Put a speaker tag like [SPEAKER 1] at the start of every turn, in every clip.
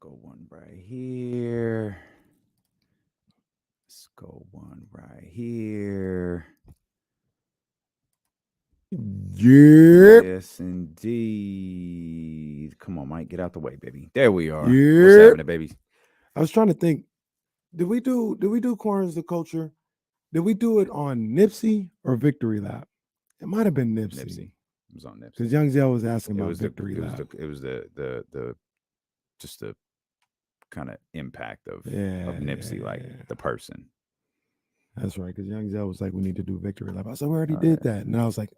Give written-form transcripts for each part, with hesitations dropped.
[SPEAKER 1] go one right here. Let's go one right here.
[SPEAKER 2] Yep.
[SPEAKER 1] Yes, indeed. Come on, Mike. Get out the way, baby. There we are. What's
[SPEAKER 2] Yep.
[SPEAKER 1] happening, baby?
[SPEAKER 2] I was trying to think. Did we do Corners of Culture? Did we do it on Nipsey or Victory Lap? It might have been Nipsey.
[SPEAKER 1] Nipsey. It was on Nipsey.
[SPEAKER 2] Because Young Zell was asking
[SPEAKER 1] It
[SPEAKER 2] about
[SPEAKER 1] was
[SPEAKER 2] Victory
[SPEAKER 1] the
[SPEAKER 2] Lap.
[SPEAKER 1] it was the just the kind of impact of
[SPEAKER 2] Yeah,
[SPEAKER 1] Nipsey,
[SPEAKER 2] yeah,
[SPEAKER 1] like
[SPEAKER 2] yeah.
[SPEAKER 1] the person.
[SPEAKER 2] That's right. Because Young Zell was like, we need to do Victory Lap. I said, we already
[SPEAKER 1] All
[SPEAKER 2] did
[SPEAKER 1] right.
[SPEAKER 2] that. And I was like,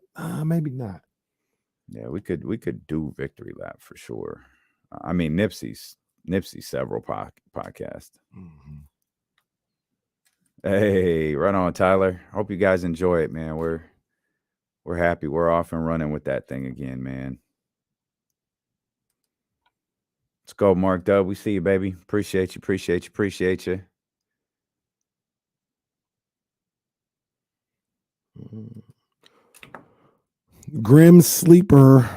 [SPEAKER 2] maybe not.
[SPEAKER 1] Yeah, we could do Victory Lap for sure. I mean, Nipsey's several podcasts.
[SPEAKER 2] Mm-hmm.
[SPEAKER 1] Hey, right on, Tyler. Hope you guys enjoy it, man. We're happy. We're off and running with that thing again, man. Let's go, Mark Dub. We see you, baby. Appreciate you.
[SPEAKER 2] Grim Sleeper.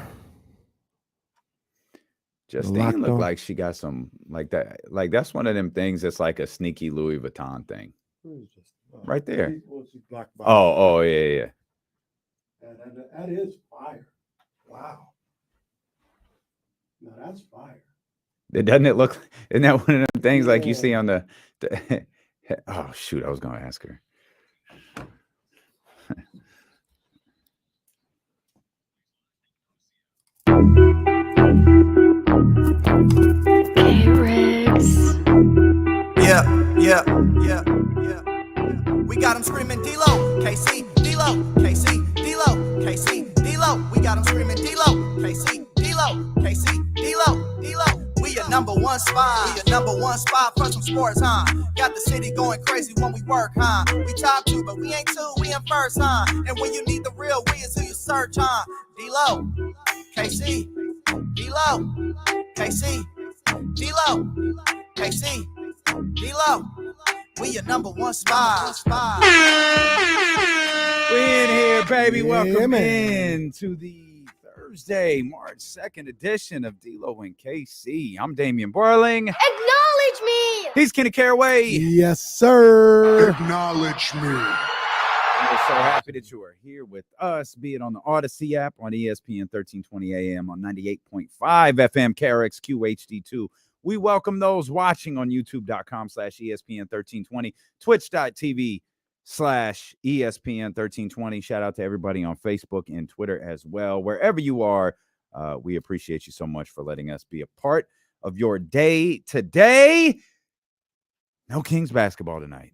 [SPEAKER 1] Justine looked like she got some like that. Like that's one of them things that's like a sneaky Louis Vuitton thing. Right there. Oh, yeah.
[SPEAKER 2] That is fire. Wow. No, that's fire.
[SPEAKER 1] Doesn't it look? Isn't that one of them things like you see on the oh shoot! I was gonna ask her.
[SPEAKER 3] K-Riggs.
[SPEAKER 4] Yeah. We got them screaming D-Lo, KC, D-Lo, KC, D-Lo, KC, D-Lo. We got them screaming D-Lo, KC, D-Lo, KC, D-Lo, D-Lo. We your number one spot. For some sports, huh? Got the city going crazy when we work, huh? We top two, but we ain't two, we in first, huh? And when you need the real, we is who you search, huh? D-Lo, KC, D-Lo, KC, D-Lo, KC, D-Lo. We your number one spot.
[SPEAKER 1] We in here, baby. Welcome
[SPEAKER 2] man.
[SPEAKER 1] in to the Thursday, March 2nd edition of D-Lo and KC. I'm Damian Borling.
[SPEAKER 3] Acknowledge me!
[SPEAKER 1] He's Kenny Caraway.
[SPEAKER 2] Yes, sir.
[SPEAKER 5] Acknowledge me.
[SPEAKER 1] We're so happy that you are here with us, be it on the Odyssey app, on ESPN 1320 AM, on 98.5 FM, KRX QHD2. We welcome those watching on youtube.com/ESPN 1320, twitch.tv/ESPN 1320. Shout out to everybody on Facebook and Twitter as well. Wherever you are, we appreciate you so much for letting us be a part of your day today. No Kings basketball tonight.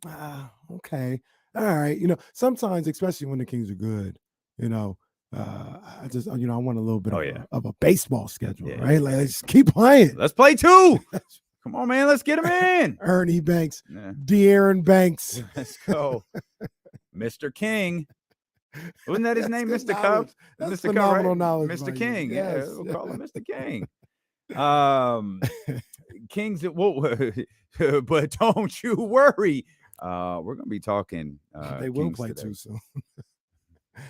[SPEAKER 2] Okay. All right. Sometimes, especially when the Kings are good, I just, I want a little bit of a baseball schedule, right? Like, let's keep playing.
[SPEAKER 1] Let's play two. Come on, man. Let's get him in.
[SPEAKER 2] Ernie Banks, De'Aaron Banks.
[SPEAKER 1] Let's go. Mr. King. Wasn't that his name, Mr. Cub?
[SPEAKER 2] That's
[SPEAKER 1] Mr.
[SPEAKER 2] phenomenal
[SPEAKER 1] Cub, right?
[SPEAKER 2] knowledge.
[SPEAKER 1] Mr. King.
[SPEAKER 2] Yes.
[SPEAKER 1] Yeah, we'll call him Mr. King. Kings, but don't you worry. We're going to be talking.
[SPEAKER 2] They will
[SPEAKER 1] Kings
[SPEAKER 2] play
[SPEAKER 1] today.
[SPEAKER 2] too soon.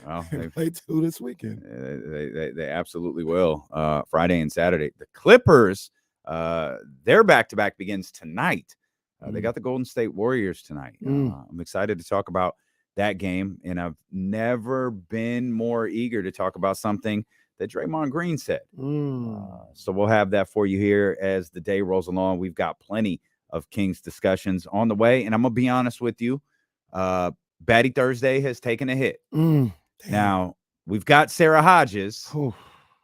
[SPEAKER 1] Well,
[SPEAKER 2] they play two this weekend.
[SPEAKER 1] They absolutely will. Friday and Saturday. The Clippers, their back-to-back begins tonight. They got the Golden State Warriors tonight. I'm excited to talk about that game, and I've never been more eager to talk about something that Draymond Green said. So we'll have that for you here as the day rolls along. We've got plenty of Kings discussions on the way, and I'm going to be honest with you. Batty Thursday has taken a hit. Now, we've got Sara Hodges.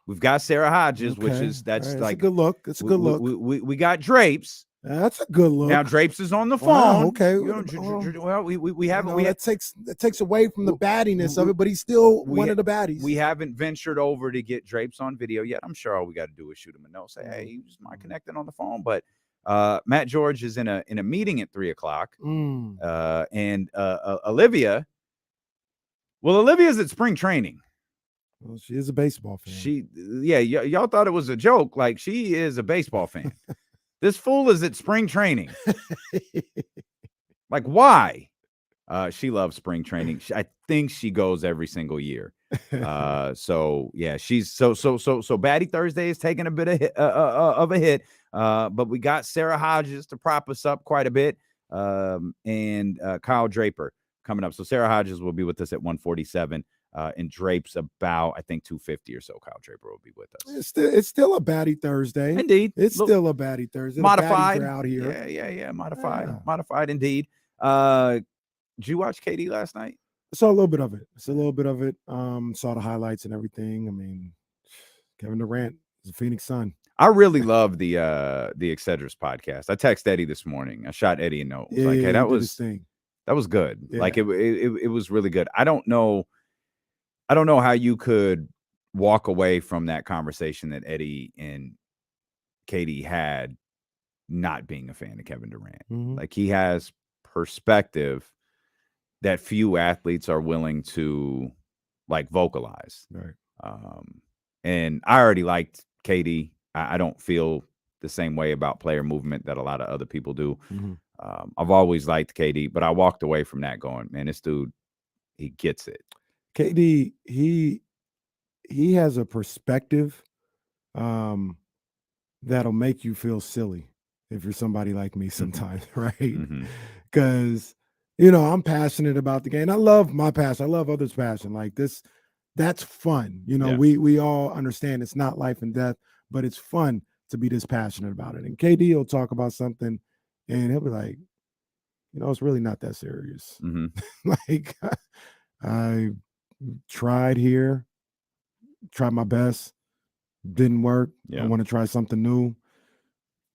[SPEAKER 1] We've got Sara Hodges,
[SPEAKER 2] Okay.
[SPEAKER 1] which is that's
[SPEAKER 2] right.
[SPEAKER 1] like
[SPEAKER 2] a good look. It's a good look.
[SPEAKER 1] We got Drapes.
[SPEAKER 2] That's a good look.
[SPEAKER 1] Now Drapes is on the phone.
[SPEAKER 2] Wow, okay.
[SPEAKER 1] Well, we haven't.
[SPEAKER 2] That takes away from the battiness of it, but he's still one of the baddies.
[SPEAKER 1] We haven't ventured over to get Drapes on video yet. I'm sure all we got to do is shoot him a note, say, "Hey, he was my connected on the phone." But Matt George is in a meeting at 3:00, and Olivia. Well, Olivia's at spring training.
[SPEAKER 2] Well, she is a baseball fan.
[SPEAKER 1] Y'all thought it was a joke. Like, she is a baseball fan. This fool is at spring training. Like, why? She loves spring training. I think she goes every single year. So yeah, she's so Batty Thursday is taking a bit of a hit. But we got Sara Hodges to prop us up quite a bit, and Kyle Draper coming up. So Sara Hodges will be with us at 147. And Drape's about, I think, 250 or so. Kyle Draper will be with us.
[SPEAKER 2] It's still a baddie Thursday.
[SPEAKER 1] Indeed.
[SPEAKER 2] It's still a baddie Thursday.
[SPEAKER 1] Modified.
[SPEAKER 2] Out here.
[SPEAKER 1] Yeah. Modified indeed. Did you watch KD last night?
[SPEAKER 2] I saw a little bit of it. Saw the highlights and everything. I mean, Kevin Durant is a Phoenix Sun.
[SPEAKER 1] I really love the Excedras podcast. I texted Eddie this morning. I shot Eddie a note. It was like, hey, that was good. Yeah. Like it was really good. I don't know how you could walk away from that conversation that Eddie and KD had not being a fan of Kevin Durant.
[SPEAKER 2] Mm-hmm.
[SPEAKER 1] Like he has perspective that few athletes are willing to like vocalize.
[SPEAKER 2] Right.
[SPEAKER 1] And I already liked KD. I don't feel the same way about player movement that a lot of other people do.
[SPEAKER 2] Mm-hmm.
[SPEAKER 1] I've always liked KD, but I walked away from that going, man, this dude, he gets it.
[SPEAKER 2] KD, he has a perspective that'll make you feel silly if you're somebody like me sometimes, right? Because, I'm passionate about the game. I love my passion. I love others' passion. Like this, that's fun. We all understand it's not life and death, but it's fun to be this passionate about it. And KD will talk about something and he'll be like, it's really not that serious. Like I tried my best, didn't work. I want to try something new.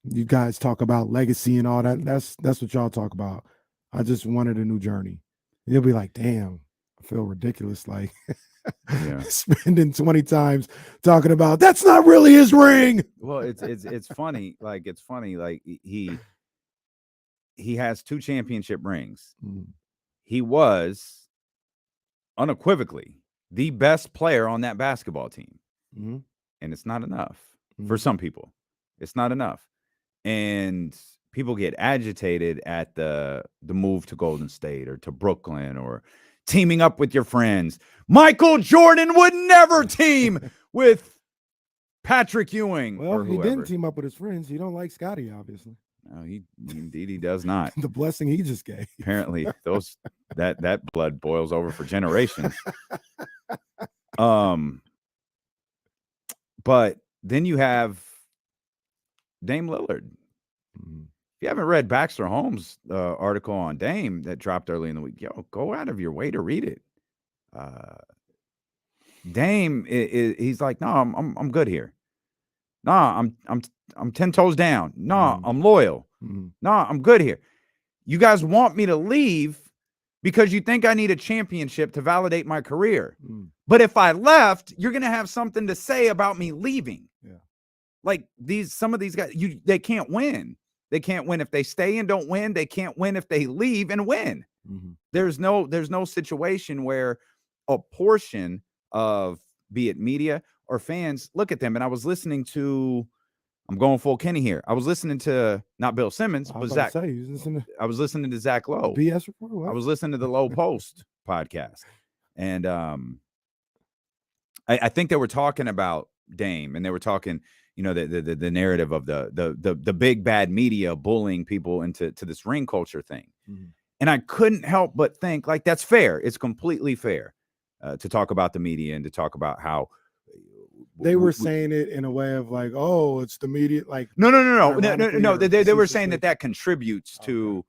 [SPEAKER 2] You guys talk about legacy and all that. That's what y'all talk about. I just wanted a new journey. You'll be like, damn, I feel ridiculous. Like spending 20 times talking about that's not really his ring.
[SPEAKER 1] Well, it's funny. Like it's funny. Like he has 2 championship rings. He was unequivocally the best player on that basketball team. And it's not enough for some people. It's not enough. And people get agitated at the move to Golden State or to Brooklyn or teaming up with your friends. Michael Jordan would never team with Patrick Ewing.
[SPEAKER 2] Well, he didn't team up with his friends. He don't like Scotty, obviously.
[SPEAKER 1] No, he does not.
[SPEAKER 2] The blessing he just gave.
[SPEAKER 1] Apparently, that blood boils over for generations. But then you have Dame Lillard. If you haven't read Baxter Holmes' article on Dame that dropped early in the week, go out of your way to read it. Dame, he's like, no, I'm good here. No, I'm 10 toes down. No, I'm loyal. No, I'm good here. You guys want me to leave because you think I need a championship to validate my career. But if I left, you're going to have something to say about me leaving.
[SPEAKER 2] Yeah.
[SPEAKER 1] Like some of these guys, they can't win. They can't win if they stay and don't win. They can't win if they leave and win. There's no situation where a portion of, be it media or fans, look at them. And I was listening to, I'm going full Kenny here. I was listening to not Bill Simmons, but Zach. I was listening to Zach Lowe.
[SPEAKER 2] BS report. What?
[SPEAKER 1] I was listening to the Low Post podcast, and I think they were talking about Dame, and they were talking, the narrative of the big bad media bullying people into this ring culture thing. And I couldn't help but think, like, that's fair. It's completely fair to talk about the media and to talk about how
[SPEAKER 2] they were saying it in a way of like, oh, it's the media. Like,
[SPEAKER 1] no. They were saying that contributes to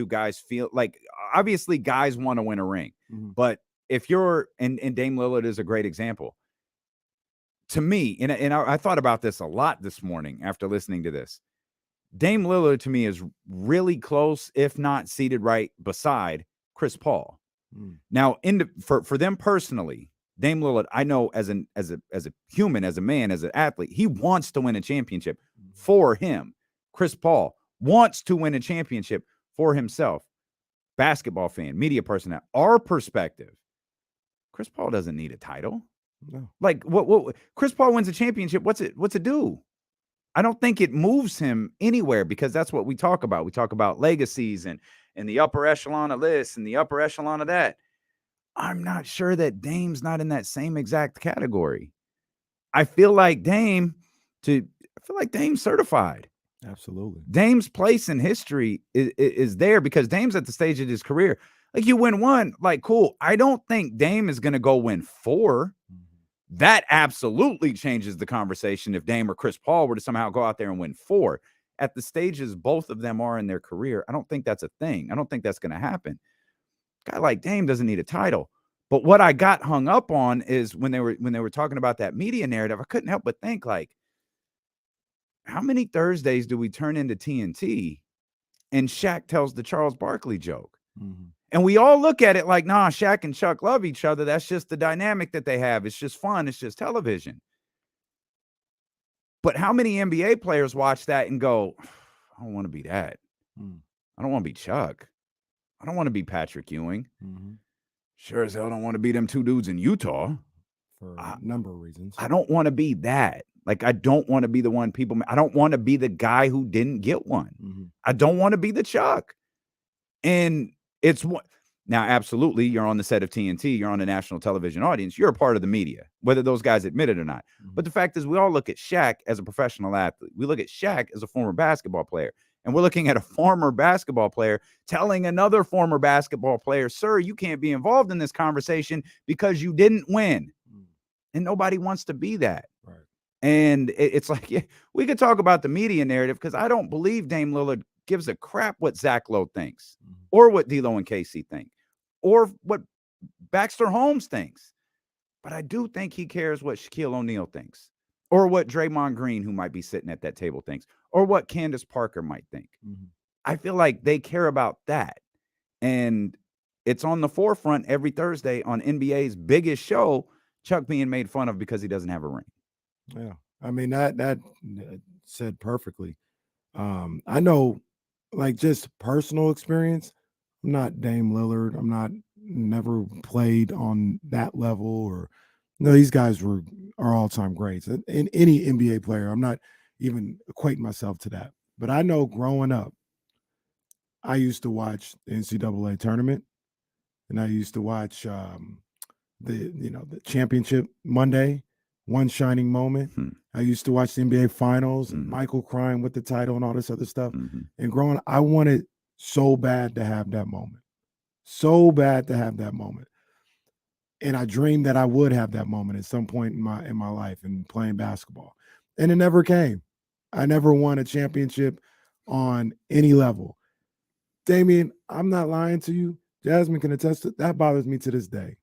[SPEAKER 1] guys feel like, obviously guys want to win a ring, but if you're and Dame Lillard is a great example to me. And I thought about this a lot this morning after listening to this. Dame Lillard to me is really close, if not seated right beside Chris Paul. Now, for them personally, Dame Lillard, I know as a human, as a man, as an athlete, he wants to win a championship for him. Chris Paul wants to win a championship for himself. Basketball fan, media person, our perspective, Chris Paul doesn't need a title.
[SPEAKER 2] No.
[SPEAKER 1] Like what Chris Paul wins a championship, what's it do? I don't think it moves him anywhere, because that's what we talk about. We talk about legacies and the upper echelon of this and the upper echelon of that. I'm not sure that Dame's not in that same exact category. I feel like Dame, I feel like Dame's certified.
[SPEAKER 2] Absolutely.
[SPEAKER 1] Dame's place in history is there because Dame's at the stage of his career. Like, you win one, like, cool. I don't think Dame is going to go win 4. That absolutely changes the conversation if Dame or Chris Paul were to somehow go out there and win 4. At the stages both of them are in their career, I don't think that's a thing. I don't think that's going to happen. A guy like Dame doesn't need a title. But what I got hung up on is when they were talking about that media narrative, I couldn't help but think, like, how many Thursdays do we turn into TNT and Shaq tells the Charles Barkley joke? And we all look at it like, nah, Shaq and Chuck love each other. That's just the dynamic that they have. It's just fun. It's just television. But how many NBA players watch that and go, I don't want to be that. I don't want to be Chuck. I don't want to be Patrick Ewing. Sure as hell don't want to be them 2 dudes in Utah.
[SPEAKER 2] For a number of reasons.
[SPEAKER 1] I don't want to be that. Like, I don't want to be the one people. I don't want to be the guy who didn't get one. I don't want to be the Chuck. And it's what now, absolutely, you're on the set of TNT, you're on a national television audience, you're a part of the media, whether those guys admit it or not. But the fact is, we all look at Shaq as a professional athlete. We look at Shaq as a former basketball player. And we're looking at a former basketball player telling another former basketball player, sir, you can't be involved in this conversation because you didn't win. And nobody wants to be that.
[SPEAKER 2] Right.
[SPEAKER 1] And it's like, yeah, we could talk about the media narrative because I don't believe Dame Lillard gives a crap what Zach Lowe thinks or what D'Lo and KC think or what Baxter Holmes thinks. But I do think he cares what Shaquille O'Neal thinks or what Draymond Green, who might be sitting at that table, thinks or what Candace Parker might think. I feel like they care about that. And it's on the forefront every Thursday on NBA's biggest show, Chuck being made fun of because he doesn't have a ring.
[SPEAKER 2] Yeah. I mean, that said perfectly. I know, like, just personal experience, I'm not Dame Lillard. I'm not never played on that level or no, these guys are all-time greats. And any NBA player, I'm not even equating myself to that. But I know growing up, I used to watch the NCAA tournament and I used to watch the championship Monday, one shining moment. I used to watch the NBA finals and Michael crying with the title and all this other stuff. And growing up, I wanted so bad to have that moment. So bad to have that moment. And I dreamed that I would have that moment at some point in my life and playing basketball. And it never came. I never won a championship on any level. Damian, I'm not lying to you. Jasmine can attest to it. That bothers me to this day.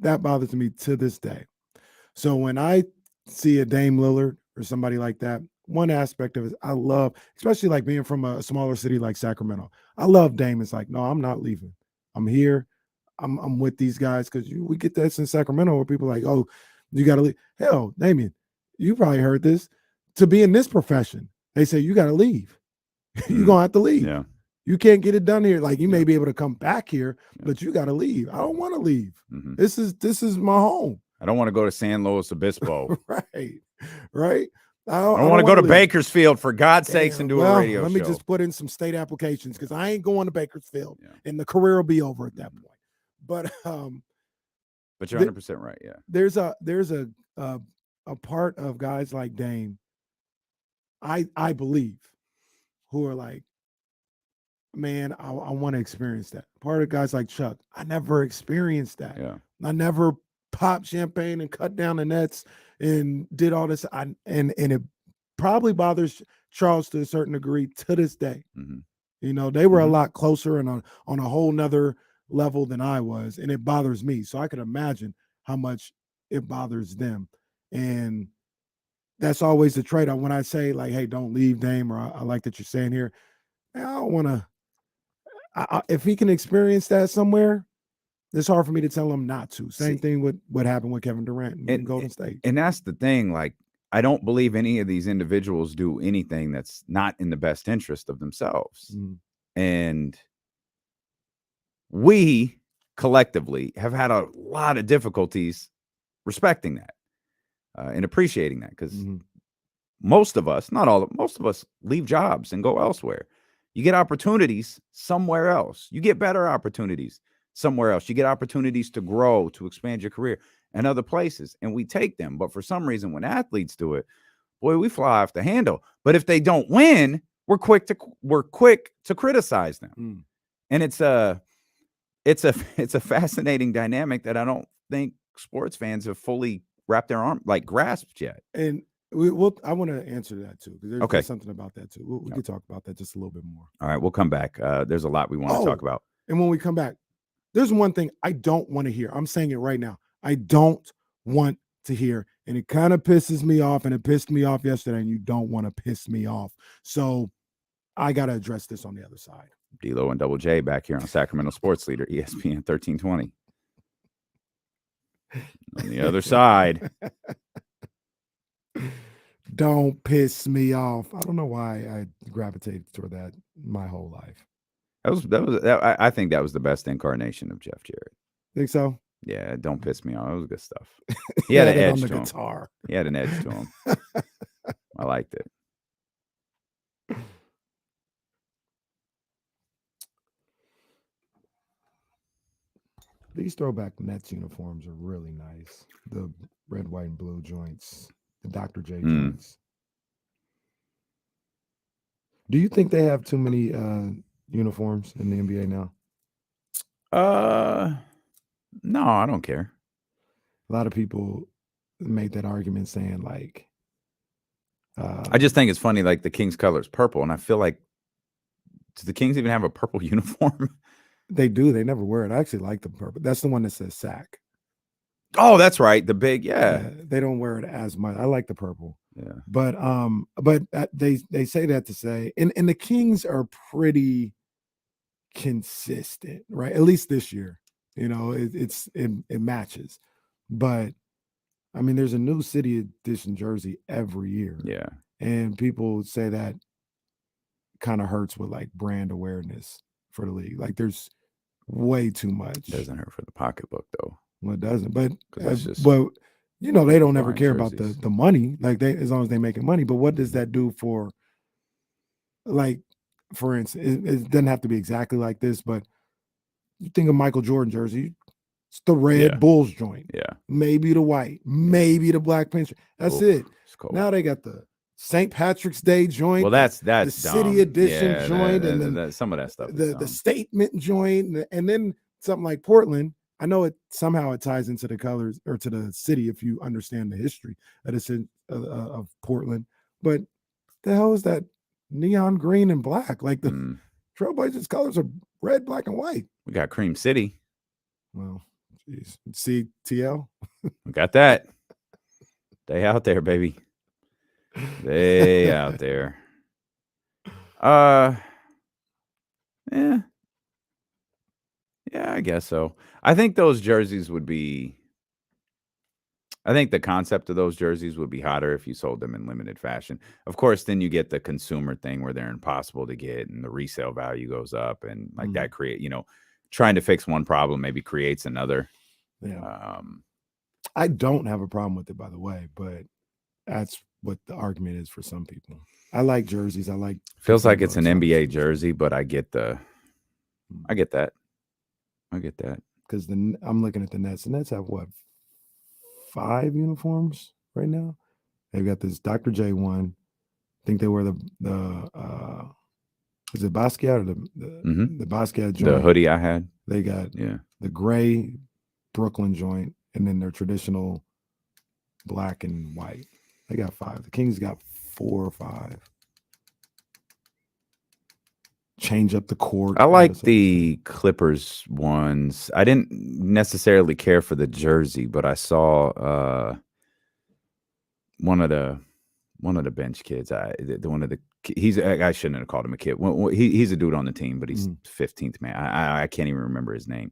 [SPEAKER 2] That bothers me to this day. So when I see a Dame Lillard or somebody like that, one aspect of it, I love, especially like being from a smaller city like Sacramento. I love Dame. It's like, no, I'm not leaving. I'm here. I'm with these guys because we get this in Sacramento where people are like, oh, you got to leave. Hell, Damian, you probably heard this. To be in this profession, they say you got to leave. You're going to have to leave.
[SPEAKER 1] Yeah.
[SPEAKER 2] You can't get it done here. Like, you may be able to come back here, but you got to leave. I don't want to leave. This is my home.
[SPEAKER 1] I don't want to go to San Luis Obispo.
[SPEAKER 2] Right.
[SPEAKER 1] I don't want to go to Bakersfield, for God's sakes, and do a radio show.
[SPEAKER 2] Let me just put in some state applications because I ain't going to Bakersfield, and the career will be over at that point. But
[SPEAKER 1] you're 100% right. Yeah.
[SPEAKER 2] There's a part of guys like Dame, I believe, who are like, man, I want to experience that. Part of guys like Chuck, I never experienced that.
[SPEAKER 1] Yeah.
[SPEAKER 2] I never popped champagne and cut down the nets and did all this. And it probably bothers Charles to a certain degree to this day. You know, they were a lot closer and on a whole nother level than I was, and it bothers me. So I could imagine how much it bothers them. And that's always the trade-off when I say, like, hey, don't leave, Dame, or I like that you're saying here. I don't want to. If he can experience that somewhere, it's hard for me to tell him not to. Same thing with what happened with Kevin Durant in Golden State.
[SPEAKER 1] And that's the thing. Like, I don't believe any of these individuals do anything that's not in the best interest of themselves. And we collectively have had a lot of difficulties respecting that and appreciating that because most of us, not all, most of us leave jobs and go elsewhere. You get opportunities somewhere else. You get better opportunities somewhere else. You get opportunities to grow, to expand your career in other places, and we take them. But for some reason, when athletes do it, boy, we fly off the handle. But if they don't win, we're quick to criticize them. And it's a fascinating dynamic that I don't think sports fans have fully wrapped their arm grasped yet.
[SPEAKER 2] And I want to answer that too, because there's something about that too. We can talk about that just a little bit more.
[SPEAKER 1] All right, we'll come back. There's a lot we want to talk about.
[SPEAKER 2] And when we come back, there's one thing I don't want to hear. I'm saying it right now. I don't want to hear, and it kind of pisses me off, and it pissed me off yesterday, and you don't want to piss me off. So I got to address this on the other side.
[SPEAKER 1] D-Lo and Double J back here on Sacramento Sports Leader, ESPN 1320. On the other side.
[SPEAKER 2] Don't piss me off. I don't know why I gravitated toward that my whole life.
[SPEAKER 1] I think that was the best incarnation of Jeff Jarrett.
[SPEAKER 2] Think so?
[SPEAKER 1] Yeah, don't piss me off. It was good stuff. He had an edge
[SPEAKER 2] on the
[SPEAKER 1] to him.
[SPEAKER 2] guitar.
[SPEAKER 1] He had an edge to him. I liked it.
[SPEAKER 2] These throwback Nets uniforms are really nice. The red, white, and blue joints, the Dr. J joints. Do you think they have too many uniforms in the NBA now?
[SPEAKER 1] No, I don't care.
[SPEAKER 2] A lot of people made that argument saying
[SPEAKER 1] I just think it's funny, like the Kings color is purple, and I feel like, do the Kings even have a purple uniform?
[SPEAKER 2] They do. They never wear it. I actually like the purple. That's the one that says Sac.
[SPEAKER 1] Oh, that's right. The big, yeah.
[SPEAKER 2] They don't wear it as much. I like the purple.
[SPEAKER 1] Yeah.
[SPEAKER 2] But they say that to say, and the Kings are pretty consistent, right? At least this year, it matches. But I mean, there's a new city edition jersey every year.
[SPEAKER 1] Yeah. And
[SPEAKER 2] people say that kind of hurts with brand awareness for the league. There's way too much.
[SPEAKER 1] It doesn't hurt for the pocketbook though.
[SPEAKER 2] Well, it doesn't. But
[SPEAKER 1] just
[SPEAKER 2] they don't ever care
[SPEAKER 1] jerseys.
[SPEAKER 2] about the money. As long as they're making money. But what does that do for for instance, it doesn't have to be exactly like this, but you think of Michael Jordan jersey, it's the red Bulls joint.
[SPEAKER 1] Yeah.
[SPEAKER 2] Maybe the white, maybe the black Panther. That's it. Now they got the St. Patrick's Day joint.
[SPEAKER 1] Well, that's
[SPEAKER 2] the
[SPEAKER 1] dumb.
[SPEAKER 2] city edition joint, and then
[SPEAKER 1] some of that stuff.
[SPEAKER 2] The statement joint, and then something like Portland. I know it somehow it ties into the colors or to the city if you understand the history of Portland. But the hell is that neon green and black? The Trailblazers colors are red, black, and white.
[SPEAKER 1] We got Cream City.
[SPEAKER 2] Well, geez. CTL.
[SPEAKER 1] We got that. They out there, baby. They out there. Yeah, I guess so. I think those jerseys would be. I think the concept of those jerseys would be hotter if you sold them in limited fashion. Of course, then you get the consumer thing where they're impossible to get and the resale value goes up, and that create, trying to fix one problem maybe creates another.
[SPEAKER 2] Yeah. I don't have a problem with it, by the way, but that's what the argument is for some people. I like jerseys.
[SPEAKER 1] Feels like it's an NBA jersey, but I get that.
[SPEAKER 2] Because I'm looking at the Nets. The Nets have what, 5 uniforms right now? They've got this Dr. J one. I think they wear the is it Basquiat or the Basquiat joint?
[SPEAKER 1] The hoodie I had.
[SPEAKER 2] They got the gray Brooklyn joint, and then their traditional black and white. They got 5. The Kings got 4 or 5. Change up the court.
[SPEAKER 1] I like the Clippers ones. I didn't necessarily care for the jersey, but I saw one of the bench kids. I shouldn't have called him a kid. He's a dude on the team, but he's 15th man. I can't even remember his name.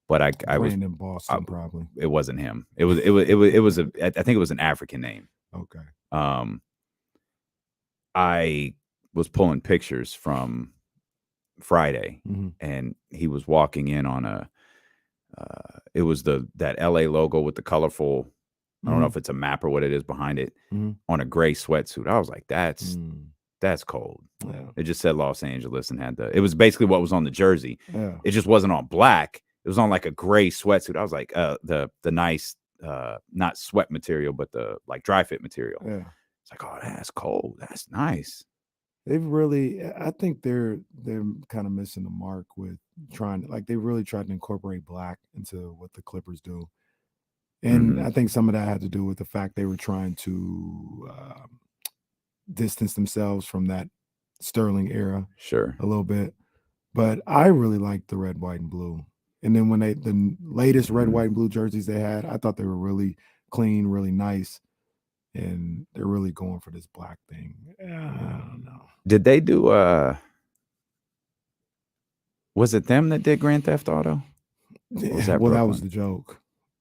[SPEAKER 1] But I was
[SPEAKER 2] in Boston probably.
[SPEAKER 1] It wasn't him. I think it was an African name.
[SPEAKER 2] Okay.
[SPEAKER 1] I was pulling pictures from Friday, and he was walking in on it was that LA logo with the colorful, I don't know if it's a map or what it is behind it, on a gray sweatsuit. I was like, that's cold.
[SPEAKER 2] Yeah.
[SPEAKER 1] It just said Los Angeles and it was basically what was on the jersey.
[SPEAKER 2] Yeah.
[SPEAKER 1] It just wasn't on black. It was on like a gray sweatsuit. I was like, the nice, not sweat material, but the dry fit material.
[SPEAKER 2] Yeah.
[SPEAKER 1] like, oh, that's cold. That's nice.
[SPEAKER 2] They've really, I think they're kind of missing the mark with trying to, like, they really tried to incorporate black into what the Clippers do. And I think some of that had to do with the fact they were trying to distance themselves from that Sterling era a little bit. But I really liked the red, white, and blue. And then when the latest red, white, and blue jerseys they had, I thought they were really clean, really nice. And they're really going for this black thing. I don't know.
[SPEAKER 1] Did they do was it them that did Grand Theft Auto?
[SPEAKER 2] That was the joke.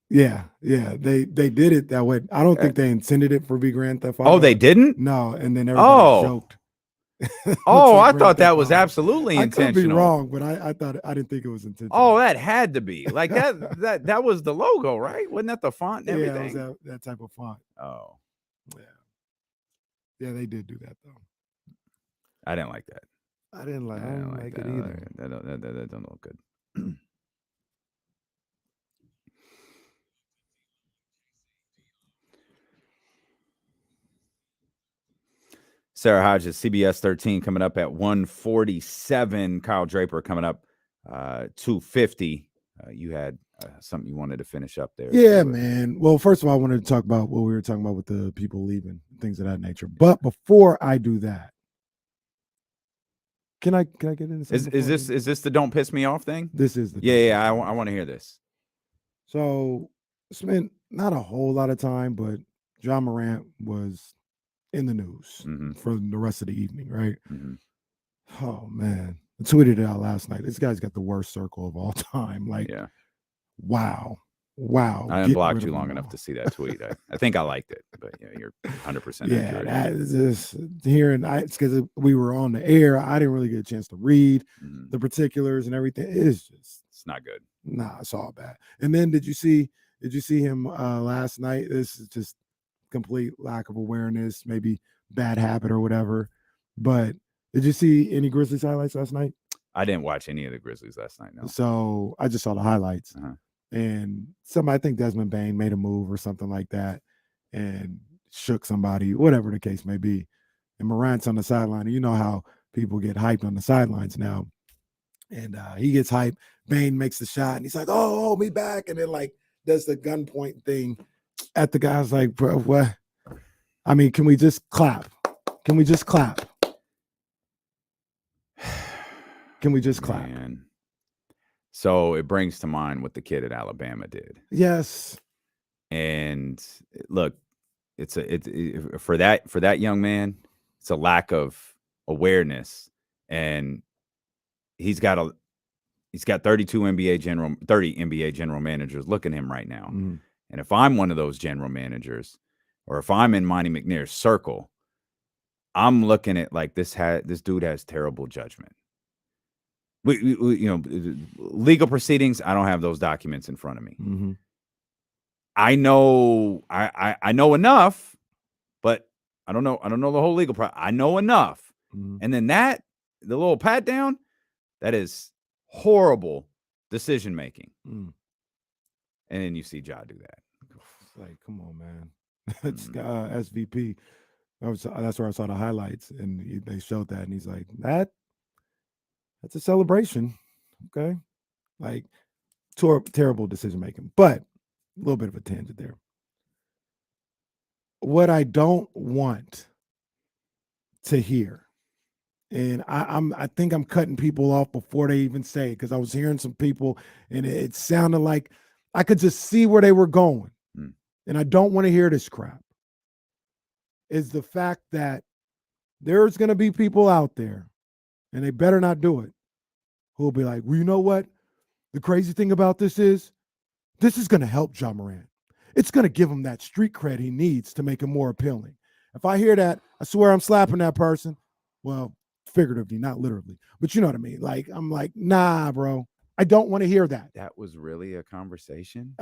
[SPEAKER 2] Yeah. They did it that way. I don't think they intended it for be Grand Theft Auto.
[SPEAKER 1] Oh, they didn't?
[SPEAKER 2] No, and then everybody joked.
[SPEAKER 1] I thought that was absolutely intentional.
[SPEAKER 2] I could be wrong, but I thought I didn't think it was intentional.
[SPEAKER 1] Oh, that had to be. Like that was the logo, right? Wasn't that the font and everything?
[SPEAKER 2] Yeah, it was that type of font.
[SPEAKER 1] Oh.
[SPEAKER 2] Yeah, they did do that though.
[SPEAKER 1] I didn't like that.
[SPEAKER 2] I didn't like it either.
[SPEAKER 1] That don't look good. Sara Hodges, CBS 13 coming up at 147. Kyle Draper coming up 250. You had something you wanted to finish up there.
[SPEAKER 2] Yeah, man. Well, first of all, I wanted to talk about what we were talking about with the people leaving, things of that nature. But before I do that, can I get into something?
[SPEAKER 1] Is this the don't piss me off thing?
[SPEAKER 2] This is the
[SPEAKER 1] I want to hear this.
[SPEAKER 2] So spent not a whole lot of time, but Ja Morant was in the news for the rest of the evening, right? Oh man, I tweeted it out last night. This guy's got the worst circle of all time. Like, wow.
[SPEAKER 1] I didn't block you long enough to see that tweet. I think I liked it, but you're 100% accurate.
[SPEAKER 2] That is just hearing. It's because we were on the air. I didn't really get a chance to read the particulars and everything. It's
[SPEAKER 1] not good.
[SPEAKER 2] Nah, it's all bad. And then did you see him last night? This is just complete lack of awareness, maybe bad habit or whatever. But did you see any Grizzlies highlights last night?
[SPEAKER 1] I didn't watch any of the Grizzlies last night. No.
[SPEAKER 2] So I just saw the highlights. And somebody, I think Desmond Bain made a move or something like that and shook somebody, whatever the case may be. And Morant's on the sideline. And you know how people get hyped on the sidelines now. And he gets hyped. Bain makes the shot and he's like, oh, me back. And then like does the gunpoint thing at the guy's like, bro, what? I mean, can we just clap? Can we just clap? Can we just clap?
[SPEAKER 1] Man. So it brings to mind what the kid at Alabama did.
[SPEAKER 2] Yes.
[SPEAKER 1] And look, it's for that young man, it's a lack of awareness. And he's got 30 NBA general managers looking at him right now. And if I'm one of those general managers, or if I'm in Monty McNair's circle, I'm looking at like this dude has terrible judgment. We legal proceedings, I don't have those documents in front of me. I know I know enough, but I don't know the whole legal process. I know enough. And then the little pat down, that is horrible decision making. And then you see Ja do that.
[SPEAKER 2] It's like, come on, man. It's SVP. That's where I saw the highlights, and they showed that, and he's like, that's a celebration. Okay. Like, terrible decision making, but a little bit of a tangent there. What I don't want to hear, and I think I'm cutting people off before they even say it, because I was hearing some people and it sounded like I could just see where they were going. And I don't want to hear this crap, is the fact that there's going to be people out there, and they better not do it, who will be like, well, you know what? The crazy thing about this is going to help Ja Morant. It's going to give him that street cred he needs to make him more appealing. If I hear that, I swear I'm slapping that person. Well, figuratively, not literally, but you know what I mean? Like, I'm like, nah, bro, I don't want to hear that.
[SPEAKER 1] That was really a conversation?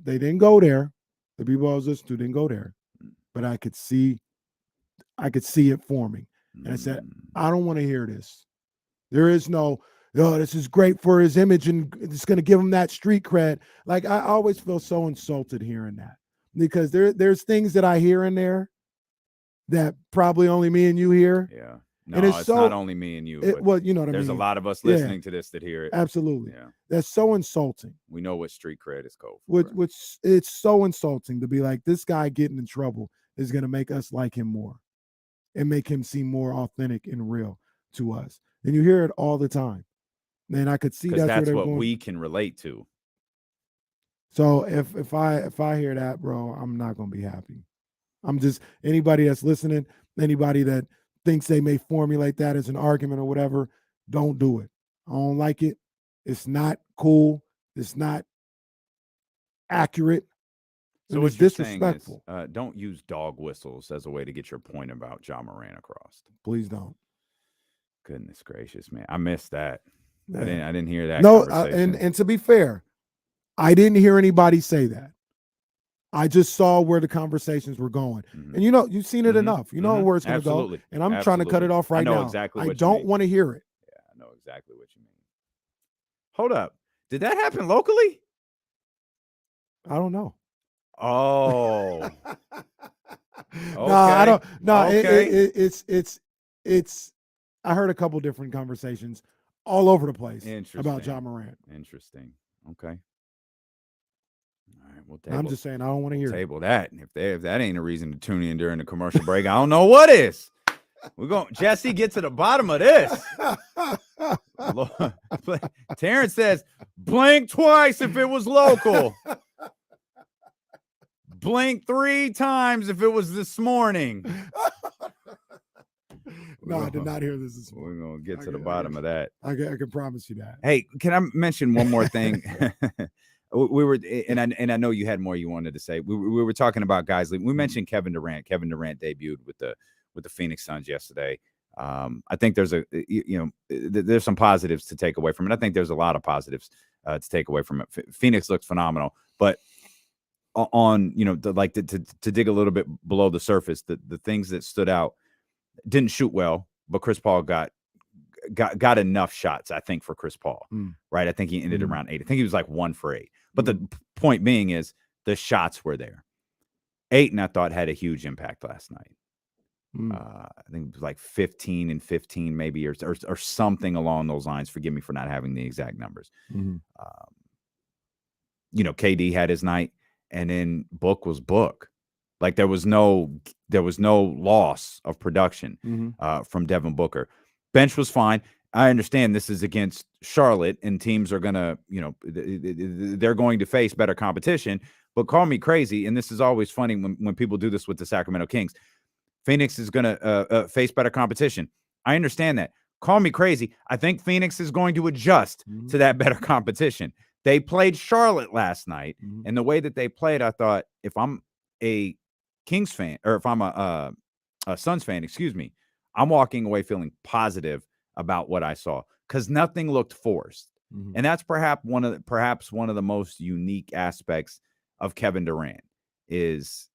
[SPEAKER 2] They didn't go there. The people I was listening to didn't go there, but I could see it forming. And I said, I don't want to hear this. There is no, this is great for his image and it's going to give him that street cred. Like, I always feel so insulted hearing that, because there's things that I hear in there that probably only me and you hear.
[SPEAKER 1] Yeah. No,
[SPEAKER 2] And
[SPEAKER 1] it's not only me and you. But
[SPEAKER 2] well, you know what I mean.
[SPEAKER 1] there's a lot of us listening to this that hear it.
[SPEAKER 2] Absolutely.
[SPEAKER 1] Yeah.
[SPEAKER 2] That's so insulting.
[SPEAKER 1] We know what street cred is called.
[SPEAKER 2] Which it's so insulting to be like, this guy getting in trouble is going to make us like him more and make him seem more authentic and real to us. And you hear it all the time. And I could see that's
[SPEAKER 1] what we can relate to.
[SPEAKER 2] So if I hear that, bro, I'm not going to be happy. I'm just, anybody that's listening, anybody that thinks they may formulate that as an argument or whatever, don't do it. I don't like it. It's not cool. It's not accurate.
[SPEAKER 1] So
[SPEAKER 2] it's disrespectful.
[SPEAKER 1] Is, don't use dog whistles as a way to get your point about Ja Morant across.
[SPEAKER 2] Please don't.
[SPEAKER 1] Goodness gracious, man. I missed that. Yeah. I didn't hear that.
[SPEAKER 2] No, and to be fair, I didn't hear anybody say that. I just saw where the conversations were going. Mm-hmm. And you've seen it enough. You know where it's going to go. And I'm trying to cut it off right now.
[SPEAKER 1] Exactly
[SPEAKER 2] I don't want to hear it.
[SPEAKER 1] Yeah, I know exactly what you mean. Hold up. Did that happen locally?
[SPEAKER 2] I don't know.
[SPEAKER 1] Oh. Okay.
[SPEAKER 2] No, I don't. No,
[SPEAKER 1] okay.
[SPEAKER 2] It's I heard a couple different conversations all over the place about Ja Morant.
[SPEAKER 1] Interesting. Okay. All right, well,
[SPEAKER 2] I'm just saying I don't want to hear
[SPEAKER 1] table that. If that ain't a reason to tune in during the commercial break, I don't know what is. We're going Jesse, get to the bottom of this. Terrence says, blink twice if it was local. Blink 3 times if it was this morning.
[SPEAKER 2] No, I did not hear this morning.
[SPEAKER 1] We're going to get to the bottom of that.
[SPEAKER 2] I can promise you that.
[SPEAKER 1] Hey, can I mention one more thing? We were, and I know you had more you wanted to say. We were talking about guys. We mentioned Kevin Durant. Kevin Durant debuted with the Phoenix Suns yesterday. I think there's there's some positives to take away from it. I think there's a lot of positives to take away from it. Phoenix looks phenomenal, but on to dig a little bit below the surface, the things that stood out, didn't shoot well, but Chris Paul got enough shots, I think, for Chris Paul, right? I think he ended around 8. I think he was like 1 for 8. But the point being is the shots were there. Ayton, I thought, had a huge impact last night. I think it was like 15 and 15 maybe, or something along those lines. Forgive me for not having the exact numbers. KD had his night, and then Book was Book. Like there was no loss of production from Devin Booker. Bench was fine. I understand this is against Charlotte, and teams are gonna, they're going to face better competition. But call me crazy, and this is always funny when people do this with the Sacramento Kings. Phoenix is gonna face better competition. I understand that. Call me crazy. I think Phoenix is going to adjust to that better competition. They played Charlotte last night, and the way that they played, I thought, if I'm a Kings fan, or if I'm a Suns fan, I'm walking away feeling positive about what I saw because nothing looked forced. And that's perhaps one of the most unique aspects of Kevin Durant is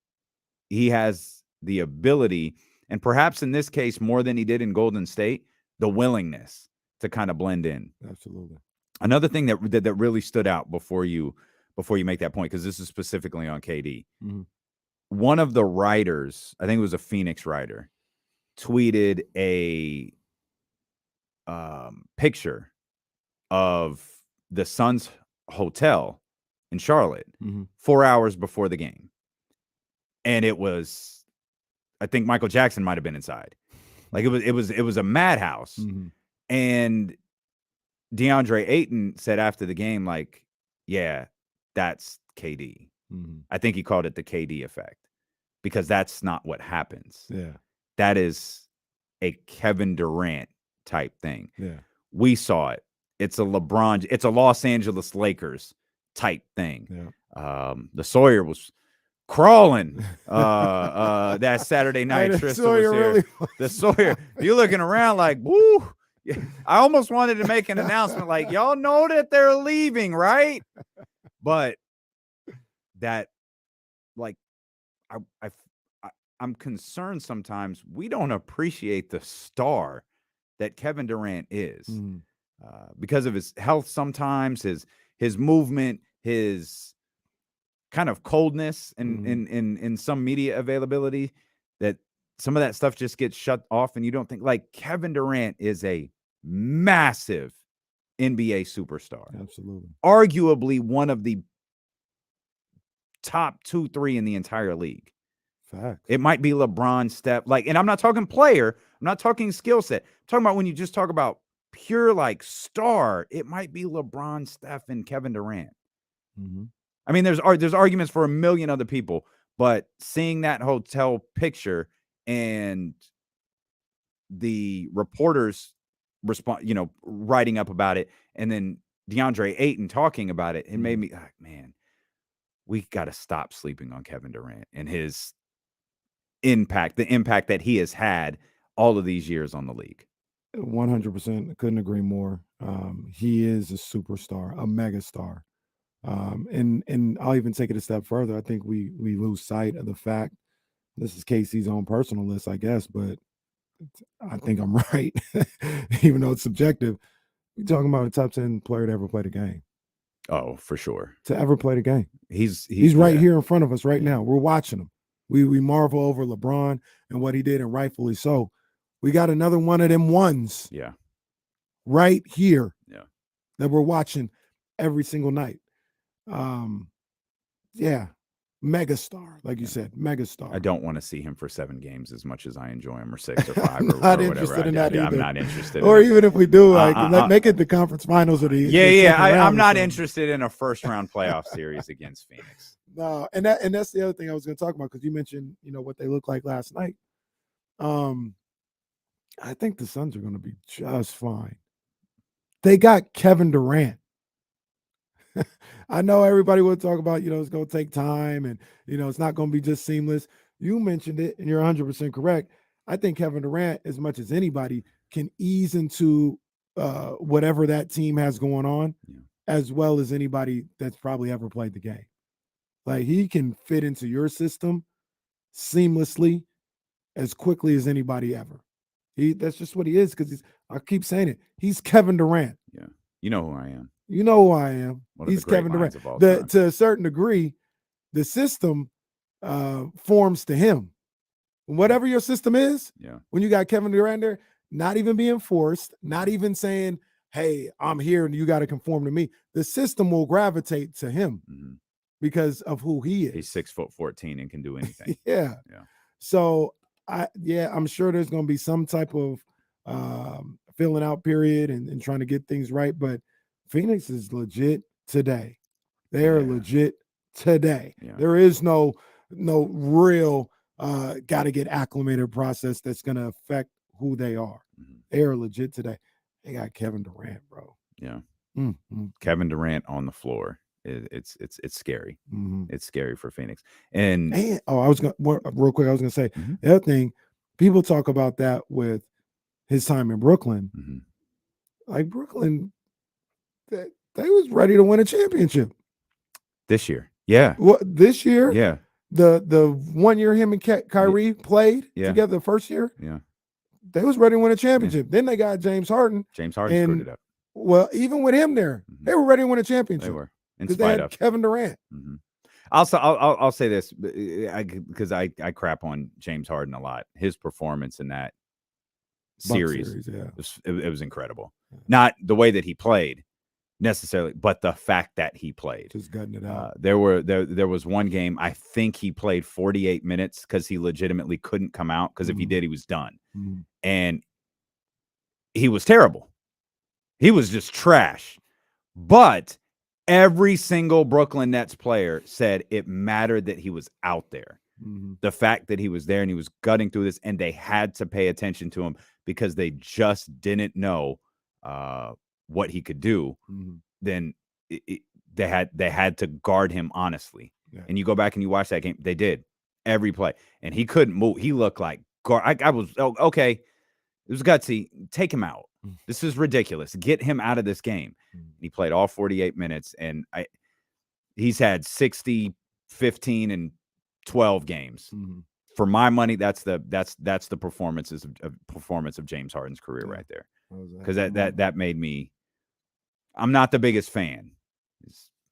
[SPEAKER 1] he has the ability, and perhaps in this case more than he did in Golden State, the willingness to kind of blend in.
[SPEAKER 2] Absolutely.
[SPEAKER 1] Another thing that really stood out before you make that point, because this is specifically on KD. One of the writers, I think it was a Phoenix writer, tweeted a picture of the Suns hotel in Charlotte 4 hours before the game. And it was, I think Michael Jackson might have been inside. Like it was a madhouse. And DeAndre Ayton said after the game, like, yeah, that's KD. I think he called it the KD effect because that's not what happens.
[SPEAKER 2] Yeah.
[SPEAKER 1] That is a Kevin Durant type thing.
[SPEAKER 2] Yeah.
[SPEAKER 1] We saw it. It's a Los Angeles Lakers type thing.
[SPEAKER 2] Yeah.
[SPEAKER 1] The Sawyer was crawling that Saturday night. Trista was here. Really the Sawyer, you're looking around like, woo. I almost wanted to make an announcement like, y'all know that they're leaving, right? But that, like, I'm concerned sometimes we don't appreciate the star that Kevin Durant is because of his health sometimes, his movement, his kind of coldness in some media availability, that some of that stuff just gets shut off, and you don't think, like, Kevin Durant is a massive NBA superstar.
[SPEAKER 2] Absolutely.
[SPEAKER 1] Arguably one of the top 2, 3 in the entire league.
[SPEAKER 2] Facts.
[SPEAKER 1] It might be LeBron, Steph, like, and I'm not talking player, I'm not talking skill set. I'm talking about when you just talk about pure, like, star, it might be LeBron, Steph, and Kevin Durant.
[SPEAKER 2] Mm-hmm.
[SPEAKER 1] I mean, there's arguments for a million other people, but seeing that hotel picture and the reporters writing up about it, and then DeAndre Ayton talking about it, it made me, man, we got to stop sleeping on Kevin Durant and his impact, the impact that he has had all of these years on the league.
[SPEAKER 2] 100%. I couldn't agree more. He is a superstar, a megastar. And I'll even take it a step further. I think we lose sight of the fact, this is KC's own personal list, I guess, but I think I'm right, even though it's subjective. We're talking about a top 10 player to ever play the game.
[SPEAKER 1] Oh, for sure.
[SPEAKER 2] To ever play the game.
[SPEAKER 1] He's
[SPEAKER 2] right here in front of us right now. We're watching him. We marvel over LeBron and what he did, and rightfully so. We got another one of them ones.
[SPEAKER 1] Yeah.
[SPEAKER 2] Right here.
[SPEAKER 1] Yeah.
[SPEAKER 2] That we're watching every single night. Yeah. Megastar, like you said, megastar.
[SPEAKER 1] I don't want to see him for 7 games as much as I enjoy him, or 6 or 5
[SPEAKER 2] I'm
[SPEAKER 1] or
[SPEAKER 2] not
[SPEAKER 1] whatever.
[SPEAKER 2] interested in that either.
[SPEAKER 1] I'm not interested.
[SPEAKER 2] Or even if we do, make
[SPEAKER 1] I,
[SPEAKER 2] it the conference finals or the
[SPEAKER 1] I'm not interested in a first round playoff series against Phoenix.
[SPEAKER 2] No, and that's the other thing I was going to talk about, because you mentioned, what they looked like last night. I think the Suns are going to be just fine. They got Kevin Durant. I know everybody would talk about, it's going to take time and, it's not going to be just seamless. You mentioned it, and you're 100% correct. I think Kevin Durant, as much as anybody, can ease into whatever that team has going on, as well as anybody that's probably ever played the game. Like, he can fit into your system seamlessly as quickly as anybody ever. That's just what he is, because I keep saying it. He's Kevin Durant.
[SPEAKER 1] Yeah. You know who I am.
[SPEAKER 2] You know who I am. He's Kevin Durant. To a certain degree, the system forms to him. Whatever your system is, when you got Kevin Durant there, not even being forced, not even saying, hey, I'm here and you got to conform to me. The system will gravitate to him because of who he is.
[SPEAKER 1] He's 6'14" and can do anything.
[SPEAKER 2] Yeah. So I'm sure there's going to be some type of filling out period and trying to get things right. But Phoenix is legit today. They are legit today. Yeah. There is no real got to get acclimated process that's going to affect who they are. They are legit today. They got Kevin Durant, bro.
[SPEAKER 1] Yeah. Kevin Durant on the floor. It's scary. It's scary for Phoenix. And
[SPEAKER 2] I was going real quick. I was going to say the other thing. People talk about that with his time in Brooklyn. Like, Brooklyn, they was ready to win a championship
[SPEAKER 1] this year. Yeah.
[SPEAKER 2] This year?
[SPEAKER 1] Yeah.
[SPEAKER 2] The 1 year him and Kyrie played together the first year.
[SPEAKER 1] Yeah.
[SPEAKER 2] They was ready to win a championship. Then they got James Harden.
[SPEAKER 1] James Harden screwed it up.
[SPEAKER 2] Well, even with him there, they were ready to win a championship.
[SPEAKER 1] They were.
[SPEAKER 2] Because they had Kevin Durant.
[SPEAKER 1] I'll say this, because I crap on James Harden a lot. His performance in that series it was incredible. Not the way that he played necessarily, but the fact that he played.
[SPEAKER 2] Just gutting it out.
[SPEAKER 1] There was one game, I think he played 48 minutes because he legitimately couldn't come out, because if he did, he was done. And he was terrible. He was just trash. But every single Brooklyn Nets player said it mattered that he was out there. The fact that he was there and he was gutting through this, and they had to pay attention to him because they just didn't know what he could do. Then they had to guard him honestly. And you go back and you watch that game, they did every play, and he couldn't move. He looked like I was okay. It was gutsy. Take him out. This is ridiculous. Get him out of this game. He played all 48 minutes, and he's had 60, 15, and 12 games. For my money, that's the performance of James Harden's career right there. Because that made me. I'm not the biggest fan.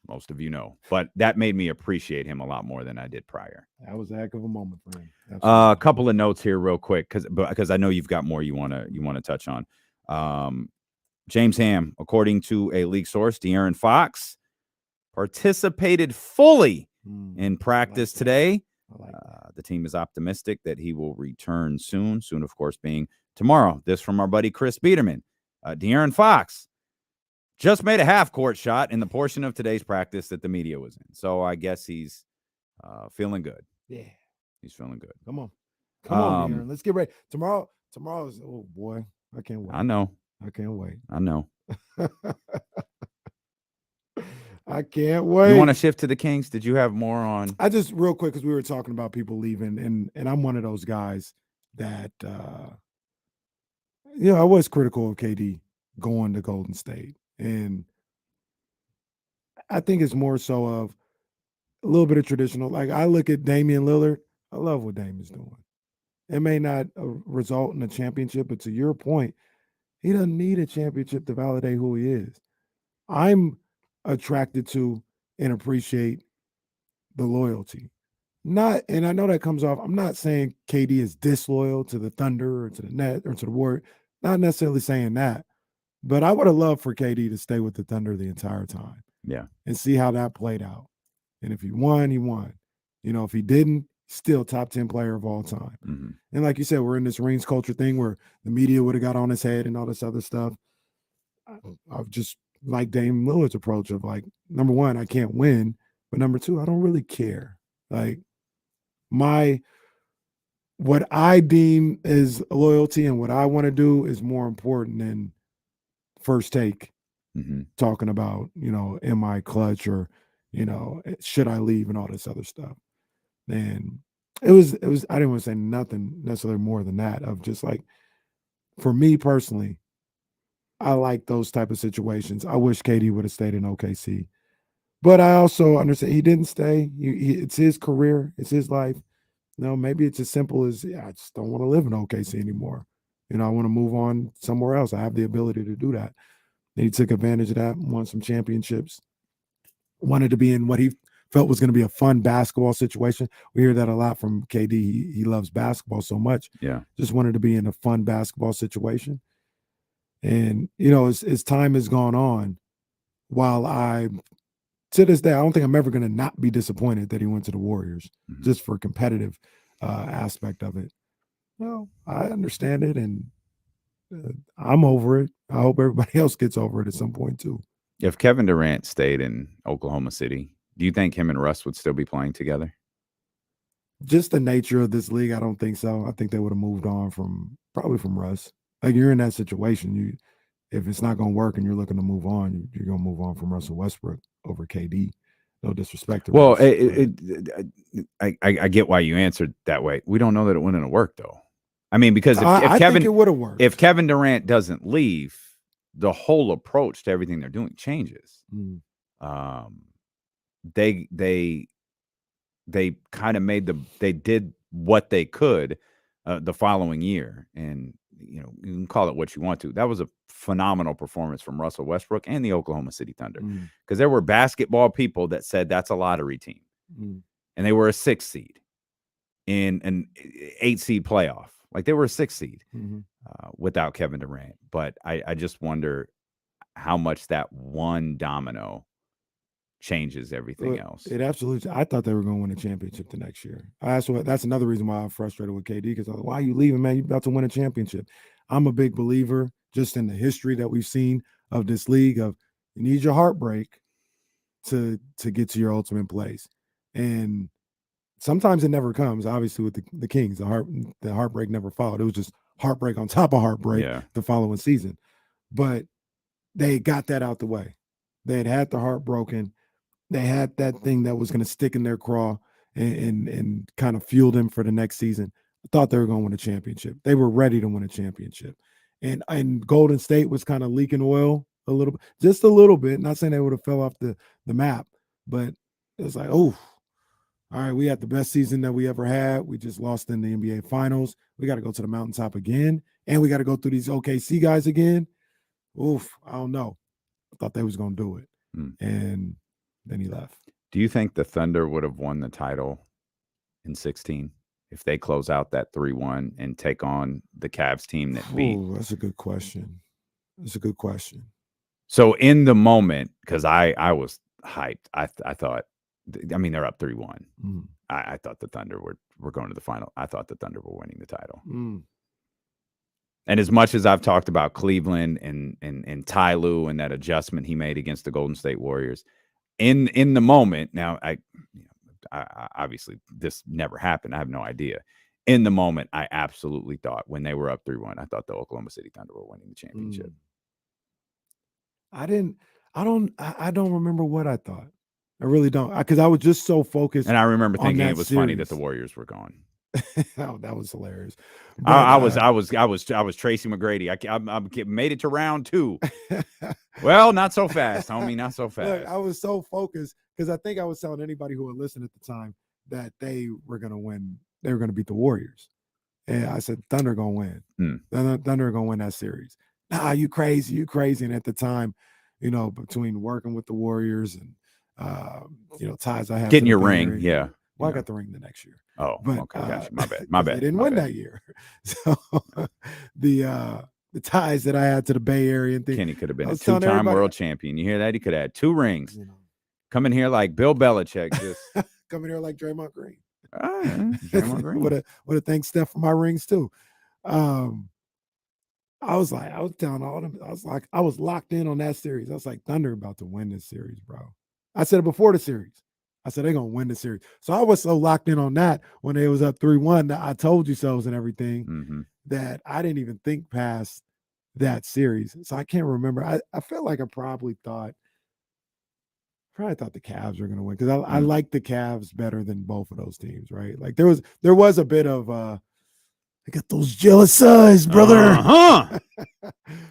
[SPEAKER 1] Most of you know. But that made me appreciate him a lot more than I did prior.
[SPEAKER 2] That was a heck of a moment for him.
[SPEAKER 1] A couple of notes here real quick because I know you've got more you want to touch on. James Ham, according to a league source, De'Aaron Fox participated fully in practice today. The team is optimistic that he will return soon, of course, being tomorrow. This from our buddy Chris Biederman. De'Aaron Fox just made a half-court shot in the portion of today's practice that the media was in. So I guess he's feeling good.
[SPEAKER 2] Yeah.
[SPEAKER 1] He's feeling good.
[SPEAKER 2] Come on, De'Aaron. Let's get ready. Tomorrow's, oh, boy, I can't wait.
[SPEAKER 1] I know.
[SPEAKER 2] I can't wait.
[SPEAKER 1] I know.
[SPEAKER 2] I can't wait.
[SPEAKER 1] You want to shift to the Kings? Did you have more on?
[SPEAKER 2] I just real quick because we were talking about people leaving, and I'm one of those guys that I was critical of KD going to Golden State, and I think it's more so of a little bit of traditional. Like I look at Damian Lillard, I love what Damian's doing. It may not result in a championship, but to your point, he doesn't need a championship to validate who he is. I'm attracted to and appreciate the loyalty. And I know that comes off, I'm not saying KD is disloyal to the Thunder or to the Net or to the Warriors. Not necessarily saying that, but I would have loved for KD to stay with the Thunder the entire time.
[SPEAKER 1] Yeah.
[SPEAKER 2] And see how that played out. And if he won, he won. If he didn't, still top 10 player of all time.
[SPEAKER 1] Mm-hmm.
[SPEAKER 2] And like you said, we're in this rings culture thing where the media would have got on his head and all this other stuff. I've just like Dame Lillard's approach of like, number one, I can't win, but number two, I don't really care. Like what I deem is loyalty and what I want to do is more important than first take. Talking about, am I clutch or, should I leave and all this other stuff. And it was, I didn't want to say nothing necessarily more than that of just like, for me personally, I like those type of situations. I wish KD would have stayed in OKC, but I also understand he didn't stay. It's his career. It's his life. Maybe it's as simple as I just don't want to live in OKC anymore. I want to move on somewhere else. I have the ability to do that. And he took advantage of that, won some championships, wanted to be in what he felt was going to be a fun basketball situation. We hear that a lot from KD. He loves basketball so much.
[SPEAKER 1] Yeah.
[SPEAKER 2] Just wanted to be in a fun basketball situation. And, as time has gone on, while to this day, I don't think I'm ever going to not be disappointed that he went to the Warriors just for a competitive aspect of it. Well, I understand it, and I'm over it. I hope everybody else gets over it at some point too.
[SPEAKER 1] If Kevin Durant stayed in Oklahoma City, do you think him and Russ would still be playing together?
[SPEAKER 2] Just the nature of this league, I don't think so. I think they would have moved on probably from Russ. Like you're in that situation. If it's not going to work and you're looking to move on, you're going to move on from Russell Westbrook over KD. No disrespect to
[SPEAKER 1] Russ.
[SPEAKER 2] I
[SPEAKER 1] get why you answered that way. We don't know that it wouldn't have worked though. I mean, because if
[SPEAKER 2] I
[SPEAKER 1] Kevin,
[SPEAKER 2] think it would have worked.
[SPEAKER 1] If Kevin Durant doesn't leave, the whole approach to everything they're doing changes. They kind of they did what they could the following year, and you can call it what you want to. That was a phenomenal performance from Russell Westbrook and the Oklahoma City Thunder, because there were basketball people that said that's a lottery team, and they were a 6th seed in an 8 seed playoff. Like they were a 6th seed without Kevin Durant. But I just wonder how much that one domino changes everything else.
[SPEAKER 2] It absolutely. I thought they were going to win a championship the next year. That's another reason why I'm frustrated with KD, because I'm like, why are you leaving, man? You're about to win a championship. I'm a big believer just in the history that we've seen of this league of you need your heartbreak to get to your ultimate place. And sometimes it never comes. Obviously with the Kings, the heartbreak never followed. It was just heartbreak on top of heartbreak the following season. But they got that out the way. They had the heart broken. They had that thing that was going to stick in their craw and kind of fuel them for the next season. I thought they were going to win a championship. They were ready to win a championship. And Golden State was kind of leaking oil just a little bit. Not saying they would have fell off the map, but it was like, oh, all right, we had the best season that we ever had. We just lost in the NBA Finals. We got to go to the mountaintop again, and we got to go through these OKC guys again. Oof, I don't know. I thought they was going to do it. And Then he left.
[SPEAKER 1] Do you think the Thunder would have won the title in 16 if they close out that 3-1 and take on the Cavs team that beat?
[SPEAKER 2] Ooh, that's a good question. That's a good question.
[SPEAKER 1] So in the moment, because I was hyped, I thought, I mean, they're up 3-1.
[SPEAKER 2] Mm.
[SPEAKER 1] I thought the Thunder were going to the final. I thought the Thunder were winning the title.
[SPEAKER 2] Mm.
[SPEAKER 1] And as much as I've talked about Cleveland and Ty Lue and that adjustment he made against the Golden State Warriors, in the moment, now I obviously this never happened. I have no idea. In the moment, I absolutely thought when they were up 3-1, I thought the Oklahoma City Thunder were winning the championship.
[SPEAKER 2] I don't remember what I thought. I really don't, because I was just so focused.
[SPEAKER 1] And I remember thinking it was funny that
[SPEAKER 2] series.
[SPEAKER 1] the Warriors were gone.
[SPEAKER 2] Oh, that was hilarious.
[SPEAKER 1] But, I was Tracy McGrady. I made it to round 2. Well, not so fast, homie. Not so fast.
[SPEAKER 2] Look, I was so focused because I think I was telling anybody who would listen at the time that they were going to win. They were going to beat the Warriors, and I said Thunder going to win. Thunder going to win that series. Nah, you crazy, you crazy. And at the time, between working with the Warriors and ties I had,
[SPEAKER 1] getting your ring, yeah.
[SPEAKER 2] Well, I got the ring the next year.
[SPEAKER 1] Oh, but, okay, gotcha. My bad.
[SPEAKER 2] They didn't win that year, so the ties that I had to the Bay Area and things.
[SPEAKER 1] Kenny could have been a 2-time world champion. You hear that? He could have had 2 rings. Come in here like Bill Belichick, just
[SPEAKER 2] come in here like Draymond Green.
[SPEAKER 1] Draymond Green.
[SPEAKER 2] Would have thanked Steph for my rings too. I was telling all them, I was locked in on that series. I was like, Thunder about to win this series, bro. I said it before the series. I said they're gonna win the series. So I was so locked in on that when they was up 3-1. That I told you so's and everything that I didn't even think past that series. So I can't remember. I felt like I probably thought the Cavs were gonna win because I like the Cavs better than both of those teams, right? Like there was a bit of I got those jealous eyes, brother.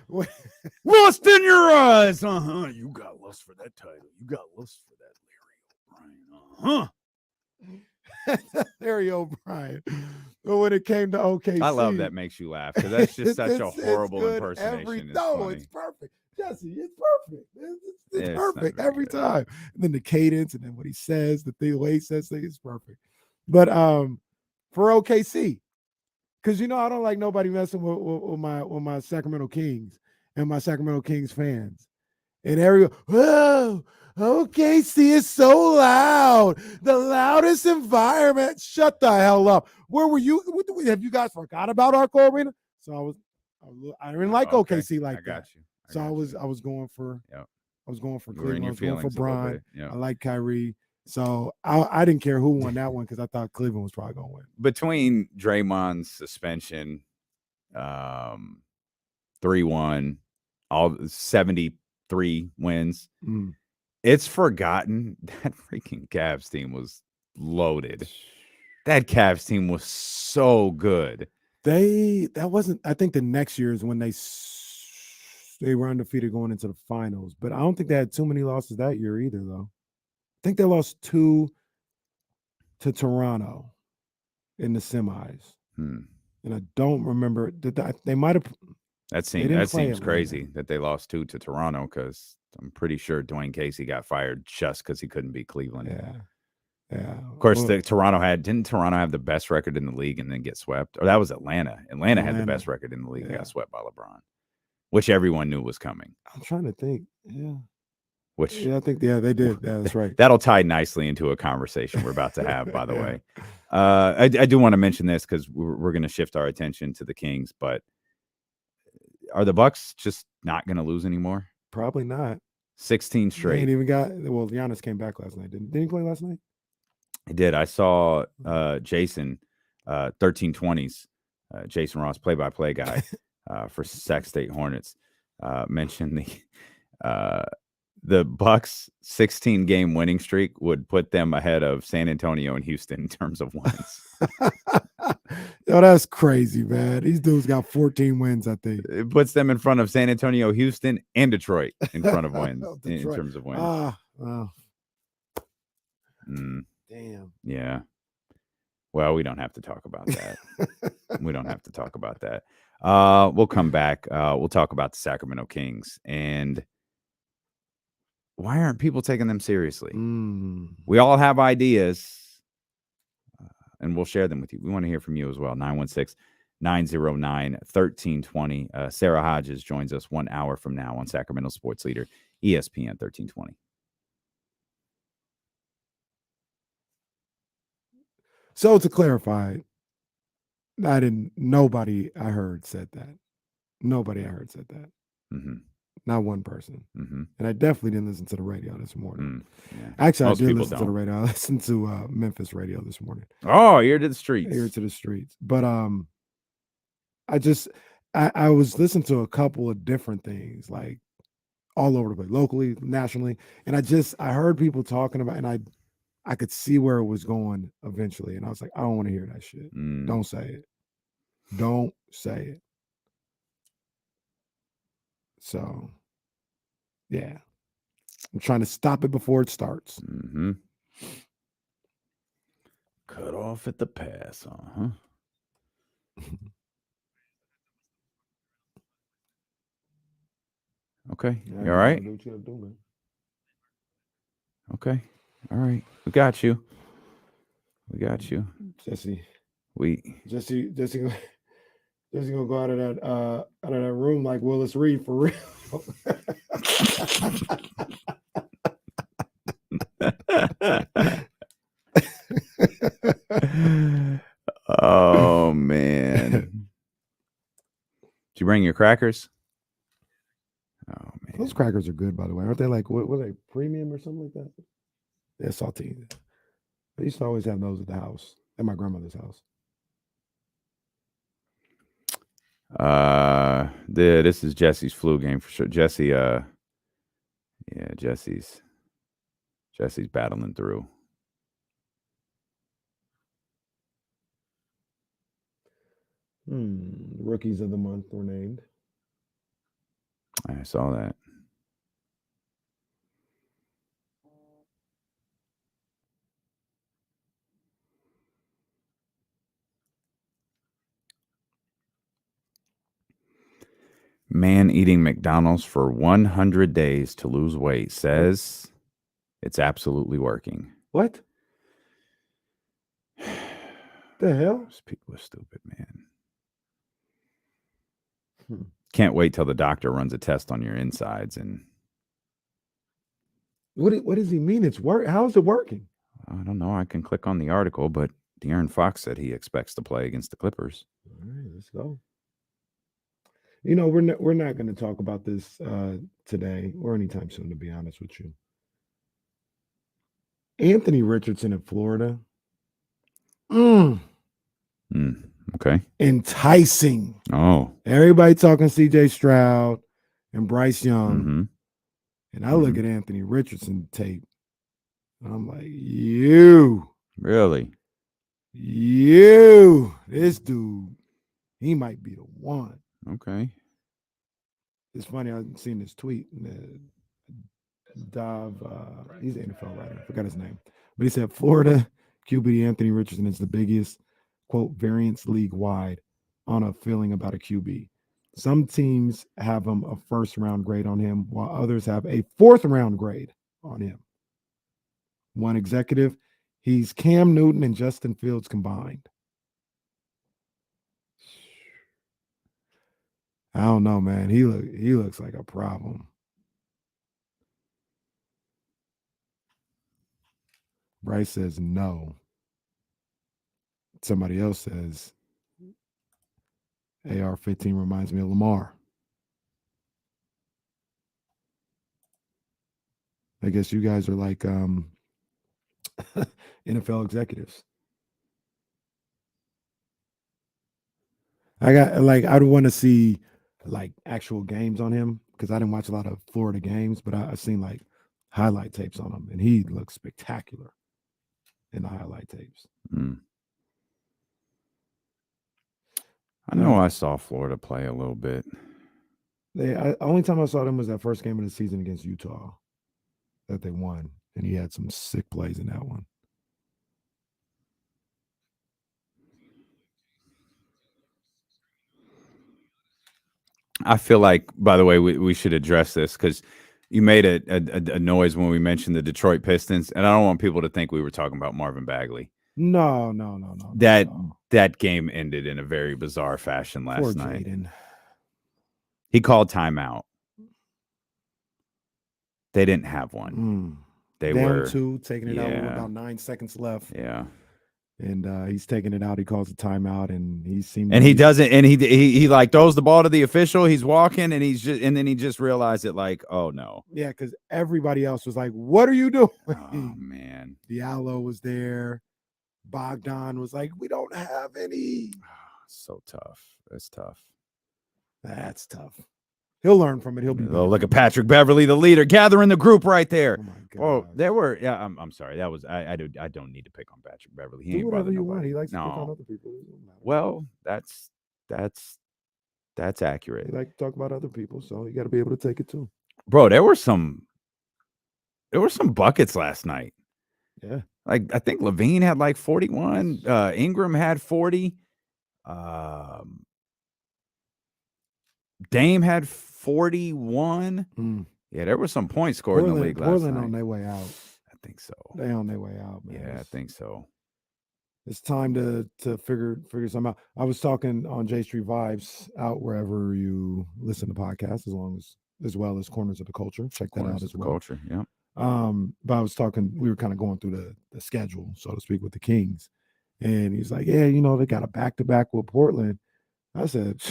[SPEAKER 1] Lust in your eyes. You got lust for that title. You got lust for that Larry O'Brien.
[SPEAKER 2] Larry O'Brien. But when it came to OKC,
[SPEAKER 1] I love that makes you laugh because that's just such a horrible impersonation.
[SPEAKER 2] It's perfect. Jesse, it's perfect. It's perfect every time. And then the cadence and then what he says, the way he says things, it's perfect. But for OKC, because I don't like nobody messing with my Sacramento Kings and my Sacramento Kings fans. And everyone, whoa, OKC is so loud. The loudest environment. Shut the hell up. Where were you? Have you guys forgot about Arco Arena? So I didn't like OKC like that.
[SPEAKER 1] Got you.
[SPEAKER 2] I was going for Cleveland. I was going for Bron. I like Kyrie. So I didn't care who won that one because I thought Cleveland was probably going to win.
[SPEAKER 1] Between Draymond's suspension, 3-1, all 73 wins, it's forgotten that freaking Cavs team was loaded. That Cavs team was so good.
[SPEAKER 2] I think the next year is when they were undefeated going into the finals, but I don't think they had too many losses that year either, though. I think they lost 2 to Toronto in the semis. And I don't remember they might have.
[SPEAKER 1] That seems crazy that they lost 2 to Toronto because I'm pretty sure Dwayne Casey got fired just because he couldn't beat Cleveland.
[SPEAKER 2] Yeah.
[SPEAKER 1] Of course, didn't Toronto have the best record in the league and then get swept? Or that was Atlanta. Atlanta had the best record in the league and got swept by LeBron, which everyone knew was coming.
[SPEAKER 2] I'm trying to think. Yeah.
[SPEAKER 1] I
[SPEAKER 2] think they did. Yeah, that's right.
[SPEAKER 1] That'll tie nicely into a conversation we're about to have, by the way. I do want to mention this because we're going to shift our attention to the Kings, but are the Bucks just not going to lose anymore?
[SPEAKER 2] Probably not.
[SPEAKER 1] 16 straight.
[SPEAKER 2] They ain't even Giannis came back last night. Didn't he play last night?
[SPEAKER 1] He did. I saw Jason 1320s, Jason Ross, play-by-play guy for Sac State Hornets, mentioned the Bucks' 16-game winning streak would put them ahead of San Antonio and Houston in terms of wins.
[SPEAKER 2] Yo, that's crazy, man. These dudes got 14 wins, I think.
[SPEAKER 1] It puts them in front of San Antonio, Houston, and Detroit in front of wins, in terms of wins.
[SPEAKER 2] Damn.
[SPEAKER 1] Yeah. Well, we don't have to talk about that. We don't have to talk about that. We'll come back. We'll talk about the Sacramento Kings. And why aren't people taking them seriously?
[SPEAKER 2] Mm.
[SPEAKER 1] We all have ideas, and we'll share them with you. We want to hear from you as well. 916-909-1320. Sara Hodges joins us 1 hour from now on Sacramento Sports Leader, ESPN 1320.
[SPEAKER 2] So to clarify, nobody I heard said that. Nobody I heard said that.
[SPEAKER 1] Mm-hmm.
[SPEAKER 2] Not one person.
[SPEAKER 1] Mm-hmm.
[SPEAKER 2] And I definitely didn't listen to the radio this morning.
[SPEAKER 1] Yeah.
[SPEAKER 2] Actually,
[SPEAKER 1] Most
[SPEAKER 2] I did
[SPEAKER 1] people
[SPEAKER 2] listen to the
[SPEAKER 1] don't.
[SPEAKER 2] radio. I listened to Memphis radio this morning.
[SPEAKER 1] Oh, ear to the streets.
[SPEAKER 2] Ear to the streets. But I was listening to a couple of different things, like all over the place, locally, nationally. And I heard people talking about, and I could see where it was going eventually. And I was like, I don't want to hear that shit. Don't say it. Don't say it. So, yeah. I'm trying to stop it before it starts.
[SPEAKER 1] Mm-hmm. Cut off at the pass, huh? Okay. You all right?
[SPEAKER 2] Do what you gotta do, man.
[SPEAKER 1] Okay. All right. We got you.
[SPEAKER 2] Jesse gonna go out of that room like Willis Reed for real.
[SPEAKER 1] Oh man. Did you bring your crackers? Oh man.
[SPEAKER 2] Those crackers are good, by the way. Aren't they like what are they, premium or something like that? They're saltine. I used to always have those at the house, at my grandmother's house.
[SPEAKER 1] This is Jesse's flu game for sure. Jesse's battling through.
[SPEAKER 2] Rookies of the month were named.
[SPEAKER 1] I saw that. Man eating McDonald's for 100 days to lose weight says it's absolutely working.
[SPEAKER 2] What? The hell?
[SPEAKER 1] Those people are stupid, man. Can't wait till the doctor runs a test on your insides and.
[SPEAKER 2] What does he mean? It's work. How is it working?
[SPEAKER 1] I don't know. I can click on the article, but De'Aaron Fox said he expects to play against the Clippers.
[SPEAKER 2] All right, let's go. You know, we're not going to talk about this today or anytime soon, to be honest with you. Anthony Richardson in Florida.
[SPEAKER 1] Okay.
[SPEAKER 2] Enticing.
[SPEAKER 1] Oh.
[SPEAKER 2] Everybody talking C.J. Stroud and Bryce Young.
[SPEAKER 1] Mm-hmm.
[SPEAKER 2] And I look at Anthony Richardson tape. And I'm like, you.
[SPEAKER 1] Really?
[SPEAKER 2] You. This dude, he might be the one.
[SPEAKER 1] Okay.
[SPEAKER 2] It's funny. I've seen this tweet. Dov, he's an NFL writer. I forgot his name. But he said, Florida QB Anthony Richardson is the biggest, quote, variance league-wide on a feeling about a QB. Some teams have him a first-round grade on him, while others have a fourth-round grade on him. One executive, he's Cam Newton and Justin Fields combined. I don't know, man. He looks like a problem. Bryce says no. Somebody else says AR-15 reminds me of Lamar. I guess you guys are like NFL executives. I'd want to see like actual games on him because I didn't watch a lot of Florida games, but I've seen like highlight tapes on him, and he looks spectacular in the highlight tapes.
[SPEAKER 1] I know I saw Florida play a little bit.
[SPEAKER 2] Only time I saw them was that first game of the season against Utah that they won, and he had some sick plays in that one.
[SPEAKER 1] I feel like, by the way, we should address this because You made a noise when we mentioned the Detroit Pistons, and I don't want people to think we were talking about Marvin Bagley.
[SPEAKER 2] No.
[SPEAKER 1] That game ended in a very bizarre fashion last
[SPEAKER 2] Poor
[SPEAKER 1] night.
[SPEAKER 2] Jaden.
[SPEAKER 1] He called timeout. They didn't have one. They
[SPEAKER 2] Down
[SPEAKER 1] were
[SPEAKER 2] 2, taking it out with about 9 seconds left.
[SPEAKER 1] Yeah.
[SPEAKER 2] And he's taking it out. He calls a timeout, and he seems.
[SPEAKER 1] And he doesn't. And he like throws the ball to the official. He's walking, and then he just realized it. Like, oh no.
[SPEAKER 2] Yeah, because everybody else was like, "What are you doing?"
[SPEAKER 1] Oh man.
[SPEAKER 2] Diallo was there. Bogdan was like, "We don't have any."
[SPEAKER 1] So tough. That's tough.
[SPEAKER 2] That's tough. He'll learn from it. He'll be.
[SPEAKER 1] Oh, look at Patrick Beverly, the leader, gathering the group right there.
[SPEAKER 2] Oh my God.
[SPEAKER 1] Oh, there were. Yeah, I'm sorry. That was. I don't need to pick on Patrick Beverly. He
[SPEAKER 2] Do
[SPEAKER 1] ain't
[SPEAKER 2] whatever
[SPEAKER 1] bothered
[SPEAKER 2] you
[SPEAKER 1] nobody.
[SPEAKER 2] want. He likes to
[SPEAKER 1] No.
[SPEAKER 2] pick on other people. It doesn't matter.
[SPEAKER 1] Well, that's accurate.
[SPEAKER 2] He like to talk about other people, so you got to be able to take it too.
[SPEAKER 1] Bro, there were some buckets last night.
[SPEAKER 2] Yeah.
[SPEAKER 1] Like I think Levine had like 41. Ingram had 40. Dame had 41. Yeah, there were some points scored in the league last
[SPEAKER 2] Portland
[SPEAKER 1] night.
[SPEAKER 2] on their way out.
[SPEAKER 1] I think so.
[SPEAKER 2] They on their way out, man.
[SPEAKER 1] Yeah, I think so.
[SPEAKER 2] It's time to figure something out. I was talking on J Street Vibes out wherever you listen to podcasts, as well as Corners of the Culture. Check that out as well.
[SPEAKER 1] Culture, yeah.
[SPEAKER 2] But I was talking. We were kind of going through the schedule, so to speak, with the Kings, and he's like, "Yeah, they got a back-to-back with Portland." I said,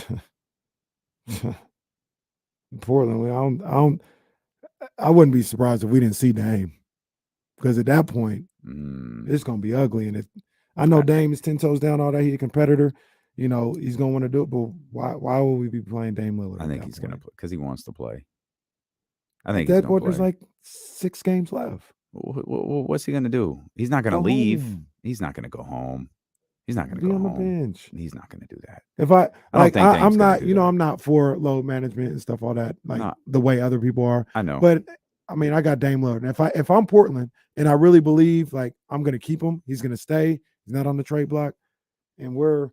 [SPEAKER 2] "Portland, I wouldn't be surprised if we didn't see Dame, because at that point, it's gonna be ugly." And I know Dame is 10 toes down, all that. He's a competitor. He's gonna want to do it. But why would we be playing Dame Lillard?
[SPEAKER 1] I think he's gonna play because he wants to play. I think
[SPEAKER 2] at that point there's like 6 games left.
[SPEAKER 1] What's he gonna do? He's not gonna leave. He's not gonna go home. He's not gonna go
[SPEAKER 2] on the
[SPEAKER 1] home.
[SPEAKER 2] bench.
[SPEAKER 1] He's not gonna do that.
[SPEAKER 2] If I
[SPEAKER 1] don't think
[SPEAKER 2] I'm
[SPEAKER 1] Dame's
[SPEAKER 2] not,
[SPEAKER 1] gonna do that.
[SPEAKER 2] I'm not for load management and stuff, all that, like
[SPEAKER 1] No.
[SPEAKER 2] the way other people are.
[SPEAKER 1] I know.
[SPEAKER 2] But I mean, I got Dame Lillard. And if I'm Portland and I really believe like I'm gonna keep him, he's gonna stay. He's not on the trade block, and we're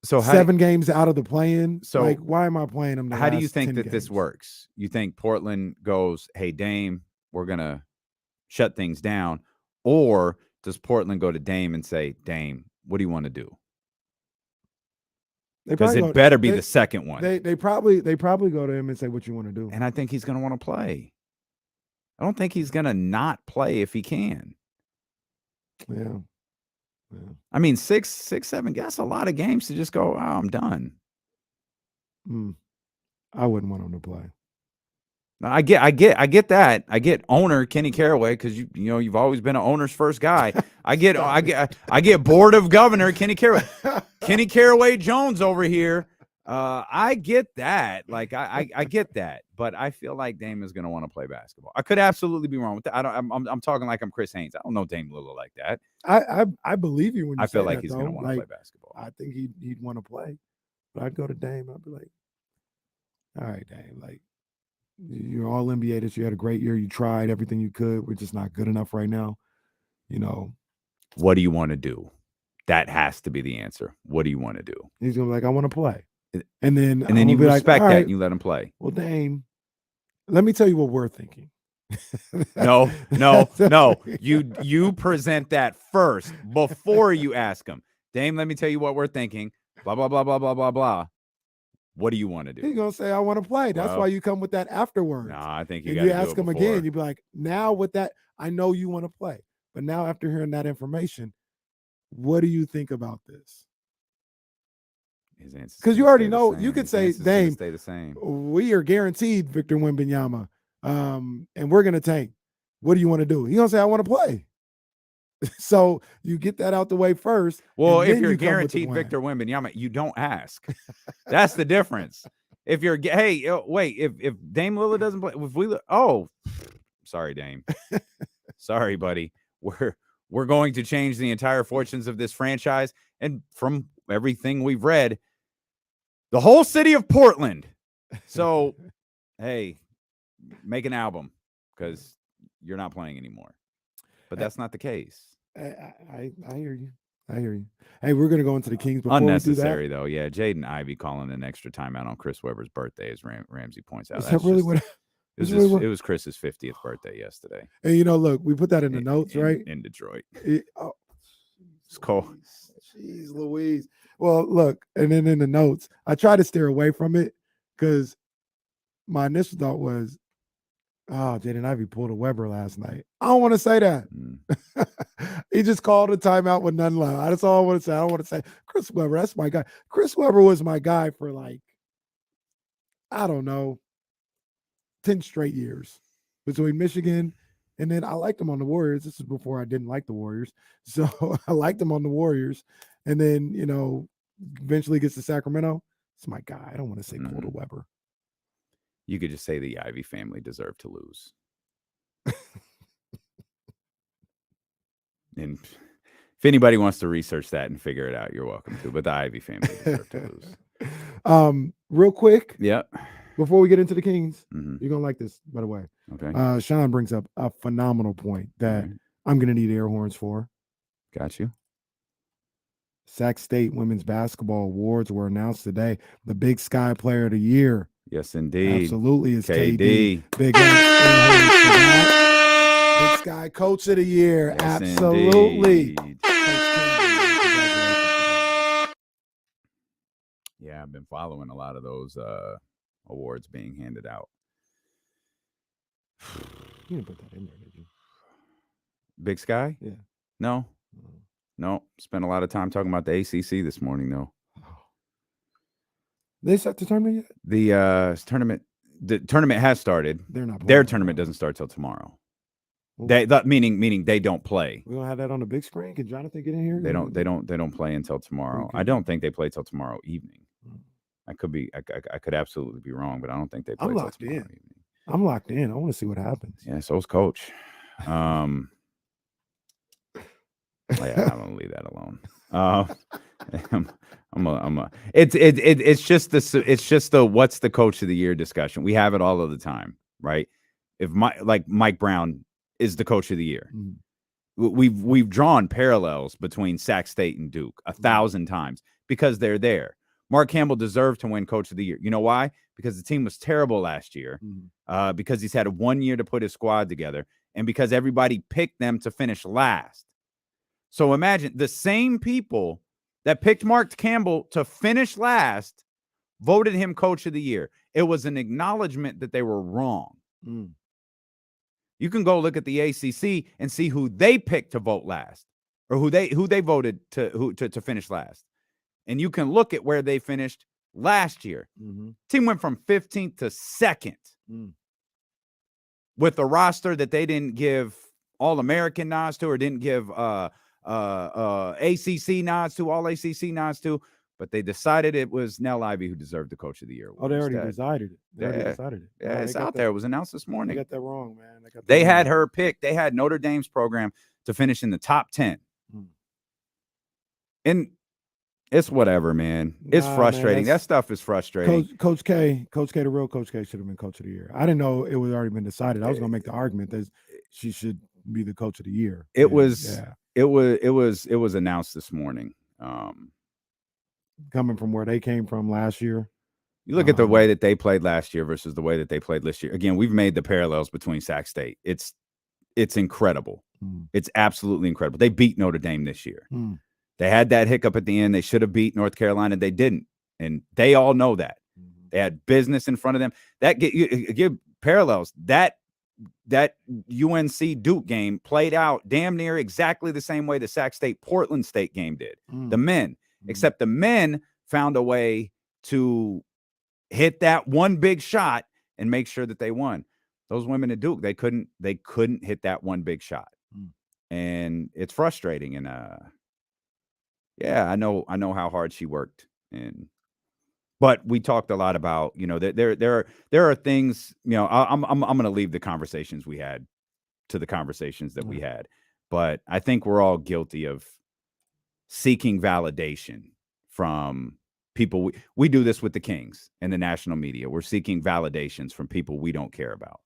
[SPEAKER 2] 7 games out of the play-in.
[SPEAKER 1] So
[SPEAKER 2] like, why am I playing him?
[SPEAKER 1] How do you think that this works? You think Portland goes, "Hey, Dame, we're gonna shut things down," or does Portland go to Dame and say, "Dame, what do you want to do?" Because it better be the second one.
[SPEAKER 2] They probably go to him and say, "What you want to do?"
[SPEAKER 1] And I think he's going to want to play. I don't think he's going to not play if he can.
[SPEAKER 2] Yeah.
[SPEAKER 1] I mean, 6, 7. That's a lot of games to just go, "Oh, I'm done."
[SPEAKER 2] I wouldn't want him to play.
[SPEAKER 1] Now, I get that. I get owner Kenny Caraway because you've always been an owner's first guy. I get board of governor Kenny Caraway, Kenny Caraway Jones over here. I get that. Like I get that, but I feel like Dame is going to want to play basketball. I could absolutely be wrong with that. I'm talking like I'm Chris Haynes. I don't know Dame Lillard like that.
[SPEAKER 2] I believe you when you
[SPEAKER 1] I feel
[SPEAKER 2] say
[SPEAKER 1] like
[SPEAKER 2] that,
[SPEAKER 1] he's
[SPEAKER 2] though.
[SPEAKER 1] going to want to play basketball.
[SPEAKER 2] I think he'd want to play, but I'd go to Dame. I'd be like, "All right, Dame, like you're all NBA this year. You had a great year. You tried everything you could. We're just not good enough right now.
[SPEAKER 1] What do you want to do?" That has to be the answer. What do you want to do?
[SPEAKER 2] He's gonna be like, "I want to play." And then
[SPEAKER 1] you respect
[SPEAKER 2] like,
[SPEAKER 1] that
[SPEAKER 2] right,
[SPEAKER 1] and you let him play.
[SPEAKER 2] Well, Dame, let me tell you what we're thinking.
[SPEAKER 1] No. You present that first before you ask him. Dame, let me tell you what we're thinking. Blah, blah, blah, blah, blah, blah, blah. What do you want to do?
[SPEAKER 2] He's gonna say, "I want to play." That's why you come with that afterwards.
[SPEAKER 1] No, I think
[SPEAKER 2] you ask him again. You'd be like, "Now with that, I know you want to play, but now after hearing that information, what do you think about this?" Because you already know, you could say, "Dame,
[SPEAKER 1] stay the same.
[SPEAKER 2] We are guaranteed Victor Wembanyama, and we're gonna tank. What do you want to do?" He's gonna say, "I want to play." So you get that out the way first.
[SPEAKER 1] Well, if you're guaranteed Victor Wembanyama, you don't ask. That's the difference. If you're, hey, wait, if Dame Lillard doesn't play, sorry, Dame, sorry, buddy, we're going to change the entire fortunes of this franchise, and from everything we've read, the whole city of Portland. So, hey, make an album because you're not playing anymore. But that's not the case.
[SPEAKER 2] I hear you. I hear you. Hey, we're gonna go into the Kings before
[SPEAKER 1] unnecessary
[SPEAKER 2] we do that.
[SPEAKER 1] Though. Yeah, Jaden Ivey calling an extra timeout on Chris Webber's birthday, as Ramsey points out.
[SPEAKER 2] Is that really what?
[SPEAKER 1] It was Chris's 50th birthday yesterday.
[SPEAKER 2] And look, we put that in the notes, right?
[SPEAKER 1] In Detroit.
[SPEAKER 2] It's
[SPEAKER 1] cold.
[SPEAKER 2] Jeez Louise. Well, look, and then in the notes, I try to steer away from it because my initial thought was, oh, Jaden Ivey pulled a Weber last night. I don't want to say that. He just called a timeout with none left. That's all I want to say. I don't want to say Chris Webber. That's my guy. Chris Webber was my guy for I don't know, 10 straight years between Michigan. And then I liked him on the Warriors. This is before I didn't like the Warriors. So I liked him on the Warriors. And then, eventually gets to Sacramento. It's my guy. I don't want to say pulled a Weber.
[SPEAKER 1] You could just say the Ivy family deserved to lose. And if anybody wants to research that and figure it out, you're welcome to. But the Ivy family deserved to lose.
[SPEAKER 2] Real quick.
[SPEAKER 1] Yeah.
[SPEAKER 2] Before we get into the Kings, you're going to like this, by the way.
[SPEAKER 1] Okay.
[SPEAKER 2] Sean brings up a phenomenal point that I'm going to need air horns for.
[SPEAKER 1] Got you.
[SPEAKER 2] Sac State Women's Basketball Awards were announced today. The Big Sky Player of the Year.
[SPEAKER 1] Yes, indeed.
[SPEAKER 2] Absolutely is KD.
[SPEAKER 1] Big
[SPEAKER 2] Big Sky Coach of the Year.
[SPEAKER 1] Yes,
[SPEAKER 2] Absolutely.
[SPEAKER 1] Yeah, I've been following a lot of those awards being handed out.
[SPEAKER 2] You didn't put that in there, did you?
[SPEAKER 1] Big Sky?
[SPEAKER 2] Yeah.
[SPEAKER 1] No. Spent a lot of time talking about the ACC this morning, though.
[SPEAKER 2] They set the tournament yet?
[SPEAKER 1] The tournament has started.
[SPEAKER 2] They're not.
[SPEAKER 1] Their tournament doesn't start till tomorrow. Meaning they don't play.
[SPEAKER 2] We don't have that on the big screen. Can Jonathan get in here?
[SPEAKER 1] They don't play until tomorrow.
[SPEAKER 2] Okay.
[SPEAKER 1] I don't think they play till tomorrow evening. I could absolutely be wrong, but I don't think they play till tomorrow evening.
[SPEAKER 2] I'm locked in. I want to see what happens.
[SPEAKER 1] Yeah, so's Coach. I'm gonna leave that alone. It's just the what's the Coach of the Year discussion. We have it all of the time, right? If Mike Brown is the Coach of the Year, we've drawn parallels between Sac State and Duke 1,000 times because they're there. Mark Campbell deserved to win Coach of the Year. You know why? Because the team was terrible last year. Because he's had 1 year to put his squad together, and because everybody picked them to finish last. So imagine the same people that picked Mark Campbell to finish last voted him Coach of the Year. It was an acknowledgement that they were wrong. You can go look at the ACC and see who they picked to vote last, or who they voted to finish last, and you can look at where they finished last year. Team went from 15th to 2nd with a roster that they didn't give All-American nods to, or didn't give ACC nods to, all ACC nods to, but they decided it was Nell Ivey who deserved the Coach of the Year.
[SPEAKER 2] Oh, they already decided it.
[SPEAKER 1] Yeah, it's out there. It was announced this morning.
[SPEAKER 2] They got that wrong, man.
[SPEAKER 1] They had her picked. They had Notre Dame's program to finish in the top 10. And it's whatever, man. It's frustrating. That stuff is frustrating.
[SPEAKER 2] Coach K, the real Coach K should have been Coach of the Year. I didn't know it was already been decided. I was going to make the argument that she should be the Coach of the Year. It was announced this morning. Coming from where they came from last year.
[SPEAKER 1] You look at the way that they played last year versus the way that they played this year. Again, we've made the parallels between Sac State. It's incredible. It's absolutely incredible. They beat Notre Dame this year. They had that hiccup at the end. They should have beat North Carolina. They didn't. And they all know that. They had business in front of them. That give parallels. That UNC Duke game played out damn near exactly the same way the Sac State Portland State game did. The men, except the men found a way to hit that one big shot and make sure that they won. Those women at Duke, they couldn't hit that one big shot. And it's frustrating. And I know how hard she worked. But we talked a lot about, there are things, I'm going to leave the conversations we had to the conversations that we had. But I think we're all guilty of seeking validation from people. We do this with the Kings and the national media. We're seeking validations from people we don't care about.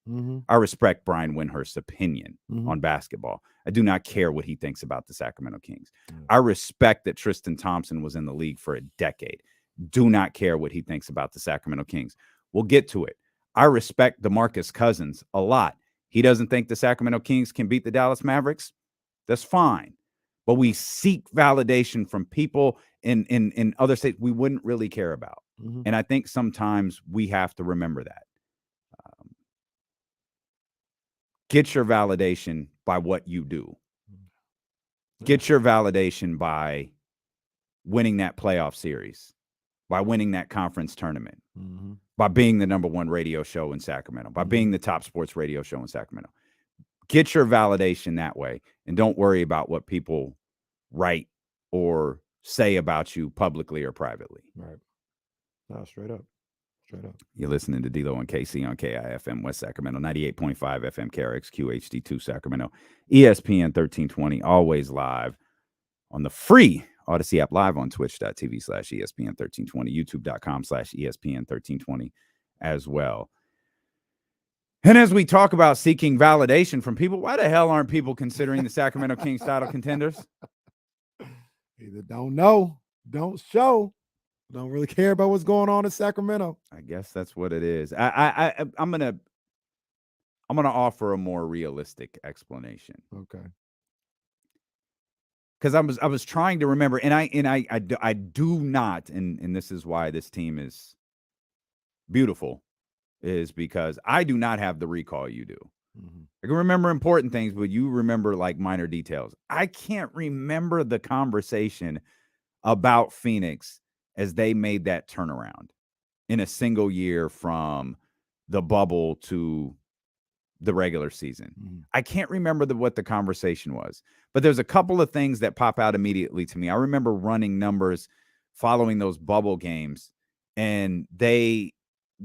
[SPEAKER 1] I respect Brian Windhorst's opinion on basketball. I do not care what he thinks about the Sacramento Kings. I respect that Tristan Thompson was in the league for a decade. Do not care what he thinks about the Sacramento Kings. We'll get to it. I respect DeMarcus Cousins a lot. He doesn't think the Sacramento Kings can beat the Dallas Mavericks. That's fine. But we seek validation from people in other states we wouldn't really care about.
[SPEAKER 2] Mm-hmm.
[SPEAKER 1] And I think sometimes we have to remember that. Get your validation by what you do. Get your validation by winning that playoff series, by winning that conference tournament, by being the #1 radio show in Sacramento, by being the top sports radio show in Sacramento. Get your validation that way, and don't worry about what people write or say about you publicly or privately.
[SPEAKER 2] Right. No, straight up. Straight up.
[SPEAKER 1] You're listening to D-Lo and KC on KIFM West Sacramento, 98.5 FM KRXQ HD2 Sacramento, ESPN 1320, always live on the free Odyssey app, live on twitch.tv/ESPN 1320, youtube.com/ESPN 1320 as well. And as we talk about seeking validation from people, why the hell aren't people considering the Sacramento Kings title contenders?
[SPEAKER 2] Either don't know, don't show, don't really care about what's going on in Sacramento.
[SPEAKER 1] I guess that's what it is. I'm gonna offer a more realistic explanation.
[SPEAKER 2] Okay.
[SPEAKER 1] Because I was trying to remember, and I do not, and this is why this team is beautiful, is because I do not have the recall you do. I can remember important things, but you remember like minor details. I can't remember the conversation about Phoenix as they made that turnaround in a single year from the bubble to the regular season. I can't remember what the conversation was, but there's a couple of things that pop out immediately to me. I remember running numbers following those bubble games, and they,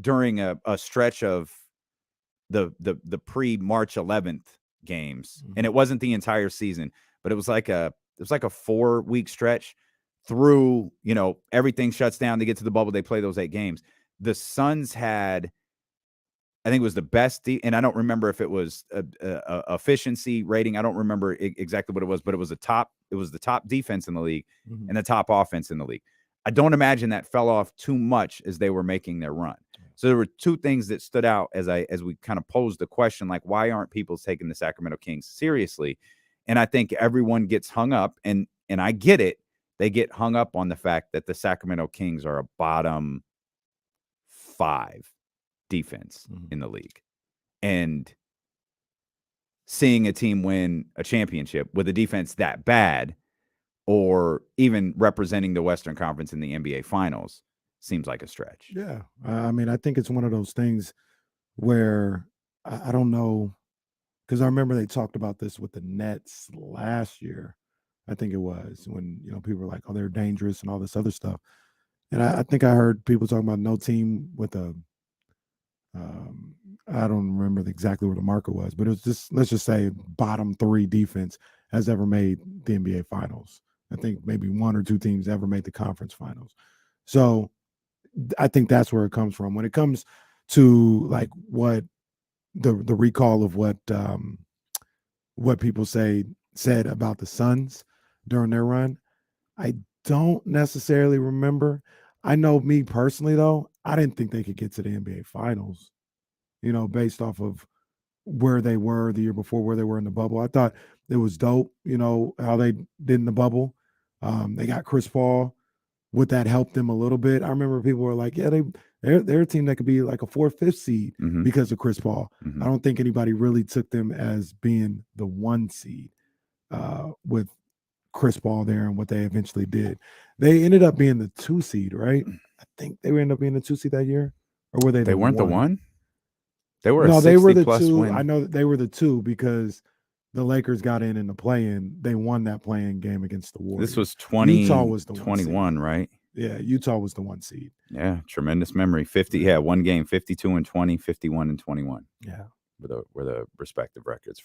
[SPEAKER 1] during a stretch of the pre-March 11th games, and it wasn't the entire season, but it was like a 4-week stretch through, everything shuts down to get to the bubble. They play those 8 games. The Suns had, I think it was the best, and I don't remember if it was a efficiency rating. I don't remember exactly what it was, but it was the top defense in the league and the top offense in the league. I don't imagine that fell off too much as they were making their run. So there were two things that stood out as we kind of posed the question, like, why aren't people taking the Sacramento Kings seriously? And I think everyone gets hung up, and I get it. They get hung up on the fact that the Sacramento Kings are a bottom 5 defense in the league. And seeing a team win a championship with a defense that bad, or even representing the Western Conference in the NBA Finals, seems like a stretch.
[SPEAKER 2] Yeah. I mean, I think it's one of those things where I don't know, because I remember they talked about this with the Nets last year. I think it was when, people were like, oh, they're dangerous and all this other stuff. And I think I heard people talking about no team with a, I don't remember exactly where the marker was, but it was just, let's just say bottom 3 defense has ever made the NBA Finals. I think maybe 1 or 2 teams ever made the conference finals. So I think that's where it comes from. When it comes to like what the recall of what people said about the Suns during their run, I don't necessarily remember. I know me personally, though, I didn't think they could get to the NBA Finals, based off of where they were the year before, where they were in the bubble. I thought it was dope, how they did in the bubble. They got Chris Paul. Would that help them a little bit? I remember people were like, yeah, they're a team that could be like a 4th, 5th seed because of Chris Paul. I don't think anybody really took them as being the 1 seed with Chris Paul there and what they eventually did. They ended up being the 2 seed, right? I think they ended up being the 2 seed that year. Or were they
[SPEAKER 1] They weren't
[SPEAKER 2] 1?
[SPEAKER 1] the 1? They were
[SPEAKER 2] no,
[SPEAKER 1] a 60
[SPEAKER 2] they were the
[SPEAKER 1] plus
[SPEAKER 2] 2.
[SPEAKER 1] win.
[SPEAKER 2] I know that they were the 2 because the Lakers got in the play-in. They won that play-in game against the Warriors.
[SPEAKER 1] This was 20,
[SPEAKER 2] Utah was the
[SPEAKER 1] 21, right?
[SPEAKER 2] Yeah, Utah was the 1 seed.
[SPEAKER 1] Yeah, tremendous memory. 50, yeah, one game, 52-20, 51-21.
[SPEAKER 2] Yeah.
[SPEAKER 1] Were the respective records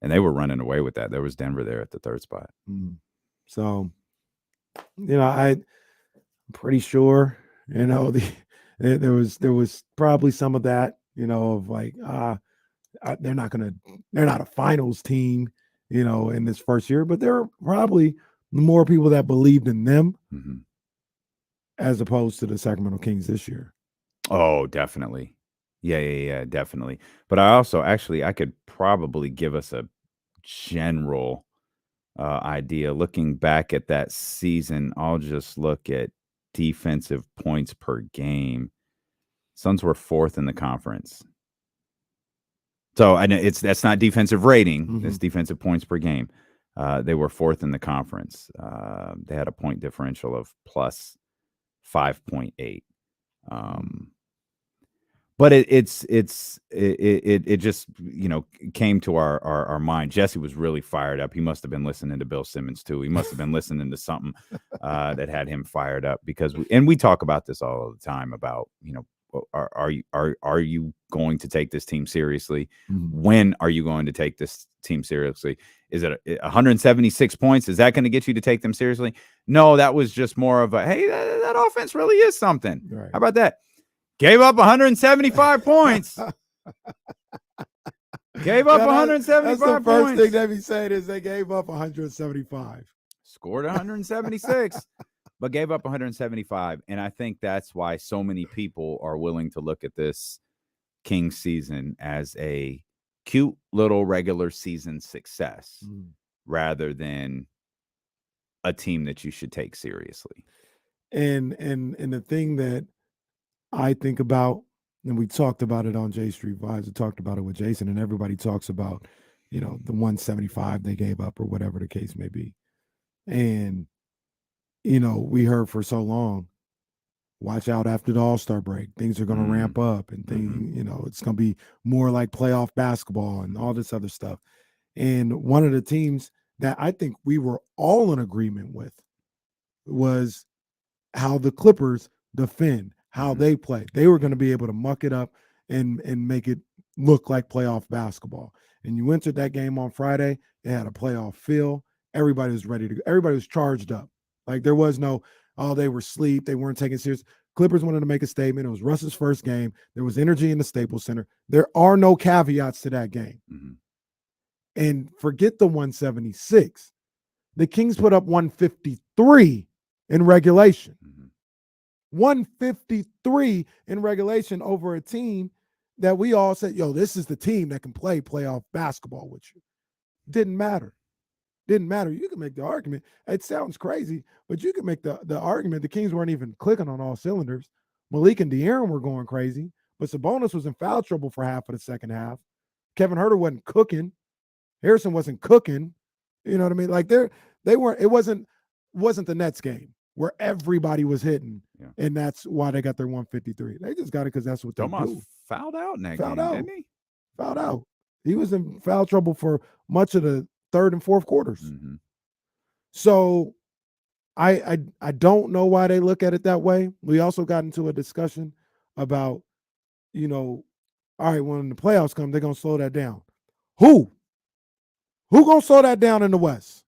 [SPEAKER 1] and they were running away with that. There was Denver there at the 3rd spot.
[SPEAKER 2] So, I'm pretty sure, there was probably some of that, of like, they're not a finals team, in this first year, but there are probably more people that believed in them as opposed to the Sacramento Kings this year.
[SPEAKER 1] Oh, definitely. Yeah, definitely. But I also I could probably give us a general idea. Looking back at that season, I'll just look at defensive points per game. Suns were 4th in the conference. So I know that's not defensive rating. It's defensive points per game. They were 4th in the conference. They had a point differential of plus 5.8. But it just came to our mind. Jesse was really fired up. He must have been listening to Bill Simmons too. He must have been listening to something that had him fired up, because we talk about this all the time about, are you going to take this team seriously? When are you going to take this team seriously? Is it 176 points? Is that going to get you to take them seriously? No, that was just more of a, hey, that offense really is something. Right. How about that? Gave up 175 points. Gave up 175
[SPEAKER 2] that's the
[SPEAKER 1] points.
[SPEAKER 2] First thing they be saying is they gave up 175.
[SPEAKER 1] Scored 176, but gave up 175. And I think that's why so many people are willing to look at this Kings season as a cute little regular season success rather than a team that you should take seriously.
[SPEAKER 2] And the thing that I think about, and we talked about it on J Street Vibes, we talked about it with Jason, and everybody talks about, the 175 they gave up or whatever the case may be. And, we heard for so long, watch out after the All-Star break. Things are going to ramp up, and it's going to be more like playoff basketball and all this other stuff. And one of the teams that I think we were all in agreement with was how the Clippers defend, how they play. They were going to be able to muck it up and make it look like playoff basketball. And you entered that game on Friday, it had a playoff feel. Everybody was ready to go. Everybody was charged up. Like there was no, they were asleep. They weren't taking it serious. Clippers wanted to make a statement. It was Russ's first game. There was energy in the Staples Center. There are no caveats to that game. And forget the 176. The Kings put up 153 in regulation. 153 in regulation over a team that we all said, this is the team that can play playoff basketball with you. Didn't matter. Didn't matter. You can make the argument. It sounds crazy, but you can make the argument the Kings weren't even clicking on all cylinders. Malik and De'Aaron were going crazy, but Sabonis was in foul trouble for half of the second half. Kevin Huerter wasn't cooking. Harrison wasn't cooking. You know what I mean? Like they weren't. It wasn't the Nets game where everybody was hitting, and that's why they got their 153. They just got it because that's what they do.
[SPEAKER 1] Fouled out in that game, didn't he?
[SPEAKER 2] Fouled out. He was in foul trouble for much of the third and fourth quarters. So I don't know why they look at it that way. We also got into a discussion about, all right, when the playoffs come, they're going to slow that down. Who going to slow that down in the West?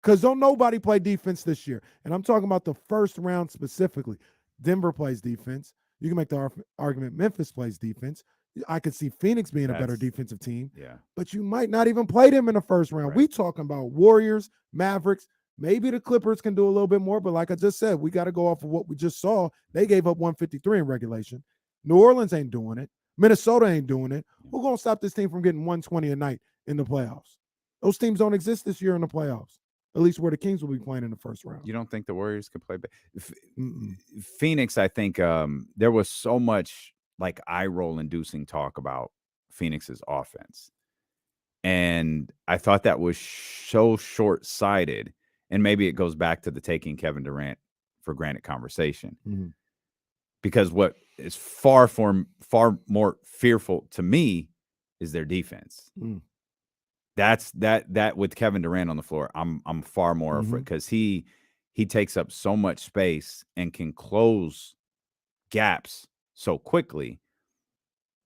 [SPEAKER 2] Because don't nobody play defense this year. And I'm talking about the first round specifically. Denver plays defense. You can make the argument Memphis plays defense. I could see Phoenix being a better defensive team. But you might not even play them in the first round. Right. We talking about Warriors, Mavericks. Maybe the Clippers can do a little bit more. But like I just said, we got to go off of what we just saw. They gave up 153 in regulation. New Orleans ain't doing it. Minnesota ain't doing it. Who's going to stop this team from getting 120 a night in the playoffs? Those teams don't exist this year in the playoffs. At least where the Kings will be playing in the first round.
[SPEAKER 1] You don't think the Warriors could play? Phoenix, I think there was so much like eye-roll inducing talk about Phoenix's offense. And I thought that was so short-sighted. And maybe it goes back to the taking Kevin Durant for granted conversation. Because what is far more fearful to me is their defense. That's that with Kevin Durant on the floor, I'm far more afraid, because he takes up so much space and can close gaps so quickly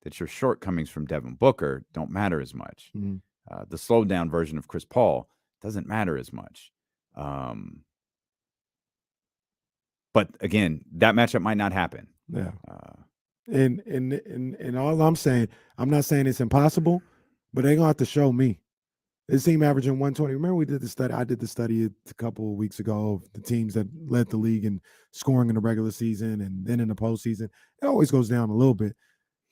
[SPEAKER 1] that your shortcomings from Devin Booker don't matter as much. The slowed down version of Chris Paul doesn't matter as much. But again, that matchup might not happen.
[SPEAKER 2] And all I'm saying, I'm not saying it's impossible, but they're gonna have to show me. This team averaging 120. Remember we did the study? I did the study a couple of weeks ago of the teams that led the league in scoring in the regular season and then in the postseason. It always goes down a little bit.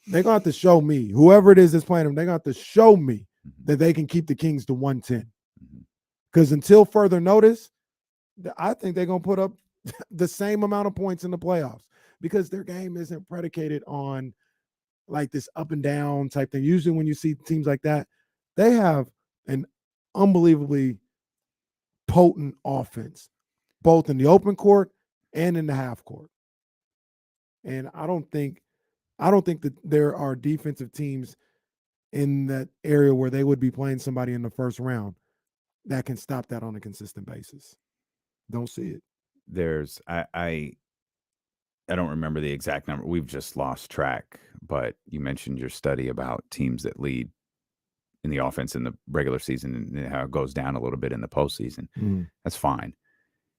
[SPEAKER 2] they're gonna have to show me, whoever it is that's playing them, they're gonna have to show me that they can keep the Kings to 110. Because until further notice, I think they're gonna put up the same amount of points in the playoffs because their game isn't predicated on like this up and down type thing. Usually when you see teams like that, they have an unbelievably potent offense, both in the open court and in the half court. And I don't think that there are defensive teams in that area where they would be playing somebody in the first round that can stop that on a consistent basis. Don't see it.
[SPEAKER 1] There's I don't remember the exact number. We've just lost track, but you mentioned your study about teams that lead in the offense in the regular season and how it goes down a little bit in the postseason. That's fine.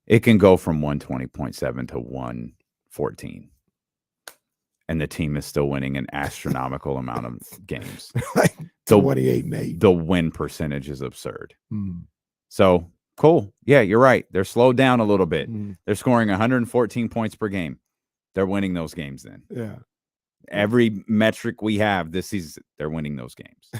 [SPEAKER 1] It can go from 120.7 to 114. And the team is still winning an astronomical amount of games.
[SPEAKER 2] Like 28-8.
[SPEAKER 1] The win percentage is absurd. So cool. Yeah, you're right. They're slowed down a little bit. They're scoring 114 points per game. They're winning those games then.
[SPEAKER 2] Yeah.
[SPEAKER 1] Every metric we have this season, they're winning those games.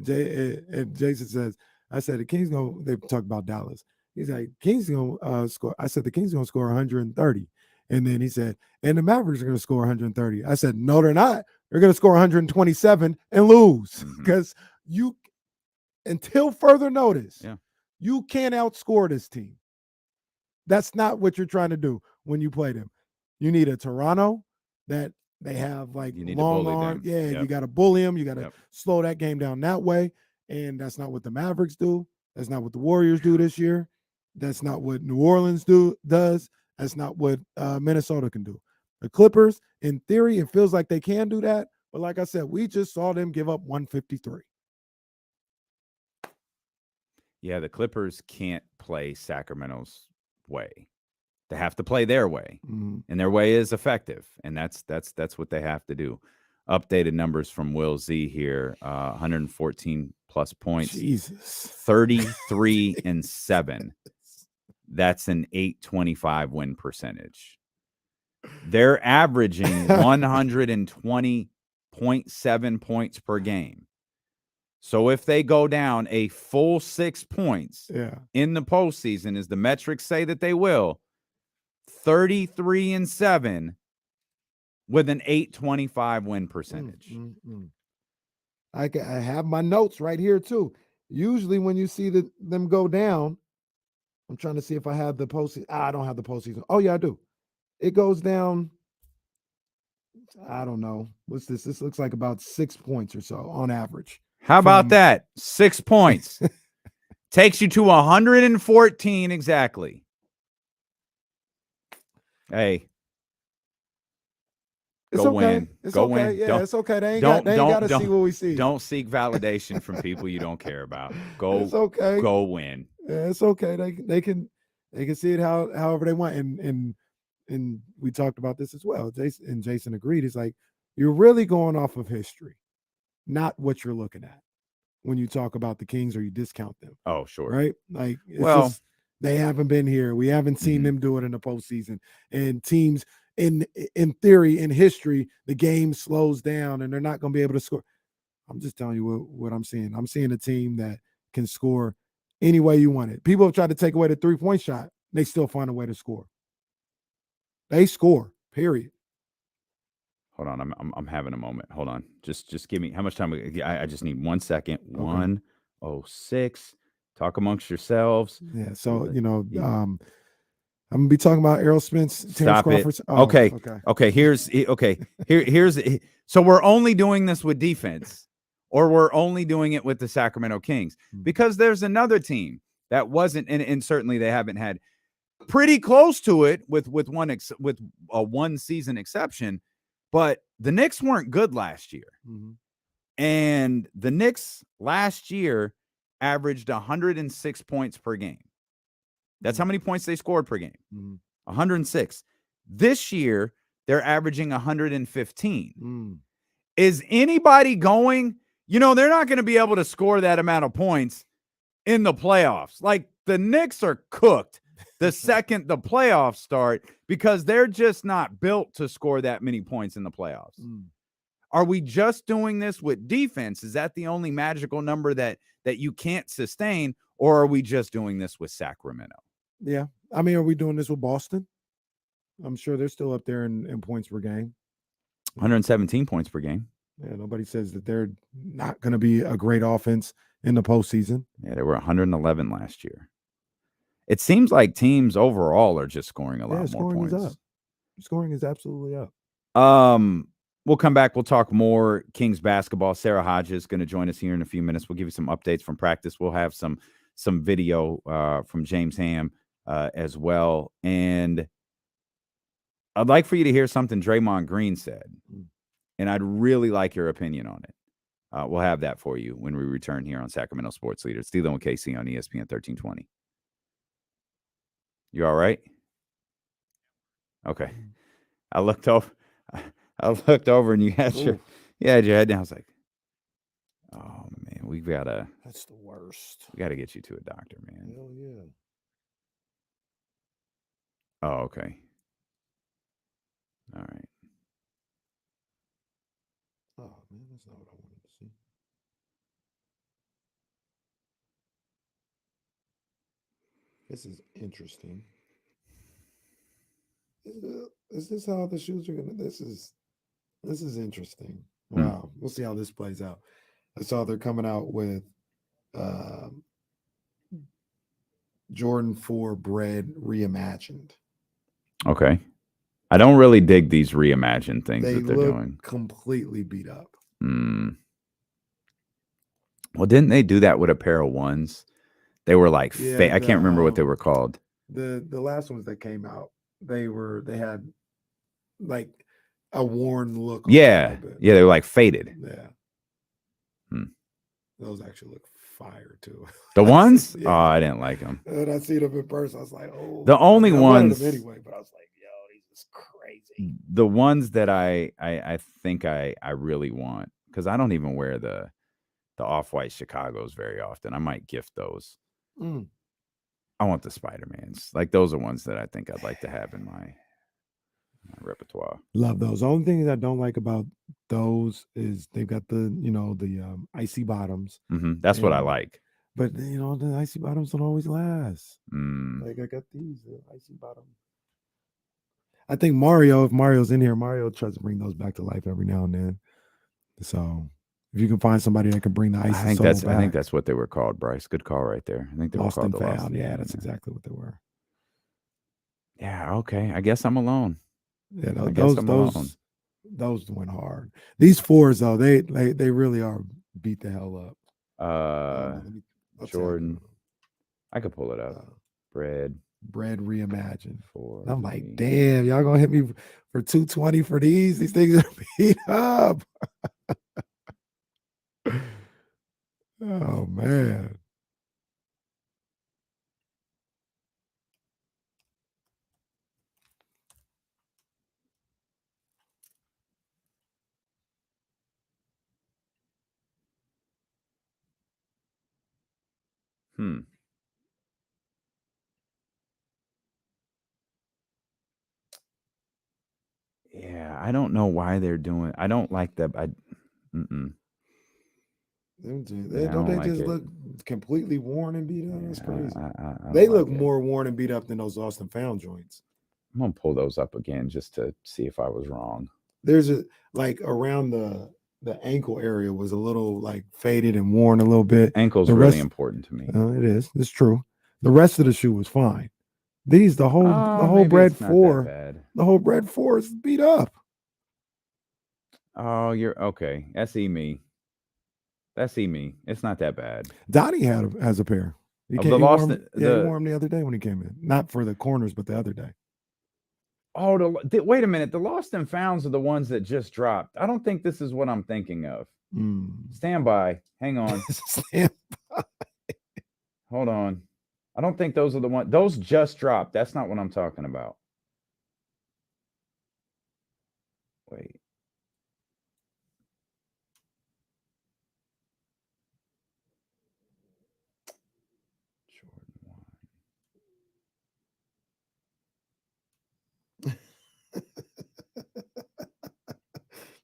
[SPEAKER 2] Jason says, I said the Kings going, they talk about Dallas. He's like, Kings going to score. I said the Kings going to score 130. And then he said, and the Mavericks are going to score 130. I said, no, they're not. They're going to score 127 and lose because you, until further notice, you can't outscore this team. That's not what you're trying to do when you play them. You need a Toronto that they have like long arm. Yeah, you got to bully them. You got to slow that game down that way. And that's not what the Mavericks do. That's not what the Warriors do this year. That's not what New Orleans does. That's not what Minnesota can do. The Clippers, in theory, it feels like they can do that. But like I said, we just saw them give up 153.
[SPEAKER 1] Yeah, the Clippers can't play Sacramento's way. They have to play their way. And their way is effective. And that's what they have to do. Updated numbers from Will Z here. 114 plus points.
[SPEAKER 2] Jesus.
[SPEAKER 1] 33-7. That's an 825 win percentage. They're averaging 120.7 points per game. So if they go down a full 6 points in the postseason, as the metrics say that they will, 33-7 with an 825 win percentage.
[SPEAKER 2] I have my notes right here too. Usually when you see them go down, I'm trying to see if I have the postseason. I don't have the postseason. Oh, yeah, I do. It goes down, I don't know. What's this? This looks like about 6 points or so on average.
[SPEAKER 1] How about that? 6 points. Takes you to 114 exactly. Hey.
[SPEAKER 2] It's
[SPEAKER 1] go
[SPEAKER 2] okay.
[SPEAKER 1] win.
[SPEAKER 2] It's
[SPEAKER 1] go
[SPEAKER 2] okay.
[SPEAKER 1] win.
[SPEAKER 2] Yeah, it's okay. They ain't got to see what we see.
[SPEAKER 1] Don't seek validation from people you don't care about. Go.
[SPEAKER 2] It's okay.
[SPEAKER 1] Go win.
[SPEAKER 2] Yeah, it's okay. They can see it however they want. And we talked about this as well. Jason agreed. It's like you're really going off of history, not what you're looking at when you talk about the Kings or you discount them.
[SPEAKER 1] Oh, sure.
[SPEAKER 2] Right? Like just, they haven't been here. We haven't seen them do it in the postseason. And teams in theory, in history, the game slows down and they're not going to be able to score. I'm just telling you what I'm seeing. I'm seeing a team that can score any way you want it. People have tried to take away the 3-point shot. They still find a way to score. They score, period.
[SPEAKER 1] Hold on. I'm having a moment. Hold on. Just give me how much time? I just need 1 second. Okay. 1:06. Talk amongst yourselves.
[SPEAKER 2] Yeah. So, I'm gonna be talking about Errol Spence.
[SPEAKER 1] Stop it. Okay. Here's so we're only doing this with defense, or we're only doing it with the Sacramento Kings because there's another team that wasn't, and certainly they haven't had pretty close to it with a one season exception, but the Knicks weren't good last year, and the Knicks last year averaged 106 points per game. That's how many points they scored per game. 106. This year, they're averaging 115. Is anybody going? They're not going to be able to score that amount of points in the playoffs. Like, the Knicks are cooked the second the playoffs start because they're just not built to score that many points in the playoffs. Are we just doing this with defense? Is that the only magical number that you can't sustain, or are we just doing this with Sacramento?
[SPEAKER 2] Yeah. I mean, are we doing this with Boston? I'm sure they're still up there in points per game.
[SPEAKER 1] 117 points per game.
[SPEAKER 2] Yeah, nobody says that they're not going to be a great offense in the postseason.
[SPEAKER 1] Yeah, they were 111 last year. It seems like teams overall are just scoring a lot more
[SPEAKER 2] scoring
[SPEAKER 1] points.
[SPEAKER 2] is up. Scoring is absolutely up.
[SPEAKER 1] We'll come back. We'll talk more Kings basketball. Sara Hodges is going to join us here in a few minutes. We'll give you some updates from practice. We'll have some video from James Ham as well. And I'd like for you to hear something Draymond Green said, and I'd really like your opinion on it. We'll have that for you when we return here on Sacramento Sports Leaders. D'Lo and KC on ESPN 1320. You all right? Okay. I looked over and you had your head down. I was like, oh man,
[SPEAKER 2] That's the worst.
[SPEAKER 1] We gotta get you to a doctor, man.
[SPEAKER 2] Hell yeah.
[SPEAKER 1] Oh, okay. All right.
[SPEAKER 2] Oh man, that's not what I wanted to see. This is interesting. Is this how the shoes are gonna? This is interesting. Wow, we'll see how this plays out. I saw they're coming out with Jordan 4 Bread reimagined.
[SPEAKER 1] Okay. I don't really dig these reimagined things that they're
[SPEAKER 2] look
[SPEAKER 1] doing.
[SPEAKER 2] Completely beat up.
[SPEAKER 1] Well, didn't they do that with a pair of ones? They were like I can't remember what they were called.
[SPEAKER 2] The last ones that came out, they had like a worn look.
[SPEAKER 1] Yeah. Yeah, they were like faded.
[SPEAKER 2] Yeah. Those actually look fire too.
[SPEAKER 1] The ones?
[SPEAKER 2] Yeah.
[SPEAKER 1] Oh, I didn't like them.
[SPEAKER 2] And I see them in person. I was like, oh.
[SPEAKER 1] The only ones
[SPEAKER 2] anyway, but I was like, yo, these is crazy.
[SPEAKER 1] The ones that I think I really want, because I don't even wear the off-white Chicagos very often. I might gift those. I want the Spider-Mans. Like, those are ones that I think I'd like to have in my repertoire.
[SPEAKER 2] Love those. The only thing that I don't like about those is they've got the icy bottoms.
[SPEAKER 1] That's what I like.
[SPEAKER 2] But the icy bottoms don't always last. Like, I got these icy bottom. I think if Mario's in here, Mario tries to bring those back to life every now and then. So if you can find somebody that can bring the icy
[SPEAKER 1] I think that's what they were called, Bryce. Good call right there. I think they were called the Lost and Found.
[SPEAKER 2] Yeah, that's exactly what they were.
[SPEAKER 1] Yeah, okay. I guess I'm alone.
[SPEAKER 2] Yeah, those went hard. These fours though, they really are beat the hell up.
[SPEAKER 1] Jordan, I could pull it up. Bread
[SPEAKER 2] reimagined. I'm like, damn, y'all gonna hit me for $220 for these? These things are beat up. Oh man.
[SPEAKER 1] Yeah, I don't know why they're doing. I don't like that.
[SPEAKER 2] Don't they just look completely worn and beat up? That's crazy. They look more worn and beat up than those Lost and Found joints.
[SPEAKER 1] I'm gonna pull those up again just to see if I was wrong.
[SPEAKER 2] There's around the ankle area was a little like faded and worn a little bit.
[SPEAKER 1] Ankle's really important to me.
[SPEAKER 2] It is. It's true. The rest of the shoe was fine. These the whole Bread 4. The whole Bread 4 is beat up.
[SPEAKER 1] Oh, you're okay. That's me. It's not that bad.
[SPEAKER 2] Donnie has a pair. He wore them the other day when he came in. Not for the corners, but the other day.
[SPEAKER 1] Oh, wait a minute. The Lost and Founds are the ones that just dropped. I don't think this is what I'm thinking of. Stand by. Hang on.
[SPEAKER 2] Stand by.
[SPEAKER 1] Hold on. I don't think those are the ones. Those just dropped. That's not what I'm talking about. Wait.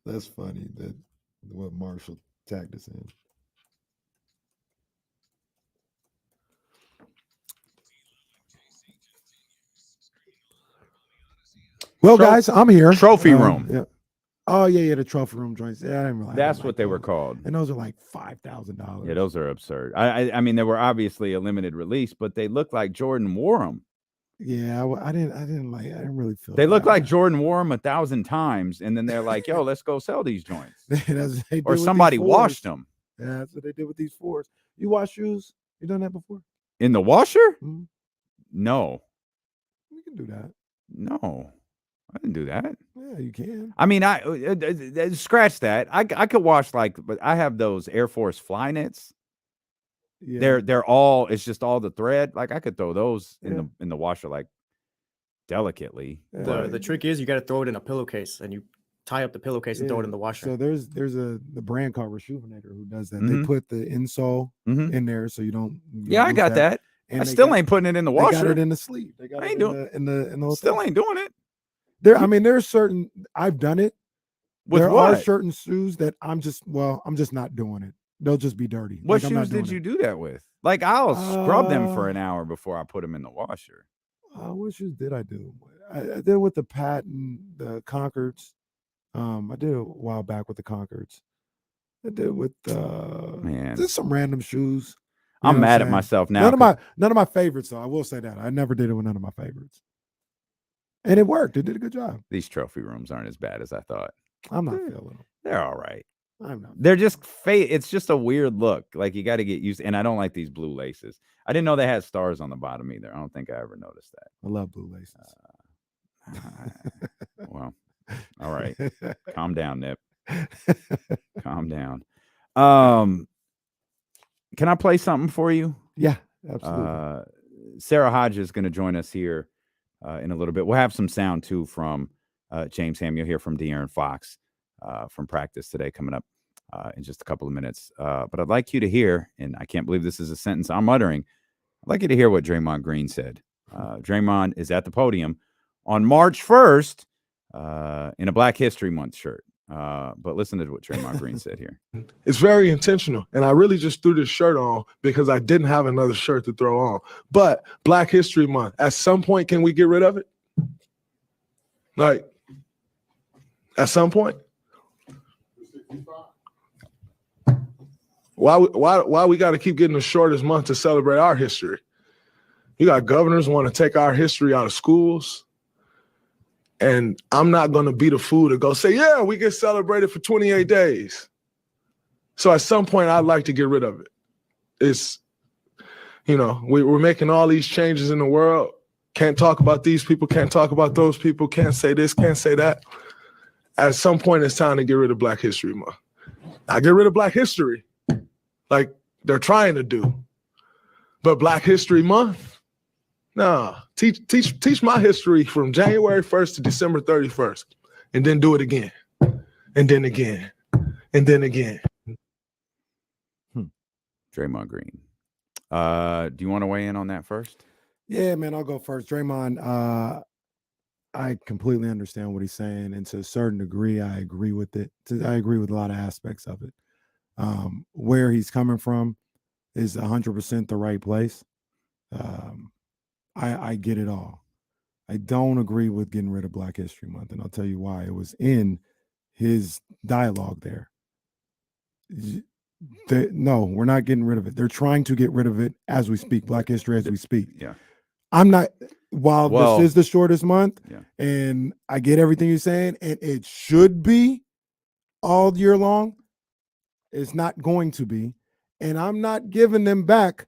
[SPEAKER 2] That's funny that what Marshall tagged us in. Well, guys, I'm here.
[SPEAKER 1] Trophy room.
[SPEAKER 2] Yeah. Oh yeah, the trophy room joints. Yeah, I didn't realize.
[SPEAKER 1] That's what they were called.
[SPEAKER 2] And those are like $5,000.
[SPEAKER 1] Yeah, those are absurd. I mean, they were obviously a limited release, but they looked like Jordan wore them.
[SPEAKER 2] Yeah, I didn't really feel.
[SPEAKER 1] They look like Jordan wore them 1,000 times, and then they're like, "Yo, let's go sell these joints." Or somebody washed them.
[SPEAKER 2] Yeah, that's what they did with these fours. You wash shoes? You done that before?
[SPEAKER 1] In the washer?
[SPEAKER 2] Mm-hmm.
[SPEAKER 1] No.
[SPEAKER 2] You can do that.
[SPEAKER 1] No, I didn't do that.
[SPEAKER 2] Yeah, you can.
[SPEAKER 1] I mean, I scratch that. I could wash but I have those Air Force Fly Knits. Yeah. They're all. It's just all the thread. Like I could throw those in the washer like delicately.
[SPEAKER 5] Yeah. The trick is you got to throw it in a pillowcase, and you tie up the pillowcase and throw it in the washer.
[SPEAKER 2] So there's the brand called Rejuvenator who does that. They put the insole in there so you don't.
[SPEAKER 1] I got that. And I still ain't putting it in the washer.
[SPEAKER 2] They got it in the sleeve. They got it in the
[SPEAKER 1] still ain't doing it.
[SPEAKER 2] There's certain. I've done it. There are certain shoes that I'm just not doing it. They'll just be dirty.
[SPEAKER 1] What shoes did you do that with? Like I'll scrub them for an hour before I put them in the washer.
[SPEAKER 2] What shoes did I do? I did it with the Patent, the Concords. I did it a while back with the Concords. I did it with there's some random shoes.
[SPEAKER 1] I'm mad at myself now.
[SPEAKER 2] None of my favorites though. I will say that I never did it with none of my favorites, and it worked. It did a good job.
[SPEAKER 1] These trophy rooms aren't as bad as I thought.
[SPEAKER 2] I'm not feeling them.
[SPEAKER 1] They're all right.
[SPEAKER 2] I'm not.
[SPEAKER 1] They're just it's just a weird look. Like you got to get used. And I don't like these blue laces. I didn't know they had stars on the bottom either. I don't think I ever noticed that.
[SPEAKER 2] I love blue laces.
[SPEAKER 1] Well, all right. Calm down, Nip. Calm down. Can I play something for you?
[SPEAKER 2] Yeah, absolutely.
[SPEAKER 1] Sara Hodges is going to join us here in a little bit. We'll have some sound too from James Ham. You'll hear from De'Aaron Fox from practice today coming up in just a couple of minutes. But I'd like you to hear, and I can't believe this is a sentence I'm uttering, I'd like you to hear what Draymond Green said. Draymond is at the podium on March 1st in a Black History Month shirt. But listen to what Draymond Green said here.
[SPEAKER 6] It's very intentional. And I really just threw this shirt on because I didn't have another shirt to throw on. But Black History Month, at some point, can we get rid of it? Like, at some point? Why we got to keep getting the shortest month to celebrate our history? You got governors want to take our history out of schools. And I'm not going to be the fool to go say, yeah, we get celebrated for 28 days. So at some point, I'd like to get rid of it. It's, we're making all these changes in the world. Can't talk about these people, can't talk about those people, can't say this, can't say that. At some point, it's time to get rid of Black History Month. I get rid of Black history, like they're trying to do. But Black History Month? No, teach my history from January 1st to December 31st, and then do it again, and then again, and then again.
[SPEAKER 1] Draymond Green. Do you want to weigh in on that first?
[SPEAKER 2] Yeah, man, I'll go first. Draymond, I completely understand what he's saying, and to a certain degree, I agree with it. I agree with a lot of aspects of it. Where he's coming from is 100% the right place. I get it all. I don't agree with getting rid of Black History Month, and I'll tell you why. It was in his dialogue there. No, we're not getting rid of it. They're trying to get rid of it as we speak, Black History as we speak.
[SPEAKER 1] Yeah.
[SPEAKER 2] I'm not, this is the shortest month, and I get everything you're saying, and it should be all year long. It's not going to be, and I'm not giving them back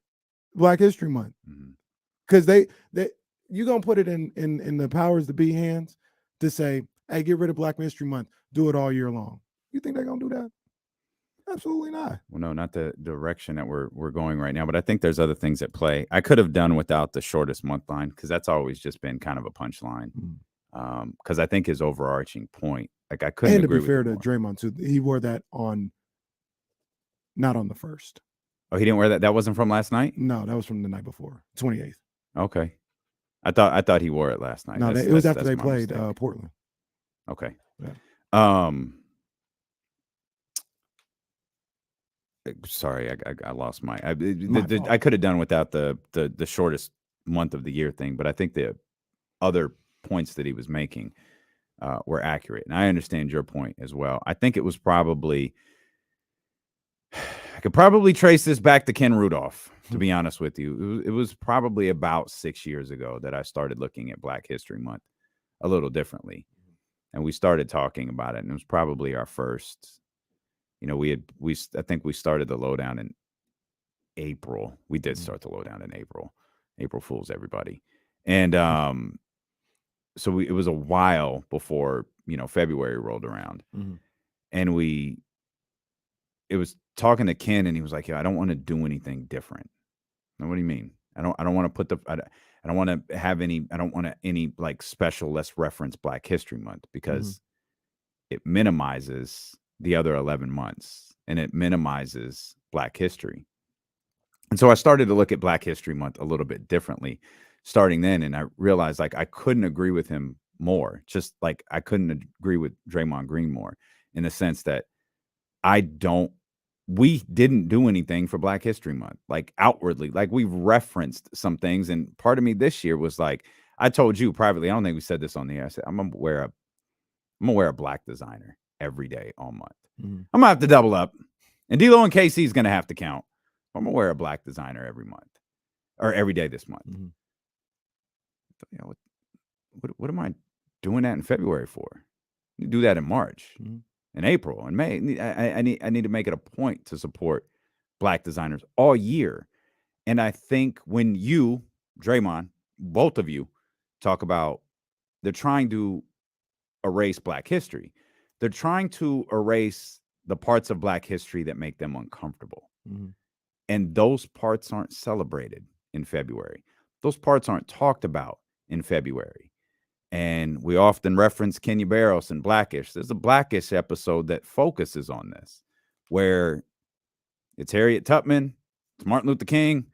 [SPEAKER 2] Black History Month. Mm-hmm. Because you're going to put it in the powers to be hands to say, hey, get rid of Black History Month. Do it all year long. You think they're going to do that? Absolutely not.
[SPEAKER 1] Well, no, not the direction that we're going right now. But I think there's other things at play. I could have done without the shortest month line because that's always just been kind of a punchline. Because I think his overarching point, like I couldn't agree with.
[SPEAKER 2] And to be fair to Draymond, too, he wore that not on the 1st.
[SPEAKER 1] Oh, he didn't wear that? That wasn't from last night?
[SPEAKER 2] No, that was from the night before, 28th.
[SPEAKER 1] Okay. I thought he wore it last night.
[SPEAKER 2] No, it was after they played Portland.
[SPEAKER 1] Okay.
[SPEAKER 2] Yeah.
[SPEAKER 1] Sorry, I lost my.
[SPEAKER 2] My fault.
[SPEAKER 1] I could have done without the shortest month of the year thing, but I think the other points that he was making were accurate, and I understand your point as well. I think it was probably. I could probably trace this back to Ken Rudolph, to be honest with you. It was probably about 6 years ago that I started looking at Black History Month a little differently, and we started talking about it. And it was probably our first. I think we started the lowdown in April. We did start the lowdown in April. April Fools, everybody. And so it was a while before, February rolled around. And it was talking to Ken, and he was like, "Yeah, I don't want to do anything different." Now, what do you mean? I don't want to put I don't want to have any like special, let's reference Black History Month, because it minimizes the other 11 months, and it minimizes Black history. And so I started to look at Black History Month a little bit differently starting then. And I realized like I couldn't agree with him more, just like I couldn't agree with Draymond Green more, in the sense that we didn't do anything for Black History Month, like outwardly, like we've referenced some things. And part of me this year was like, I told you privately, I don't think we said this on the air. I said, I'm gonna wear a black designer every day all month. I'm gonna have to double up, and D-Lo and KC is gonna have to count. I'm gonna wear a black designer every month, or every day this month. What am I doing that in February for? You do that in March, in April, and May. I need to make it a point to support black designers all year. And I think when you, Draymond, both of you, talk about they're trying to erase Black history. They're trying to erase the parts of Black history that make them uncomfortable. And those parts aren't celebrated in February. Those parts aren't talked about in February. And we often reference Kenya Barros and Blackish. There's a Blackish episode that focuses on this, where it's Harriet Tubman, it's Martin Luther King,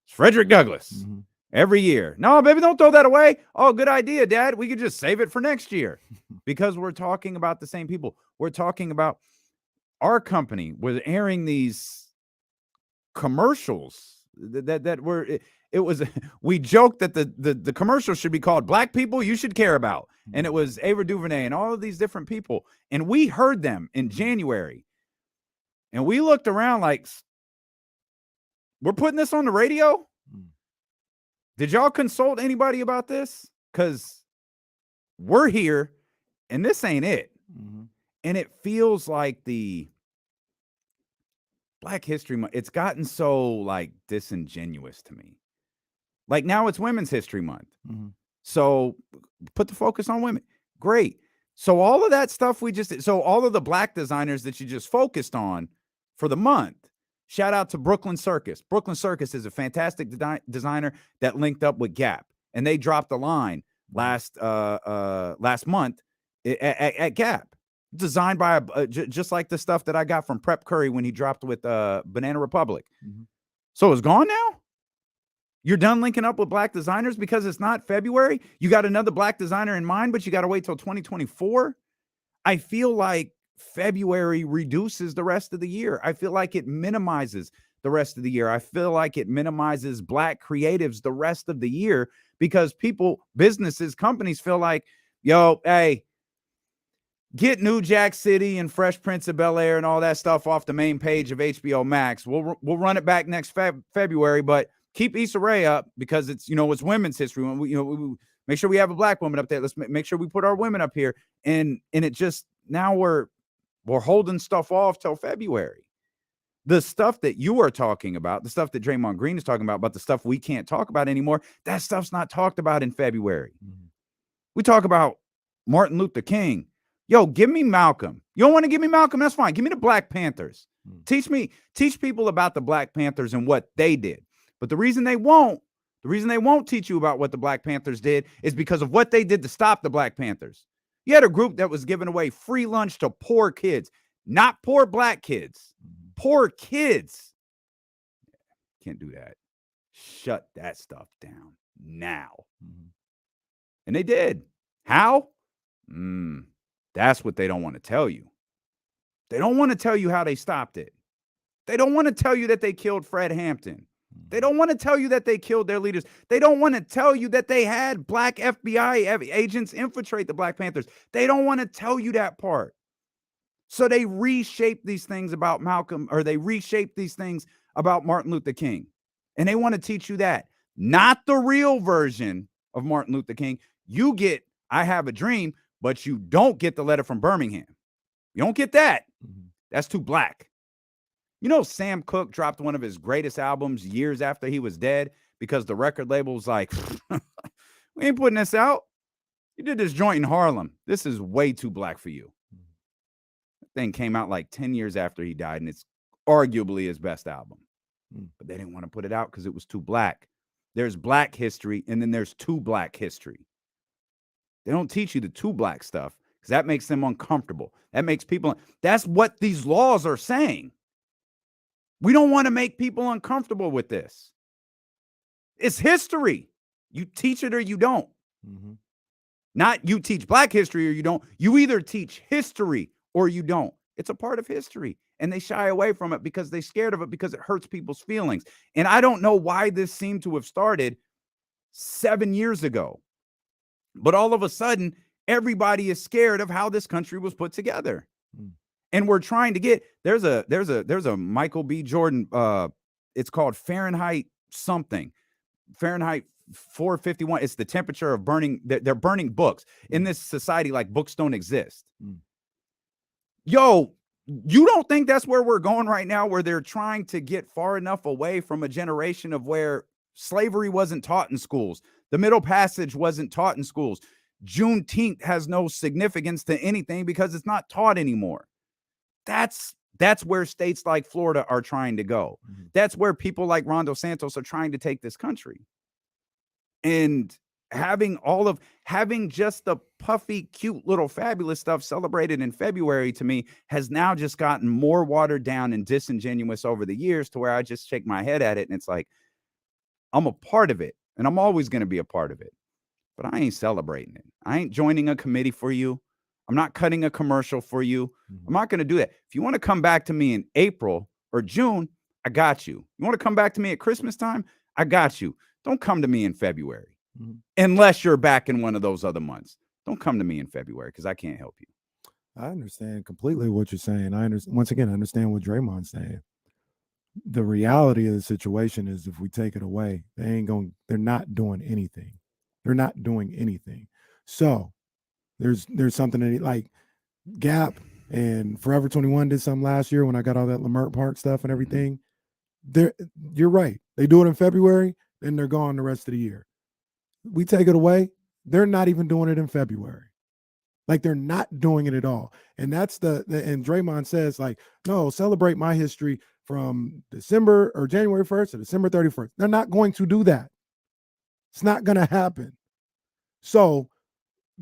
[SPEAKER 1] it's Frederick Douglass. Every year. No, baby, don't throw that away. Oh, good idea, Dad. We could just save it for next year, because we're talking about the same people. We're talking about our company was airing these commercials that were, it was, we joked that the commercial should be called Black People You Should Care About. And it was Ava DuVernay and all of these different people. And we heard them in January. And we looked around like, we're putting this on the radio? Did y'all consult anybody about this? Because we're here, and this ain't it. And it feels like the Black History Month, it's gotten so like disingenuous to me. Like now it's Women's History Month. So put the focus on women. Great. So all of that stuff so all of the black designers that you just focused on for the month, shout out to Brooklyn Circus. Brooklyn Circus is a fantastic designer that linked up with Gap, and they dropped a line last month at Gap, designed by just like the stuff that I got from Prep Curry when he dropped with Banana Republic. So it's gone now. You're done linking up with black designers because it's not February. You got another black designer in mind, but you got to wait till 2024. I feel like February reduces the rest of the year. I feel like it minimizes the rest of the year. I feel like it minimizes black creatives the rest of the year, because people, businesses, companies feel like, yo, hey, get New Jack City and Fresh Prince of Bel-Air and all that stuff off the main page of HBO Max. We'll run it back next February, but keep Issa Rae up, because it's, it's Women's History. We make sure we have a black woman up there. Let's make sure we put our women up here. And it just, now we're holding stuff off till February. The stuff that you are talking about, the stuff that Draymond Green is talking about the stuff we can't talk about anymore, that stuff's not talked about in February. We talk about Martin Luther King. Yo, give me Malcolm. You don't want to give me Malcolm? That's fine. Give me the Black Panthers. Teach people about the Black Panthers and what they did. But the reason they won't teach you about what the Black Panthers did is because of what they did to stop the Black Panthers. You had a group that was giving away free lunch to poor kids, not poor black kids, poor kids. Can't do that. Shut that stuff down now. And they did. How? That's what they don't want to tell you. They don't want to tell you how they stopped it. They don't want to tell you that they killed Fred Hampton. They don't want to tell you that they killed their leaders. They don't want to tell you that they had black FBI agents infiltrate the Black Panthers. They don't want to tell you that part. So they reshape these things about Malcolm, or they reshape these things about Martin Luther King. And they want to teach you that. Not the real version of Martin Luther King. You get, I Have a Dream, but you don't get the Letter from Birmingham. You don't get that. That's too black. You know, Sam Cooke dropped one of his greatest albums years after he was dead because the record label was like, we ain't putting this out. You did this joint in Harlem. This is way too black for you. That thing came out like 10 years after he died, and it's arguably his best album. But they didn't want to put it out because it was too black. There's black history, and then there's too black history. They don't teach you the too black stuff because that makes them uncomfortable. That makes people, that's what these laws are saying. We don't want to make people uncomfortable with this. It's history. You teach it or you don't. Not you teach black history or you don't. You either teach history or you don't. It's a part of history. And they shy away from it because they're scared of it because it hurts people's feelings. And I don't know why this seemed to have started 7 years ago. But all of a sudden, everybody is scared of how this country was put together. And we're trying to get, there's a Michael B. Jordan, it's called Fahrenheit something. Fahrenheit 451. It's the temperature of burning. They're burning books. In this society, like, books don't exist. Yo, you don't think that's where we're going right now, where they're trying to get far enough away from a generation of where slavery wasn't taught in schools. The Middle Passage wasn't taught in schools. Juneteenth has no significance to anything because it's not taught anymore. That's where states like Florida are trying to go. That's where people like Ron DeSantis are trying to take this country. And having just the puffy, cute little fabulous stuff celebrated in February, to me, has now just gotten more watered down and disingenuous over the years, to where I just shake my head at it. And it's like, I'm a part of it, and I'm always going to be a part of it, but I ain't celebrating it. I ain't joining a committee for you. I'm not cutting a commercial for you. I'm not going to do that. If you want to come back to me in April or June, I got you. You want to come back to me at Christmas time? I got you. Don't come to me in February. Unless you're back in one of those other months. Don't come to me in February because I can't help you.
[SPEAKER 2] I understand completely what you're saying. I understand what Draymond's saying. The reality of the situation is, if we take it away, they're not doing anything. They're not doing anything. So there's something like Gap and Forever 21 did something last year when I got all that Lamert Park stuff and everything. You're right. They do it in February, then they're gone the rest of the year. We take it away, they're not even doing it in February. Like, they're not doing it at all. And that's and Draymond says, like, no, celebrate my history from December or January 1st to December 31st. They're not going to do that. It's not going to happen. So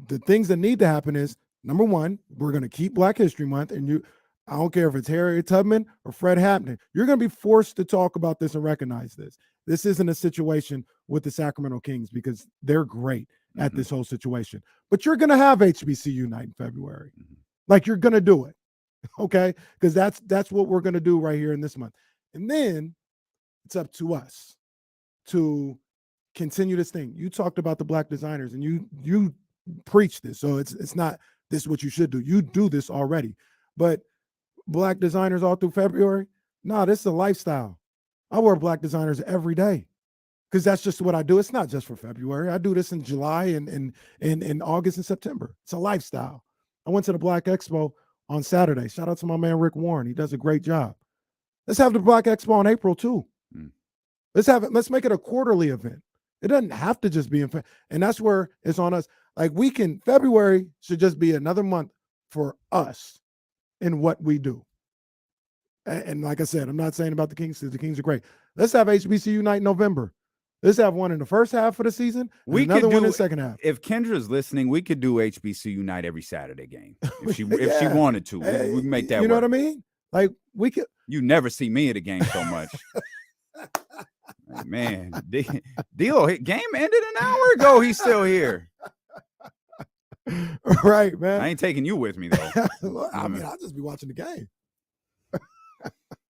[SPEAKER 2] the things that need to happen is, number one, we're going to keep Black History Month. And I don't care if it's Harriet Tubman or Fred Hampton, you're going to be forced to talk about this and recognize this. This isn't a situation with the Sacramento Kings because they're great at this whole situation. But you're going to have HBCU night in February. Like, you're going to do it. Okay? Because that's what we're going to do right here in this month. And then it's up to us to continue this thing. You talked about the Black designers, and you preach this. So it's not this is what you should do. You do this already. But Black designers all through February? No, this is a lifestyle. I wear Black designers every day because that's just what I do. It's not just for February. I do this in July and in August and September. It's a lifestyle. I went to the Black Expo on Saturday. Shout out to my man Rick Warren. He does a great job. Let's have the Black Expo in April too. Let's make it a quarterly event. It doesn't have to just be in February. And that's where it's on us. Like, February should just be another month for us in what we do. And like I said, I'm not saying about the Kings because the Kings are great. Let's have HBCU night in November. Let's have one in the first half of the season, and another one in the second half.
[SPEAKER 1] If Kendra's listening, we could do HBCU night every Saturday game if she wanted to. We can make that work.
[SPEAKER 2] You know what I mean? Like, we could.
[SPEAKER 1] You never see me at a game so much. Like, man, D'Lo, game ended an hour ago. He's still here.
[SPEAKER 2] Right, man.
[SPEAKER 1] I ain't taking you with me though.
[SPEAKER 2] I mean, I'll just be watching the game.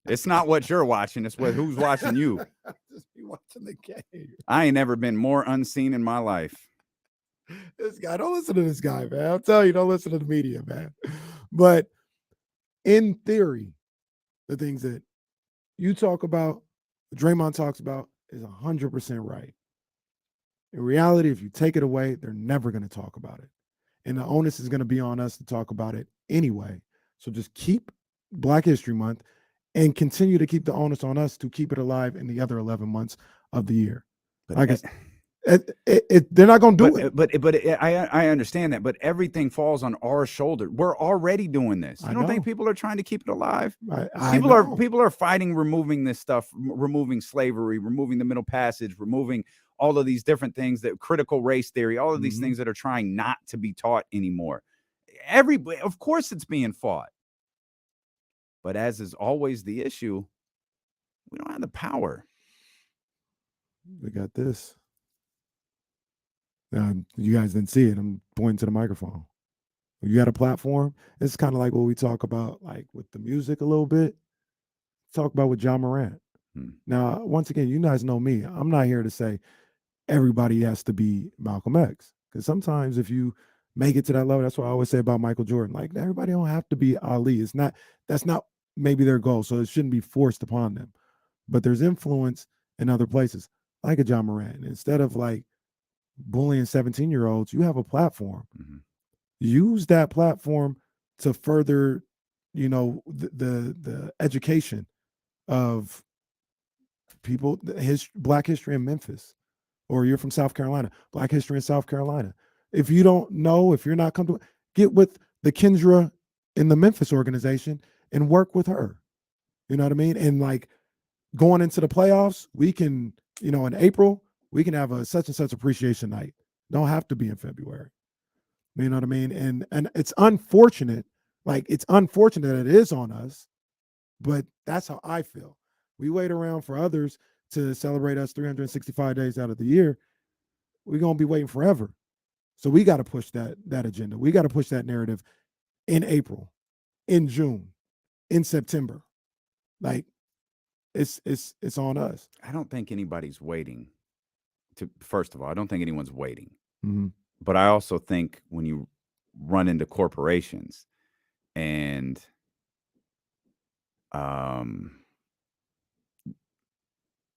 [SPEAKER 1] It's not what you're watching. It's who's watching you.
[SPEAKER 2] Just be watching the game.
[SPEAKER 1] I ain't never been more unseen in my life.
[SPEAKER 2] This guy, don't listen to this guy, man. I'll tell you, don't listen to the media, man. But in theory, the things that you talk about, Draymond talks about, is 100% right. In reality, if you take it away, they're never going to talk about it. And the onus is going to be on us to talk about it anyway. So just keep Black History Month and continue to keep the onus on us to keep it alive in the other 11 months of the year.
[SPEAKER 1] But
[SPEAKER 2] I guess they're not going to do it.
[SPEAKER 1] But I understand that. But everything falls on our shoulder. We're already doing this. You don't think people are trying to keep it alive? People are fighting, removing this stuff, removing slavery, removing the Middle Passage, removing all of these different things, that critical race theory, all of these things that are trying not to be taught anymore. Of course, it's being fought. But as is always the issue, we don't have the power.
[SPEAKER 2] We got this. You guys didn't see it. I'm pointing to the microphone. You got a platform. It's kind of like what we talk about, like with the music a little bit. Talk about with Ja Morant. Now, once again, you guys know me. I'm not here to say everybody has to be Malcolm X, because sometimes if you make it to that level, that's what I always say about Michael Jordan. Like, everybody don't have to be Ali. That's not maybe their goal, so it shouldn't be forced upon them. But there's influence in other places, like a Ja Morant. Instead of like bullying 17-year-olds, you have a platform. Use that platform to further, the education of people, Black history in Memphis, or you're from South Carolina, Black history in South Carolina. If you don't know, if you're not comfortable, get with the Kendra in the Memphis organization and work with her. You know what I mean? And like going into the playoffs, we can, in April, we can have a such and such appreciation night. Don't have to be in February. You know what I mean? And it's unfortunate. Like, it's unfortunate that it is on us, but that's how I feel. We wait around for others to celebrate us 365 days out of the year. We're going to be waiting forever. So we got to push that agenda. We got to push that narrative in April, in June, in September. Like, it's on us.
[SPEAKER 1] I don't think anybody's waiting. First of all, I don't think anyone's waiting.
[SPEAKER 2] Mm-hmm.
[SPEAKER 1] But I also think when you run into corporations and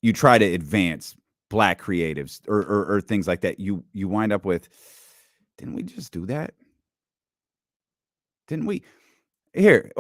[SPEAKER 1] you try to advance Black creatives or things like that, you wind up with, didn't we just do that? Didn't we? Here,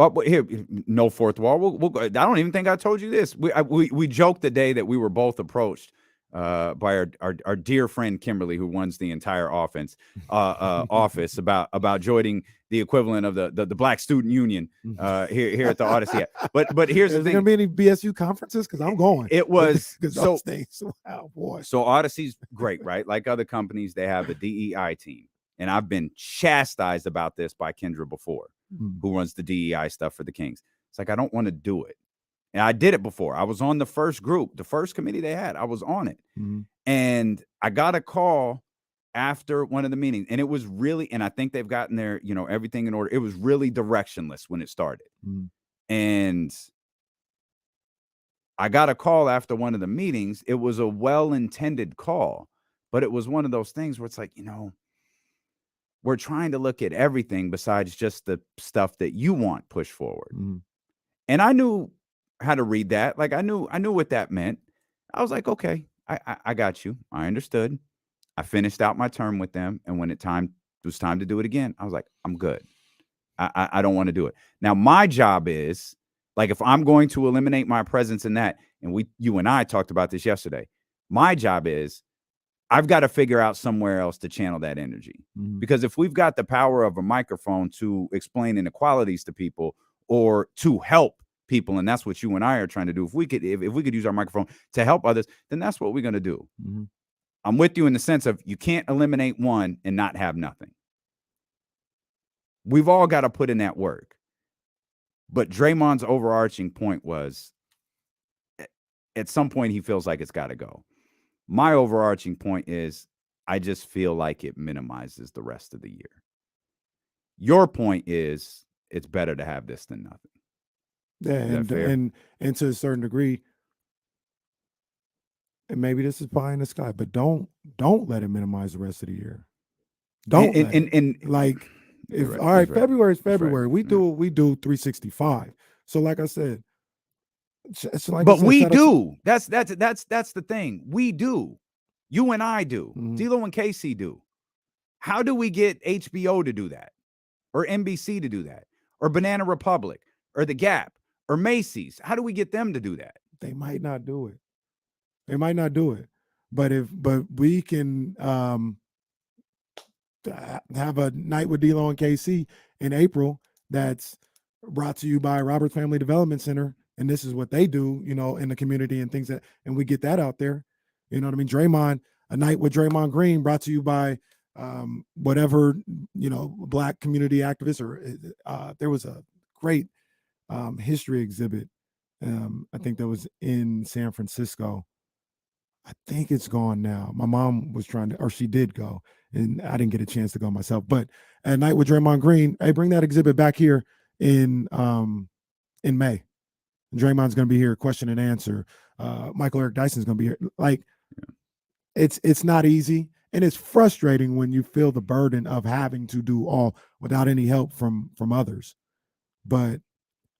[SPEAKER 1] no fourth wall. We'll go. I don't even think I told you this. We joked the day that we were both approached by our dear friend Kimberly, who runs the entire office about joining the equivalent of the Black Student Union here at the Odyssey. But here's the thing:
[SPEAKER 2] there gonna be any BSU conferences? Because I'm going.
[SPEAKER 1] It was
[SPEAKER 2] so things. Wow, boy.
[SPEAKER 1] So Odyssey's great, right? Like other companies, they have a DEI team, and I've been chastised about this by Kendra before, who runs the DEI stuff for the Kings. It's like, I don't want to do it. And I did it before. I was on the first group, the first committee they had. I was on it. And I got a call after one of the meetings. And it was really, and I think they've gotten their, everything in order. It was really directionless when it started. And I got a call after one of the meetings. It was a well-intended call, but it was one of those things where it's like, we're trying to look at everything besides just the stuff that you want pushed forward. And I knew how to read that. Like, I knew what that meant. I was like, okay, I got you. I understood. I finished out my term with them. And when it was time to do it again, I was like, I'm good. I don't want to do it. Now, my job is, like, if I'm going to eliminate my presence in that, and you and I talked about this yesterday, my job is, I've got to figure out somewhere else to channel that energy. Because if we've got the power of a microphone to explain inequalities to people or to help people, and that's what you and I are trying to do, if we could use our microphone to help others, then that's what we're going to do. I'm with you in the sense of, you can't eliminate one and not have nothing. We've all got to put in that work. But Draymond's overarching point was, at some point he feels like it's got to go. My overarching point is, I just feel like it minimizes the rest of the year. Your point is, it's better to have this than nothing.
[SPEAKER 2] Yeah,
[SPEAKER 1] that fair?
[SPEAKER 2] and to a certain degree, and maybe this is pie in the sky, but don't let it minimize the rest of the year. Don't let it.
[SPEAKER 1] And
[SPEAKER 2] Like,
[SPEAKER 1] You're
[SPEAKER 2] if
[SPEAKER 1] right,
[SPEAKER 2] all right,
[SPEAKER 1] he's right.
[SPEAKER 2] February is
[SPEAKER 1] He's right.
[SPEAKER 2] February. We
[SPEAKER 1] Yeah.
[SPEAKER 2] do 365. So like I said, it's like I
[SPEAKER 1] But
[SPEAKER 2] said,
[SPEAKER 1] we
[SPEAKER 2] shout out to-
[SPEAKER 1] do. That's the thing. We do. You and I do.
[SPEAKER 2] Mhm.
[SPEAKER 1] D'Lo and Casey do. How do we get HBO to do that, or NBC to do that, or Banana Republic, or The Gap, or Macy's? How do we get them to do that?
[SPEAKER 2] They might not do it. They might not do it. But we can have a night with D'Lo and KC in April that's brought to you by Roberts Family Development Center, and this is what they do, in the community and things and we get that out there. You know what I mean? Draymond, a night with Draymond Green, brought to you by whatever, Black community activists, or there was a great history exhibit. I think that was in San Francisco. I think it's gone now. My mom was she did go, and I didn't get a chance to go myself. But at night with Draymond Green, hey, bring that exhibit back here in May. Draymond's going to be here, question and answer. Michael Eric Dyson's going to be here. Like, it's not easy, and it's frustrating when you feel the burden of having to do all without any help from others. But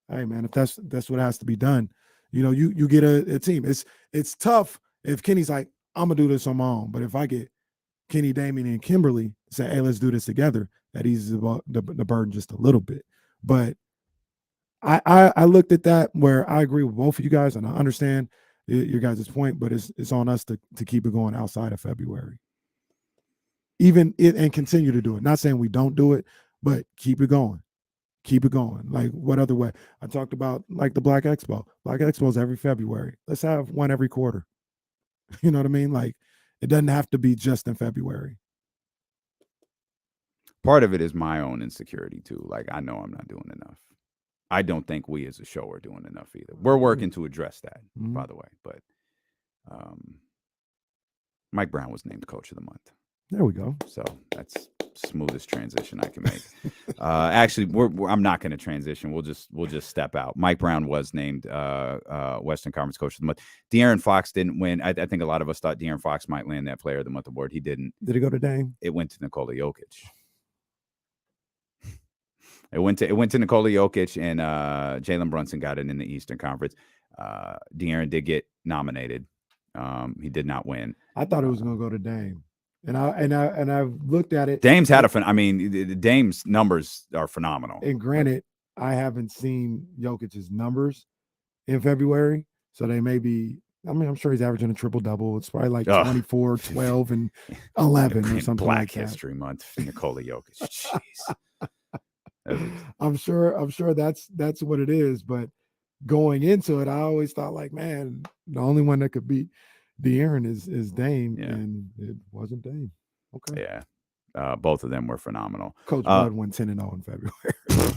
[SPEAKER 2] hey, man, if that's what has to be done, you get a team. It's tough if Kenny's like, I'm gonna do this on my own. But if I get Kenny, Damian, and Kimberly say, hey, let's do this together, that eases the burden just a little bit. But I looked at that where I agree with both of you guys, and I understand your guys' point, but it's on us to keep it going outside of February. And continue to do it. Not saying we don't do it, but keep it going. Keep it going. Like, what other way? I talked about like the Black Expo. Black Expo is every February. Let's have one every quarter. You know what I mean? Like, it doesn't have to be just in February.
[SPEAKER 1] Part of it is my own insecurity too. Like, I know I'm not doing enough. I don't think we as a show are doing enough either. We're working to address that, by the way. But Mike Brown was named Coach of the Month.
[SPEAKER 2] There we go.
[SPEAKER 1] So that's smoothest transition I can make. Actually, I'm not going to transition. We'll just step out. Mike Brown was named Western Conference Coach of the Month. De'Aaron Fox didn't win. I think a lot of us thought De'Aaron Fox might land that Player of the Month award. He didn't.
[SPEAKER 2] Did it go to Dame?
[SPEAKER 1] It went to Nikola Jokic. It went to Nikola Jokic, and Jalen Brunson got it in the Eastern Conference. De'Aaron did get nominated. He did not win.
[SPEAKER 2] I thought it was going to go to Dame. And I looked at it.
[SPEAKER 1] Dame's had Dame's numbers are phenomenal.
[SPEAKER 2] And granted, I haven't seen Jokic's numbers in February, so they may be. I mean, I'm sure he's averaging a triple double. It's probably like 24, 12, and 11 or something.
[SPEAKER 1] Black
[SPEAKER 2] like that.
[SPEAKER 1] History Month, Nikola Jokic. Jeez.
[SPEAKER 2] I'm sure that's what it is. But going into it, I always thought like, man, the only one that could beat De'Aaron is Dame, and it wasn't Dame. Okay.
[SPEAKER 1] Yeah. Both of them were phenomenal.
[SPEAKER 2] Coach Bud went 10-0 in February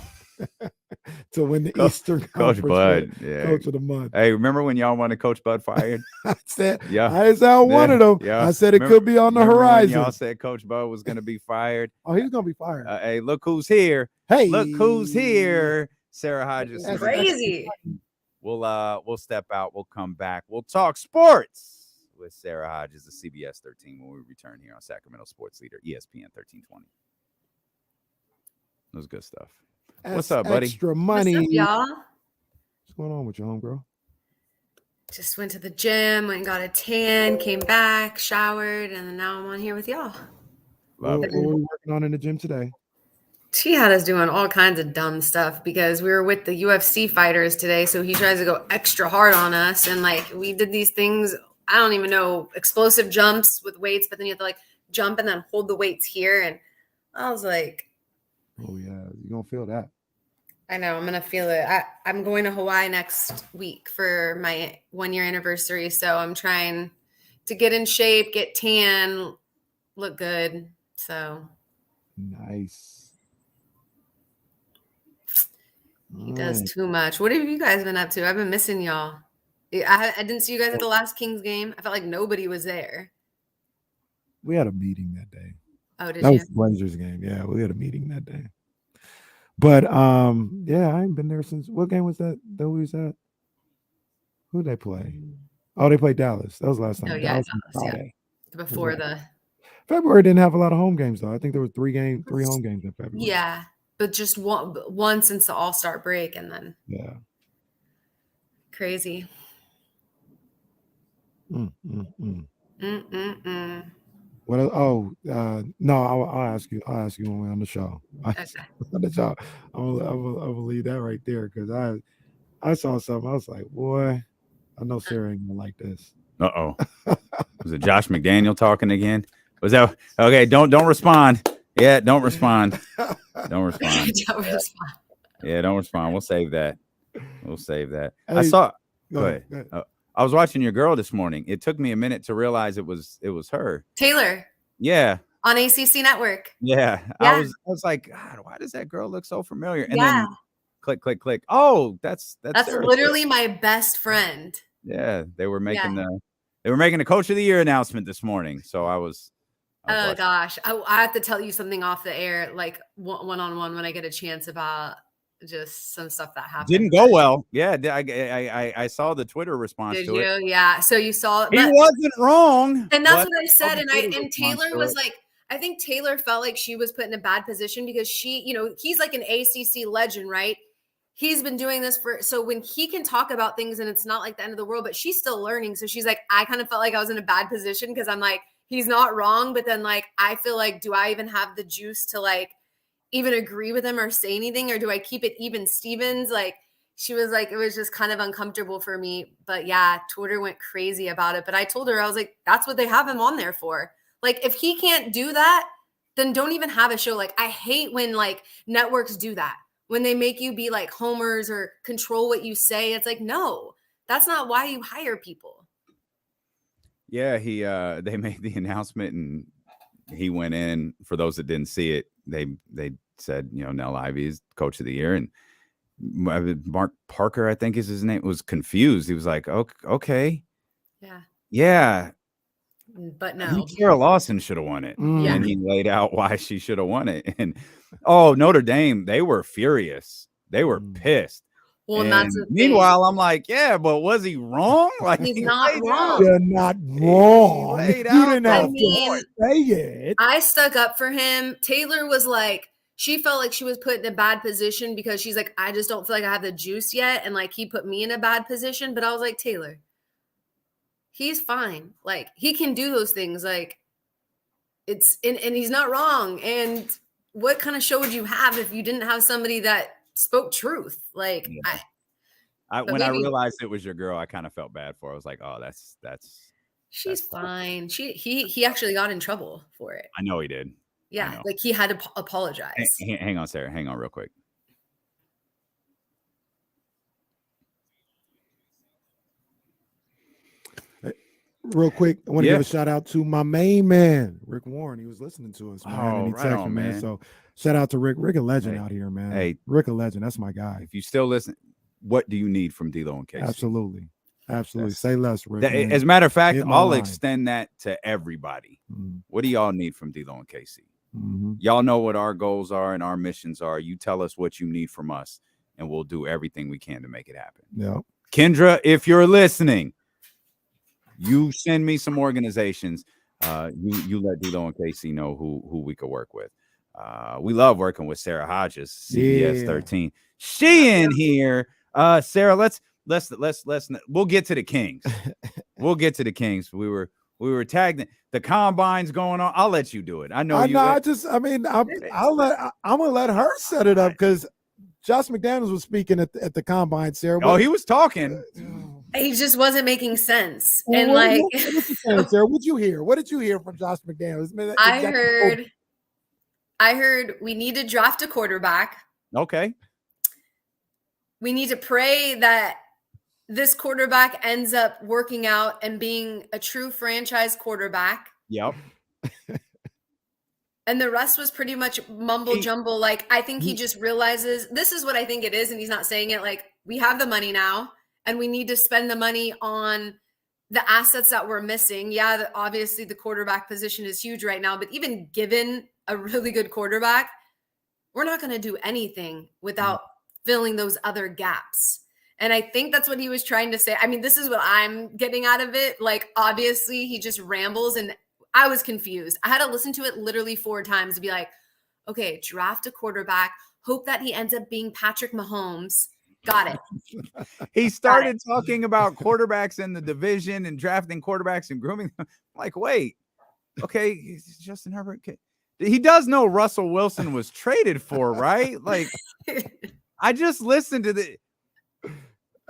[SPEAKER 2] to win the Eastern Conference.
[SPEAKER 1] Coach Bud,
[SPEAKER 2] Coach of the Month.
[SPEAKER 1] Hey, remember when y'all wanted Coach Bud fired?
[SPEAKER 2] I said, I wanted him.
[SPEAKER 1] Yeah.
[SPEAKER 2] I said it could be on the horizon.
[SPEAKER 1] Y'all said Coach Bud was going to be fired.
[SPEAKER 2] Oh, he's going to be fired.
[SPEAKER 1] Hey, look who's here.
[SPEAKER 2] Hey,
[SPEAKER 1] look who's here. Sara Hodges.
[SPEAKER 3] That's crazy.
[SPEAKER 1] We'll step out. We'll come back. We'll talk sports with Sara Hodges of CBS 13 when we return here on Sacramento Sports Leader, ESPN 1320. That was good stuff. What's up, buddy?
[SPEAKER 2] Extra money.
[SPEAKER 3] What's up, y'all?
[SPEAKER 2] What's going on with you, homegirl?
[SPEAKER 3] Just went to the gym, went and got a tan, came back, showered, and now I'm on here with y'all.
[SPEAKER 2] What were we working on in the gym today?
[SPEAKER 3] She had us doing all kinds of dumb stuff because we were with the UFC fighters today. So he tries to go extra hard on us. And like, we did these things, I don't even know, explosive jumps with weights, but then you have to like jump and then hold the weights here. And I was like,
[SPEAKER 2] oh yeah, you're going to feel that.
[SPEAKER 3] I know, I'm going to feel it. I'm going to Hawaii next week for my 1-year anniversary. So I'm trying to get in shape, get tan, look good. So
[SPEAKER 2] nice.
[SPEAKER 3] He does too much. What have you guys been up to? I've been missing y'all. I didn't see you guys at the last Kings game. I felt like nobody was there.
[SPEAKER 2] We had a meeting that day.
[SPEAKER 3] Oh, did
[SPEAKER 2] that
[SPEAKER 3] you?
[SPEAKER 2] was the Blazers game. Yeah, we had a meeting that day. But yeah, I ain't been there since. What game was that? That we was at? Who did they play? Oh, they played Dallas. That was last time.
[SPEAKER 3] Oh, yeah,
[SPEAKER 2] Dallas on
[SPEAKER 3] Dallas,
[SPEAKER 2] Friday.
[SPEAKER 3] before the
[SPEAKER 2] February didn't have a lot of home games though. I think there were three home games in February.
[SPEAKER 3] yeah, but just one since the All-Star break, and then
[SPEAKER 2] Yeah.
[SPEAKER 3] crazy.
[SPEAKER 2] What? Oh, no. I'll ask you. I'll ask you when we're on the show.
[SPEAKER 3] Okay.
[SPEAKER 2] On the show. I'll leave that right there because I saw something. I was like, boy, I know Sarah ain't gonna like this.
[SPEAKER 1] Uh-oh. Was it Josh McDaniel talking again? Was that okay? Don't respond. Yeah, don't respond. Don't respond.
[SPEAKER 3] Don't respond.
[SPEAKER 1] Yeah, don't respond. We'll save that. We'll save that.
[SPEAKER 2] Hey,
[SPEAKER 1] I saw.
[SPEAKER 2] Go ahead.
[SPEAKER 1] I was watching your girl this morning. It took me a minute to realize it was her.
[SPEAKER 3] Taylor
[SPEAKER 1] Yeah.
[SPEAKER 3] on ACC Network.
[SPEAKER 1] Yeah.
[SPEAKER 3] Yeah.
[SPEAKER 1] I was like, God, why does that girl look so familiar? And then click. Oh, that's Sarah's
[SPEAKER 3] literally my best friend.
[SPEAKER 1] Yeah, they were making the Coach of the Year announcement this morning. So I was
[SPEAKER 3] Oh gosh, I have to tell you something off the air, like one-on-one when I get a chance about just some stuff that happened.
[SPEAKER 1] Didn't go well. Yeah, I saw the Twitter response
[SPEAKER 3] Did
[SPEAKER 1] to
[SPEAKER 3] you?
[SPEAKER 1] it.
[SPEAKER 3] Yeah. So you saw
[SPEAKER 1] He wasn't wrong.
[SPEAKER 3] and that's
[SPEAKER 1] but
[SPEAKER 3] what I said. And
[SPEAKER 1] Twitter
[SPEAKER 3] Taylor
[SPEAKER 1] response
[SPEAKER 3] was
[SPEAKER 1] to it.
[SPEAKER 3] like, I think Taylor felt like she was put in a bad position because she, he's like an ACC legend, right? He's been doing this so when he can talk about things and it's not like the end of the world, but she's still learning. So she's like, I kind of felt like I was in a bad position because I'm like, he's not wrong. But then like, I feel like, do I even have the juice to like even agree with him or say anything? Or do I keep it even Stevens? Like she was like, it was just kind of uncomfortable for me. But yeah, Twitter went crazy about it. But I told her, I was like, that's what they have him on there for. Like, if he can't do that, then don't even have a show. Like, I hate when like networks do that. When they make you be like homers or control what you say, it's like, no, that's not why you hire people.
[SPEAKER 1] Yeah, they made the announcement and he went in. For those that didn't see it, they said, Nell Ivey is Coach of the Year, and Mark Parker, I think is his name, was confused. He was like, okay. Yeah.
[SPEAKER 3] But no,
[SPEAKER 1] Sarah Lawson should have won it.
[SPEAKER 3] Yeah.
[SPEAKER 1] And he laid out why she should have won it. And Notre Dame, they were furious. They were pissed.
[SPEAKER 3] Well, and that's
[SPEAKER 1] meanwhile, I'm like, yeah, but was he wrong? Like
[SPEAKER 3] he's not wrong.
[SPEAKER 2] You're not wrong.
[SPEAKER 1] He laid
[SPEAKER 2] You
[SPEAKER 1] out
[SPEAKER 2] didn't
[SPEAKER 1] the
[SPEAKER 2] have
[SPEAKER 1] point.
[SPEAKER 2] to say it.
[SPEAKER 3] I stuck up for him. Taylor was like, she felt like she was put in a bad position because she's like, I just don't feel like I have the juice yet. And like, he put me in a bad position. But I was like, Taylor, he's fine. Like, he can do those things. Like, it's, and he's not wrong. And what kind of show would you have if you didn't have somebody that spoke truth? Like,
[SPEAKER 1] yeah. I realized it was your girl, I kind of felt bad for her. I was like, oh,
[SPEAKER 3] she's fine. He actually got in trouble for it.
[SPEAKER 1] I know he did.
[SPEAKER 3] Yeah, like he had to apologize.
[SPEAKER 1] Hang on, Sarah. Hang on real quick.
[SPEAKER 2] Real quick, I want to give a shout out to my main man, Rick Warren. He was listening to us, man. And he texted me, man. So shout out to Rick. Rick a legend out here, man.
[SPEAKER 1] Hey,
[SPEAKER 2] Rick a legend. That's my guy.
[SPEAKER 1] If you still listen, what do you need from D'Lo and Casey?
[SPEAKER 2] Absolutely. Say less, Rick.
[SPEAKER 1] As a matter of fact, I'll extend that to everybody.
[SPEAKER 2] Mm-hmm.
[SPEAKER 1] What do y'all need from D'Lo and Casey?
[SPEAKER 2] Mm-hmm.
[SPEAKER 1] Y'all know what our goals are and our missions are. You tell us what you need from us, and we'll do everything we can to make it happen.
[SPEAKER 2] Yeah.
[SPEAKER 1] Kendra, if you're listening, you send me some organizations. You let D'Lo and Casey know who we could work with. We love working with Sara Hodges, CBS 13. She in here. Sarah, let's we'll get to the Kings. We'll get to the Kings. We were tagged. The combine's going on. I'll let you do it. I know you.
[SPEAKER 2] I'm gonna let her set it up because Josh McDaniels was speaking at the combine, Sarah.
[SPEAKER 1] Oh, he was talking.
[SPEAKER 3] He just wasn't making sense.
[SPEAKER 2] Well,
[SPEAKER 3] and like,
[SPEAKER 2] Sarah, what'd you hear? What did you hear from Josh McDaniels?
[SPEAKER 3] I heard we need to draft a quarterback.
[SPEAKER 1] Okay.
[SPEAKER 3] We need to pray that this quarterback ends up working out and being a true franchise quarterback.
[SPEAKER 1] Yep.
[SPEAKER 3] And the rest was pretty much mumble jumble. Like, I think he just realizes this is what I think it is. And he's not saying it. Like, we have the money now and we need to spend the money on the assets that we're missing. Yeah, obviously the quarterback position is huge right now, but even given a really good quarterback, we're not going to do anything without filling those other gaps. And I think that's what he was trying to say. I mean, this is what I'm getting out of it. Like, obviously, he just rambles, and I was confused. I had to listen to it literally 4 times to be like, okay, draft a quarterback, hope that he ends up being Patrick Mahomes. Got it.
[SPEAKER 1] He started talking about quarterbacks in the division and drafting quarterbacks and grooming them. Like, wait, okay, Justin Herbert. He does know Russell Wilson was traded for, right? Like, I just listened to the.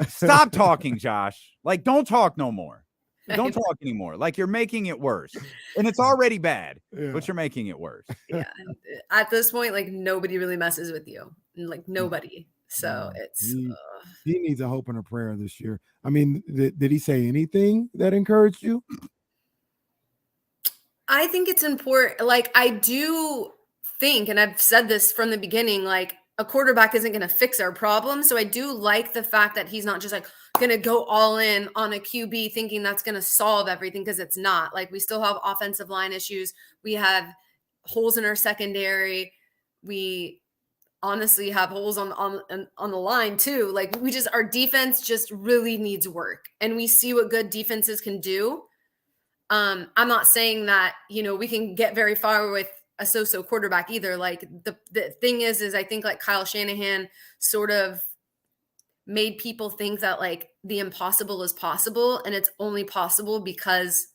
[SPEAKER 1] Stop talking, Josh. Like, don't talk no more. Don't talk anymore. Like, you're making it worse, and it's already bad, but you're making it worse.
[SPEAKER 3] Yeah. At this point, like, nobody really messes with you. Like, nobody. So it's
[SPEAKER 2] he needs a hope and a prayer this year. I mean, did he say anything that encouraged you?
[SPEAKER 3] I think it's important. Like, I do think, and I've said this from the beginning, like, a quarterback isn't going to fix our problem. So I do like the fact that he's not just like going to go all in on a QB thinking that's going to solve everything, because it's not. Like, we still have offensive line issues. We have holes in our secondary. We honestly have holes on the line too. Like, our defense just really needs work, and we see what good defenses can do. I'm not saying that, we can get very far with a so-so quarterback either. Like, the thing is I think, like, Kyle Shanahan sort of made people think that, like, the impossible is possible, and it's only possible because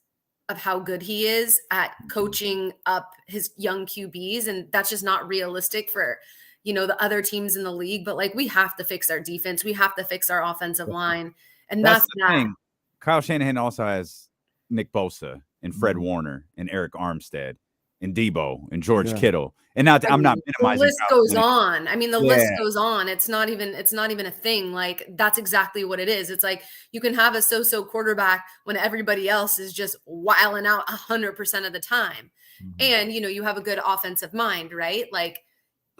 [SPEAKER 3] of how good he is at coaching up his young QBs. And that's just not realistic for, the other teams in the league. But, like, we have to fix our defense. We have to fix our offensive line. And that's
[SPEAKER 1] the thing. Kyle Shanahan also has Nick Bosa and Fred Warner and Eric Armstead and Debo and George Kittle. And now I'm not minimizing.
[SPEAKER 3] The list goes on. I mean, the list goes on. It's not even a thing. Like, that's exactly what it is. It's like, you can have a so-so quarterback when everybody else is just wilding out 100% of the time. And, you have a good offensive mind, right? Like,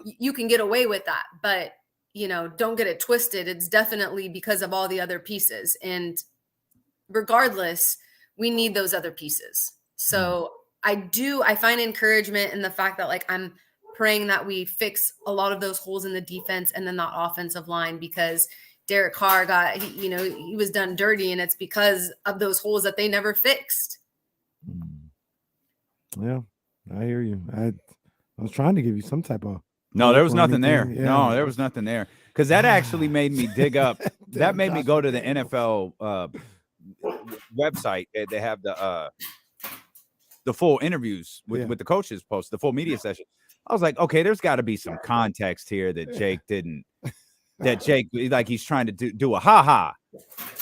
[SPEAKER 3] you can get away with that, but, don't get it twisted. It's definitely because of all the other pieces. And regardless, we need those other pieces. So I find encouragement in the fact that, like, I'm praying that we fix a lot of those holes in the defense and then that offensive line, because Derek Carr he was done dirty, and it's because of those holes that they never fixed.
[SPEAKER 2] Yeah, I hear you. I was trying to give you some type of.
[SPEAKER 1] No, there was nothing there. Yeah. No, there was nothing there, because that actually made me dig up. That made me go to the NFL website. They have the full interviews with the coaches post, the full media session. I was like, okay, there's got to be some context here that Jake didn't. That Jake, like, he's trying to do a ha-ha.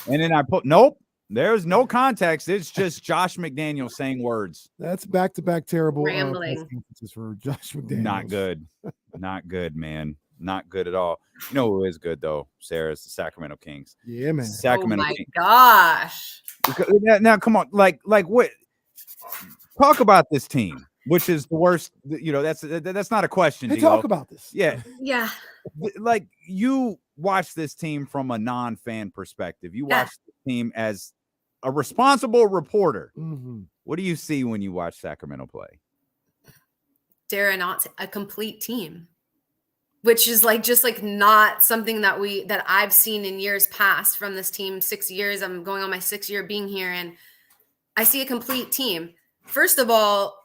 [SPEAKER 1] And then I put, nope, there's no context. It's just Josh McDaniels saying words.
[SPEAKER 2] That's back-to-back terrible
[SPEAKER 3] rambling
[SPEAKER 2] for Josh McDaniels.
[SPEAKER 1] Not good. Not good, man. Not good at all. You know who is good, though, Sarah? It's the Sacramento Kings.
[SPEAKER 2] Yeah, man.
[SPEAKER 1] Sacramento Kings.
[SPEAKER 3] Gosh.
[SPEAKER 1] Now, come on. Like what? Talk about this team, which is the worst. That's not a question.
[SPEAKER 2] Hey, talk about this.
[SPEAKER 1] Yeah.
[SPEAKER 3] Yeah.
[SPEAKER 1] Like, you watch this team from a non-fan perspective. You watch the team as a responsible reporter. What do you see when you watch Sacramento play?
[SPEAKER 3] Dare not a complete team, which is not something that I've seen in years past from this team. 6 years. I'm going on my 6th year being here, and I see a complete team. First of all,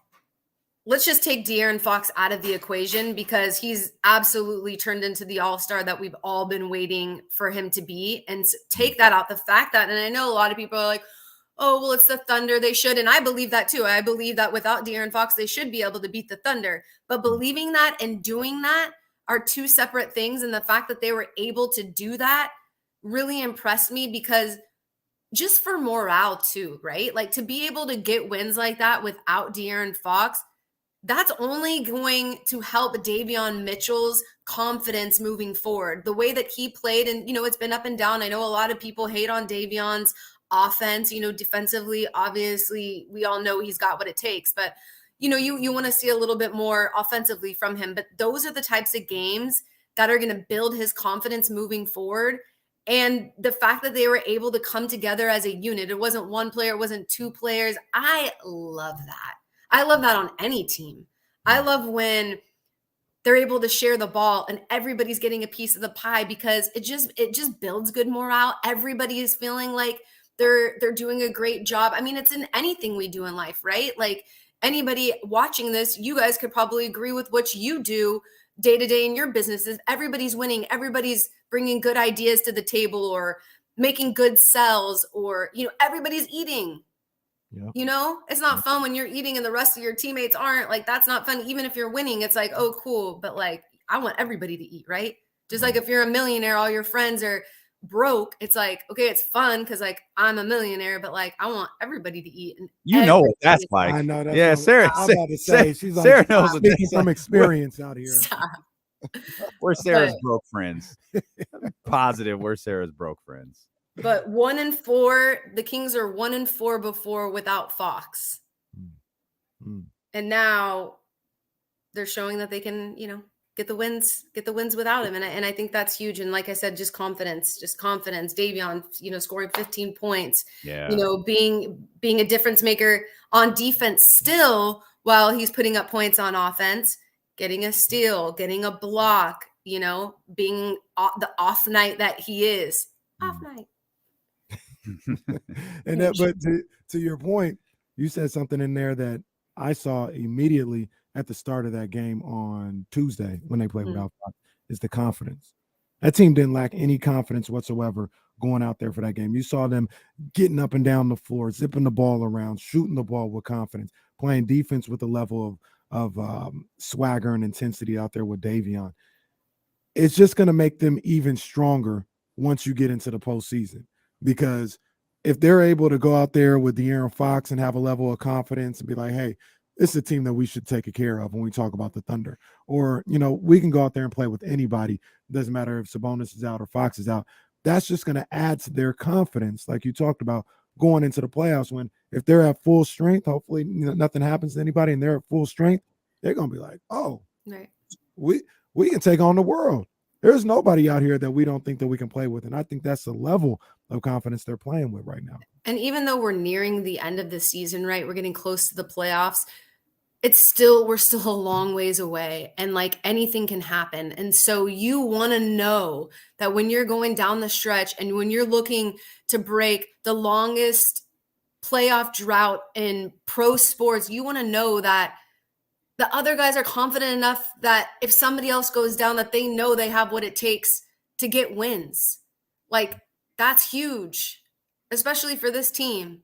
[SPEAKER 3] let's just take De'Aaron Fox out of the equation, because he's absolutely turned into the all-star that we've all been waiting for him to be. And take that out. The fact that, and I know a lot of people are like, oh, well, it's the Thunder. They should. And I believe that too. I believe that without De'Aaron Fox, they should be able to beat the Thunder. But believing that and doing that are two separate things. And the fact that they were able to do that really impressed me, because just for morale too, right? Like, to be able to get wins like that without De'Aaron Fox, that's only going to help Davion Mitchell's confidence moving forward. The way that he played, and, it's been up and down. I know a lot of people hate on Davion's offense, defensively. Obviously, we all know he's got what it takes, but, you want to see a little bit more offensively from him. But those are the types of games that are going to build his confidence moving forward. And the fact that they were able to come together as a unit, it wasn't one player, it wasn't two players. I love that. I love that on any team. I love when they're able to share the ball and everybody's getting a piece of the pie because it just builds good morale. Everybody is feeling like they're doing a great job. I mean, it's in anything we do in life, right? Like anybody watching this, you guys could probably agree with what you do day to day in your businesses. Everybody's winning. Everybody's bringing good ideas to the table or making good sells or, everybody's eating.
[SPEAKER 2] Yeah.
[SPEAKER 3] It's not fun when you're eating and the rest of your teammates aren't. Like, that's not fun. Even if you're winning, it's like, oh, cool. But like, I want everybody to eat, right? Just like if you're a millionaire, all your friends are broke. It's like, okay, it's fun because like I'm a millionaire, but like I want everybody to eat. And
[SPEAKER 1] what that's like.
[SPEAKER 2] I know. That's
[SPEAKER 1] Yeah,
[SPEAKER 2] what
[SPEAKER 1] Sarah.
[SPEAKER 2] I'm about to say. She's like,
[SPEAKER 1] Sarah knows what
[SPEAKER 2] speaking
[SPEAKER 1] that's
[SPEAKER 2] from
[SPEAKER 1] like.
[SPEAKER 2] experience out here.
[SPEAKER 3] Stop.
[SPEAKER 1] We're Sarah's broke friends. Positive, we're Sarah's broke friends.
[SPEAKER 3] But 1-4, the Kings are 1-4 before without Fox. And now they're showing that they can, get the wins without him. And I think that's huge. And like I said, just confidence. Davion, scoring 15 points,
[SPEAKER 1] Yeah.
[SPEAKER 3] Being a difference maker on defense still while he's putting up points on offense, getting a steal, getting a block, being the off night that he is. Off night.
[SPEAKER 2] And but to your point, you said something in there that I saw immediately at the start of that game on Tuesday when they played without Fox, is the confidence. That team didn't lack any confidence whatsoever going out there for that game. You saw them getting up and down the floor, zipping the ball around, shooting the ball with confidence, playing defense with a level of swagger and intensity out there with Davion. It's just going to make them even stronger once you get into the postseason. Because if they're able to go out there with De'Aaron Fox and have a level of confidence and be like, hey, this is a team that we should take care of when we talk about the Thunder. Or, we can go out there and play with anybody. It doesn't matter if Sabonis is out or Fox is out. That's just going to add to their confidence, like you talked about, going into the playoffs when if they're at full strength, hopefully nothing happens to anybody and they're at full strength, they're going to be like, oh,
[SPEAKER 3] right.
[SPEAKER 2] we can take on the world. There's nobody out here that we don't think that we can play with. And I think that's the level of confidence they're playing with right now.
[SPEAKER 3] And even though we're nearing the end of the season, right, we're getting close to the playoffs, we're still a long ways away and like anything can happen. And so you want to know that when you're going down the stretch and when you're looking to break the longest playoff drought in pro sports, you want to know that the other guys are confident enough that if somebody else goes down, that they know they have what it takes to get wins. Like, that's huge, especially for this team.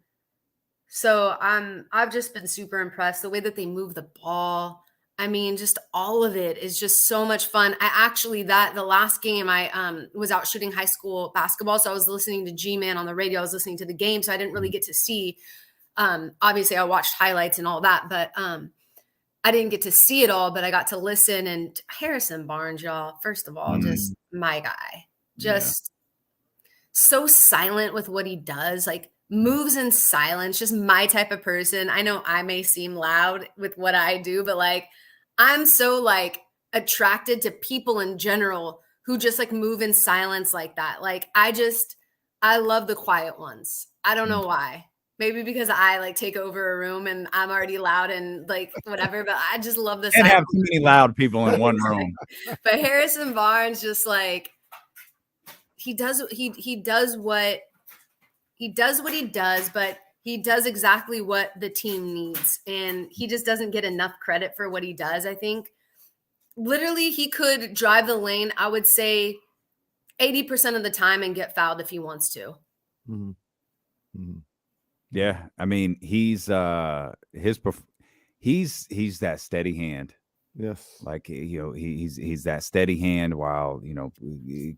[SPEAKER 3] So I've just been super impressed. The way that they move the ball. I mean, just all of it is just so much fun. The last game I was out shooting high school basketball. So I was listening to G-Man on the radio. I was listening to the game. So I didn't really get to see, obviously I watched highlights and all that, but I didn't get to see it all, but I got to listen. And Harrison Barnes, y'all, first of all, just my guy, just so silent with what he does, like moves in silence, just my type of person. I know I may seem loud with what I do, but like, I'm so like attracted to people in general who just like move in silence like that. Like, I love the quiet ones. I don't know why. Maybe because I like take over a room and I'm already loud and like whatever, but I just love this.
[SPEAKER 1] Can't have too many loud people in one room.
[SPEAKER 3] But Harrison Barnes just like he does what he does, but he does exactly what the team needs. And he just doesn't get enough credit for what he does. I think literally he could drive the lane, I would say 80% of the time and get fouled if he wants to.
[SPEAKER 2] Mm-hmm. Mm-hmm.
[SPEAKER 1] Yeah, I mean, he's that steady hand.
[SPEAKER 2] Yes,
[SPEAKER 1] like he's that steady hand while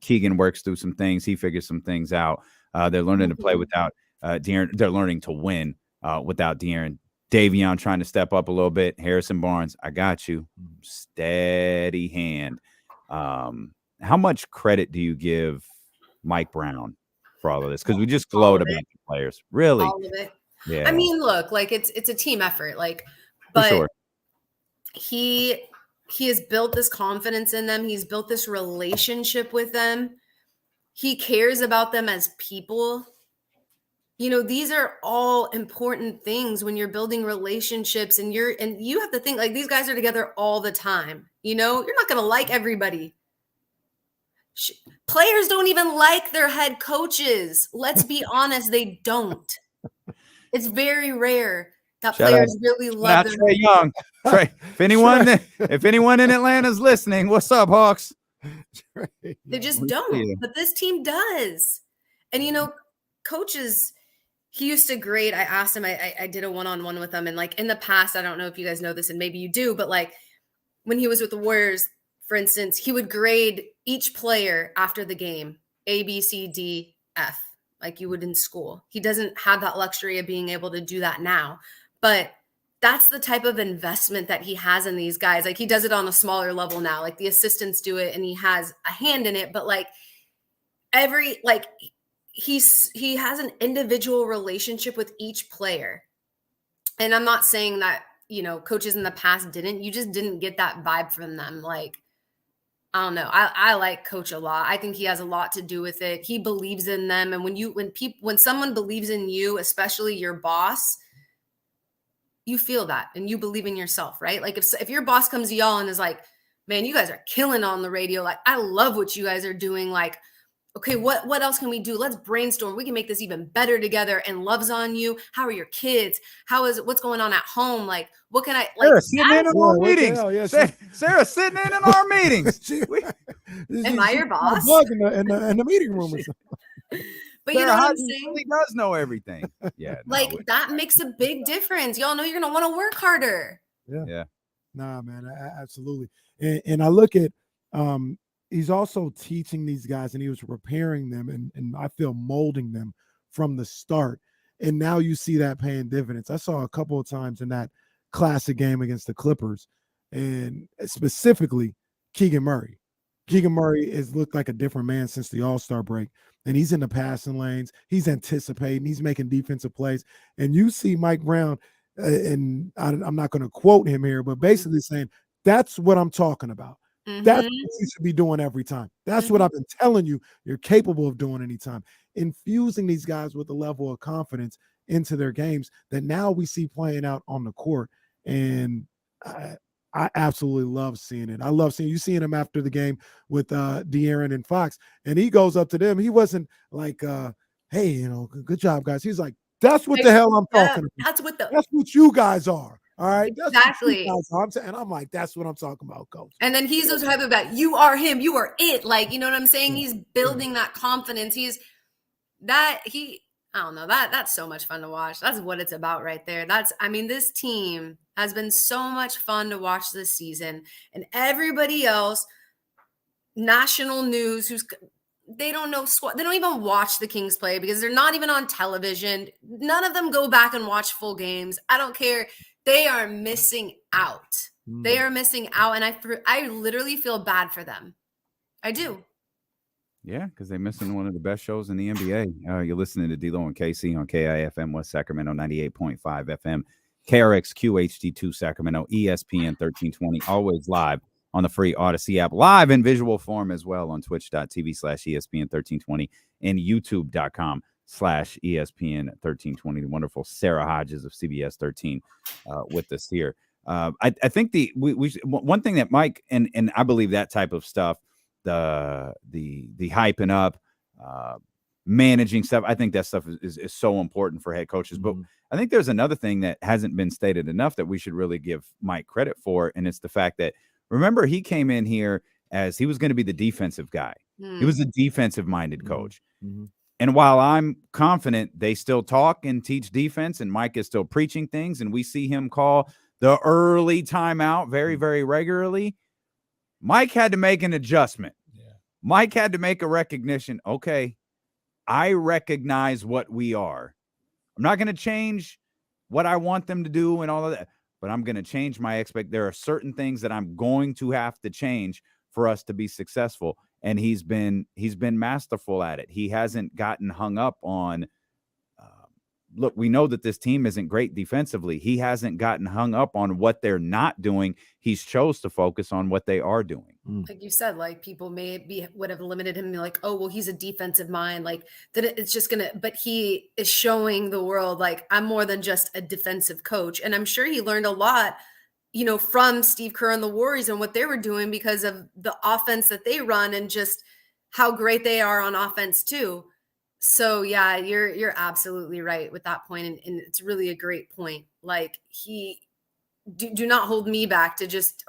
[SPEAKER 1] Keegan works through some things. He figures some things out. They're learning to play without De'Aaron. They're learning to win without De'Aaron. Davion trying to step up a little bit. Harrison Barnes, I got you. Steady hand. How much credit do you give Mike Brown for all of this? Because we just glowed about the players. Really?
[SPEAKER 3] All of it.
[SPEAKER 1] Yeah.
[SPEAKER 3] I mean, look, like it's a team effort. Like,
[SPEAKER 1] but sure.
[SPEAKER 3] He has built this confidence in them. He's built this relationship with them. He cares about them as people. These are all important things when you're building relationships, and you have to think like these guys are together all the time. You're not going to like everybody. Players don't even like their head coaches. Let's be honest, they don't. It's very rare that players really love their
[SPEAKER 1] Trae Young. Trae, if anyone in Atlanta's listening, what's up, Hawks?
[SPEAKER 3] They just don't, but this team does. And coaches, he used to grade. I asked him, I did a one-on-one with him, and like in the past, I don't know if you guys know this, and maybe you do, but like when he was with the Warriors, for instance, he would grade each player after the game, A, B, C, D, F, like you would in school. He doesn't have that luxury of being able to do that now, but that's the type of investment that he has in these guys. Like he does it on a smaller level now, like the assistants do it and he has a hand in it, but like he has an individual relationship with each player. And I'm not saying that, coaches in the past didn't. You just didn't get that vibe from them. Like, I don't know. I like Coach a lot. I think he has a lot to do with it. He believes in them. And when someone believes in you, especially your boss, you feel that and you believe in yourself, right? Like if your boss comes to y'all and is like, man, you guys are killing on the radio. Like, I love what you guys are doing. Like, okay, what else can we do? Let's brainstorm. We can make this even better together, and loves on you. How are your kids? What's going on at home? Like, what can I like?
[SPEAKER 1] Sarah's sitting in our meetings. Sarah's sitting in our meetings.
[SPEAKER 3] Am I your boss?
[SPEAKER 2] In the meeting room or something.
[SPEAKER 3] But you know what I'm saying?
[SPEAKER 1] He does know everything. Yeah.
[SPEAKER 3] That makes a big difference. Y'all know you're going to want to work harder.
[SPEAKER 2] Yeah. Nah, man, absolutely. And I look at he's also teaching these guys, and he was preparing them and I feel molding them from the start. And now you see that paying dividends. I saw a couple of times in that classic game against the Clippers, and specifically Keegan Murray. Keegan Murray has looked like a different man since the All-Star break, and he's in the passing lanes. He's anticipating. He's making defensive plays. And you see Mike Brown, and I'm not going to quote him here, but basically saying, that's what I'm talking about. Mm-hmm. That's what you should be doing every time. That's what I've been telling you you're capable of doing anytime. Infusing these guys with a level of confidence into their games that now we see playing out on the court. And I absolutely love seeing it. I love seeing him after the game with De'Aaron and Fox, and he goes up to them. He wasn't like, hey, good job, guys. He's like, that's what the hell I'm talking about. That's what you guys are. All right.
[SPEAKER 3] Exactly.
[SPEAKER 2] And I'm like, that's what I'm talking about, coach.
[SPEAKER 3] And then he's the type of guy, you are him, you are it. Like, you know what I'm saying? He's building that confidence. I don't know, that's so much fun to watch. That's what it's about right there. This team has been so much fun to watch this season, and everybody else, national news, they don't know, they don't even watch the Kings play because they're not even on television. None of them go back and watch full games. I don't care. They are missing out. They are missing out. And I literally feel bad for them. I do.
[SPEAKER 1] Yeah, because they're missing one of the best shows in the NBA. You're listening to D-Lo and KC on KIFM West Sacramento 98.5 FM, KRXQ HD2 Sacramento, ESPN 1320, always live on the free Odyssey app, live in visual form as well on twitch.tv/ESPN 1320 and youtube.com/ESPN 1320. The wonderful Sara Hodges of CBS 13 with us here. I think one thing that Mike and I believe that type of stuff, the hyping up, managing stuff, I think that stuff is so important for head coaches. But I think there's another thing that hasn't been stated enough that we should really give Mike credit for, and it's the fact that, remember, he came in here as he was going to be the defensive guy. He was a defensive-minded coach. And while I'm confident they still talk and teach defense, and Mike is still preaching things, and we see him call the early timeout very, very regularly, Mike had to make an adjustment. Mike had to make a recognition. Okay, I recognize what we are. I'm not going to change what I want them to do and all of that, but I'm going to change my there are certain things that I'm going to have to change for us to be successful. And he's been masterful at it. He hasn't gotten hung up on, look, we know that this team isn't great defensively. He hasn't gotten hung up on what they're not doing. He's chose to focus on what they are doing.
[SPEAKER 3] Like you said, like people would have limited him, like, oh, well, he's a defensive mind, like that it's just but he is showing the world, like, I'm more than just a defensive coach. And I'm sure he learned a lot, from Steve Kerr and the Warriors and what they were doing because of the offense that they run and just how great they are on offense too. So yeah, you're absolutely right with that point. And it's really a great point. Like do not hold me back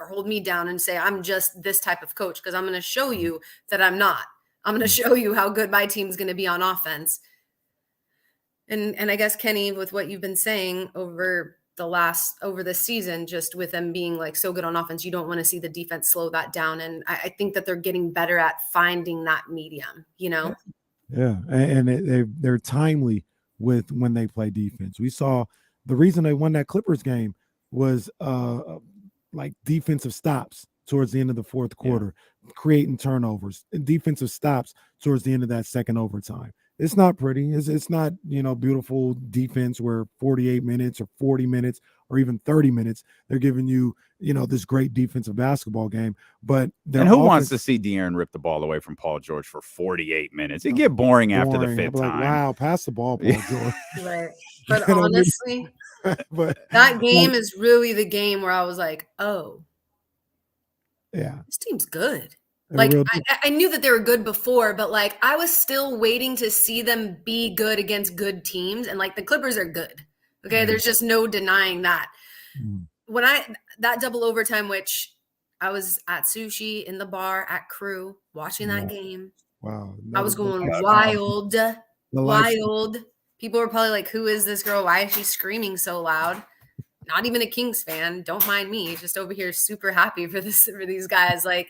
[SPEAKER 3] or hold me down and say I'm just this type of coach, because I'm going to show you that I'm not. I'm going to show you how good my team's going to be on offense. And I guess, Kenny, with what you've been saying over this season, just with them being like so good on offense, you don't want to see the defense slow that down. And I think that they're getting better at finding that medium,
[SPEAKER 2] Yeah, and they're timely with when they play defense. We saw the reason they won that Clippers game was like defensive stops towards the end of the fourth quarter, creating turnovers, and defensive stops towards the end of that second overtime. It's not pretty. It's not, beautiful defense where 48 minutes or 40 minutes or even 30 minutes, they're giving you, this great defensive basketball game. But
[SPEAKER 1] who wants to see De'Aaron rip the ball away from Paul George for 48 minutes? It'd get boring after the fifth time.
[SPEAKER 2] Wow, pass the ball, Paul George.
[SPEAKER 3] Right. But honestly, that game is really the game where I was like, oh,
[SPEAKER 2] yeah,
[SPEAKER 3] this team's good. Like I knew that they were good before, but like I was still waiting to see them be good against good teams. And like the Clippers are good. Okay. There's just no denying that. When that double overtime, which I was at sushi in the bar at Crew watching that game.
[SPEAKER 2] Wow.
[SPEAKER 3] I was going wild. People were probably like, who is this girl? Why is she screaming so loud? Not even a Kings fan. Don't mind me. Just over here super happy for these guys. Like,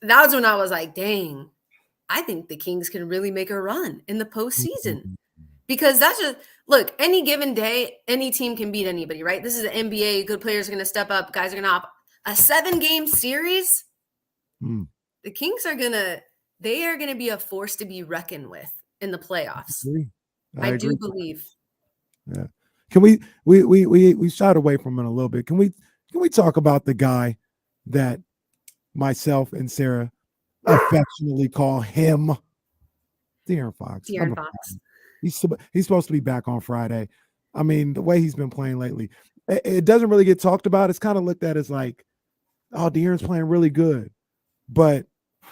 [SPEAKER 3] that was when I was like, dang, I think the Kings can really make a run in the postseason. Because that's just, look, any given day, any team can beat anybody, right? This is the NBA. Good players are going to step up. Guys are going to hop. A 7-game series, the Kings are going to be a force to be reckoned with in the playoffs. I do believe.
[SPEAKER 2] Yeah. Can we shied away from it a little bit. Can we talk about the guy that myself and Sarah affectionately call him De'Aaron Fox?
[SPEAKER 3] De'Aaron Fox.
[SPEAKER 2] He's supposed to be back on Friday. I mean, the way he's been playing lately, it doesn't really get talked about. It's kind of looked at as like, oh, De'Aaron's playing really good. But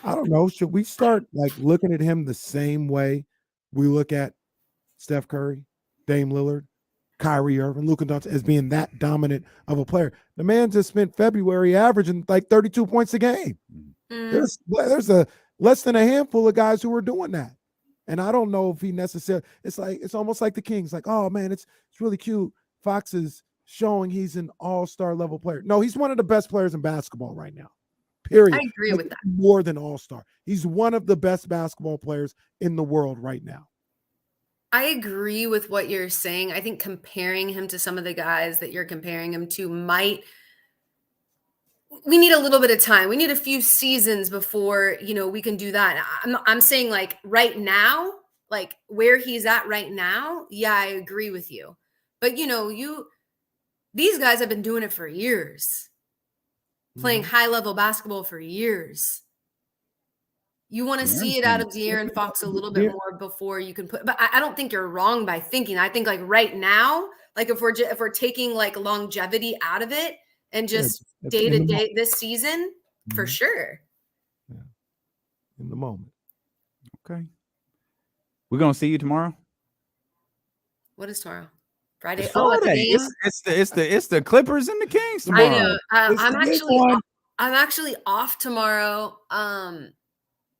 [SPEAKER 2] I don't know. Should we start like looking at him the same way we look at Steph Curry, Dame Lillard, Kyrie Irving, Luka Doncic as being that dominant of a player? The man just spent February averaging like 32 points a game. There's a less than a handful of guys who are doing that. And I don't know if he necessarily, it's almost like the Kings, like, oh man, it's really cute. Fox is showing he's an all-star level player. No, he's one of the best players in basketball right now. Period.
[SPEAKER 3] I agree with that.
[SPEAKER 2] More than all-star. He's one of the best basketball players in the world right now.
[SPEAKER 3] I agree with what you're saying. I think comparing him to some of the guys that you're comparing him to we need a little bit of time. We need a few seasons before, we can do that. I'm saying like right now, like where he's at right now. Yeah, I agree with you. But these guys have been doing it for years, playing high level basketball for years. You want to see it out of De'Aaron Fox a little bit more before you can but I don't think you're wrong by thinking. I think like right now, like if we're taking like longevity out of it and just day to day this season, for sure.
[SPEAKER 2] Yeah. In the moment.
[SPEAKER 1] Okay. We're going to see you tomorrow.
[SPEAKER 3] What is tomorrow? Friday.
[SPEAKER 1] It's Friday. It's the Clippers and the Kings tomorrow.
[SPEAKER 3] I know. I'm actually off tomorrow.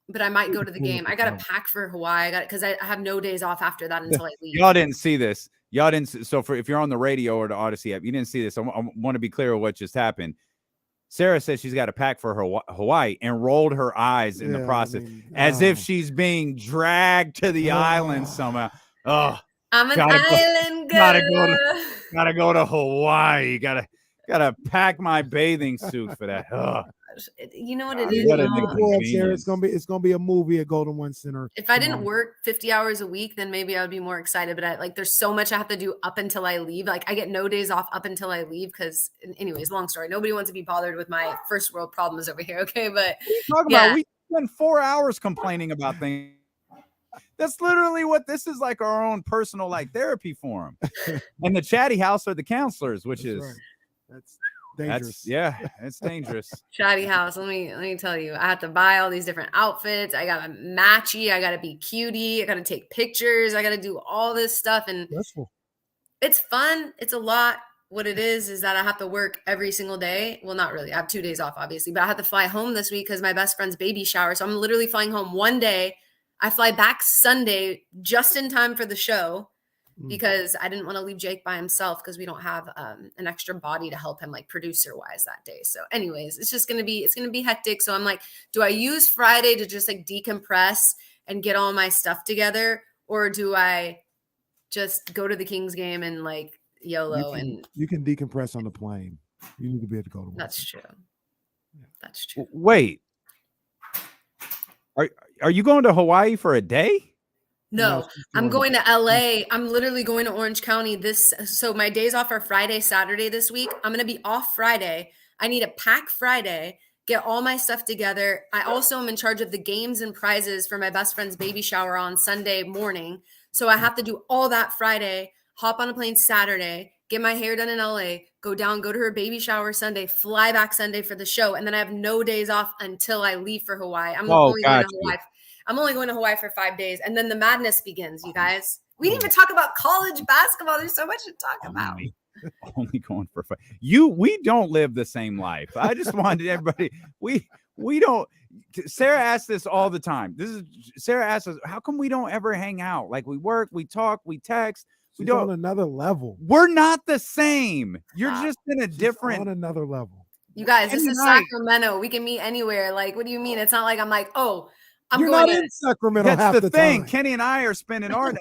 [SPEAKER 3] But I might go to the game. I got to pack for Hawaii. Because I have no days off after that until I leave.
[SPEAKER 1] Y'all didn't see this. So if you're on the radio or the Odyssey app, you didn't see this. I want to be clear with what just happened. Sarah said she's got to pack for her Hawaii and rolled her eyes in the process as if she's being dragged to the island somehow. Oh,
[SPEAKER 3] I'm an island girl.
[SPEAKER 1] Gotta go to Hawaii. Gotta pack my bathing suit for that.
[SPEAKER 3] You know what it
[SPEAKER 1] You
[SPEAKER 3] is?
[SPEAKER 1] gotta
[SPEAKER 2] It's
[SPEAKER 1] make
[SPEAKER 3] y'all?
[SPEAKER 1] it
[SPEAKER 2] Sarah. It's gonna be a movie at Golden One Center.
[SPEAKER 3] If I didn't
[SPEAKER 2] tomorrow.
[SPEAKER 3] work 50 hours a week, then maybe I would be more excited. But there's so much I have to do up until I leave. Like I get no days off up until I leave because, anyways, long story. Nobody wants to be bothered with my first world problems over here. Okay, but
[SPEAKER 1] What are you talking
[SPEAKER 3] yeah.
[SPEAKER 1] about? We spend 4 hours complaining about things. That's literally what this is, like our own personal like therapy forum. And the chatty house are the counselors, which
[SPEAKER 2] That's
[SPEAKER 1] is
[SPEAKER 2] right. That's dangerous.
[SPEAKER 1] it's dangerous.
[SPEAKER 3] Chatty house. Let me tell you, I have to buy all these different outfits. I gotta matchy. I gotta be cutie. I gotta take pictures. I gotta do all this stuff, and
[SPEAKER 2] Stressful.
[SPEAKER 3] it's fun. It's a lot. What it is that I have to work every single day. Well, not really. I have 2 days off, obviously, but I have to fly home this week because my best friend's baby shower. So I'm literally flying home one day. I fly back Sunday just in time for the show because I didn't want to leave Jake by himself because we don't have an extra body to help him like producer wise that day. So anyways, it's going to be hectic. So I'm like, do I use Friday to just like decompress and get all my stuff together? Or do I just go to the Kings game and like YOLO?
[SPEAKER 2] You can decompress on the plane. You need to be able to go to work.
[SPEAKER 3] That's true. That's true.
[SPEAKER 1] Wait. Are you going to Hawaii for a day?
[SPEAKER 3] No, I'm going to LA. I'm literally going to Orange County so my days off are Friday, Saturday this week. I'm going to be off Friday. I need to pack Friday, get all my stuff together. I also am in charge of the games and prizes for my best friend's baby shower on Sunday morning. So I have to do all that Friday, hop on a plane Saturday, get my hair done in LA, go down, go to her baby shower Sunday, fly back Sunday for the show. And then I have no days off until I leave for Hawaii. I'm only going to Hawaii for 5 days. And then the madness begins, you guys. We didn't even talk about college basketball. There's so much to talk about.
[SPEAKER 1] Only going for 5. We don't live the same life. I just wanted everybody. We don't. Sarah asks this all the time. Sarah asks us, how come we don't ever hang out? Like we work, we talk, we text.
[SPEAKER 2] She's on another level.
[SPEAKER 1] We're not the same. You're just in a different.
[SPEAKER 2] On another level.
[SPEAKER 3] You guys, this is Sacramento. We can meet anywhere. Like, what do you mean? It's not like I'm like, oh,
[SPEAKER 2] You're not in Sacramento.
[SPEAKER 1] That's the thing.
[SPEAKER 2] Time.
[SPEAKER 1] Kenny and I are spending our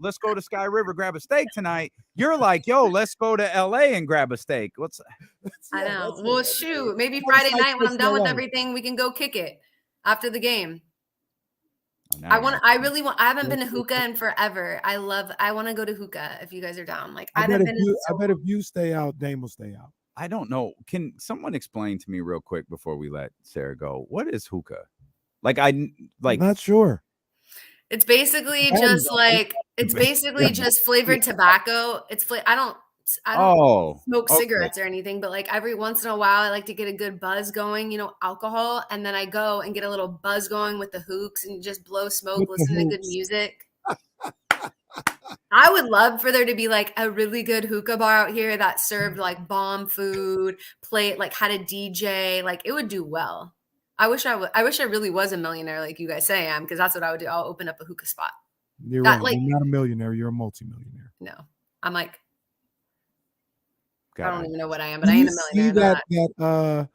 [SPEAKER 1] let's go to Sky River, grab a steak tonight. You're like, let's go to LA and grab a steak.
[SPEAKER 3] I know. Well, shoot, maybe Friday night when I'm done with everything, we can go kick it after the game. I haven't been to hookah in forever. I want to go to hookah if you guys are down. Like I bet
[SPEAKER 2] if you stay out, Dame will stay out.
[SPEAKER 1] I don't know. Can someone explain to me real quick before we let Sarah go? What is hookah? I'm
[SPEAKER 2] not sure.
[SPEAKER 3] It's basically just flavored tobacco. I don't smoke cigarettes or anything, but like every once in a while, I like to get a good buzz going, alcohol. And then I go and get a little buzz going with the hooks and just blow smoke, listen to good music. I would love for there to be like a really good hookah bar out here that served like bomb food, had a DJ, like it would do well. I wish I really was a millionaire like you guys say I am, because that's what I would do. I'll open up a hookah spot.
[SPEAKER 2] You're wrong. You're not a millionaire. You're a multimillionaire.
[SPEAKER 3] No, I'm like, I don't even know what I am, but I ain't a millionaire.
[SPEAKER 2] See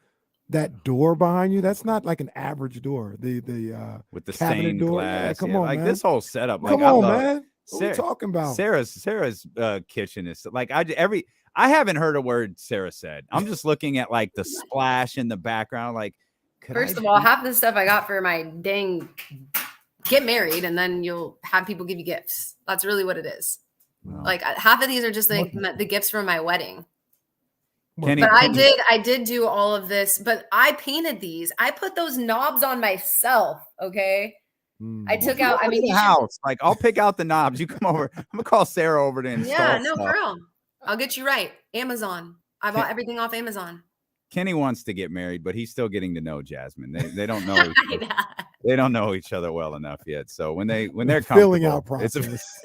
[SPEAKER 2] that door behind you? That's not like an average door. The
[SPEAKER 1] with the stained glass.
[SPEAKER 2] Yeah, come on, man.
[SPEAKER 1] This whole setup.
[SPEAKER 2] Come on, man. What are we talking about?
[SPEAKER 1] Sarah's kitchen is like I haven't heard a word Sarah said. I'm just looking at like the splash in the background. Like,
[SPEAKER 3] first of all, half the stuff I got for my dang get married, and then you'll have people give you gifts. That's really what it is. Wow. Like half of these are just like the gifts from my wedding. But I did do all of this, but I painted these. I put those knobs on myself. Okay. I took out,
[SPEAKER 1] house. Like I'll pick out the knobs. You come over. I'm gonna call Sarah over to install.
[SPEAKER 3] Yeah, no, for real. I'll get you right. Amazon. I bought everything off Amazon.
[SPEAKER 1] Kenny wants to get married, but he's still getting to know Jasmine. They don't know. They don't know each other well enough yet. So when they're
[SPEAKER 2] filling out process.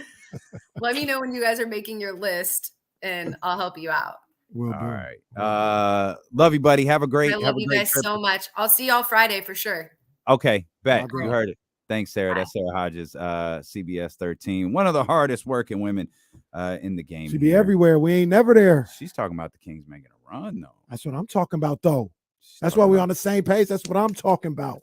[SPEAKER 3] Let me know when you guys are making your list, and I'll help you out.
[SPEAKER 1] All right. Love you, buddy. Have a great.
[SPEAKER 3] I love you guys so much. I'll see y'all Friday for sure.
[SPEAKER 1] Okay, bet. You heard it. Thanks, Sarah. Bye. That's Sara Hodges, CBS 13. One of the hardest working women in the game.
[SPEAKER 2] She be everywhere. We ain't never there.
[SPEAKER 1] She's talking about the Kings making a run, though.
[SPEAKER 2] That's what I'm talking about, though. That's why we're on the same page. That's what I'm talking about.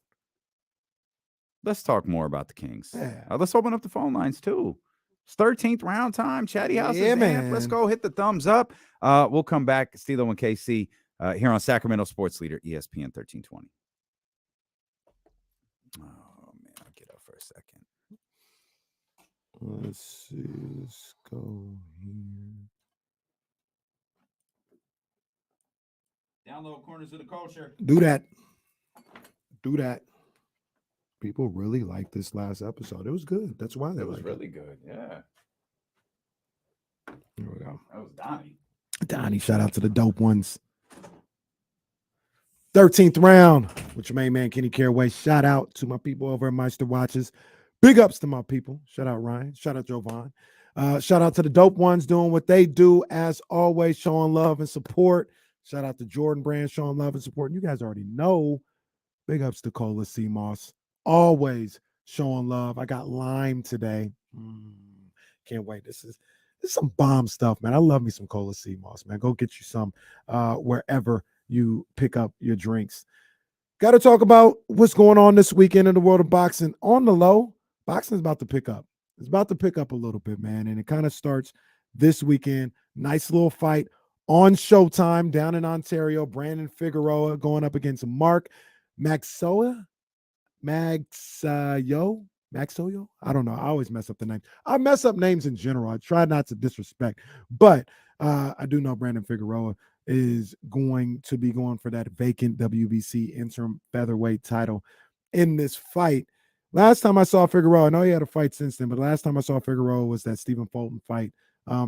[SPEAKER 1] Let's talk more about the Kings. Yeah. Let's open up the phone lines, too. It's 13th round time. Chatty House. Yeah, man. Let's go hit the thumbs up. We'll come back. Stilo and KC here on Sacramento Sports Leader, ESPN 1320. Oh, man, I'll get up for a second.
[SPEAKER 2] Let's see. Let's go here.
[SPEAKER 1] Download Corners of the Culture.
[SPEAKER 2] Do that. People really liked this last episode. It was good. That's why they
[SPEAKER 1] was
[SPEAKER 2] liked
[SPEAKER 1] really good. Yeah.
[SPEAKER 2] Here we go.
[SPEAKER 1] That was Donnie.
[SPEAKER 2] Donnie, shout out to the dope ones. 13th round with your main man, Kenny Caraway. Shout out to my people over at Meister Watches. Big ups to my people. Shout out Ryan. Shout out Jovan. Shout out to the dope ones doing what they do, as always, showing love and support. Shout out to Jordan Brand, showing love and support. And you guys already know. Big ups to Cola Sea Moss. Always showing love. I got lime today. Can't wait. This is some bomb stuff, man. I love me some Cola Sea Moss, man. Go get you some wherever you pick up your drinks. Got to talk about what's going on this weekend in the world of boxing. On the low, boxing is about to pick up. It's about to pick up a little bit, man. And it kind of starts this weekend. Nice little fight on Showtime down in Ontario. Brandon Figueroa going up against Mark Magsayo. I don't know. I always mess up the name. I mess up names in general. I try not to disrespect, but I do know Brandon Figueroa is going to be going for that vacant WBC interim featherweight title in this fight. Last time I saw Figueroa, I know he had a fight since then, but last time I saw Figueroa was that Stephen Fulton fight.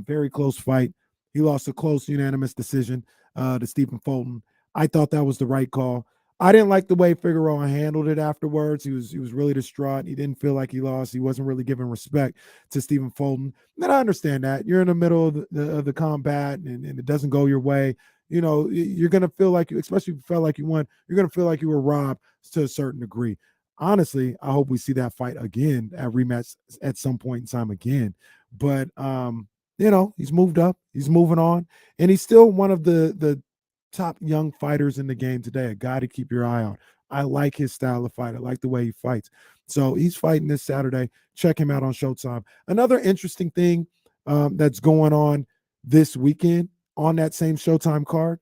[SPEAKER 2] Very close fight. He lost a close unanimous decision to Stephen Fulton. I thought that was the right call. I didn't like the way Figueroa handled it afterwards. He was really distraught. He didn't feel like he lost. He wasn't really giving respect to Stephen Fulton. And I understand that. You're in the middle of the combat and it doesn't go your way. You know, you're going to feel like, especially if you felt like you won, you're going to feel like you were robbed to a certain degree. Honestly, I hope we see that fight again at rematch at some point in time again. But, you know, he's moved up. He's moving on. And he's still one of the top young fighters in the game today, a guy to keep your eye on. I like his style of fight. I like the way he fights. So he's fighting this Saturday. Check him out on Showtime. Another interesting thing that's going on this weekend on that same Showtime card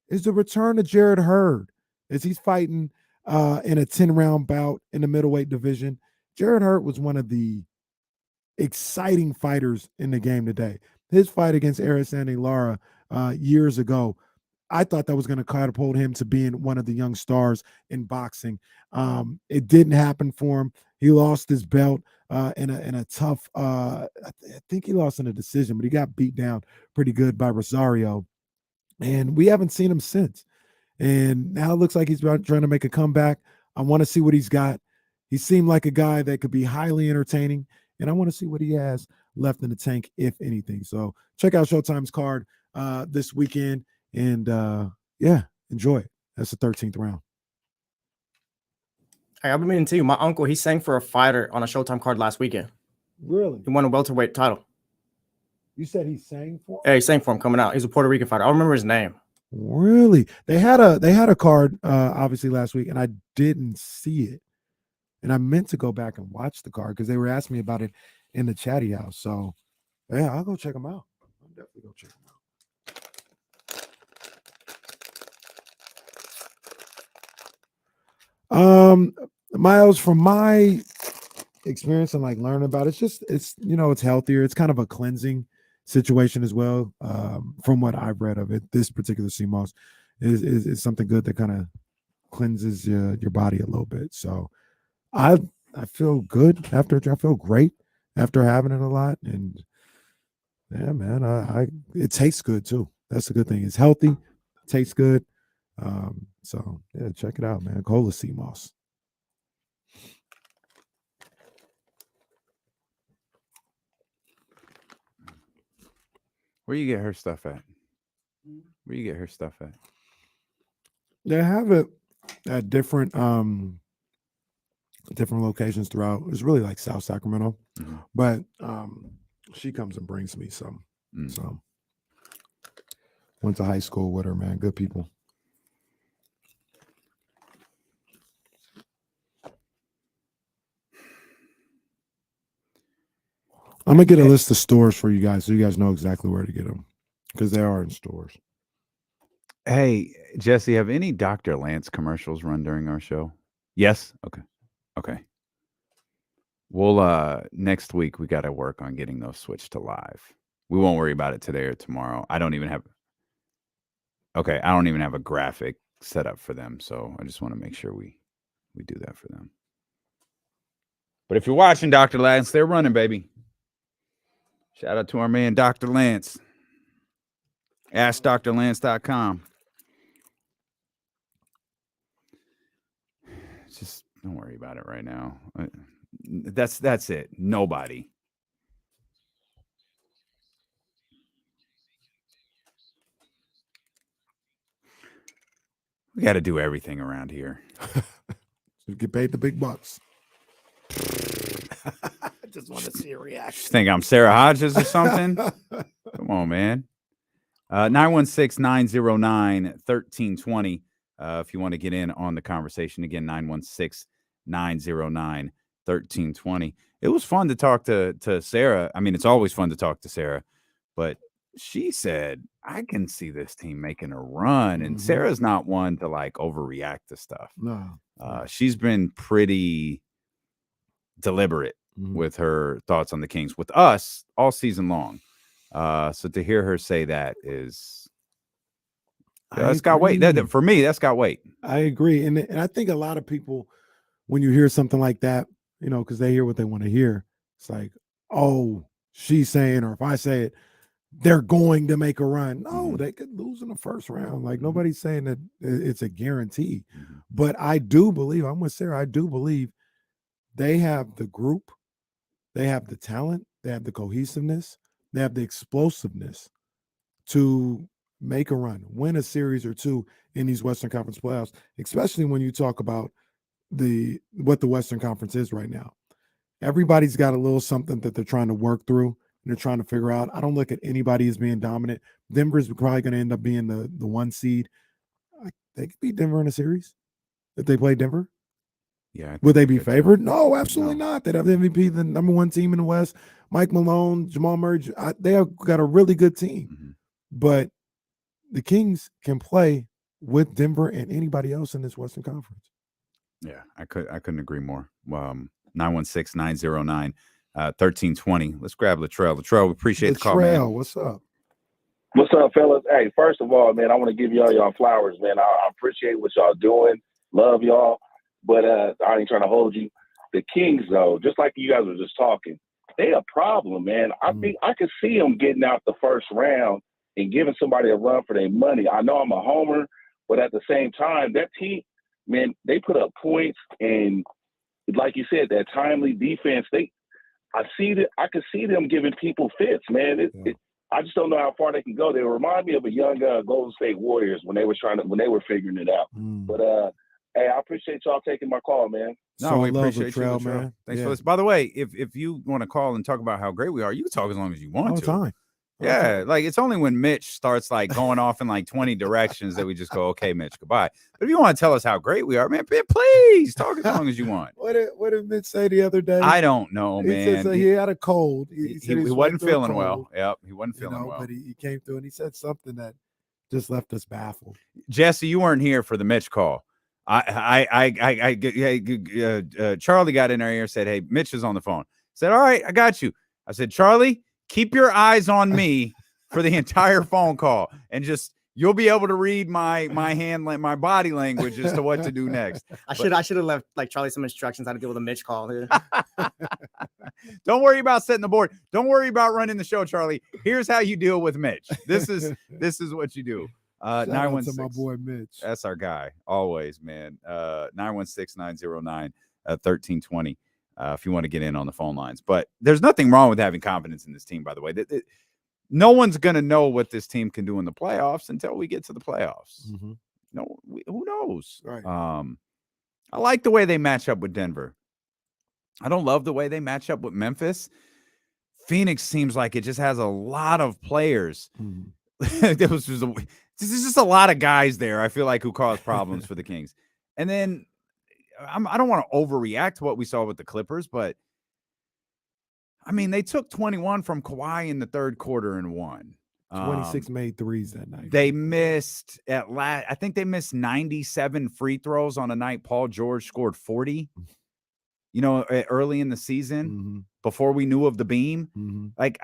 [SPEAKER 2] is the return of Jared Hurd as he's fighting in a 10-round bout in the middleweight division. Jared Hurd was one of the exciting fighters in the game today. His fight against Arisane Lara years ago, I thought that was going to catapult him to being one of the young stars in boxing. It didn't happen for him. He lost his belt in a tough, I think he lost in a decision, but he got beat down pretty good by Rosario. And we haven't seen him since. And now it looks like he's trying to make a comeback. I want to see what he's got. He seemed like a guy that could be highly entertaining. And I want to see what he has left in the tank, if anything. So check out Showtime's card this weekend. And yeah, enjoy it. That's the 13th round.
[SPEAKER 5] Hey, I've been meaning to you. My uncle, he sang for a fighter on a Showtime card last weekend.
[SPEAKER 2] Really?
[SPEAKER 5] He won a welterweight title.
[SPEAKER 2] You said he sang for him?
[SPEAKER 5] Yeah, he sang for him coming out. He's a Puerto Rican fighter. I don't remember his name.
[SPEAKER 2] Really? They had a card obviously last week, and I didn't see it. And I meant to go back and watch the card because they were asking me about it in the chatty house. So yeah, I'll go check them out. I'll definitely go check them out. Miles, from my experience and like learning about it, it's you know, it's healthier. It's kind of a cleansing situation as well. From what I've read of it, this particular CMOS is something good that kind of cleanses your body a little bit. So I feel good after. I feel great after having it a lot. And yeah, man, it tastes good too. That's the good thing. It's healthy, tastes good. So yeah, check it out, man. Cola CMOS.
[SPEAKER 1] Where you get her stuff at? Where you get her stuff at?
[SPEAKER 2] They have it at different locations throughout. It's really like South Sacramento, but she comes and brings me some. So went to high school with her, man. Good people. I'm gonna get a list of stores for you guys so you guys know exactly where to get them because they are in stores.
[SPEAKER 1] Hey, Jesse, have any Dr. Lance commercials run during our show? Yes? Okay. We'll next week we got to work on getting those switched to live. We won't worry about it today or tomorrow. I don't even have a graphic set up for them, so I just want to make sure we do that for them. But if you're watching Dr. Lance, they're running, baby. Shout out to our man Dr. Lance. AskDrLance.com. Just don't worry about it right now. That's it. Nobody. We got to do everything around here.
[SPEAKER 2] Get paid the big bucks. I just want to see a reaction.
[SPEAKER 1] You think I'm Sara Hodges or something? Come on, man. 916-909-1320. If you want to get in on the conversation, again, 916-909-1320. It was fun to talk to Sara. I mean, it's always fun to talk to Sara, but she said, I can see this team making a run. And Sarah's not one to like overreact to stuff.
[SPEAKER 2] No.
[SPEAKER 1] She's been pretty deliberate with her thoughts on the Kings with us all season long. So to hear her say that that's got weight. For me, that's got weight.
[SPEAKER 2] I agree. And I think a lot of people, when you hear something like that, you know, because they hear what they want to hear, it's like, oh, she's saying, or if I say it, they're going to make a run. No, they could lose in the first round. Like, nobody's saying that it's a guarantee. But I do believe, I'm with Sara, I do believe they have the group, they have the talent, they have the cohesiveness, they have the explosiveness to make a run, win a series or two in these Western Conference playoffs, especially when you talk about what the Western Conference is right now. Everybody's got a little something that they're trying to work through and they're trying to figure out. I don't look at anybody as being dominant. Denver's probably going to end up being the one seed. They could beat Denver in a series if they play Denver.
[SPEAKER 1] Yeah.
[SPEAKER 2] Would they be favored? No, absolutely not. They'd have the MVP, the number one team in the West. Mike Malone, Jamal Murray, they have got a really good team. But the Kings can play with Denver and anybody else in this Western Conference.
[SPEAKER 1] Yeah, I couldn't agree more. 916-909-1320. Let's grab Latrell. Latrell, we appreciate the call, man.
[SPEAKER 2] Latrell, what's up?
[SPEAKER 7] What's up, fellas? Hey, first of all, man, I want to give y'all flowers, man. I appreciate what y'all doing. Love y'all. But I ain't trying to hold you. The Kings, though, just like you guys were just talking, they a problem, man. I think I could see them getting out the first round and giving somebody a run for their money. I know I'm a homer, but at the same time, that team, man, they put up points, and like you said, that timely defense. I could see them giving people fits, man. I just don't know how far they can go. They remind me of a young Golden State Warriors when they were figuring it out. But hey, I appreciate y'all taking my call, man.
[SPEAKER 1] No, we appreciate you, man. Thanks for this. By the way, if you want to call and talk about how great we are, you can talk as long as you want to.
[SPEAKER 2] All time.
[SPEAKER 1] Yeah, like it's only when Mitch starts like going off in like 20 directions that we just go, okay, Mitch, goodbye. But if you want to tell us how great we are, man, please talk as long as you want.
[SPEAKER 2] What did Mitch say the other day?
[SPEAKER 1] I don't know, man.
[SPEAKER 2] He had a cold.
[SPEAKER 1] He wasn't feeling well. Yep, he wasn't feeling well.
[SPEAKER 2] But he came through and he said something that just left us baffled.
[SPEAKER 1] Jesse, you weren't here for the Mitch call. Charlie got in our ear and said, hey, Mitch is on the phone. I said, all right, I got you. I said, Charlie, keep your eyes on me for the entire phone call, and just you'll be able to read my body language as to what to do next.
[SPEAKER 5] I should have left like Charlie some instructions how to deal with a Mitch call.
[SPEAKER 1] Don't worry about setting the board. Don't worry about running the show, Charlie. Here's how you deal with Mitch. This is what you do. 916.
[SPEAKER 2] My boy Mitch.
[SPEAKER 1] That's our guy. Always, man. 916-909-1320. If you want to get in on the phone lines. But there's nothing wrong with having confidence in this team, by the way. No one's going to know what this team can do in the playoffs until we get to the playoffs. No, who knows?
[SPEAKER 2] Right.
[SPEAKER 1] I like the way they match up with Denver. I don't love the way they match up with Memphis. Phoenix seems like it just has a lot of players. There's just a lot of guys there, I feel like, who cause problems for the Kings. And then I don't want to overreact to what we saw with the Clippers, but I mean, they took 21 from Kawhi in the third quarter and won.
[SPEAKER 2] 26 made threes that night.
[SPEAKER 1] They missed I think they missed 97 free throws on a night Paul George scored 40. Early in the season before we knew of the beam. Like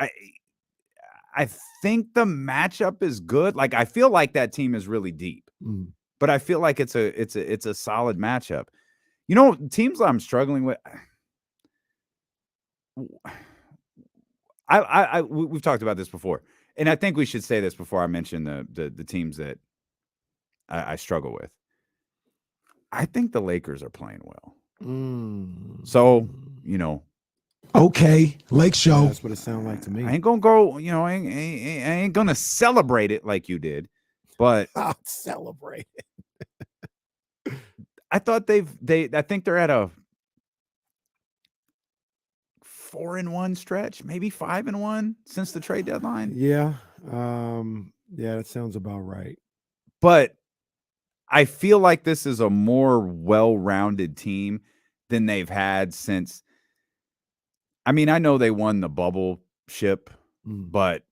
[SPEAKER 1] I think the matchup is good. Like I feel like that team is really deep, but I feel like it's a solid matchup. Teams I'm struggling with. We've talked about this before, and I think we should say this before I mention the teams that I struggle with. I think the Lakers are playing well. So,
[SPEAKER 2] okay, Lake Show. That's what it sounds like to me.
[SPEAKER 1] I ain't gonna go, I ain't gonna celebrate it like you did, but
[SPEAKER 2] I'll celebrate it.
[SPEAKER 1] I thought I think they're at a 4-1 stretch, maybe 5-1 since the trade deadline.
[SPEAKER 2] Yeah. Yeah, that sounds about right.
[SPEAKER 1] But I feel like this is a more well-rounded team than they've had since. I mean, I know they won the bubble ship, but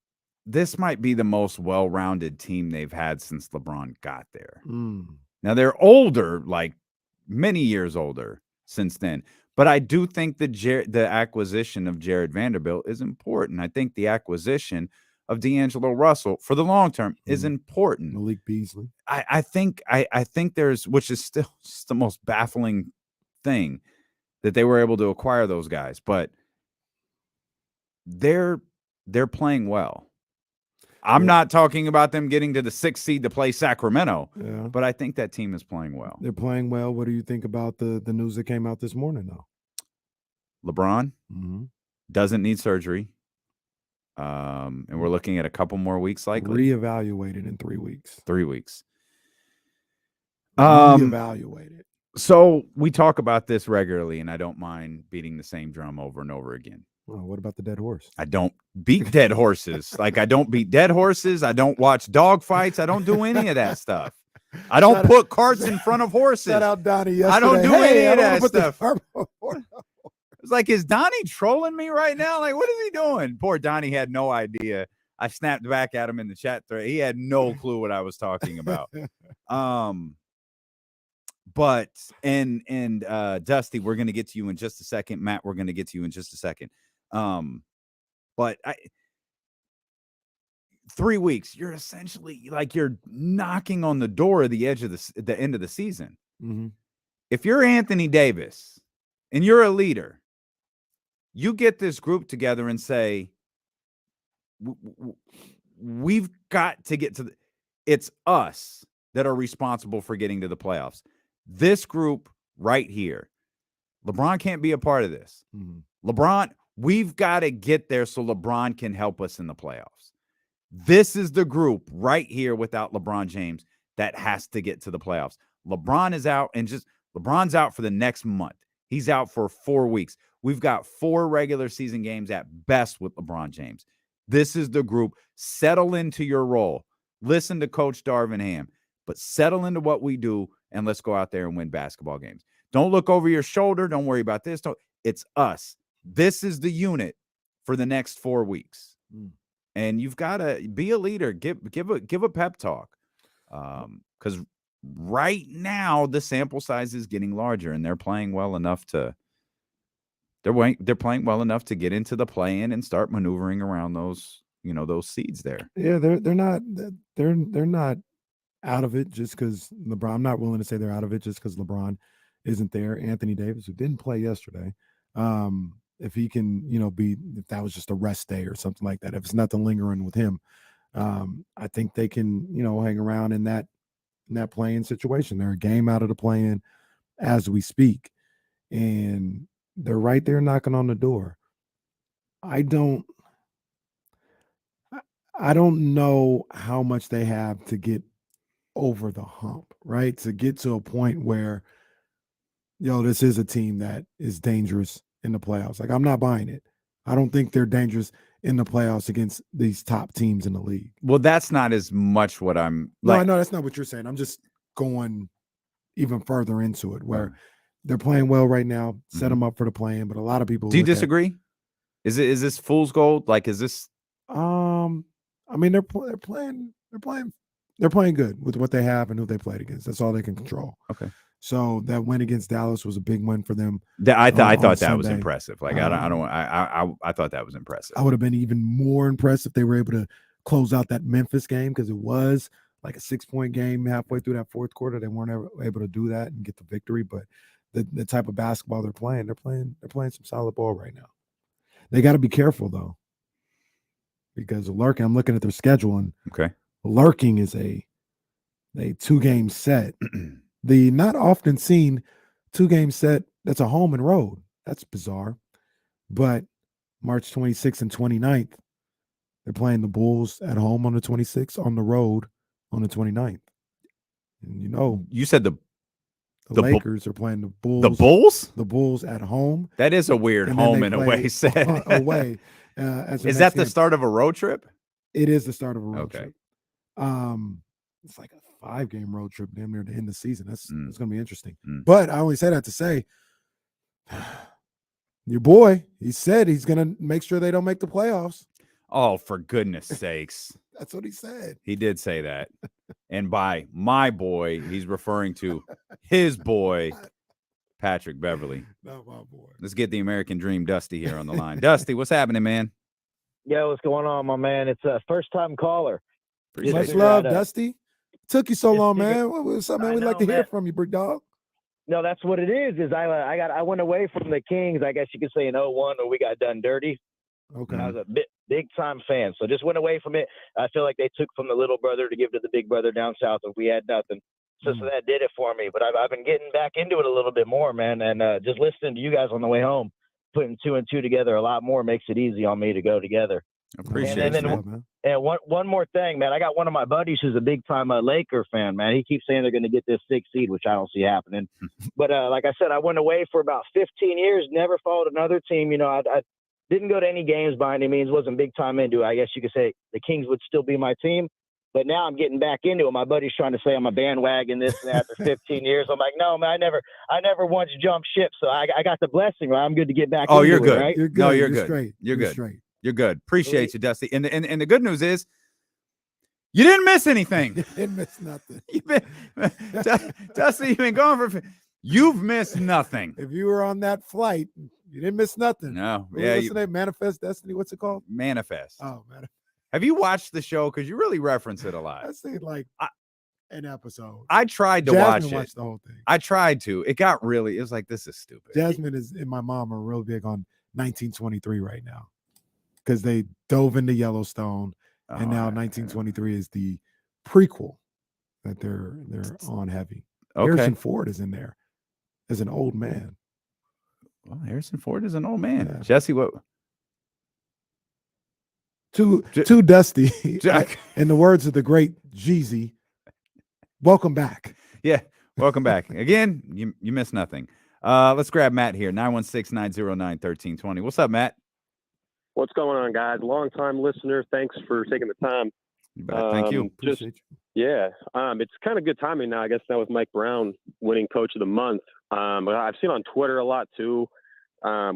[SPEAKER 1] this might be the most well-rounded team they've had since LeBron got there. Now they're older, like many years older since then, but I do think the acquisition of Jared Vanderbilt is important. I think the acquisition of D'Angelo Russell for the long term is important.
[SPEAKER 2] Malik Beasley.
[SPEAKER 1] I think there's, which is still just the most baffling thing that they were able to acquire those guys, but they're playing well. I'm not talking about them getting to the 6th seed to play Sacramento, but I think that team is playing well.
[SPEAKER 2] They're playing well. What do you think about the news that came out this morning, though?
[SPEAKER 1] LeBron doesn't need surgery. And we're looking at a couple more weeks likely.
[SPEAKER 2] Reevaluated in 3 weeks.
[SPEAKER 1] 3 weeks.
[SPEAKER 2] Reevaluated.
[SPEAKER 1] So we talk about this regularly, and I don't mind beating the same drum over and over again.
[SPEAKER 2] Oh, what about the dead horse?
[SPEAKER 1] I don't beat dead horses. Like I don't beat dead horses. I don't watch dog fights. I don't do any of that stuff. I don't put carts in front of horses.
[SPEAKER 2] Shout out Donnie yesterday.
[SPEAKER 1] I don't do any of that stuff.
[SPEAKER 2] It's
[SPEAKER 1] It's like, is Donnie trolling me right now? Like, what is he doing? Poor Donnie had no idea. I snapped back at him in the chat thread. He had no clue what I was talking about. But Dusty, we're going to get to you in just a second. Matt, we're going to get to you in just a second. But 3 weeks, you're essentially like you're knocking on the door of the edge of the end of the season.
[SPEAKER 2] Mm-hmm.
[SPEAKER 1] If you're Anthony Davis and you're a leader, you get this group together and say, we've got to get to it's us that are responsible for getting to the playoffs. This group right here, LeBron can't be a part of this.
[SPEAKER 2] Mm-hmm.
[SPEAKER 1] LeBron, we've got to get there so LeBron can help us in the playoffs. This is the group right here without LeBron James that has to get to the playoffs. LeBron is out LeBron's out for the next month. He's out for 4 weeks. We've got 4 regular season games at best with LeBron James. This is the group. Settle into your role. Listen to Coach Darvin Ham, but settle into what we do, and let's go out there and win basketball games. Don't look over your shoulder. Don't worry about this. It's us. This is the unit for the next 4 weeks. And you've got to be a leader. Give a pep talk. Because right now the sample size is getting larger, and they're playing well enough to they're playing well enough to get into the play-in and start maneuvering around those seeds there.
[SPEAKER 2] Yeah, they're not out of it just because LeBron. I'm not willing to say they're out of it just because LeBron isn't there. Anthony Davis, who didn't play yesterday, if he can, if that was just a rest day or something like that, if it's nothing lingering with him, I think they can, hang around in that play-in situation. They're a game out of the play-in as we speak, and they're right there knocking on the door. I don't know how much they have to get over the hump, right? To get to a point where, this is a team that is dangerous in the playoffs. Like, I'm not buying it. I don't think they're dangerous in the playoffs against these top teams in the league.
[SPEAKER 1] Well, that's not as much what I'm
[SPEAKER 2] like. No, I know that's not what you're saying. I'm just going even further into it where they're playing well right now, set them up for the play-in, but a lot of people.
[SPEAKER 1] Do you disagree? Is this fool's gold? Like, is this?
[SPEAKER 2] I'm I mean, they're playing good with what they have and who they played against. That's all they can control.
[SPEAKER 1] Okay.
[SPEAKER 2] So that win against Dallas was a big win for them.
[SPEAKER 1] I thought that
[SPEAKER 2] Sunday.
[SPEAKER 1] was impressive. Like I thought that was impressive.
[SPEAKER 2] I would have been even more impressed if they were able to close out that Memphis game, because it was like a 6-point game halfway through that fourth quarter. They weren't ever able to do that and get the victory. But the type of basketball they're playing some solid ball right now. They got to be careful though, because Lurking, I'm looking at their schedule, and Lurking is a 2-game set. The not often seen 2-game set that's a home and road. That's bizarre. But March 26th and 29th, they're playing the Bulls at home on the 26th, on the road on the 29th. And
[SPEAKER 1] you said the
[SPEAKER 2] Lakers are playing the Bulls.
[SPEAKER 1] The Bulls?
[SPEAKER 2] The Bulls at home.
[SPEAKER 1] That is a weird home and away set.
[SPEAKER 2] Away.
[SPEAKER 1] Is that the start of a road trip?
[SPEAKER 2] It is the start of a road
[SPEAKER 1] trip.
[SPEAKER 2] It's like a 5-game road trip damn near the end of the season. That's going to be interesting.
[SPEAKER 1] But
[SPEAKER 2] But I only say that to say, your boy, he said he's going to make sure they don't make the playoffs.
[SPEAKER 1] Oh, for goodness sakes.
[SPEAKER 2] That's what he said.
[SPEAKER 1] He did say that. And by my boy, he's referring to his boy, Patrick Beverly.
[SPEAKER 2] Not my boy.
[SPEAKER 1] Let's get the American Dream Dusty here on the line. Dusty, what's happening, man?
[SPEAKER 8] Yo, what's going on, my man? It's a first-time caller.
[SPEAKER 2] Much love, Dusty. Took you so long, man. What's up, man? We'd like to hear from you, big dog.
[SPEAKER 8] No, that's what it is. I went away from the Kings. I guess you could say in 01 when we got done dirty.
[SPEAKER 2] Okay.
[SPEAKER 8] I was a big time fan, so just went away from it. I feel like they took from the little brother to give to the big brother down south, and we had nothing. So that did it for me. But I've been getting back into it a little bit more, man, and just listening to you guys on the way home, putting 2 and 2 together a lot more makes it easy on me to go together.
[SPEAKER 1] Appreciate it, man.
[SPEAKER 8] And one more thing, man. I got one of my buddies who's a big-time Laker fan, man. He keeps saying they're going to get this 6th seed, which I don't see happening. But like I said, I went away for about 15 years, never followed another team. I didn't go to any games by any means, wasn't big-time into it. I guess you could say the Kings would still be my team. But now I'm getting back into it. My buddy's trying to say I'm a bandwagon this and that after 15 years. I'm like, no, man, I never once jumped ship. So I got the blessing, right? I'm good to get back into
[SPEAKER 1] you're
[SPEAKER 8] it,
[SPEAKER 1] good.
[SPEAKER 8] right?
[SPEAKER 2] You're good.
[SPEAKER 1] No, you're
[SPEAKER 2] You're
[SPEAKER 1] good.
[SPEAKER 2] Straight.
[SPEAKER 1] You're good.
[SPEAKER 2] Straight.
[SPEAKER 1] You're good. Appreciate you, Dusty. And the good news is you didn't miss anything.
[SPEAKER 2] Didn't miss nothing.
[SPEAKER 1] Dusty, you've been gone you've missed nothing.
[SPEAKER 2] If you were on that flight, you didn't miss nothing.
[SPEAKER 1] No.
[SPEAKER 2] What's the name? Manifest Destiny? What's it called?
[SPEAKER 1] Manifest.
[SPEAKER 2] Oh, man.
[SPEAKER 1] Have you watched the show? Because you really reference it a lot.
[SPEAKER 2] I seen like an episode.
[SPEAKER 1] I tried to
[SPEAKER 2] Jasmine
[SPEAKER 1] watch
[SPEAKER 2] watched the whole thing.
[SPEAKER 1] I tried to. It was like, this is stupid.
[SPEAKER 2] Jasmine and my mom are real big on 1923 right now, because they dove into Yellowstone, and now 1923 is the prequel that they're on heavy.
[SPEAKER 1] Okay.
[SPEAKER 2] Harrison Ford is in there as an old man.
[SPEAKER 1] Well, Harrison Ford is an old man.
[SPEAKER 2] Yeah.
[SPEAKER 1] Jesse, what?
[SPEAKER 2] Too dusty. In the words of the great Jeezy, welcome back.
[SPEAKER 1] Yeah, welcome back. Again, you missed nothing. Let's grab Matt here, 916-909-1320. What's up, Matt?
[SPEAKER 9] What's going on, guys? Long-time listener. Thanks for taking the time.
[SPEAKER 1] You bet. Thank you.
[SPEAKER 2] Appreciate you.
[SPEAKER 9] Yeah, it's kind of good timing now. I guess that was Mike Brown winning Coach of the Month. But I've seen on Twitter a lot, too.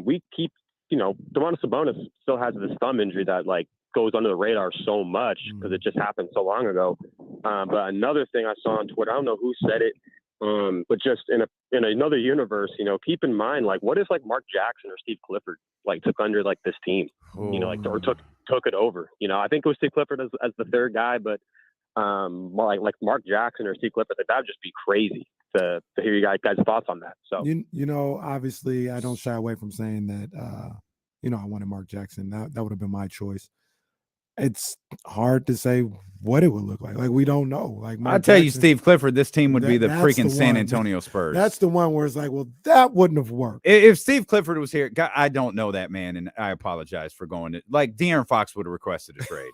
[SPEAKER 9] We keep, DeMarcus Sabonis still has this thumb injury that, goes under the radar so much because it just happened so long ago. But another thing I saw on Twitter, I don't know who said it, but just in another universe, keep in mind, what if Mark Jackson or Steve Clifford took under this team, or took it over. I think it was Steve Clifford as the third guy, but like Mark Jackson or Steve Clifford, that would just be crazy to hear you guys' thoughts on that. So
[SPEAKER 2] obviously I don't shy away from saying that I wanted Mark Jackson. That would have been my choice. It's hard to say what it would look like. We don't know.
[SPEAKER 1] I'll tell you, Steve Clifford, this team would be the freaking San Antonio Spurs.
[SPEAKER 2] That's the one where it's that wouldn't have worked.
[SPEAKER 1] If Steve Clifford was here, I don't know that man, and I apologize for going to De'Aaron Fox would have requested a trade.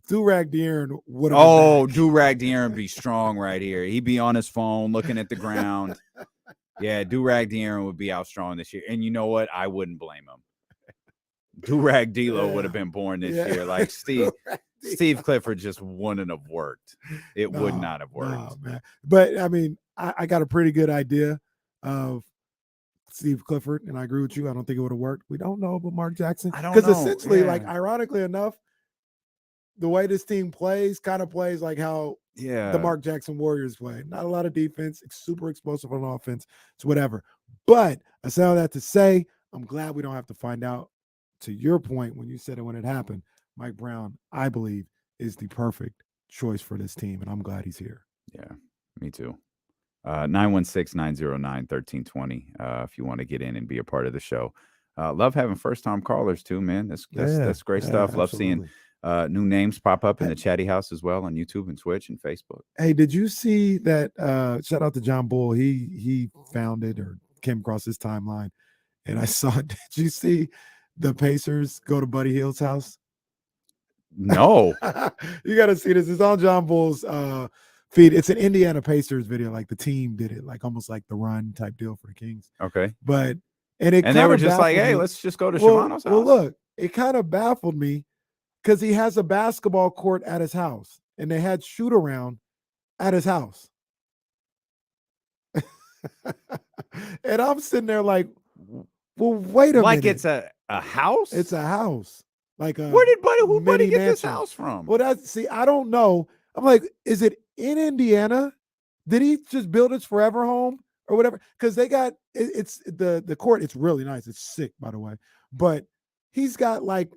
[SPEAKER 2] Durag De'Aaron would have.
[SPEAKER 1] Oh, Durag De'Aaron would be strong right here. He'd be on his phone looking at the ground. Yeah, Durag De'Aaron would be out strong this year. And you know what? I wouldn't blame him. Durag D'Lo would have been born this year. Steve Clifford just wouldn't have worked. It would not have worked.
[SPEAKER 2] No, man. But I mean, I got a pretty good idea of Steve Clifford, and I agree with you. I don't think it would have worked. We don't know about Mark Jackson.
[SPEAKER 1] I don't know.
[SPEAKER 2] Because essentially, ironically enough, the way this team plays kind of plays like how
[SPEAKER 1] Yeah.
[SPEAKER 2] the Mark Jackson Warriors play. Not a lot of defense, super explosive on offense. It's whatever. But I say all that to say, I'm glad we don't have to find out. To your point, when you said it when it happened, Mike Brown, I believe, is the perfect choice for this team, and I'm glad he's here.
[SPEAKER 1] Yeah, me too. 916-909-1320 if you want to get in and be a part of the show. Love having first-time callers too, man. That's great stuff. Love seeing new names pop up in the chatty house as well on YouTube and Twitch and Facebook.
[SPEAKER 2] Hey, did you see that? Shout out to John Bull. He found it or came across his timeline, and I saw it. Did you see the Pacers go to Buddy Hield's house?
[SPEAKER 1] No.
[SPEAKER 2] You got to see this. It's on John Bull's feed. It's an Indiana Pacers video. Like the team did it, like almost like the run type deal for the Kings.
[SPEAKER 1] Okay.
[SPEAKER 2] But
[SPEAKER 1] and they were just like, hey, let's just go to Shimano's house.
[SPEAKER 2] Well, look, it kind of baffled me because he has a basketball court at his house, and they had shoot around at his house. And I'm sitting there like, well, wait a minute.
[SPEAKER 1] Like it's a house?
[SPEAKER 2] It's a house. Like
[SPEAKER 1] who did Buddy get this house from?
[SPEAKER 2] Well, I don't know. I'm like, is it in Indiana? Did he just build his forever home or whatever? Because they got it's the court. It's really nice. It's sick, by the way. But he's got like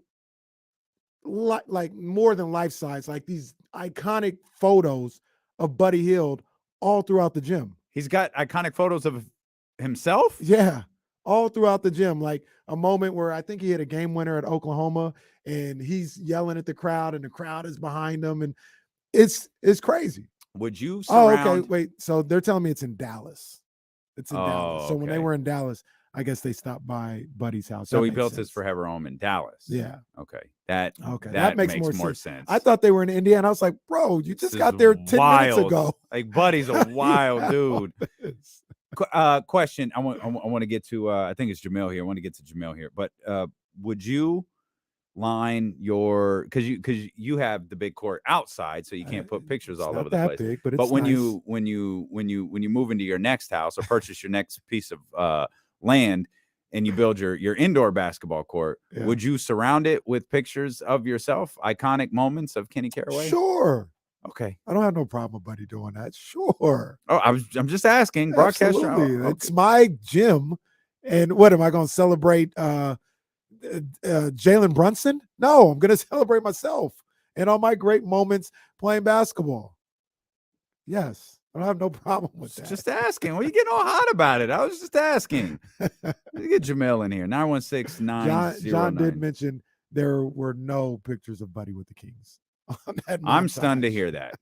[SPEAKER 2] more than life size, like these iconic photos of Buddy Hield all throughout the gym.
[SPEAKER 1] He's got iconic photos of himself?
[SPEAKER 2] Yeah. All throughout the gym, like a moment where I think he hit a game winner at Oklahoma and he's yelling at the crowd and the crowd is behind him. And it's crazy.
[SPEAKER 1] Would you surround...
[SPEAKER 2] Oh, okay. Wait. So they're telling me it's in Dallas. It's in Dallas. So when they were in Dallas, I guess they stopped by Buddy's house.
[SPEAKER 1] So he built his forever home in Dallas.
[SPEAKER 2] Yeah.
[SPEAKER 1] Okay. That makes more sense.
[SPEAKER 2] I thought they were in Indiana. I was like, bro, you just got there 10 minutes ago.
[SPEAKER 1] Like Buddy's a wild dude. Question. I want to get to. I think it's Jamil here. I want to get to Jamil here. But would you line your because you have the big court outside, so you can't put pictures all over the place.
[SPEAKER 2] Big, but
[SPEAKER 1] when
[SPEAKER 2] nice.
[SPEAKER 1] when you move into your next house or purchase your next piece of land and you build your indoor basketball court, would you surround it with pictures of yourself, iconic moments of Kenny Caraway?
[SPEAKER 2] Sure.
[SPEAKER 1] Okay.
[SPEAKER 2] I don't have no problem with Buddy doing that. Sure.
[SPEAKER 1] Oh, I'm just asking. Broadcaster.
[SPEAKER 2] Absolutely. It's my gym. And what am I going to celebrate? Jalen Brunson? No, I'm going to celebrate myself and all my great moments playing basketball. Yes. I don't have no problem with that.
[SPEAKER 1] Just asking. Well, you getting all hot about it. I was just asking. Get Jamel in here. 916-909.
[SPEAKER 2] John did mention there were no pictures of Buddy with the Kings.
[SPEAKER 1] I'm stunned to hear that.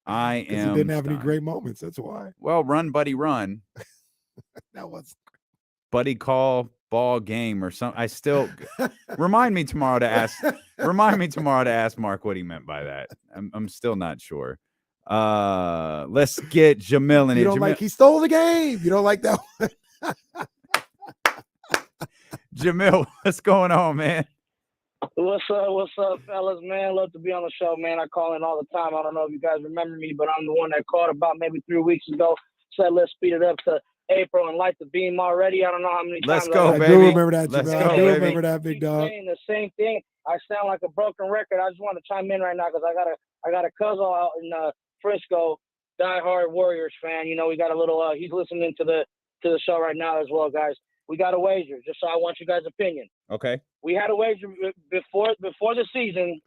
[SPEAKER 1] I am.
[SPEAKER 2] He didn't have any great moments. That's why.
[SPEAKER 1] Well, run, Buddy, run.
[SPEAKER 2] That was
[SPEAKER 1] Buddy call ball game or something. I still remind me tomorrow to ask. Remind me tomorrow to ask Mark what he meant by that. I'm still not sure. Let's get Jamil in
[SPEAKER 2] here. You don't like he stole the game. You don't like that one.
[SPEAKER 1] Jamil, what's going on, man?
[SPEAKER 10] What's up, fellas, man? Love to be on the show, man. I call in all the time. I don't know if you guys remember me, but I'm the one that called about maybe 3 weeks ago. Said let's speed it up to April and light the beam already. I don't know how many
[SPEAKER 1] Let's
[SPEAKER 10] times.
[SPEAKER 1] Go, baby.
[SPEAKER 2] I do remember that,
[SPEAKER 1] Let's
[SPEAKER 2] Jamel.
[SPEAKER 1] go,
[SPEAKER 2] I do
[SPEAKER 1] baby.
[SPEAKER 2] remember that, big dog.
[SPEAKER 10] Saying the same thing. I sound like a broken record. I just want to chime in right now because I got a cousin out in Frisco, diehard Warriors fan. You know, we got a little. He's listening to the show right now as well, guys. We got a wager, just so I want you guys' opinion.
[SPEAKER 1] Okay.
[SPEAKER 10] We had a wager before the season.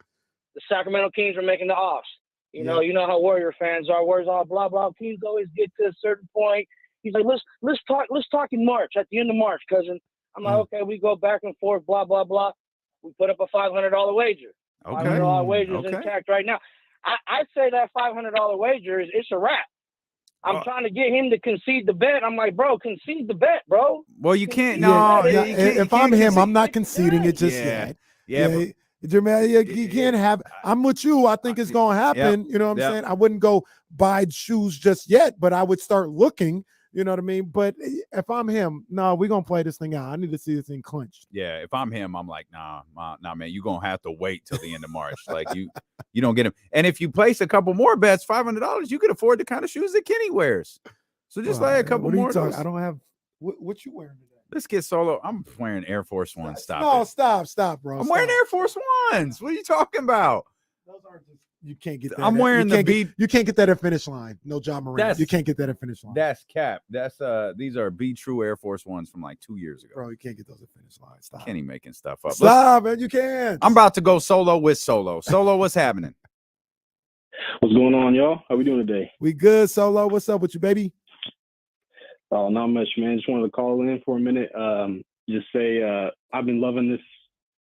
[SPEAKER 10] The Sacramento Kings were making the offs. You know how Warrior fans are. Warriors all blah blah. Kings always get to a certain point. He's like, let's talk in March, at the end of March, cousin. I'm like, okay, we go back and forth, blah blah blah. We put up a $500 wager.
[SPEAKER 1] Okay.
[SPEAKER 10] $500 wager is intact right now. I say that $500 wager it's a wrap. I'm trying to get him to concede the bet. I'm like, bro, concede the bet, bro.
[SPEAKER 1] Well, you can't.
[SPEAKER 2] If I'm him, I'm not conceding it just yet.
[SPEAKER 1] Yeah.
[SPEAKER 2] Jermaine, you can't have. I'm with you. I think it's gonna happen. You know what I'm saying? I wouldn't go buy shoes just yet, but I would start looking. You know what I mean? But if I'm him, no, we're gonna play this thing out. I need to see this thing clinched.
[SPEAKER 1] Yeah, if I'm him, I'm like, nah, man, you're gonna have to wait till the end of March. Like you don't get him. And if you place a couple more bets, $500, you could afford the kind of shoes that Kenny wears. So just lay a couple more.
[SPEAKER 2] I don't have what you wearing today.
[SPEAKER 1] Let's get solo. I'm wearing Air Force Ones.
[SPEAKER 2] Stop, bro.
[SPEAKER 1] I'm wearing Air Force Ones. What are you talking about?
[SPEAKER 2] Those aren't just. You can't get that.
[SPEAKER 1] I'm wearing the beat.
[SPEAKER 2] You can't get that at finish line. No Ja Morant. You can't get that at finish line.
[SPEAKER 1] That's cap. That's these are Be True Air Force Ones from like 2 years ago.
[SPEAKER 2] Bro, you can't get those at finish line. Stop.
[SPEAKER 1] Kenny making stuff up.
[SPEAKER 2] Stop, man. You can't.
[SPEAKER 1] I'm about to go solo with Solo. Solo, what's happening?
[SPEAKER 11] What's going on, y'all? How we doing today?
[SPEAKER 2] We good, Solo. What's up with you, baby?
[SPEAKER 11] Oh, not much, man. Just wanted to call in for a minute. Just say I've been loving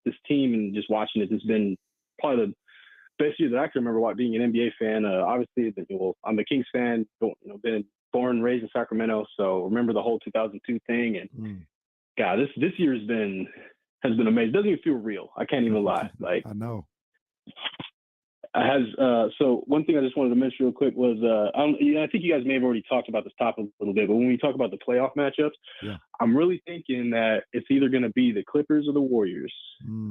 [SPEAKER 11] this team and just watching it. It's been probably the best year that I can remember being an NBA fan. Obviously, I'm a Kings fan. Been born and raised in Sacramento, so remember the whole 2002 thing. And God, this year has been amazing. It doesn't even feel real. I can't even lie. Like
[SPEAKER 2] I know.
[SPEAKER 11] So one thing I just wanted to mention real quick was I think you guys may have already talked about this topic a little bit, but when we talk about the playoff matchups, I'm really thinking that it's either going to be the Clippers or the Warriors.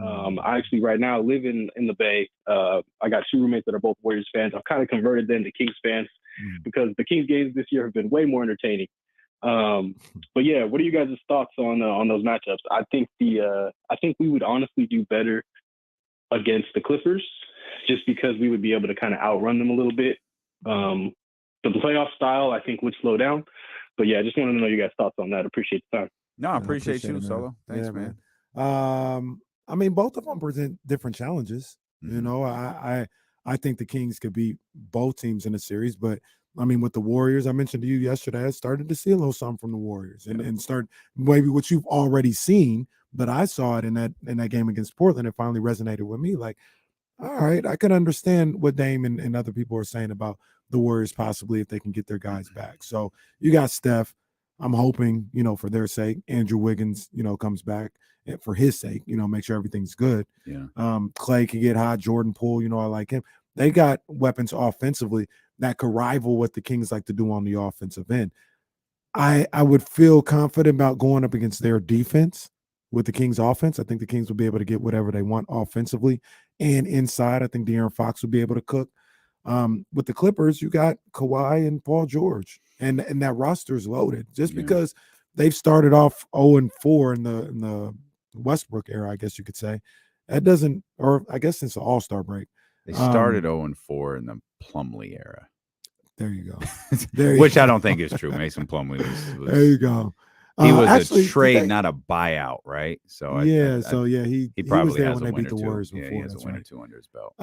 [SPEAKER 11] I actually right now live in the Bay. I got 2 roommates that are both Warriors fans. I've kind of converted them to Kings fans because the Kings games this year have been way more entertaining. But yeah, what are you guys' thoughts on those matchups? I think we would honestly do better against the Clippers, just because we would be able to kind of outrun them a little bit. The playoff style, I think, would slow down. But yeah, I just wanted to know you guys' thoughts on that. Appreciate the time.
[SPEAKER 1] No, I appreciate you,
[SPEAKER 2] it,
[SPEAKER 1] Solo. Thanks, man.
[SPEAKER 2] I mean, both of them present different challenges. You know, I think the Kings could beat both teams in a series, but I mean, with the Warriors, I mentioned to you yesterday, I started to see a little something from the Warriors and start maybe what you've already seen, but I saw it in that game against Portland. It finally resonated with me. Like, all right, I can understand what Dame and other people are saying about the Warriors possibly if they can get their guys back. So you got Steph. I'm hoping, for their sake, Andrew Wiggins, comes back and for his sake, make sure everything's good.
[SPEAKER 1] Yeah.
[SPEAKER 2] Clay can get hot. Jordan Poole, I like him. They got weapons offensively that could rival what the Kings like to do on the offensive end. I would feel confident about going up against their defense with the Kings offense. I think the Kings will be able to get whatever they want offensively and inside. I think De'Aaron Fox will be able to cook. With the Clippers, you got Kawhi and Paul George, and that roster is loaded. Just because they've started off 0-4 in the Westbrook era, I guess you could say. That doesn't, or I guess since the All-Star break.
[SPEAKER 1] They started 0-4 in the Plumlee era.
[SPEAKER 2] There you go.
[SPEAKER 1] Which I don't think is true. Mason Plumlee was
[SPEAKER 2] there you go.
[SPEAKER 1] He was actually a trade, not a buyout, right? So
[SPEAKER 2] he
[SPEAKER 1] probably
[SPEAKER 2] was there
[SPEAKER 1] has
[SPEAKER 2] when
[SPEAKER 1] a
[SPEAKER 2] they
[SPEAKER 1] win
[SPEAKER 2] beat
[SPEAKER 1] or
[SPEAKER 2] the
[SPEAKER 1] two.
[SPEAKER 2] Warriors before.
[SPEAKER 1] Yeah, he has
[SPEAKER 2] that's
[SPEAKER 1] a win
[SPEAKER 2] right.
[SPEAKER 1] or 2 under his belt.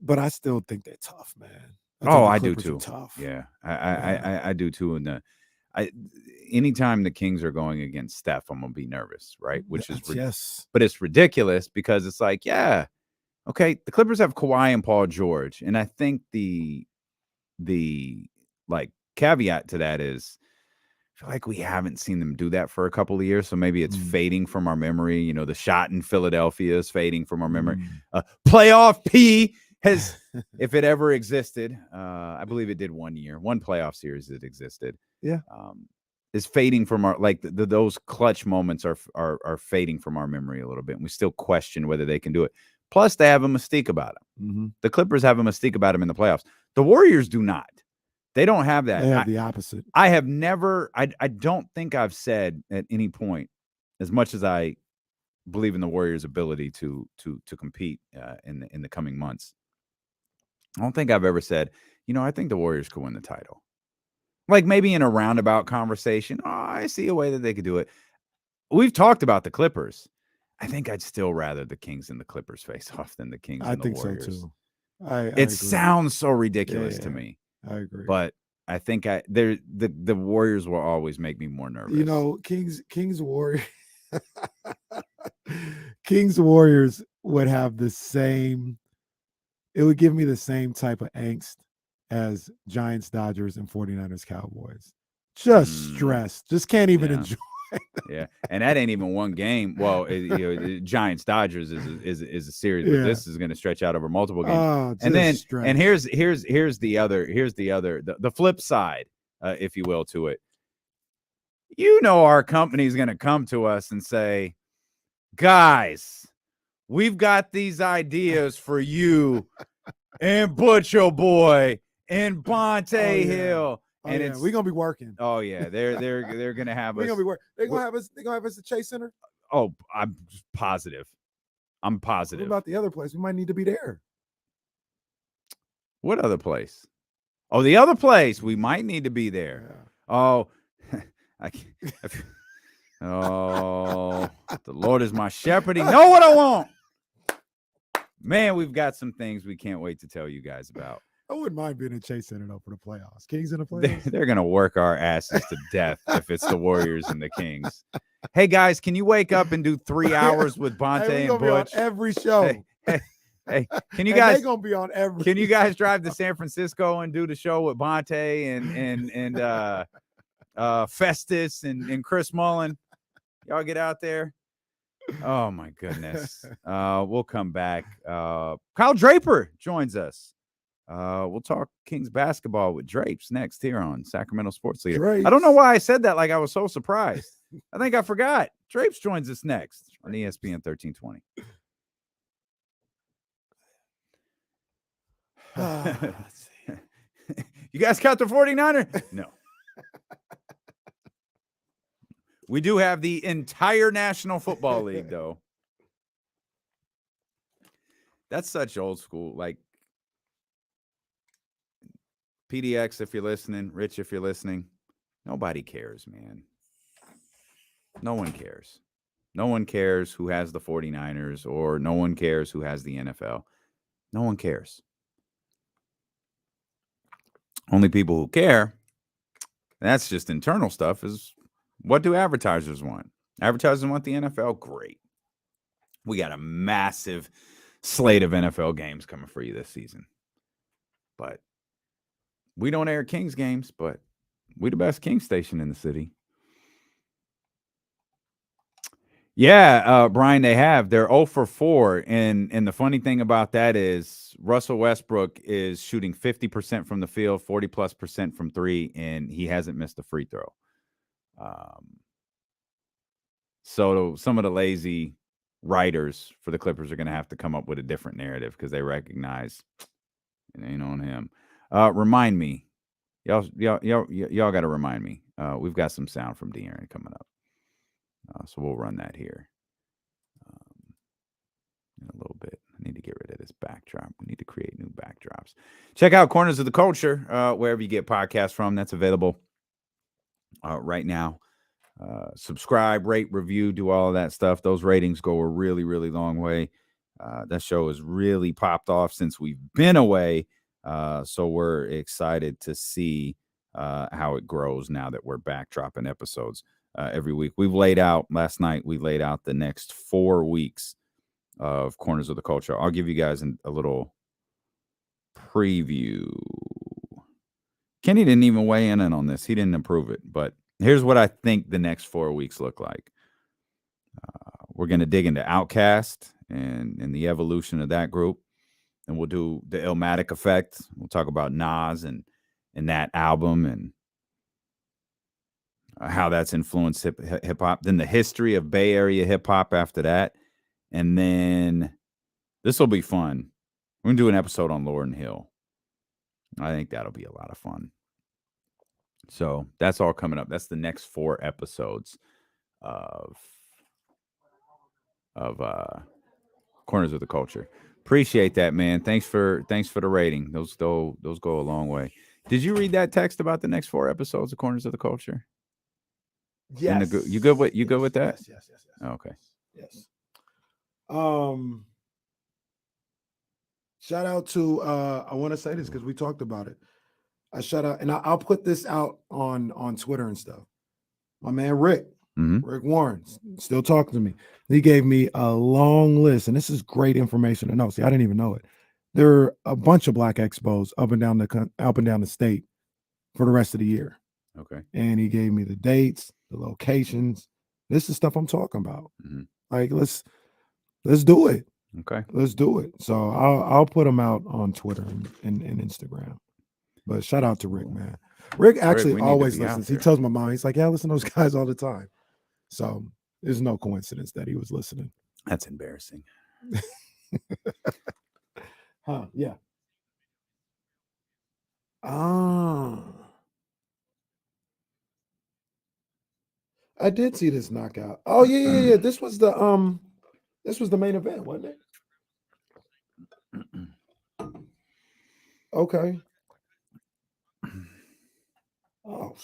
[SPEAKER 2] But I still think they're tough, man.
[SPEAKER 1] I do too.
[SPEAKER 2] Tough.
[SPEAKER 1] Yeah, I do too. And anytime the Kings are going against Steph, I'm gonna be nervous, right? Which is but it's ridiculous because it's like, okay, the Clippers have Kawhi and Paul George, and I think the like caveat to that is I feel like we haven't seen them do that for a couple of years, so maybe it's fading from our memory. The shot in Philadelphia is fading from our memory. Playoff P has, if it ever existed, I believe it did 1 year, one playoff series that existed.
[SPEAKER 2] Yeah,
[SPEAKER 1] is fading from our those clutch moments are fading from our memory a little bit, and we still question whether they can do it. Plus, they have a mystique about them. The Clippers have a mystique about them in the playoffs. The Warriors do not. They don't have that.
[SPEAKER 2] They have the opposite.
[SPEAKER 1] I have never. I don't think I've said at any point, as much as I believe in the Warriors' ability to compete in the coming months. I don't think I've ever said, I think the Warriors could win the title. Like maybe in a roundabout conversation, I see a way that they could do it. We've talked about the Clippers. I think I'd still rather the Kings and the Clippers face off than the Kings and the Warriors.
[SPEAKER 2] I think so too. I
[SPEAKER 1] it sounds so ridiculous to me.
[SPEAKER 2] I agree.
[SPEAKER 1] But I think the Warriors will always make me more nervous.
[SPEAKER 2] Kings Warriors Kings Warriors would have the same. It would give me the same type of angst as Giants, Dodgers, and 49ers, Cowboys. Just stressed. Just can't even enjoy.
[SPEAKER 1] Yeah, and that ain't even one game. Well, Giants Dodgers is a series, but this is going to stretch out over multiple games. And then here's the flip side, if you will, to it. Our company is going to come to us and say, guys, we've got these ideas for you and Butcher Boy and Bonte Hill. And
[SPEAKER 2] we're gonna be working.
[SPEAKER 1] Oh yeah, they're gonna have us.
[SPEAKER 2] We're gonna be working. They're gonna have us. They're gonna have us at Chase Center.
[SPEAKER 1] Oh, I'm positive.
[SPEAKER 2] What about the other place? We might need to be there.
[SPEAKER 1] What other place? Oh, the other place. We might need to be there. Yeah. Oh, oh, the Lord is my shepherd. He know what I want. Man, we've got some things we can't wait to tell you guys about.
[SPEAKER 2] I wouldn't mind being in Chase Center though for the playoffs. Kings in the playoffs.
[SPEAKER 1] They're going to work our asses to death if it's the Warriors and the Kings. Hey, guys, can you wake up and do 3 hours with Bonte and Butch?
[SPEAKER 2] Be on every show.
[SPEAKER 1] Hey, can you guys?
[SPEAKER 2] They're gonna be on every.
[SPEAKER 1] Can you guys drive to San Francisco and do the show with Bonte and Festus and Chris Mullen? Y'all get out there. Oh my goodness. We'll come back. Kyle Draper joins us. We'll talk Kings basketball with Drapes next here on Sacramento Sports Leader. Drapes. I don't know why I said that like I was so surprised. I think I forgot. Drapes joins us next on ESPN 1320. You guys got the 49er? No. We do have the entire National Football League, though. That's such old school. Like, PDX, if you're listening, Rich, if you're listening, nobody cares, man. No one cares. No one cares who has the 49ers, or no one cares who has the NFL. No one cares. Only people who care, and that's just internal stuff, is what do advertisers want? Advertisers want the NFL? Great. We got a massive slate of NFL games coming for you this season. But we don't air Kings games, but we the best Kings station in the city. Yeah, Brian, they have. They're 0 for 4. And the funny thing about that is Russell Westbrook is shooting 50% from the field, 40+% from three, and he hasn't missed a free throw. So some of the lazy writers for the Clippers are going to have to come up with a different narrative because they recognize it ain't on him. Remind me. Y'all got to remind me. We've got some sound from De'Aaron coming up. So we'll run that here in a little bit. I need to get rid of this backdrop. We need to create new backdrops. Check out Corners of the Culture, wherever you get podcasts from. That's available right now. Subscribe, rate, review, do all of that stuff. Those ratings go a really, really long way. That show has really popped off since we've been away. So we're excited to see how it grows now that we're back dropping episodes every week. Last night we laid out the next 4 weeks of Corners of the Culture. I'll give you guys a little preview. Kenny didn't even weigh in on this. He didn't approve it, but here's what I think the next 4 weeks look like. We're going to dig into Outkast and the evolution of that group. And we'll do the Illmatic Effect. We'll talk about Nas and that album and how that's influenced hip hop. Then the history of Bay Area hip hop after that. And then this will be fun. We're going to do an episode on Lauryn Hill. I think that'll be a lot of fun. So that's all coming up. That's the next 4 episodes of Corners of the Culture. Appreciate that, man. Thanks for the rating. Those go a long way. Did you read that text about the next 4 episodes of Corners of the Culture?
[SPEAKER 2] Yes.
[SPEAKER 1] You good with that?
[SPEAKER 2] Yes.
[SPEAKER 1] Okay.
[SPEAKER 2] Yes. Shout out to I want to say this because we talked about it. I shout out, and I'll put this out on Twitter and stuff. My man Rick Warren, still talking to me. He gave me a long list, and this is great information to know. See, I didn't even know it. There are a bunch of black expos up and down the state for the rest of the year.
[SPEAKER 1] Okay.
[SPEAKER 2] And he gave me the dates, the locations. This is stuff I'm talking about. Like, let's do it.
[SPEAKER 1] Okay.
[SPEAKER 2] Let's do it. So I'll put them out on Twitter and Instagram. But shout out to Rick, man. Rick actually always listens. He tells my mom, he's like, yeah, I listen to those guys all the time. So there's no coincidence that he was listening.
[SPEAKER 1] That's embarrassing.
[SPEAKER 2] Yeah. I did see this knockout. Oh, yeah. This was the main event, wasn't it? Okay. Oh,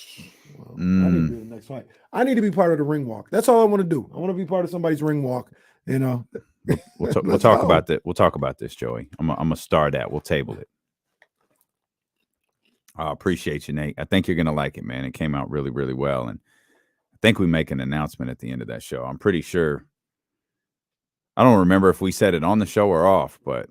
[SPEAKER 2] well, I need to be the next fight. I need to be part of the ring walk. That's all I want to do. I want to be part of somebody's ring walk. You know.
[SPEAKER 1] We'll talk about that. We'll talk about this, Joey. I'm gonna start that. We'll table it. I appreciate you, Nate. I think you're gonna like it, man. It came out really, really well, and I think we make an announcement at the end of that show. I'm pretty sure. I don't remember if we said it on the show or off, but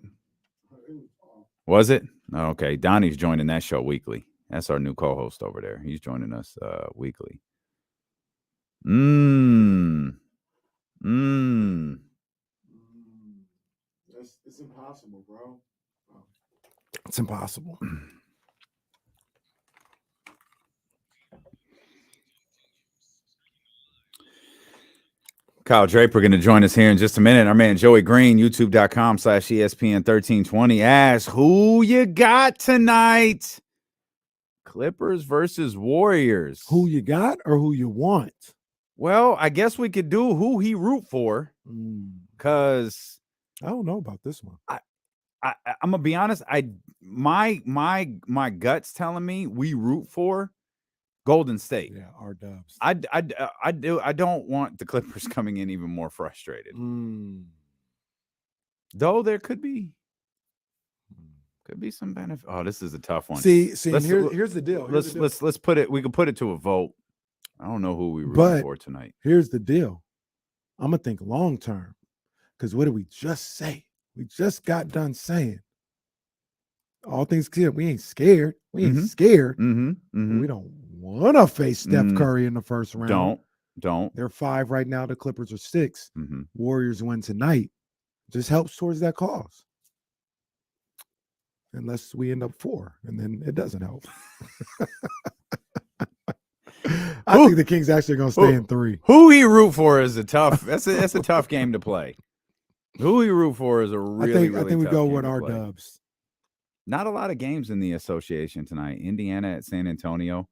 [SPEAKER 1] was it? Okay, Donnie's joining that show weekly. That's our new co-host over there. He's joining us weekly.
[SPEAKER 2] It's impossible, bro. It's impossible.
[SPEAKER 1] Kyle Draper going to join us here in just a minute. Our man Joey Green, youtube.com/ESPN1320 asks, who you got tonight? Clippers versus Warriors.
[SPEAKER 2] Who you got or who you want?
[SPEAKER 1] Well, I guess we could do who he root for, because
[SPEAKER 2] I don't know about this one.
[SPEAKER 1] I'm gonna be honest. My gut's telling me we root for Golden State.
[SPEAKER 2] Yeah, our Dubs.
[SPEAKER 1] I don't want the Clippers coming in even more frustrated. Though there could be some benefit. Oh, this is a tough one.
[SPEAKER 2] See, here's the deal.
[SPEAKER 1] Let's put it. We can put it to a vote. I don't know who we root for tonight.
[SPEAKER 2] Here's the deal. I'm gonna think long term, because what did we just say? We just got done saying, all things clear, we ain't scared. We ain't scared. We don't want to face Steph Curry in the first round.
[SPEAKER 1] Don't.
[SPEAKER 2] They're 5 right now. The Clippers are 6. Warriors win tonight. Just helps towards that cause. Unless we end up 4, and then it doesn't help. I think the Kings actually going to stay in 3.
[SPEAKER 1] Who he root for is a tough. That's a tough game to play. Who he root for is a really.
[SPEAKER 2] I think we go with our Dubs.
[SPEAKER 1] Not a lot of games in the association tonight. Indiana at San Antonio.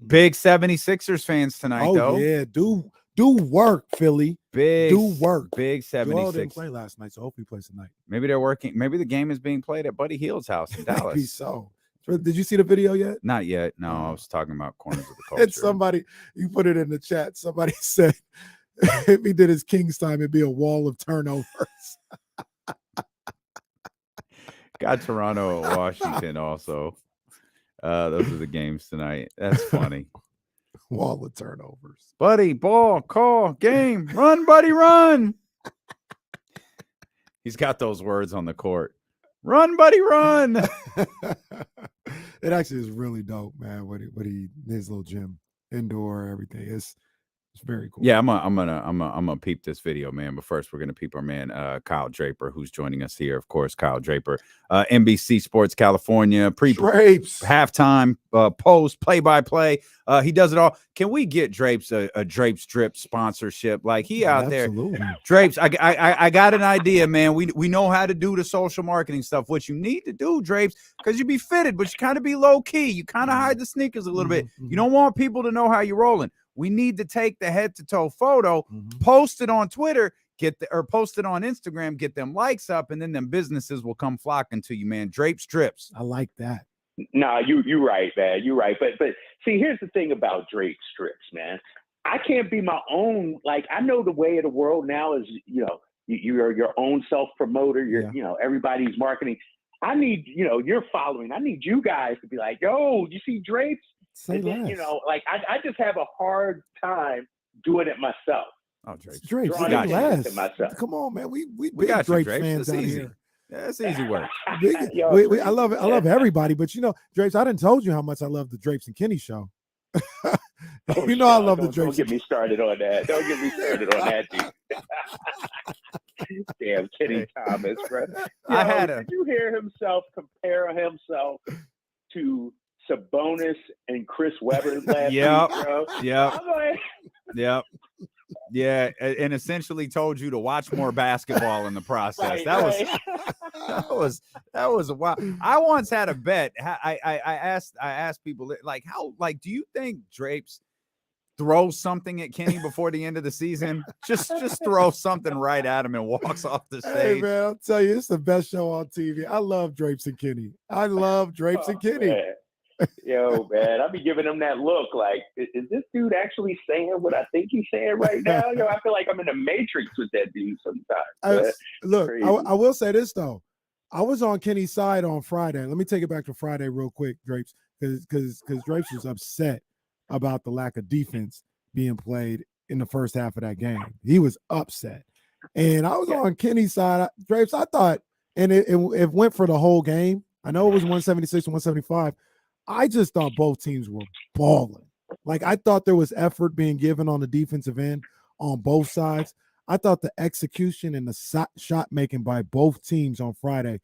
[SPEAKER 1] Big 76ers fans tonight, though.
[SPEAKER 2] Yeah, do work, Philly. Do work.
[SPEAKER 1] Big 76.
[SPEAKER 2] Didn't play last night, so hope he plays tonight.
[SPEAKER 1] Maybe they're working. Maybe the game is being played at Buddy Hield's house in Dallas.
[SPEAKER 2] Maybe so. Did you see the video yet?
[SPEAKER 1] Not yet. No, I was talking about corners of the culture.
[SPEAKER 2] And somebody, you put it in the chat. Somebody said if he did his Kings time, it'd be a wall of turnovers.
[SPEAKER 1] Got Toronto at Washington also. Those are the games tonight. That's funny.
[SPEAKER 2] Wall of turnovers.
[SPEAKER 1] Buddy, ball, call, game, run, buddy, run. He's got those words on the court. Run, buddy, run.
[SPEAKER 2] It actually is really dope, man. His little gym, indoor, everything. It's very cool.
[SPEAKER 1] Yeah, I'm gonna peep this video, man. But first, we're gonna peep our man Kyle Draper, who's joining us here. Of course, Kyle Draper, NBC Sports California, halftime, post, play-by-play. He does it all. Can we get Drapes a Drapes Drip sponsorship? Like he out
[SPEAKER 2] Absolutely.
[SPEAKER 1] there, Drapes. I got an idea, man. We know how to do the social marketing stuff. What you need to do, Drapes, because you be fitted, but you kind of be low key. You kind of hide the sneakers a little bit. You don't want people to know how you're rolling. We need to take the head to toe photo, post it on Twitter, or post it on Instagram, get them likes up, and then them businesses will come flocking to you, man. Drapes Strips.
[SPEAKER 2] I like that.
[SPEAKER 12] Nah, you right, man. You're right. But see, here's the thing about Drake Strips, man. I can't be my own. Like, I know the way of the world now is, you're your own self-promoter. Everybody's marketing. I need, your following. I need you guys to be like, yo, you see Drapes?
[SPEAKER 2] Say
[SPEAKER 12] then,
[SPEAKER 2] less.
[SPEAKER 12] I just have a hard time doing it myself.
[SPEAKER 1] Oh, Drapes.
[SPEAKER 2] Drapes.
[SPEAKER 12] Drawing
[SPEAKER 2] Less.
[SPEAKER 12] it myself.
[SPEAKER 2] Come on, man. We
[SPEAKER 1] got
[SPEAKER 2] Drapes
[SPEAKER 1] you, Drapes.
[SPEAKER 2] fans
[SPEAKER 1] That's
[SPEAKER 2] out
[SPEAKER 1] easy.
[SPEAKER 2] here.
[SPEAKER 1] That's easy work.
[SPEAKER 2] I love it. I love everybody, but Drapes, I didn't told you how much I love the Drapes and Kenny show. I love the Drapes.
[SPEAKER 12] Don't get me started on that. Don't get me started on that, dude. Damn, Kenny Thomas, bro. Did you hear himself compare himself to Sabonis and Chris Webber last week, bro?
[SPEAKER 1] Yep.
[SPEAKER 12] I'm like,
[SPEAKER 1] yep. Yeah, and essentially told you to watch more basketball in the process. That was a while. I once had a bet. I asked people, like, do you think Drapes throw something at Kenny before the end of the season? Just throw something right at him and walks off the stage.
[SPEAKER 2] Hey, man, I'll tell you, it's the best show on TV. I love Drapes and Kenny. I love Drapes and Kenny.
[SPEAKER 12] Man. Yo, man, I be giving him that look like, is this dude actually saying what I think he's saying right now? Yo, I feel like I'm in the Matrix with that dude sometimes.
[SPEAKER 2] Look, I will say this, though. I was on Kenny's side on Friday. Let me take it back to Friday real quick, Drapes, because Drapes was upset about the lack of defense being played in the first half of that game. He was upset. And I was on Kenny's side. Drapes, I thought, and it went for the whole game. I know it was 176 and 175. I just thought both teams were balling. Like, I thought there was effort being given on the defensive end on both sides. I thought the execution and the shot making by both teams on Friday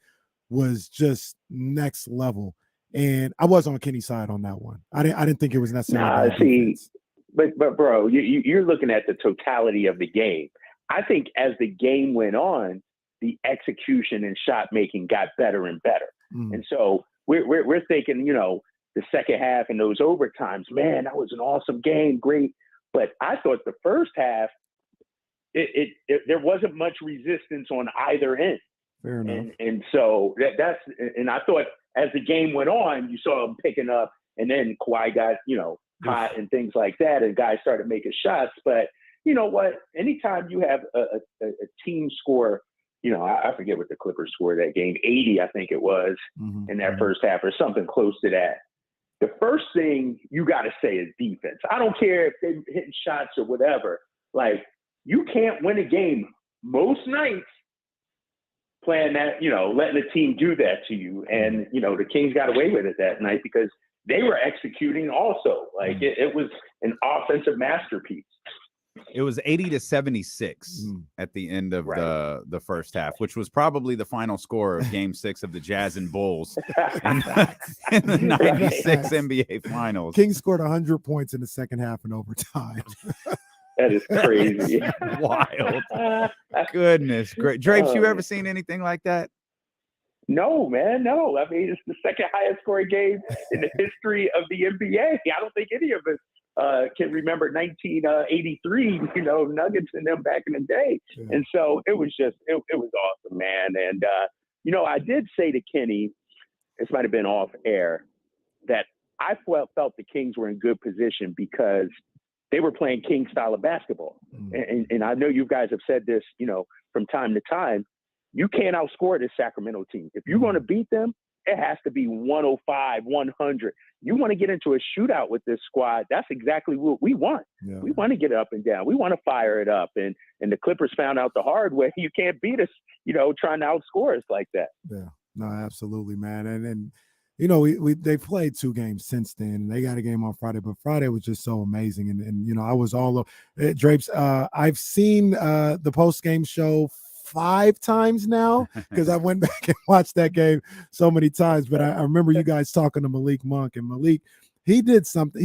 [SPEAKER 2] was just next level. And I was on Kenny's side on that one. I didn't think it was necessary.
[SPEAKER 12] But bro, you're looking at the totality of the game. I think as the game went on, the execution and shot making got better and better. And so we're thinking, the second half and those overtimes, man, that was an awesome game, great. But I thought the first half, there wasn't much resistance on either end.
[SPEAKER 2] Fair enough.
[SPEAKER 12] And so and I thought as the game went on, you saw them picking up, and then Kawhi got, hot and things like that, and guys started making shots. But you know what? Anytime you have a team score, I forget what the Clippers scored that game, 80, I think it was, in that first half or something close to that. The first thing you got to say is defense. I don't care if they're hitting shots or whatever. Like, you can't win a game most nights playing that, letting the team do that to you. And, the Kings got away with it that night because they were executing also. Like, it was an offensive masterpiece.
[SPEAKER 1] It was 80-76 at the end of the first half, which was probably the final score of Game 6 of the Jazz and Bulls in the 96 NBA Finals.
[SPEAKER 2] Kings scored 100 points in the second half in overtime.
[SPEAKER 12] That is crazy.
[SPEAKER 1] Wild. Goodness. Great. Drapes, you ever seen anything like that?
[SPEAKER 12] No, man, no. I mean, it's the second highest scoring game in the history of the NBA. I don't think any of us can remember 1983, Nuggets and them back in the day. Yeah. And so it was just, it was awesome, man. And, I did say to Kenny, this might have been off air, that I felt the Kings were in good position because they were playing King style of basketball. And I know you guys have said this, from time to time, you can't outscore this Sacramento team. If you're going to beat them, it has to be 105, 100. You want to get into a shootout with this squad, that's exactly what we want. Yeah. We want to get up and down. We want to fire it up. And the Clippers found out the hard way. You can't beat us, trying to outscore us like that.
[SPEAKER 2] Yeah, no, absolutely, man. And they played 2 games since then, and they got a game on Friday, but Friday was just so amazing. And I was all over. Drapes, I've seen the post-game show 5 times now because I went back and watched that game so many times. But I remember you guys talking to Malik Monk, and Malik, he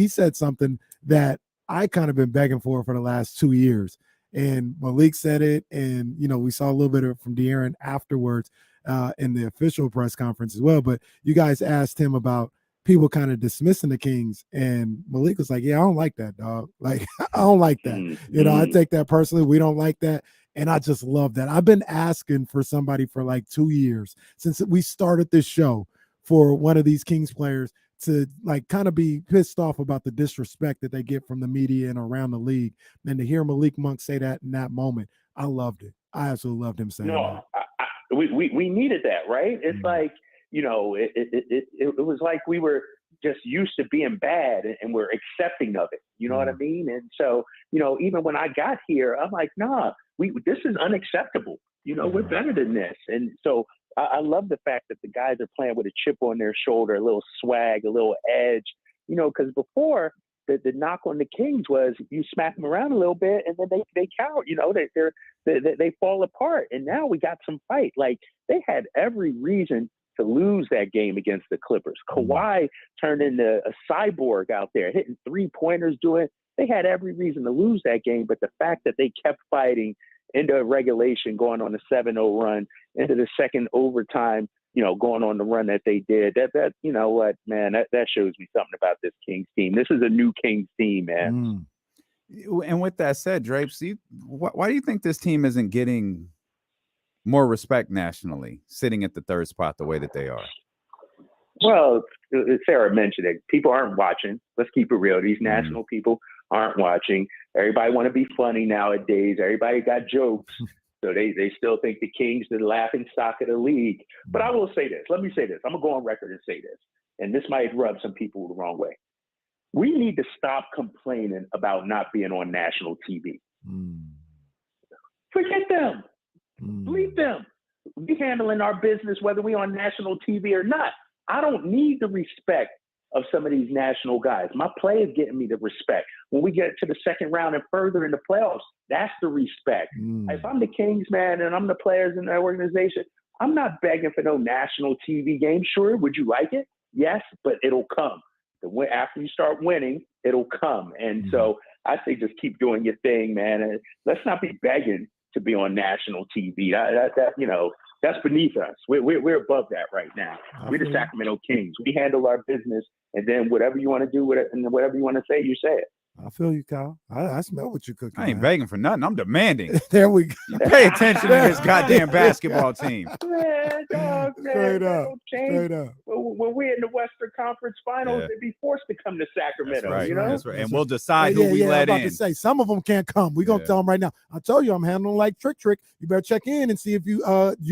[SPEAKER 2] said something that I kind of been begging for the last 2 years. And Malik said it, and we saw a little bit of it from De'Aaron afterwards in the official press conference as well. But you guys asked him about people kind of dismissing the Kings, and Malik was like, "Yeah, I don't like that, dog. Like, I don't like that. I take that personally. We don't like that." And I just love that. I've been asking for somebody for like 2 years since we started this show for one of these Kings players to like kind of be pissed off about the disrespect that they get from the media and around the league. And to hear Malik Monk say that in that moment, I loved it. I absolutely loved him saying that.
[SPEAKER 12] We needed that, right? It's like, it was like we were just used to being bad and we're accepting of it. You know what I mean? And so, even when I got here, I'm like, nah, this is unacceptable. We're better than this. And so I love the fact that the guys are playing with a chip on their shoulder, a little swag, a little edge, because before the knock on the Kings was you smack them around a little bit and then they count, they fall apart. And now we got some fight. Like, they had every reason to lose that game against the Clippers. Kawhi turned into a cyborg out there, hitting 3-pointers, they had every reason to lose that game. But the fact that they kept fighting into regulation, going on a 7-0 run, into the second overtime, going on the run that they did, that you know what, man, that shows me something about this Kings team. This is a new Kings team, man.
[SPEAKER 1] And with that said, Drapes, why do you think this team isn't getting more respect nationally, sitting at the third spot the way that they are?
[SPEAKER 12] Well, Sarah mentioned it. People aren't watching. Let's keep it real. These national people aren't watching. Everybody want to be funny nowadays. Everybody got jokes. So they still think the Kings are the laughing stock of the league. But I will say this. Let me say this. I'm going to go on record and say this. And this might rub some people the wrong way. We need to stop complaining about not being on national TV. Forget them. Leave them. We handling our business whether we on national TV or not. I don't need the respect of some of these national guys. My play is getting me the respect. When we get to the second round and further in the playoffs, that's the respect. If I'm the Kings, man, and I'm the players in that organization, I'm not begging for no national TV game. Sure, would you like it? Yes, but it'll come. After you start winning, it'll come. And so I say just keep doing your thing, man. And let's not be begging to be on national TV. That's beneath us. We're above that right now. We're the Sacramento Kings. We handle our business, and then whatever you want to do with it, and whatever you want to say, you say it.
[SPEAKER 2] I feel you, Kyle. I smell what you're cooking.
[SPEAKER 1] I ain't begging for nothing. I'm demanding.
[SPEAKER 2] There we go.
[SPEAKER 1] Pay attention to this goddamn basketball team.
[SPEAKER 12] Man, dog,
[SPEAKER 2] Straight up.
[SPEAKER 12] When we're in the Western Conference Finals, they'd be forced to come to Sacramento.
[SPEAKER 1] That's right.
[SPEAKER 12] You know?
[SPEAKER 1] That's right. And we'll decide who we let
[SPEAKER 2] I'm
[SPEAKER 1] in.
[SPEAKER 2] about to say, some of them can't come. We're going to tell them right now. I told you I'm handling like Trick. You better check in and see if you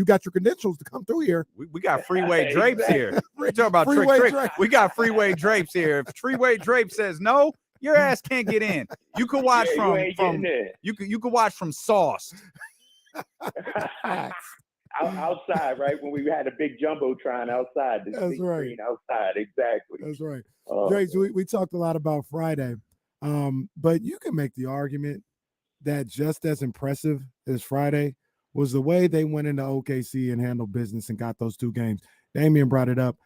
[SPEAKER 2] got your credentials to come through here.
[SPEAKER 1] We got freeway drapes here. We talk about Trick. We got freeway drapes here. If freeway drape says no, your ass can't get in. You could watch from you could watch from Sauce.
[SPEAKER 12] Outside, right? When we had a big jumbotron outside.
[SPEAKER 2] That's right.
[SPEAKER 12] Outside, exactly.
[SPEAKER 2] That's right. Drake, we talked a lot about Friday, but you can make the argument that just as impressive as Friday was the way they went into OKC and handled business and got those two games. Damian brought it up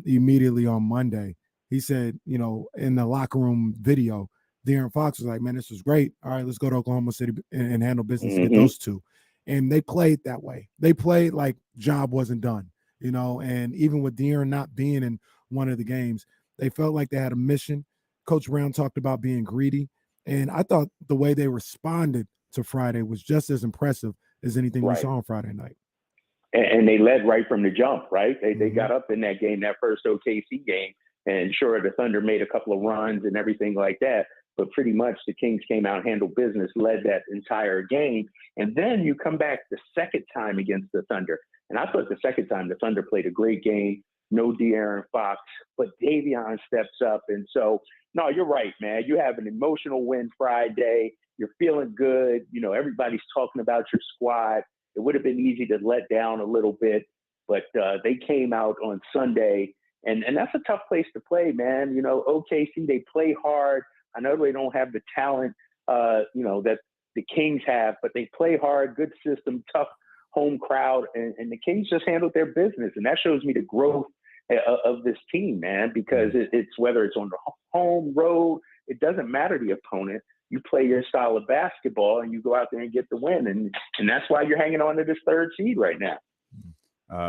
[SPEAKER 2] immediately on Monday. He said, in the locker room video, De'Aaron Fox was like, man, this was great. All right, let's go to Oklahoma City and handle business and get those two. And they played that way. They played like job wasn't done, and even with De'Aaron not being in one of the games, they felt like they had a mission. Coach Brown talked about being greedy. And I thought the way they responded to Friday was just as impressive as anything we saw on Friday night.
[SPEAKER 12] And they led right from the jump, right? They got up in that game, that first OKC game. And sure, the Thunder made a couple of runs and everything like that. But pretty much the Kings came out, handled business, led that entire game. And then you come back the second time against the Thunder. And I thought the second time the Thunder played a great game. No De'Aaron Fox, but Davion steps up. And so, no, you're right, man. You have an emotional win Friday. You're feeling good. Everybody's talking about your squad. It would have been easy to let down a little bit, but they came out on Sunday. And that's a tough place to play, man. OKC, they play hard. I know they don't have the talent, that the Kings have, but they play hard, good system, tough home crowd. And the Kings just handled their business. And that shows me the growth of this team, man, because it's whether it's on the home, road, it doesn't matter the opponent. You play your style of basketball and you go out there and get the win. And that's why you're hanging on to this third seed right now.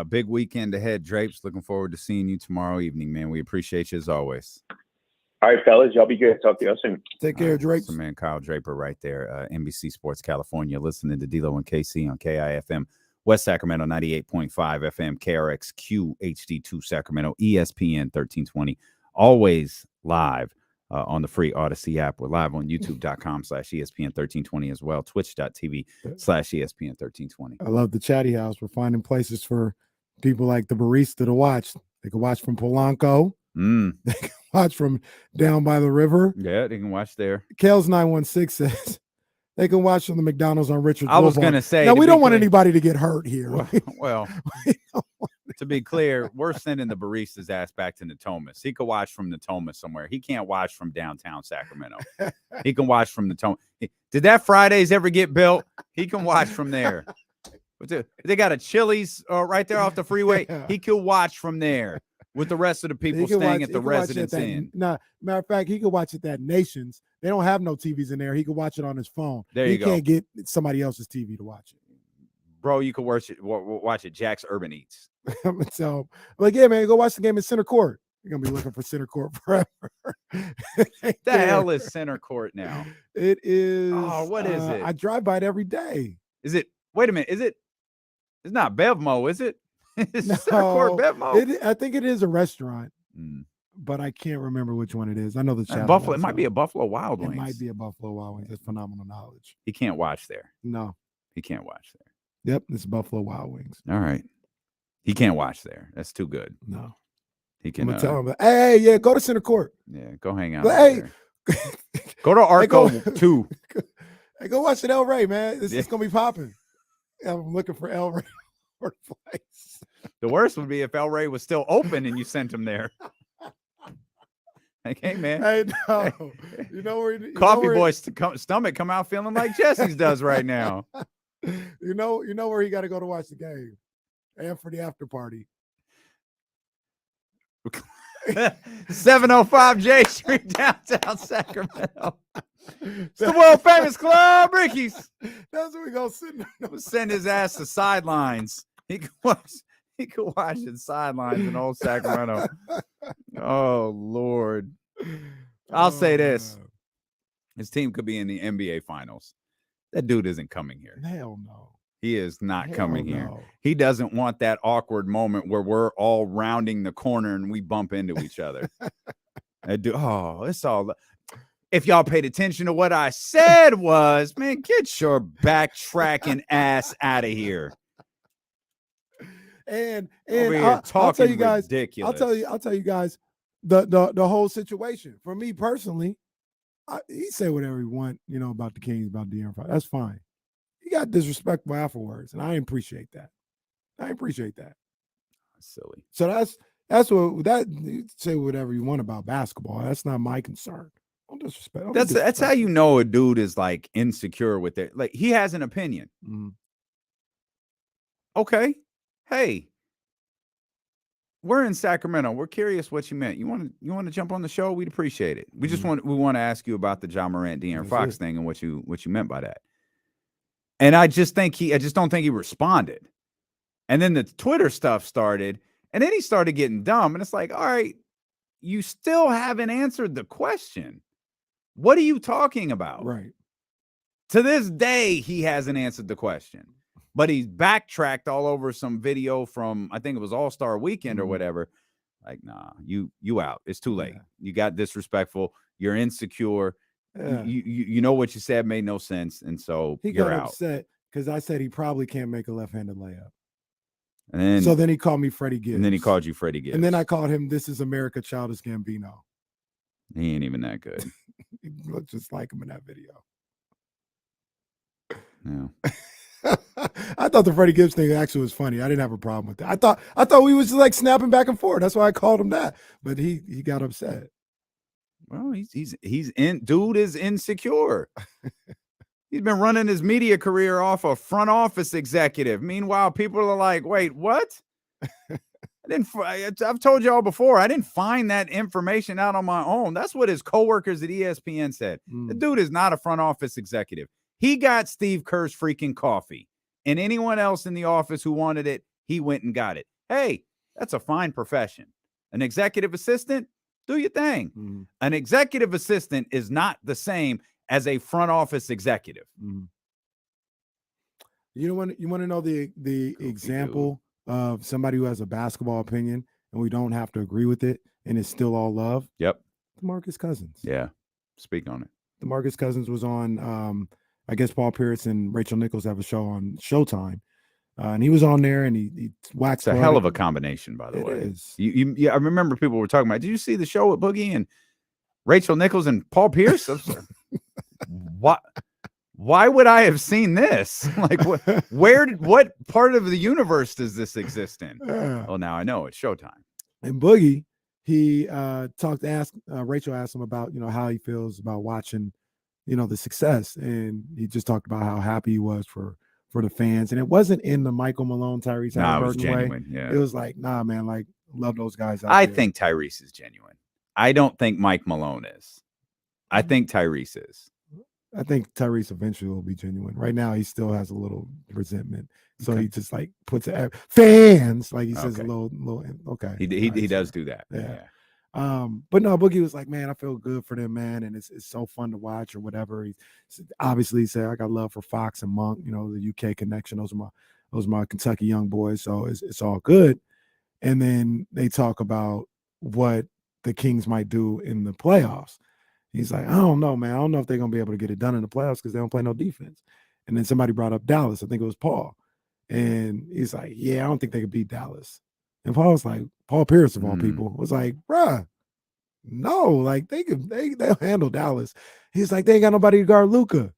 [SPEAKER 1] Big weekend ahead, Drapes. Looking forward to seeing you tomorrow evening, man. We appreciate you as always.
[SPEAKER 12] All right, fellas. Y'all be good. Talk to y'all soon.
[SPEAKER 2] Take care, Drapes.
[SPEAKER 1] That's man Kyle Draper right there, NBC Sports California, listening to D-Lo and KC on KIFM, West Sacramento 98.5 FM, KRXQ HD2 Sacramento, ESPN 1320. Always live on the free Odyssey app. We're live on youtube.com/ESPN 1320 as well, twitch.tv/ESPN 1320.
[SPEAKER 2] I love the chatty house. We're finding places for people like the barista to watch. They can watch from Polanco. They can watch from down by the river.
[SPEAKER 1] Yeah, they can watch there.
[SPEAKER 2] Kels 916 says they can watch from the McDonald's on Richard.
[SPEAKER 1] I was going to say.
[SPEAKER 2] Now, we don't want anybody to get hurt here.
[SPEAKER 1] Well, to be clear, we're sending the barista's ass back to Natomas. He could watch from Natomas somewhere. He can't watch from downtown Sacramento. He can watch from Natomas. Did that Fridays ever get built? He can watch from there. They got a Chili's right there off the freeway.
[SPEAKER 2] Yeah.
[SPEAKER 1] He could watch from there with the rest of the people staying at the Residence Inn.
[SPEAKER 2] Matter of fact, he could watch it at Nations. They don't have no TVs in there. He could watch it on his phone. He can't get somebody else's TV to watch it.
[SPEAKER 1] Bro, you can watch it. Jack's Urban Eats.
[SPEAKER 2] So, yeah, man, go watch the game in center court. You're going to be looking for center court forever.
[SPEAKER 1] The hell is center court now?
[SPEAKER 2] It is.
[SPEAKER 1] Oh, what is it?
[SPEAKER 2] I drive by it every day.
[SPEAKER 1] Is it? Wait a minute. Is it? It's not Bevmo, is it? It's center court Bevmo.
[SPEAKER 2] I think it is a restaurant,
[SPEAKER 1] Mm.
[SPEAKER 2] but I can't remember which one it is. I know the chat.
[SPEAKER 1] Buffalo. It might be a Buffalo Wild Wings.
[SPEAKER 2] It might be a Buffalo Wild Wings. That's phenomenal knowledge.
[SPEAKER 1] He can't watch there.
[SPEAKER 2] No.
[SPEAKER 1] He can't watch there.
[SPEAKER 2] Yep, it's Buffalo Wild Wings.
[SPEAKER 1] All right. He can't watch there. That's too good.
[SPEAKER 2] No.
[SPEAKER 1] He
[SPEAKER 2] I'm
[SPEAKER 1] can
[SPEAKER 2] gonna tell him, hey, yeah, go to center court.
[SPEAKER 1] Yeah, go hang out.
[SPEAKER 2] But, hey,
[SPEAKER 1] go to Arco 2.
[SPEAKER 2] Hey, go watch the El Rey, man. This is gonna be popping. I'm looking for El Rey for the place.
[SPEAKER 1] The worst would be if El Rey was still open and you sent him there. Like, hey, man.
[SPEAKER 2] Hey, no. You know where
[SPEAKER 1] Coffee Boy's stomach come out feeling like Jesse's does right now.
[SPEAKER 2] You know where he got to go to watch the game and for the after party.
[SPEAKER 1] 705 J Street, downtown Sacramento. It's the world famous Club Ricky's.
[SPEAKER 2] That's where we go sitting.
[SPEAKER 1] We'll send his ass to sidelines. He could watch the sidelines in old Sacramento. Oh Lord. I'll say this. His team could be in the NBA finals. That dude isn't coming here.
[SPEAKER 2] Hell no.
[SPEAKER 1] He is not coming here.
[SPEAKER 2] No.
[SPEAKER 1] He doesn't want that awkward moment where we're all rounding the corner and we bump into each other. It's all. If y'all paid attention to what I said was, man, get your backtracking ass out of here.
[SPEAKER 2] And
[SPEAKER 1] I'll tell you guys, ridiculous.
[SPEAKER 2] I'll tell you guys the whole situation. For me personally, he say whatever he want, about the Kings, about De'Aaron Fox. That's fine. He got disrespectful afterwards, and I appreciate that. That's
[SPEAKER 1] silly.
[SPEAKER 2] So that's what say whatever you want about basketball. That's not my concern. Don't disrespect.
[SPEAKER 1] That's how you know a dude is like insecure with it. Like he has an opinion.
[SPEAKER 2] Mm-hmm.
[SPEAKER 1] Okay. Hey, we're in Sacramento. We're curious what you meant. You want to jump on the show? We'd appreciate it. We just want to ask you about the Ja Morant, De'Aaron Fox thing and what you meant by that. And I just don't think he responded. And then the Twitter stuff started, and then he started getting dumb. And it's like, all right, you still haven't answered the question. What are you talking about?
[SPEAKER 2] Right.
[SPEAKER 1] To this day, he hasn't answered the question. But he's backtracked all over some video from, I think it was All-Star Weekend or whatever. Like, nah, you out. It's too late. Yeah. You got disrespectful. You're insecure. Yeah. You know what you said made no sense, and so
[SPEAKER 2] he
[SPEAKER 1] you're
[SPEAKER 2] got
[SPEAKER 1] out.
[SPEAKER 2] Upset because I said he probably can't make a left-handed layup.
[SPEAKER 1] And
[SPEAKER 2] so then he called me Freddie Gibbs.
[SPEAKER 1] And then he called you Freddie Gibbs.
[SPEAKER 2] And then I called him This Is America Childish Gambino.
[SPEAKER 1] He ain't even that good.
[SPEAKER 2] He looked just like him in that video.
[SPEAKER 1] No.
[SPEAKER 2] I thought the Freddie Gibbs thing actually was funny. I didn't have a problem with that. I thought we was just like snapping back and forth. That's why I called him that. But he got upset.
[SPEAKER 1] Well, dude is insecure. He's been running his media career off a front office executive. Meanwhile, people are like, wait, what? I've told y'all before, I didn't find that information out on my own. That's what his coworkers at ESPN said. The dude is not a front office executive. He got Steve Kerr's freaking coffee, and anyone else in the office who wanted it, he went and got it. Hey, that's a fine profession. An executive assistant, do your thing. An executive assistant is not the same as a front office executive.
[SPEAKER 2] You want to know the example of somebody who has a basketball opinion and we don't have to agree with it and it's still all love?
[SPEAKER 1] Yep.
[SPEAKER 2] DeMarcus Cousins.
[SPEAKER 1] Yeah. Speak on it.
[SPEAKER 2] DeMarcus Cousins was on, I guess Paul Pierce and Rachel Nichols have a show on Showtime. And he was on there and he waxed.
[SPEAKER 1] It's a hell of a combination, by the way.
[SPEAKER 2] It is.
[SPEAKER 1] I remember people were talking about, did you see the show with Boogie and Rachel Nichols and Paul Pierce? Why would I have seen this? Like, what part of the universe does this exist in? Well, now I know it's Showtime.
[SPEAKER 2] And Boogie, he Rachel asked him about, how he feels about watching, the success. And he just talked about how happy he was for the fans. And it wasn't in the Michael Malone, Tyrese Halliburton
[SPEAKER 1] it was genuine.
[SPEAKER 2] way.
[SPEAKER 1] Yeah.
[SPEAKER 2] It was like, nah, man, like, love those guys out
[SPEAKER 1] I
[SPEAKER 2] there.
[SPEAKER 1] think Tyrese is genuine. I don't think Mike Malone is. I think Tyrese is.
[SPEAKER 2] I think Tyrese eventually will be genuine. Right now, he still has a little resentment. So he just like puts fans, like he says a little, okay.
[SPEAKER 1] He does do that.
[SPEAKER 2] Yeah. But no, Boogie was like, man, I feel good for them, man, and it's so fun to watch or whatever. He obviously said, I got love for Fox and Monk, the UK connection. Those are my Kentucky young boys, so it's all good. And then they talk about what the Kings might do in the playoffs. He's like, I don't know, man. I don't know if they're gonna be able to get it done in the playoffs because they don't play no defense. And then somebody brought up Dallas. I think it was Paul. And he's like, yeah, I don't think they could beat Dallas. And Paul's like, Paul Pierce of all people was like, bruh, no, like they'll handle Dallas. He's like, they ain't got nobody to guard Luka.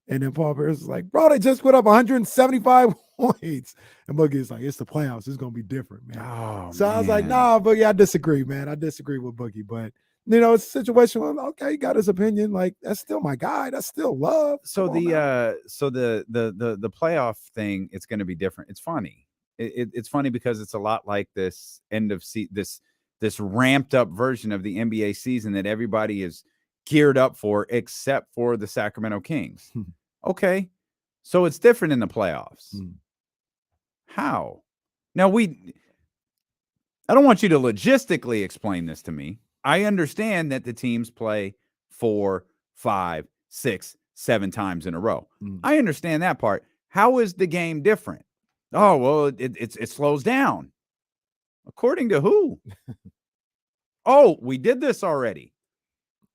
[SPEAKER 2] And then Paul Pierce is like, bro, they just put up 175 points. And Boogie's like, it's the playoffs. It's gonna be different, man. I was like, nah, Boogie, I disagree, man. I disagree with Boogie, but it's a situation where, okay, he got his opinion. Like, that's still my guy. That's still love.
[SPEAKER 1] So the playoff thing, it's going to be different. It's funny. It's funny because it's a lot like this end of this ramped up version of the NBA season that everybody is geared up for, except for the Sacramento Kings. Okay, so it's different in the playoffs. How? Now I don't want you to logistically explain this to me. I understand that the teams play 4, 5, 6, 7 times in a row. I understand that part. How is the game different? Oh, well, it slows down. According to who? Oh, we did this already.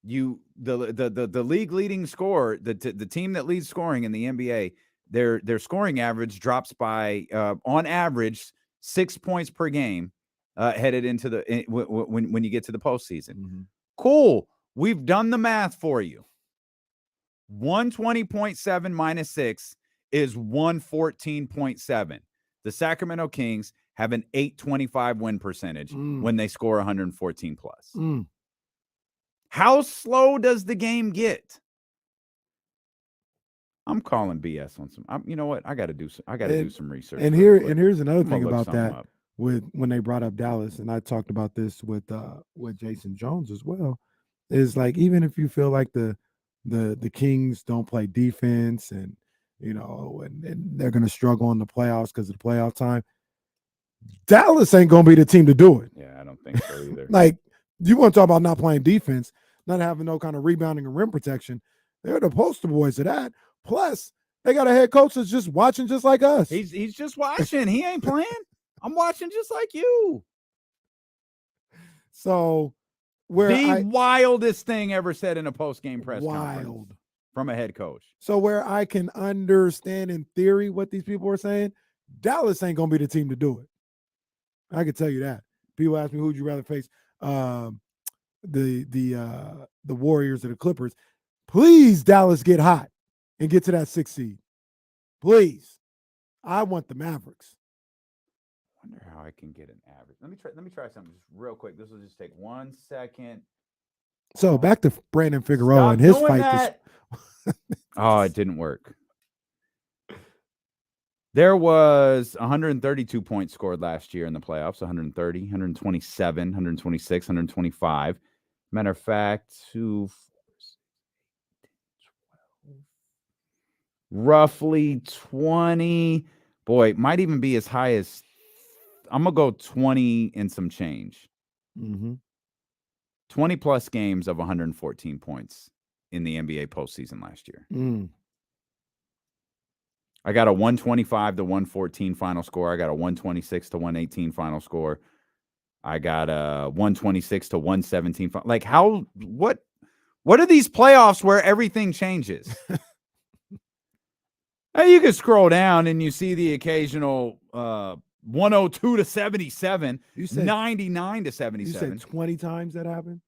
[SPEAKER 1] The league leading scorer, the team that leads scoring in the NBA, their scoring average drops by on average 6 points per game. Headed into when you get to the postseason. Cool. We've done the math for you. 120.7 minus 6 is 114.7. The Sacramento Kings have an 825 win percentage when they score 114 plus. How slow does the game get? I'm calling BS on some. You know what? I got to do some research.
[SPEAKER 2] And here's another thing about that. When they brought up Dallas, and I talked about this with Jason Jones as well, is like, even if you feel like the Kings don't play defense and and they're gonna struggle in the playoffs because of the playoff time, Dallas ain't gonna be the team to do it.
[SPEAKER 1] Yeah, I don't think so either.
[SPEAKER 2] Like, you want to talk about not playing defense, not having no kind of rebounding and rim protection. They're the poster boys of that. Plus, they got a head coach that's just watching just like us.
[SPEAKER 1] He's just watching. He ain't playing. I'm watching just like you.
[SPEAKER 2] So,
[SPEAKER 1] wildest thing ever said in a post-game press conference from a head coach.
[SPEAKER 2] So where I can understand in theory what these people are saying, Dallas ain't gonna be the team to do it. I can tell you that. People ask me, who'd you rather face, the Warriors or the Clippers? Please, Dallas, get hot and get to that 6th seed. Please, I want the Mavericks.
[SPEAKER 1] Wonder how I can get an average. Let me try something just real quick. This will just take 1 second.
[SPEAKER 2] So back to Brandon Figueroa and his fight.
[SPEAKER 1] Oh, it didn't work. There was 132 points scored last year in the playoffs. 130, 127, 126, 125. Matter of fact, 2, 4, 6, 8, 10, 12. Roughly 20. Boy, it might even be as high as, I'm going to go 20 and some change. 20 plus games of 114 points in the NBA postseason last year. I got a 125 to 114 final score. I got a 126 to 118 final score. I got a 126 to 117. Like, what are these playoffs where everything changes? Now, you can scroll down and you see the occasional 102 to 77, you said 99 to 77.
[SPEAKER 2] You said 20 times that happened?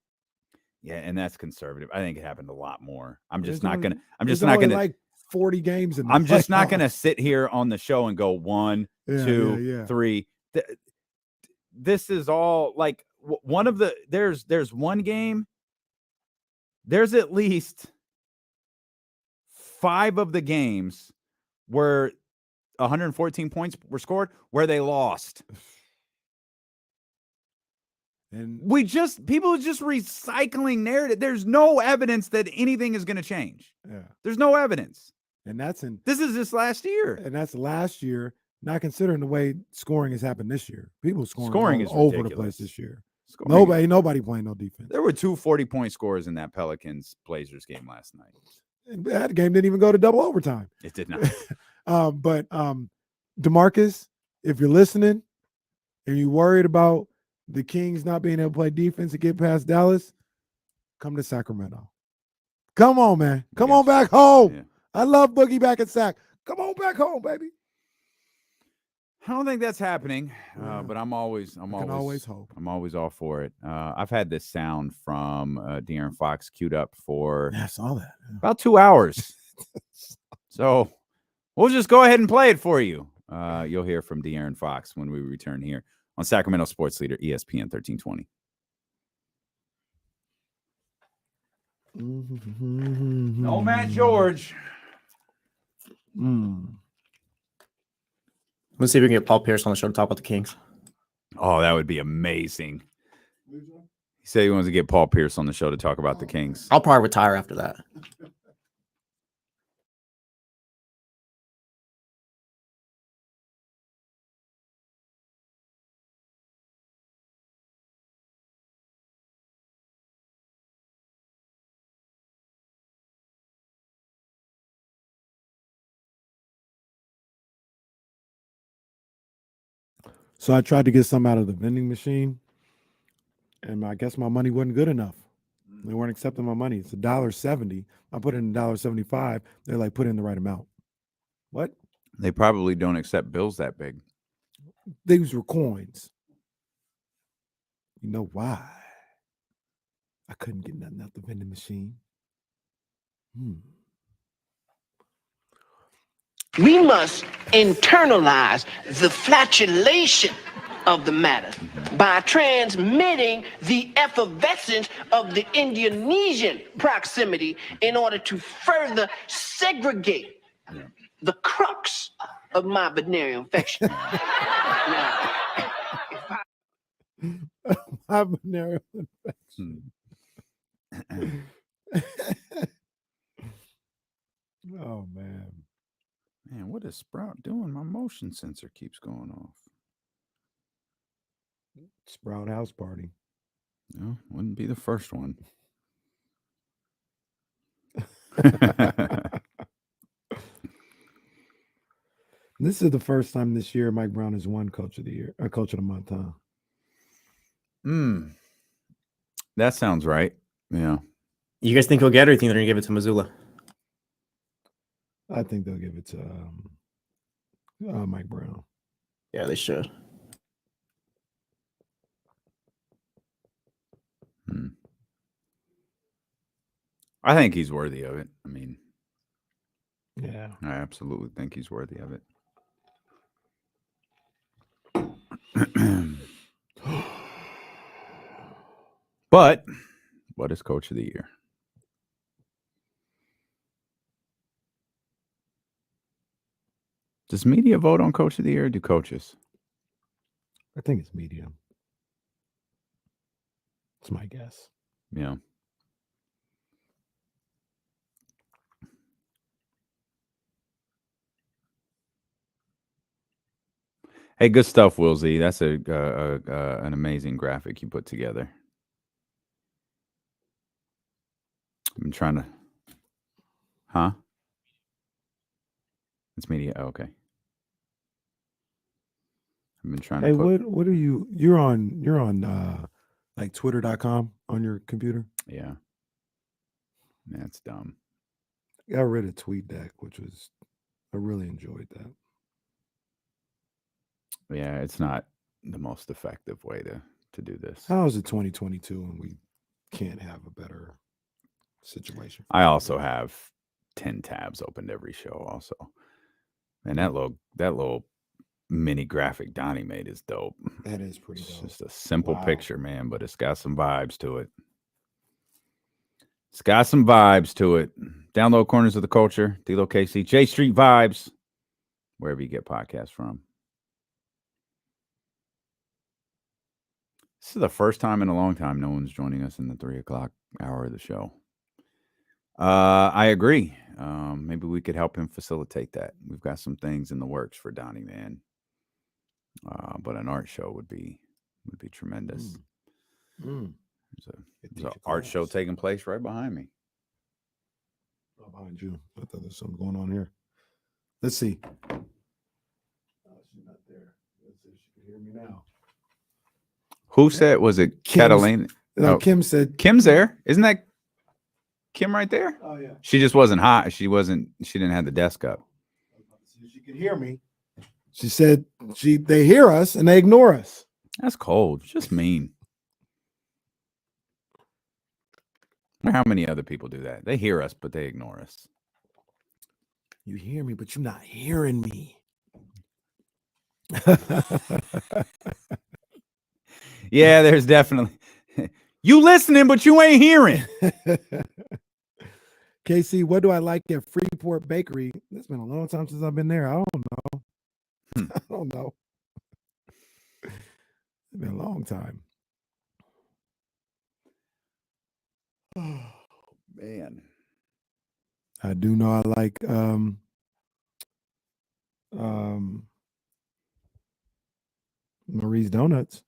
[SPEAKER 1] Yeah, and that's conservative. I think it happened a lot more. I'm
[SPEAKER 2] There's
[SPEAKER 1] just not
[SPEAKER 2] only-
[SPEAKER 1] gonna
[SPEAKER 2] there's only like 40 games in the
[SPEAKER 1] I'm just not
[SPEAKER 2] playoffs.
[SPEAKER 1] gonna sit here on the show and go 1, 2, 3. This is all like one of the there's one game. There's at least 5 of the games where 114 points were scored where they lost.
[SPEAKER 2] And
[SPEAKER 1] people are just recycling narrative. There's no evidence that anything is going to change.
[SPEAKER 2] Yeah.
[SPEAKER 1] There's no evidence.
[SPEAKER 2] And this
[SPEAKER 1] is just last year.
[SPEAKER 2] And that's last year, not considering the way scoring has happened this year. People scoring
[SPEAKER 1] Scoring
[SPEAKER 2] all
[SPEAKER 1] is
[SPEAKER 2] over the
[SPEAKER 1] ridiculous.
[SPEAKER 2] place this year. Nobody playing no defense.
[SPEAKER 1] There were 2 40-point scores in that Pelicans-Blazers game last night.
[SPEAKER 2] And that game didn't even go to double overtime.
[SPEAKER 1] It did not.
[SPEAKER 2] But DeMarcus, if you're listening and you're worried about the Kings not being able to play defense to get past Dallas, come to Sacramento. Come on, man. Come on back home.
[SPEAKER 1] Yeah.
[SPEAKER 2] I love Boogie back at Sac. Come on back home, baby.
[SPEAKER 1] I don't think that's happening, but I'm always
[SPEAKER 2] hope.
[SPEAKER 1] I'm always all for it. I've had this sound from De'Aaron Fox queued up for
[SPEAKER 2] I saw that.
[SPEAKER 1] about 2 hours. So we'll just go ahead and play it for you. You'll hear from De'Aaron Fox when we return here on Sacramento Sports Leader ESPN 1320. No Matt George.
[SPEAKER 5] Let's see if we can get Paul Pierce on the show to talk about the Kings.
[SPEAKER 1] Oh, that would be amazing. He said he wants to get Paul Pierce on the show to talk about the Kings.
[SPEAKER 5] I'll probably retire after that.
[SPEAKER 2] So I tried to get some out of the vending machine, and I guess my money wasn't good enough. They weren't accepting my money. It's $1.70. I put in $1.75. They're like, put in the right amount. What?
[SPEAKER 1] They probably don't accept bills that big.
[SPEAKER 2] These were coins. You know why? I couldn't get nothing out the vending machine.
[SPEAKER 13] We must internalize the flatulation of the matter by transmitting the effervescence of the Indonesian proximity in order to further segregate the crux of my venereal infection.
[SPEAKER 2] My venereal infection. Oh, man.
[SPEAKER 1] Man, what is Sprout doing? My motion sensor keeps going off.
[SPEAKER 2] Sprout house party.
[SPEAKER 1] No, wouldn't be the first one.
[SPEAKER 2] This is the first time this year Mike Brown has won Coach of the Year, or Coach of the Month, huh?
[SPEAKER 1] That sounds right. Yeah.
[SPEAKER 5] You guys think he'll get it, or you think they're going to give it to Missoula?
[SPEAKER 2] I think they'll give it to Mike Brown.
[SPEAKER 5] Yeah, they should.
[SPEAKER 1] I think he's worthy of it. I mean,
[SPEAKER 2] yeah,
[SPEAKER 1] I absolutely think he's worthy of it. But what is Coach of the Year? Does media vote on Coach of the Year, or do coaches?
[SPEAKER 2] I think it's media. It's my guess.
[SPEAKER 1] Yeah. Hey, good stuff, Will Z. That's an amazing graphic you put together. I'm trying to. Huh? It's media. Oh, okay. I've been trying to.
[SPEAKER 2] Hey, what are you? You're on like Twitter.com on your computer.
[SPEAKER 1] Yeah. That's dumb.
[SPEAKER 2] I read a TweetDeck, which was I really enjoyed that.
[SPEAKER 1] Yeah, it's not the most effective way to do this.
[SPEAKER 2] How is it 2022 and we can't have a better situation?
[SPEAKER 1] I also have 10 tabs opened every show also. And that little mini graphic Donnie made is dope.
[SPEAKER 2] That is pretty dope.
[SPEAKER 1] It's just a simple picture, man, but it's got some vibes to it. It's got some vibes to it. Download Corners of the Culture, D-Lo KC, J Street Vibes, wherever you get podcasts from. This is the first time in a long time no one's joining us in the 3 o'clock hour of the show. I agree. Maybe we could help him facilitate that. We've got some things in the works for Donnie, man. But an art show would be tremendous. There's an art show taking place right behind me.
[SPEAKER 2] Behind you. I thought there's something going on here. Let's see. Oh, she's not there. Let's see if she can hear me now.
[SPEAKER 1] Who said, was it Catalina?
[SPEAKER 2] No, Kim said.
[SPEAKER 1] Kim's there. Isn't that Kim right there?
[SPEAKER 2] Oh, yeah.
[SPEAKER 1] She just wasn't hot. She didn't have the desk up.
[SPEAKER 2] She could hear me. She said they hear us and they ignore us.
[SPEAKER 1] That's cold. Just mean. How many other people do that? They hear us, but they ignore us.
[SPEAKER 2] You hear me, but you're not hearing me.
[SPEAKER 1] Yeah, there's definitely. You listening, but you ain't hearing.
[SPEAKER 2] KC, what do I like at Freeport Bakery? It's been a long time since I've been there. I don't know. I don't know. It's been a long time.
[SPEAKER 1] Oh, man.
[SPEAKER 2] I do know I like Marie's Donuts.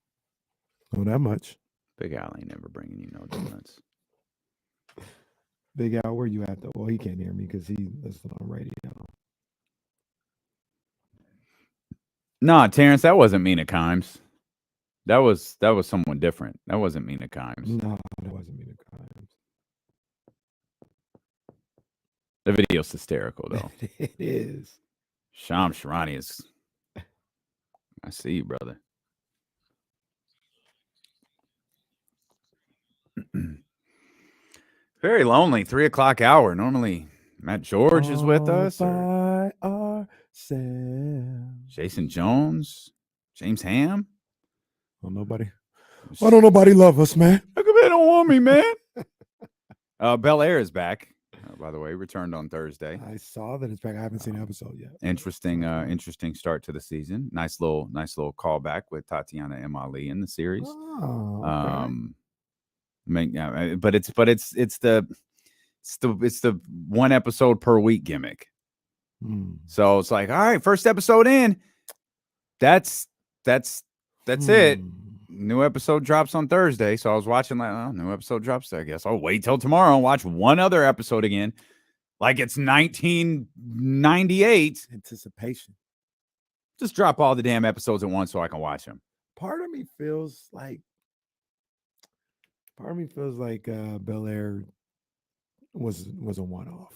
[SPEAKER 2] Know that much.
[SPEAKER 1] Big Al ain't never bringing you no donuts.
[SPEAKER 2] Big Al, where you at though? Well, he can't hear me because he listens on radio.
[SPEAKER 1] Nah, Terrence, that wasn't Mina Kimes. That was someone different. That wasn't Mina Kimes.
[SPEAKER 2] No, that wasn't Mina Kimes.
[SPEAKER 1] The video's hysterical though.
[SPEAKER 2] It is.
[SPEAKER 1] Sham Sharani is. I see you, brother. Very lonely. 3:00 hour. Normally, Matt George is with us.
[SPEAKER 2] By ourselves.
[SPEAKER 1] Jason Jones, James Ham.
[SPEAKER 2] Oh, nobody. Why don't nobody love us, man?
[SPEAKER 1] How come they don't want me, man? Bel-Air is back. By the way, returned on Thursday.
[SPEAKER 2] I saw that it's back. I haven't seen an episode yet.
[SPEAKER 1] Interesting start to the season. Nice little callback with Tatiana M. Ali in the series.
[SPEAKER 2] Oh, okay.
[SPEAKER 1] But it's the 1 episode per week gimmick. So it's like, all right, first episode in. That's it. New episode drops on Thursday. So I was watching new episode drops. I guess I'll wait till tomorrow and watch one other episode again. Like it's 1998.
[SPEAKER 2] Anticipation.
[SPEAKER 1] Just drop all the damn episodes at once so I can watch them.
[SPEAKER 2] Part of me feels like Bel-Air was a one-off.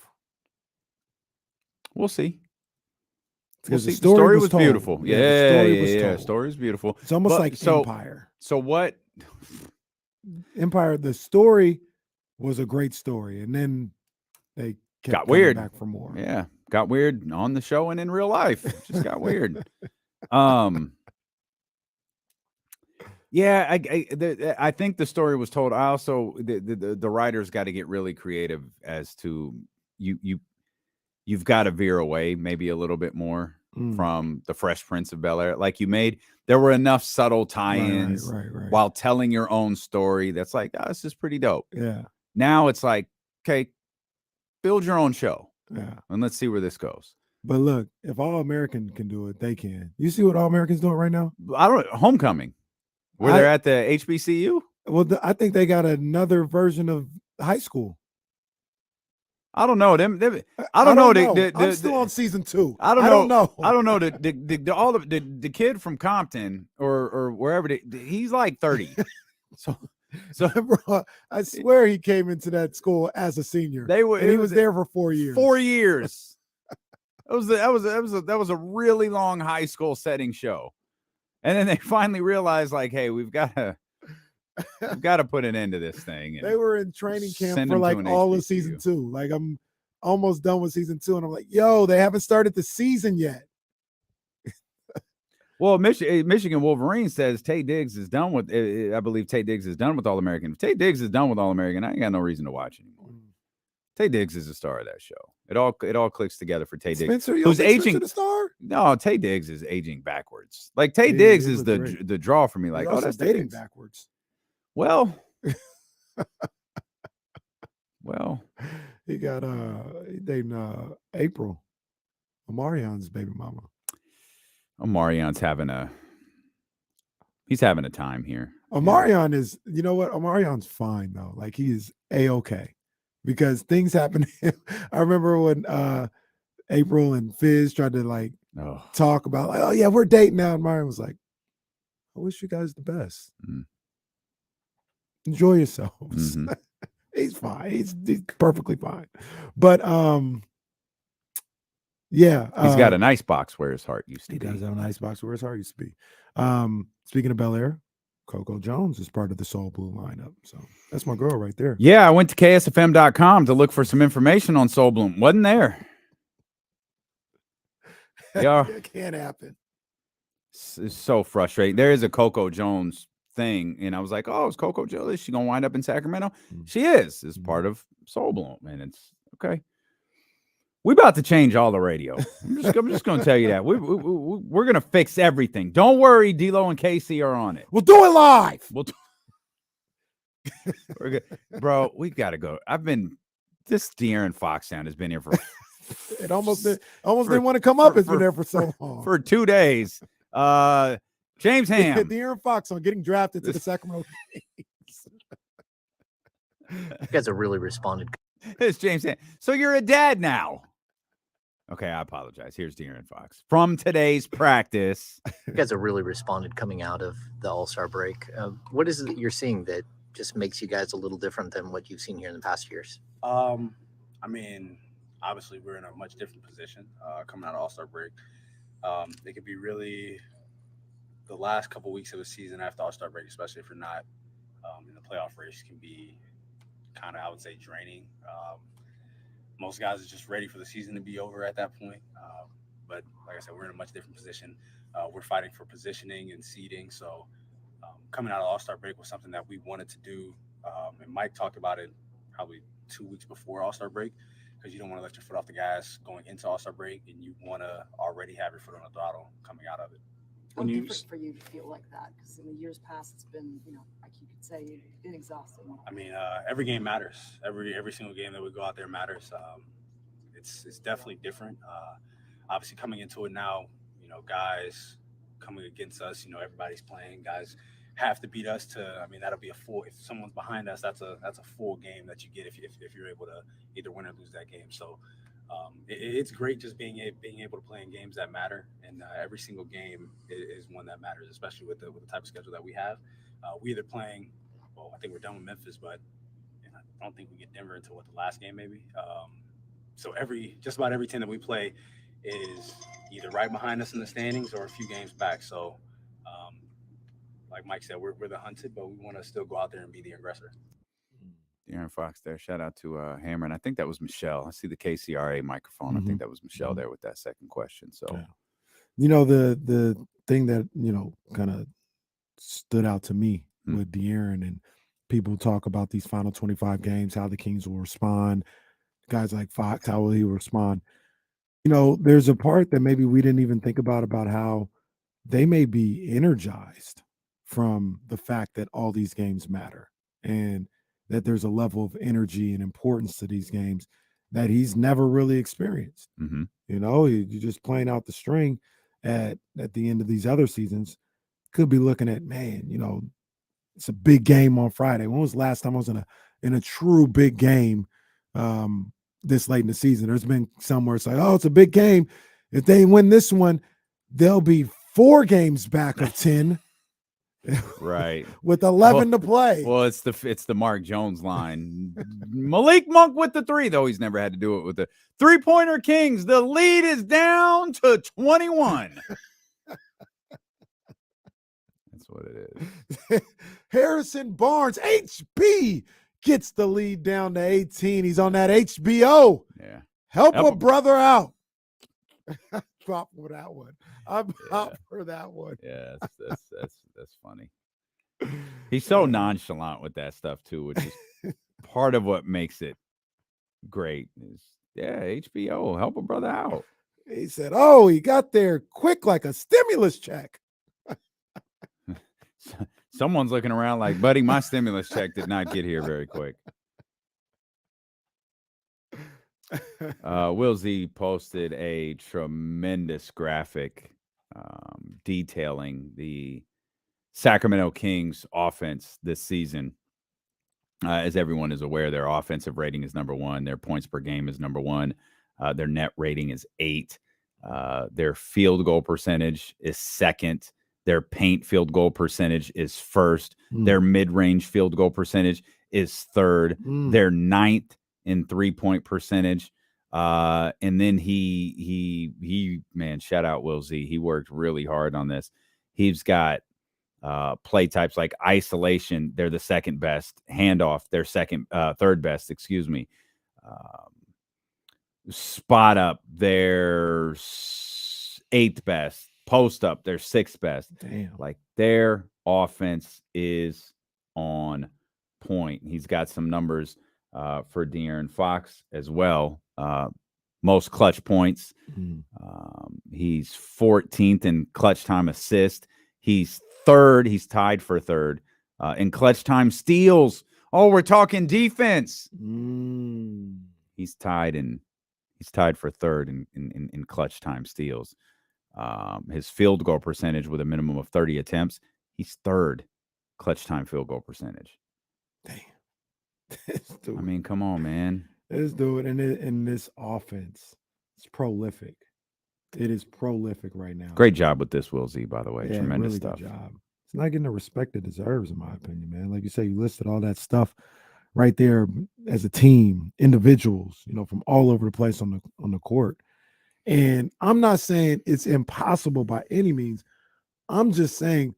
[SPEAKER 1] We'll see.
[SPEAKER 2] Because
[SPEAKER 1] the story was beautiful. Yeah. Story was beautiful.
[SPEAKER 2] It's almost like Empire.
[SPEAKER 1] So what?
[SPEAKER 2] Empire, the story was a great story, and then they
[SPEAKER 1] got weird.
[SPEAKER 2] Back for more.
[SPEAKER 1] Yeah, got weird on the show and in real life. It just got weird. Yeah, I think the story was told. I also the writers got to get really creative as to you've got to veer away maybe a little bit more from the Fresh Prince of Bel-Air. Like there were enough subtle tie-ins
[SPEAKER 2] right.
[SPEAKER 1] while telling your own story. That's like, this is pretty dope.
[SPEAKER 2] Yeah.
[SPEAKER 1] Now it's like, okay, build your own show.
[SPEAKER 2] Yeah.
[SPEAKER 1] And let's see where this goes.
[SPEAKER 2] But look, if All American can do it, they can. You see what All American's doing right now?
[SPEAKER 1] Homecoming. Where they're at the HBCU?
[SPEAKER 2] Well, I think they got another version of high school.
[SPEAKER 1] I don't know them. I don't know.
[SPEAKER 2] I'm still on season 2.
[SPEAKER 1] I don't know. I don't know. The kid from Compton or wherever he's like 30. so
[SPEAKER 2] bro, I swear he came into that school as a senior. He was there for 4 years.
[SPEAKER 1] 4 years. That was a really long high school setting show. And then they finally realized, like, hey, we've got to put an end to this thing.
[SPEAKER 2] They were in training camp for like all of season 2. Like I'm almost done with season 2, and I'm like, yo, they haven't started the season yet.
[SPEAKER 1] Well, Michigan Wolverine says Tay Diggs is done with. I believe Tay Diggs is done with All American. If Tay Diggs is done with All American, I ain't got no reason to watch anymore. Tay Diggs is the star of that show. It all clicks together for Tay Diggs, who's aging.
[SPEAKER 2] The star?
[SPEAKER 1] No, Tay Diggs is aging backwards. Like Tay Diggs is the draw for me. Like, that's
[SPEAKER 2] dating
[SPEAKER 1] Diggs.
[SPEAKER 2] Backwards.
[SPEAKER 1] Well,
[SPEAKER 2] he got dating April, Omarion's baby mama.
[SPEAKER 1] Omarion's having He's having a time here.
[SPEAKER 2] Omarion is, you know what? Omarion's fine though. Like he is A-okay because things happen to him. I remember when April and Fizz tried to like talk about like, oh yeah, we're dating now. And Omarion was like, I wish you guys the best. Enjoy yourselves. He's fine. He's perfectly fine. But yeah.
[SPEAKER 1] He's got a nice box where his heart used to be.
[SPEAKER 2] He does have a nice box where his heart used to be. Speaking of Bel-Air, Coco Jones is part of the Soul Blue lineup. So that's my girl right there.
[SPEAKER 1] Yeah, I went to ksfm.com to look for some information on Soul Bloom. Wasn't there. Yeah.
[SPEAKER 2] It can't happen.
[SPEAKER 1] It's so frustrating. There is a Coco Jones thing, and I was like, oh, is Coco Jones? Is she gonna wind up in Sacramento? She is. It's part of Soul Bloom, and it's okay. We're about to change all the radio. I'm just going to tell you that. We're going to fix everything. Don't worry, D-Lo and Casey are on it.
[SPEAKER 2] We'll do it live.
[SPEAKER 1] We're good. Bro, we got to go. This De'Aaron Fox sound has been here for.
[SPEAKER 2] It almost didn't want to come up. It's been there for so long.
[SPEAKER 1] For 2 days. James Ham.
[SPEAKER 2] De'Aaron Fox on getting drafted to the Sacramento Kings.
[SPEAKER 14] You guys have really responded.
[SPEAKER 1] It's James Ham. So you're a dad now. Okay, I apologize. Here's De'Aaron Fox from today's practice.
[SPEAKER 14] You guys have really responded coming out of the All-Star break. What is it that you're seeing that just makes you guys a little different than what you've seen here in the past years?
[SPEAKER 15] I mean, obviously we're in a much different position coming out of All-Star break. It could be really the last couple weeks of the season after All-Star break, especially if you're not in the playoff race, can be kind of, I would say, draining. Most guys are just ready for the season to be over at that point. But like I said, we're in a much different position. We're fighting for positioning and seeding. So coming out of All-Star break was something that we wanted to do. And Mike talked about it probably 2 weeks before All-Star break, because you don't want to let your foot off the gas going into All-Star break, and you want to already have your foot on the throttle coming out of it.
[SPEAKER 16] How different for you to feel like that? Because in the years past, it's been, like you could say, it's been exhausting.
[SPEAKER 15] I mean, every game matters. Every single game that we go out there matters. It's definitely different. Obviously, coming into it now, guys coming against us, everybody's playing. Guys have to beat us to. I mean, that'll be a full. If someone's behind us, that's a full game that you get if you're able to either win or lose that game. So. It's great just being able to play in games that matter, and every single game is one that matters, especially with the type of schedule that we have. We either playing, well, I think we're done with Memphis, but I don't think we get Denver until the last game maybe. So just about every team that we play is either right behind us in the standings or a few games back. So, like Mike said, we're the hunted, but we want to still go out there and be the aggressor.
[SPEAKER 1] De'Aaron Fox there. Shout out to Hammer. And I think that was Michelle. I see the KCRA microphone. I think that was Michelle there with that second question. So,
[SPEAKER 2] the thing that, kind of stood out to me with De'Aaron, and people talk about these final 25 games, how the Kings will respond. Guys like Fox, how will he respond? There's a part that maybe we didn't even think about how they may be energized from the fact that all these games matter. And that there's a level of energy and importance to these games that he's never really experienced. You're just playing out the string at the end of these other seasons. Could be looking at, man, it's a big game on Friday. When was the last time I was in a true big game this late in the season? There's been somewhere it's like, oh, it's a big game. If they win this one, they'll be 4 games back of 10.
[SPEAKER 1] Right.
[SPEAKER 2] With 11 to play.
[SPEAKER 1] Well, it's the Mark Jones line. Malik Monk with the 3, though he's never had to do it with the 3-pointer Kings. The lead is down to 21. That's what it is.
[SPEAKER 2] Harrison Barnes, HB, gets the lead down to 18. He's on that HBO.
[SPEAKER 1] Yeah.
[SPEAKER 2] Help a brother out. Drop for that one. I'm out for that one.
[SPEAKER 1] Yeah, that's funny. He's so nonchalant with that stuff too, which is part of what makes it great. Is HBO, help a brother out.
[SPEAKER 2] He said, "Oh, he got there quick like a stimulus check."
[SPEAKER 1] Someone's looking around like, buddy, my stimulus check did not get here very quick. Will Z posted a tremendous graphic detailing the Sacramento Kings offense this season, as everyone is aware, their offensive rating is number 1. Their points per game is number 1. Their net rating is 8. Their field goal percentage is 2nd. Their paint field goal percentage is 1st. Their mid-range field goal percentage is 3rd. They're 9th in 3-point percentage. And then he man, shout out Will Z. He worked really hard on this. He's got play types like isolation. They're the 2nd best. Handoff, they're 3rd best, excuse me. Spot up, they're 8th best. Post up, they're 6th best.
[SPEAKER 2] Damn.
[SPEAKER 1] Like, their offense is on point. He's got some numbers for De'Aaron Fox as well. Most clutch points. He's 14th in clutch time assist. He's 3rd. He's tied for 3rd in clutch time steals. Oh, we're talking defense. He's tied for 3rd in clutch time steals. His field goal percentage with a minimum of 30 attempts, he's 3rd clutch time field goal percentage.
[SPEAKER 2] Damn.
[SPEAKER 1] I mean, come on, man.
[SPEAKER 2] This dude in this offense, it's prolific. It is prolific right now.
[SPEAKER 1] Great job with this, Will Z, by the way.
[SPEAKER 2] Yeah,
[SPEAKER 1] Tremendous
[SPEAKER 2] really
[SPEAKER 1] stuff.
[SPEAKER 2] Good job. It's not getting the respect it deserves, in my opinion, man. Like you say, you listed all that stuff right there as a team, individuals, from all over the place on the court. And I'm not saying it's impossible by any means. I'm just saying,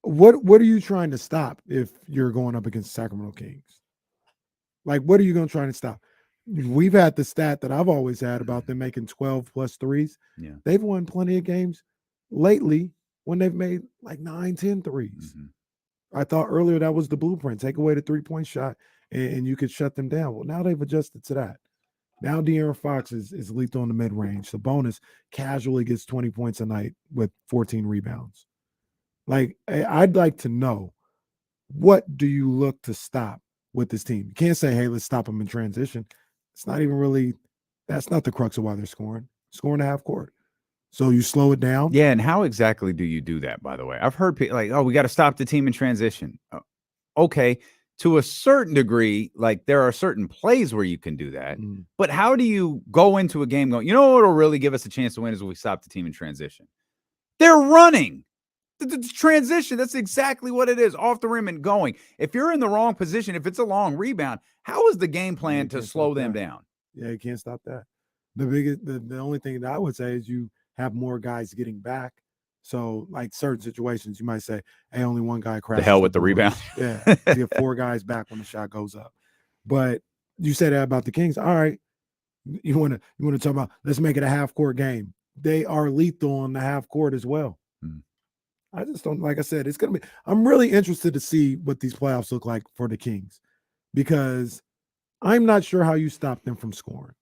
[SPEAKER 2] what are you trying to stop if you're going up against Sacramento Kings? Like, what are you going to try to stop? We've had the stat that I've always had about them making 12 plus threes.
[SPEAKER 1] Yeah.
[SPEAKER 2] They've won plenty of games lately when they've made like 9, 10 threes. I thought earlier that was the blueprint. Take away the 3-point shot and you could shut them down. Well, now they've adjusted to that. Now De'Aaron Fox is lethal on the mid-range. Sabonis casually gets 20 points a night with 14 rebounds. Like, I'd like to know, what do you look to stop with this team? You can't say, hey, let's stop them in transition. It's not even really, that's not the crux of why they're scoring a half court. So you slow it down.
[SPEAKER 1] Yeah, and how exactly do you do that, by the way? I've heard people like, oh, we got to stop the team in transition. Okay. To a certain degree, like, there are certain plays where you can do that. But how do you go into a game going, you know what will really give us a chance to win is when we stop the team in transition? They're running. The transition, that's exactly what it is, off the rim and going. If you're in the wrong position, if it's a long rebound, how is the game plan to slow them down?
[SPEAKER 2] Yeah, you can't stop that. The only thing that I would say is you have more guys getting back. So, like, certain situations, you might say, hey, only one guy crashes.
[SPEAKER 1] The hell with the rebound.
[SPEAKER 2] Yeah, you have 4 guys back when the shot goes up. But you said that about the Kings. All right, you want to talk about, let's make it a half-court game. They are lethal on the half court as well. I just don't, like I said, it's going to be, I'm really interested to see what these playoffs look like for the Kings, because I'm not sure how you stop them from scoring.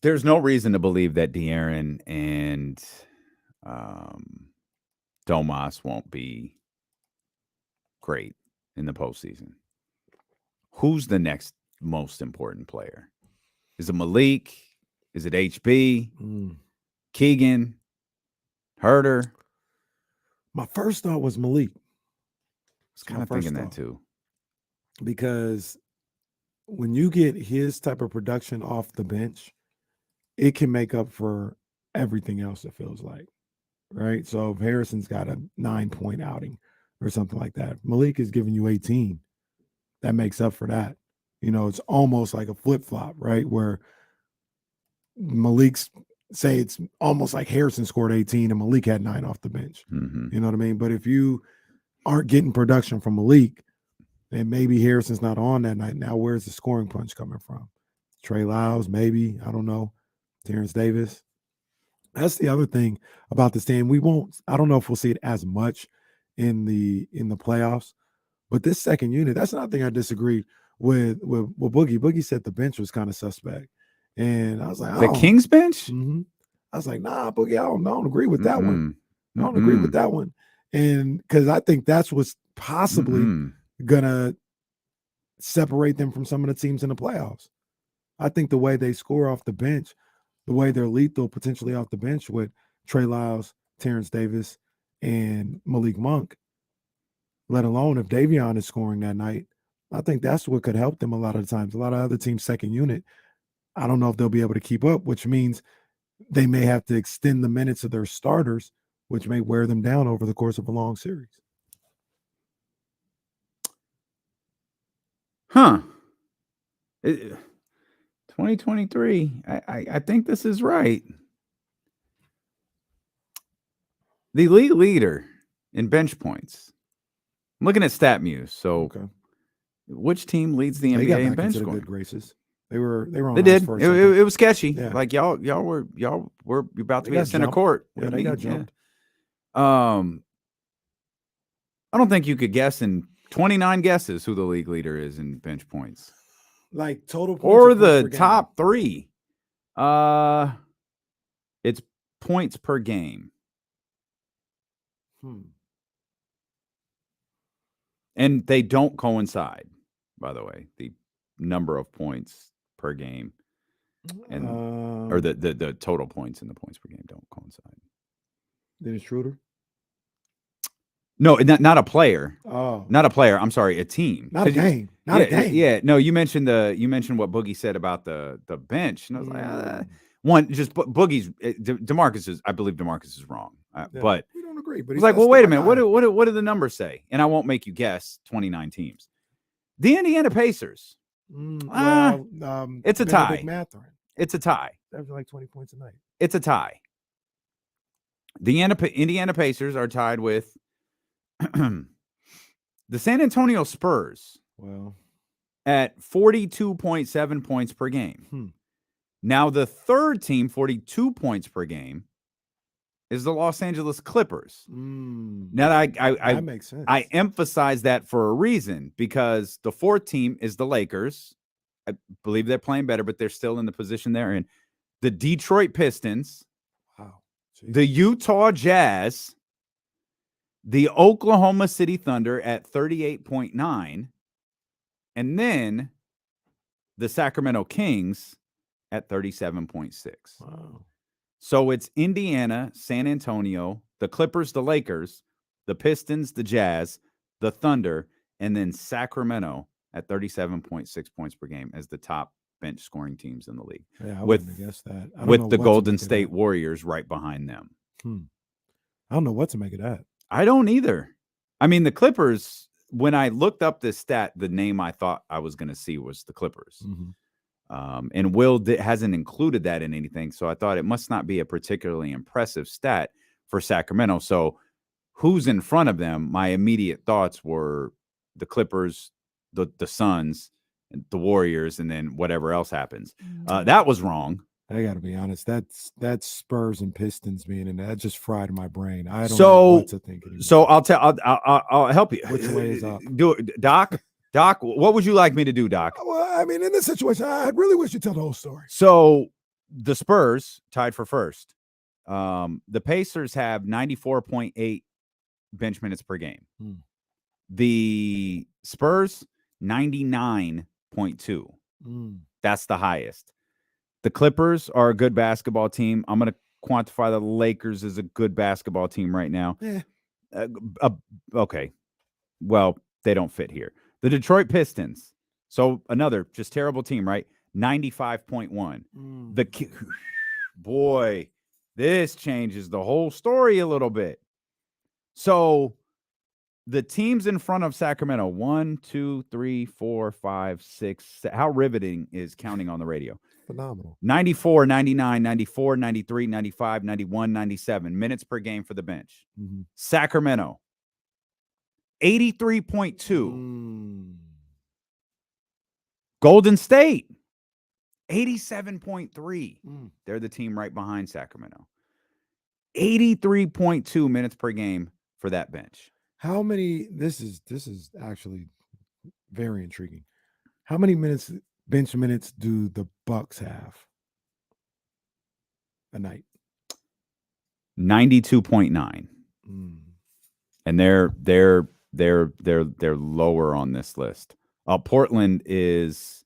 [SPEAKER 1] There's no reason to believe that De'Aaron and Domas won't be great in the postseason. Who's the next most important player? Is it Malik? Is it HB? Keegan? Herter?
[SPEAKER 2] My first thought was Malik.
[SPEAKER 1] I was kind of thinking that too.
[SPEAKER 2] Because when you get his type of production off the bench, it can make up for everything else, it feels like. Right? So if Harrison's got a 9-point outing or something like that, Malik is giving you 18. That makes up for that. It's almost like a flip-flop, right? Where Malik's, say it's almost like Harrison scored 18 and Malik had 9 off the bench. You know what I mean? But if you aren't getting production from Malik, then maybe Harrison's not on that night. Now, where's the scoring punch coming from? Trey Lyles, maybe. I don't know. Terrence Davis. That's the other thing about this team. I don't know if we'll see it as much in the playoffs, but this second unit, that's another thing I disagreed with Boogie. Boogie said the bench was kind of suspect. And I was like,
[SPEAKER 1] the Kings bench?
[SPEAKER 2] I was like, nah, Boogie, I don't agree with that one. I don't agree with that one. And because I think that's what's possibly going to separate them from some of the teams in the playoffs. I think the way they score off the bench, the way they're lethal potentially off the bench with Trey Lyles, Terrence Davis, and Malik Monk, let alone if Davion is scoring that night. I think that's what could help them a lot of the times. A lot of other teams' second unit, I don't know if they'll be able to keep up, which means they may have to extend the minutes of their starters, which may wear them down over the course of a long series.
[SPEAKER 1] Huh. 2023. I think this is right. The league leader in bench points. I'm looking at StatMuse. So, which team leads the NBA in bench scoring?
[SPEAKER 2] Good graces. They were on.
[SPEAKER 1] They did.
[SPEAKER 2] For
[SPEAKER 1] It was sketchy.
[SPEAKER 2] Yeah.
[SPEAKER 1] Like y'all were about to be at center court.
[SPEAKER 2] Yeah, they got jumped.
[SPEAKER 1] I don't think you could guess in 29 guesses who the league leader is in bench points.
[SPEAKER 2] Like total points
[SPEAKER 1] or
[SPEAKER 2] points per
[SPEAKER 1] the
[SPEAKER 2] game?
[SPEAKER 1] top 3. It's points per game. And they don't coincide, by the way. The number of points per game and or the total points and the points per game don't coincide.
[SPEAKER 2] Dennis Schroeder?
[SPEAKER 1] No, not a player.
[SPEAKER 2] Oh.
[SPEAKER 1] Not a player. I'm sorry, a team.
[SPEAKER 2] Not a game. Not a game.
[SPEAKER 1] Yeah. No, you mentioned what Boogie said about the bench. And I was like, one, just Boogie's DeMarcus is, I believe DeMarcus is wrong. But
[SPEAKER 2] we don't agree. But
[SPEAKER 1] it's like, well, wait a minute. What do the numbers say? And I won't make you guess 29 teams. The Indiana Pacers. It's a tie. It's a tie.
[SPEAKER 2] That was like 20 points a night.
[SPEAKER 1] It's a tie. The Indiana Pacers are tied with the San Antonio Spurs.
[SPEAKER 2] Well,
[SPEAKER 1] at 42.7 points per game. Now, the third team, 42 points per game, is the Los Angeles Clippers. Now,
[SPEAKER 2] that makes sense.
[SPEAKER 1] I emphasize that for a reason, because the fourth team is the Lakers. I believe they're playing better, but they're still in the position they're in. The Detroit Pistons, the Utah Jazz, the Oklahoma City Thunder at 38.9, and then the Sacramento Kings at 37.6.
[SPEAKER 2] Wow.
[SPEAKER 1] So it's Indiana, San Antonio, the Clippers, the Lakers, the Pistons, the Jazz, the Thunder, and then Sacramento at 37.6 points per game as the top bench scoring teams in the league.
[SPEAKER 2] Yeah, I wouldn't have guessed that. I don't know
[SPEAKER 1] With
[SPEAKER 2] what
[SPEAKER 1] the
[SPEAKER 2] to
[SPEAKER 1] Golden
[SPEAKER 2] make of
[SPEAKER 1] State
[SPEAKER 2] that.
[SPEAKER 1] Warriors right behind them.
[SPEAKER 2] I don't know what to make of that.
[SPEAKER 1] I don't either. I mean, the Clippers, when I looked up this stat, the name I thought I was going to see was the Clippers. And Will hasn't included that in anything. So I thought it must not be a particularly impressive stat for Sacramento. So who's in front of them? My immediate thoughts were the Clippers, the Suns, the Warriors, and then whatever else happens. That was wrong.
[SPEAKER 2] I got to be honest. That's Spurs and Pistons being in that just fried my brain. I don't know what to think anymore.
[SPEAKER 1] So I'll help you.
[SPEAKER 2] Which way is up?
[SPEAKER 1] Do it, Doc. Doc, what would you like me to do, Doc?
[SPEAKER 2] Well, I mean, in this situation, I really wish you'd tell the whole story.
[SPEAKER 1] So the Spurs tied for first. The Pacers have 94.8 bench minutes per game. The Spurs, 99.2. That's the highest. The Clippers are a good basketball team. I'm going to quantify the Lakers as a good basketball team right now. Okay. Well, they don't fit here. The Detroit Pistons. So another just terrible team, right? 95.1. Boy, this changes the whole story a little bit. So the teams in front of Sacramento, 1, 2, 3, 4, 5, 6. How riveting is counting on the radio?
[SPEAKER 2] Phenomenal.
[SPEAKER 1] 94, 99, 94, 93, 95, 91, 97 minutes per game for the bench. Sacramento, 83.2. Golden State, 87.3. They're the team right behind Sacramento. 83.2 minutes per game for that bench.
[SPEAKER 2] How many? This is actually very intriguing. How many bench minutes do the Bucks have a night?
[SPEAKER 1] 92.9. And they're lower on this list. Portland is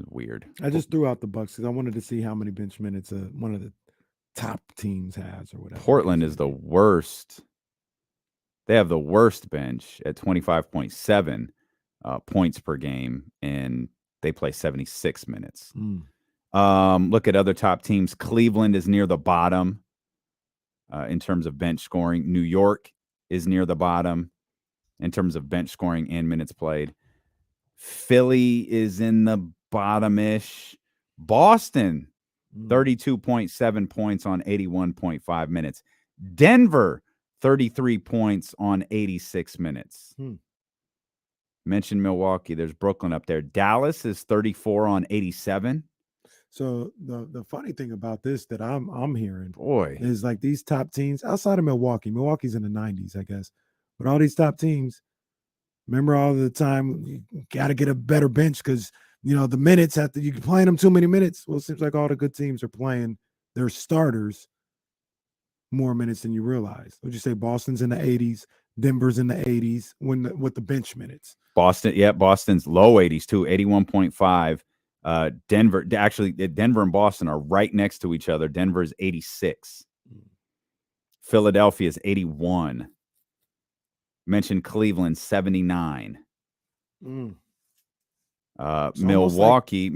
[SPEAKER 1] weird.
[SPEAKER 2] I just threw out the Bucks because I wanted to see how many bench minutes one of the top teams has or whatever.
[SPEAKER 1] Portland is the worst They have the worst bench at 25.7 points per game, and they play 76 minutes. Look at other top teams. Cleveland is near the bottom in terms of bench scoring. New York is near the bottom in terms of bench scoring and minutes played. Philly is in the bottom-ish. Boston, 32.7 points on 81.5 minutes. Denver, 33 points on 86 minutes. Mentioned Milwaukee. There's Brooklyn up there. Dallas is 34 on 87.
[SPEAKER 2] So the funny thing about this that I'm hearing,
[SPEAKER 1] boy,
[SPEAKER 2] is like these top teams outside of Milwaukee. Milwaukee's in the 90s, I guess. But all these top teams, remember all the time, you got to get a better bench because, you know, the minutes after you playing them too many minutes. Well, it seems like all the good teams are playing their starters more minutes than you realize. Would you say Boston's in the 80s, Denver's in the 80s with the bench minutes?
[SPEAKER 1] Boston's low 80s too, 81.5. Denver and Boston are right next to each other. Denver is 86. Philadelphia is 81. Mentioned Cleveland, 79. Milwaukee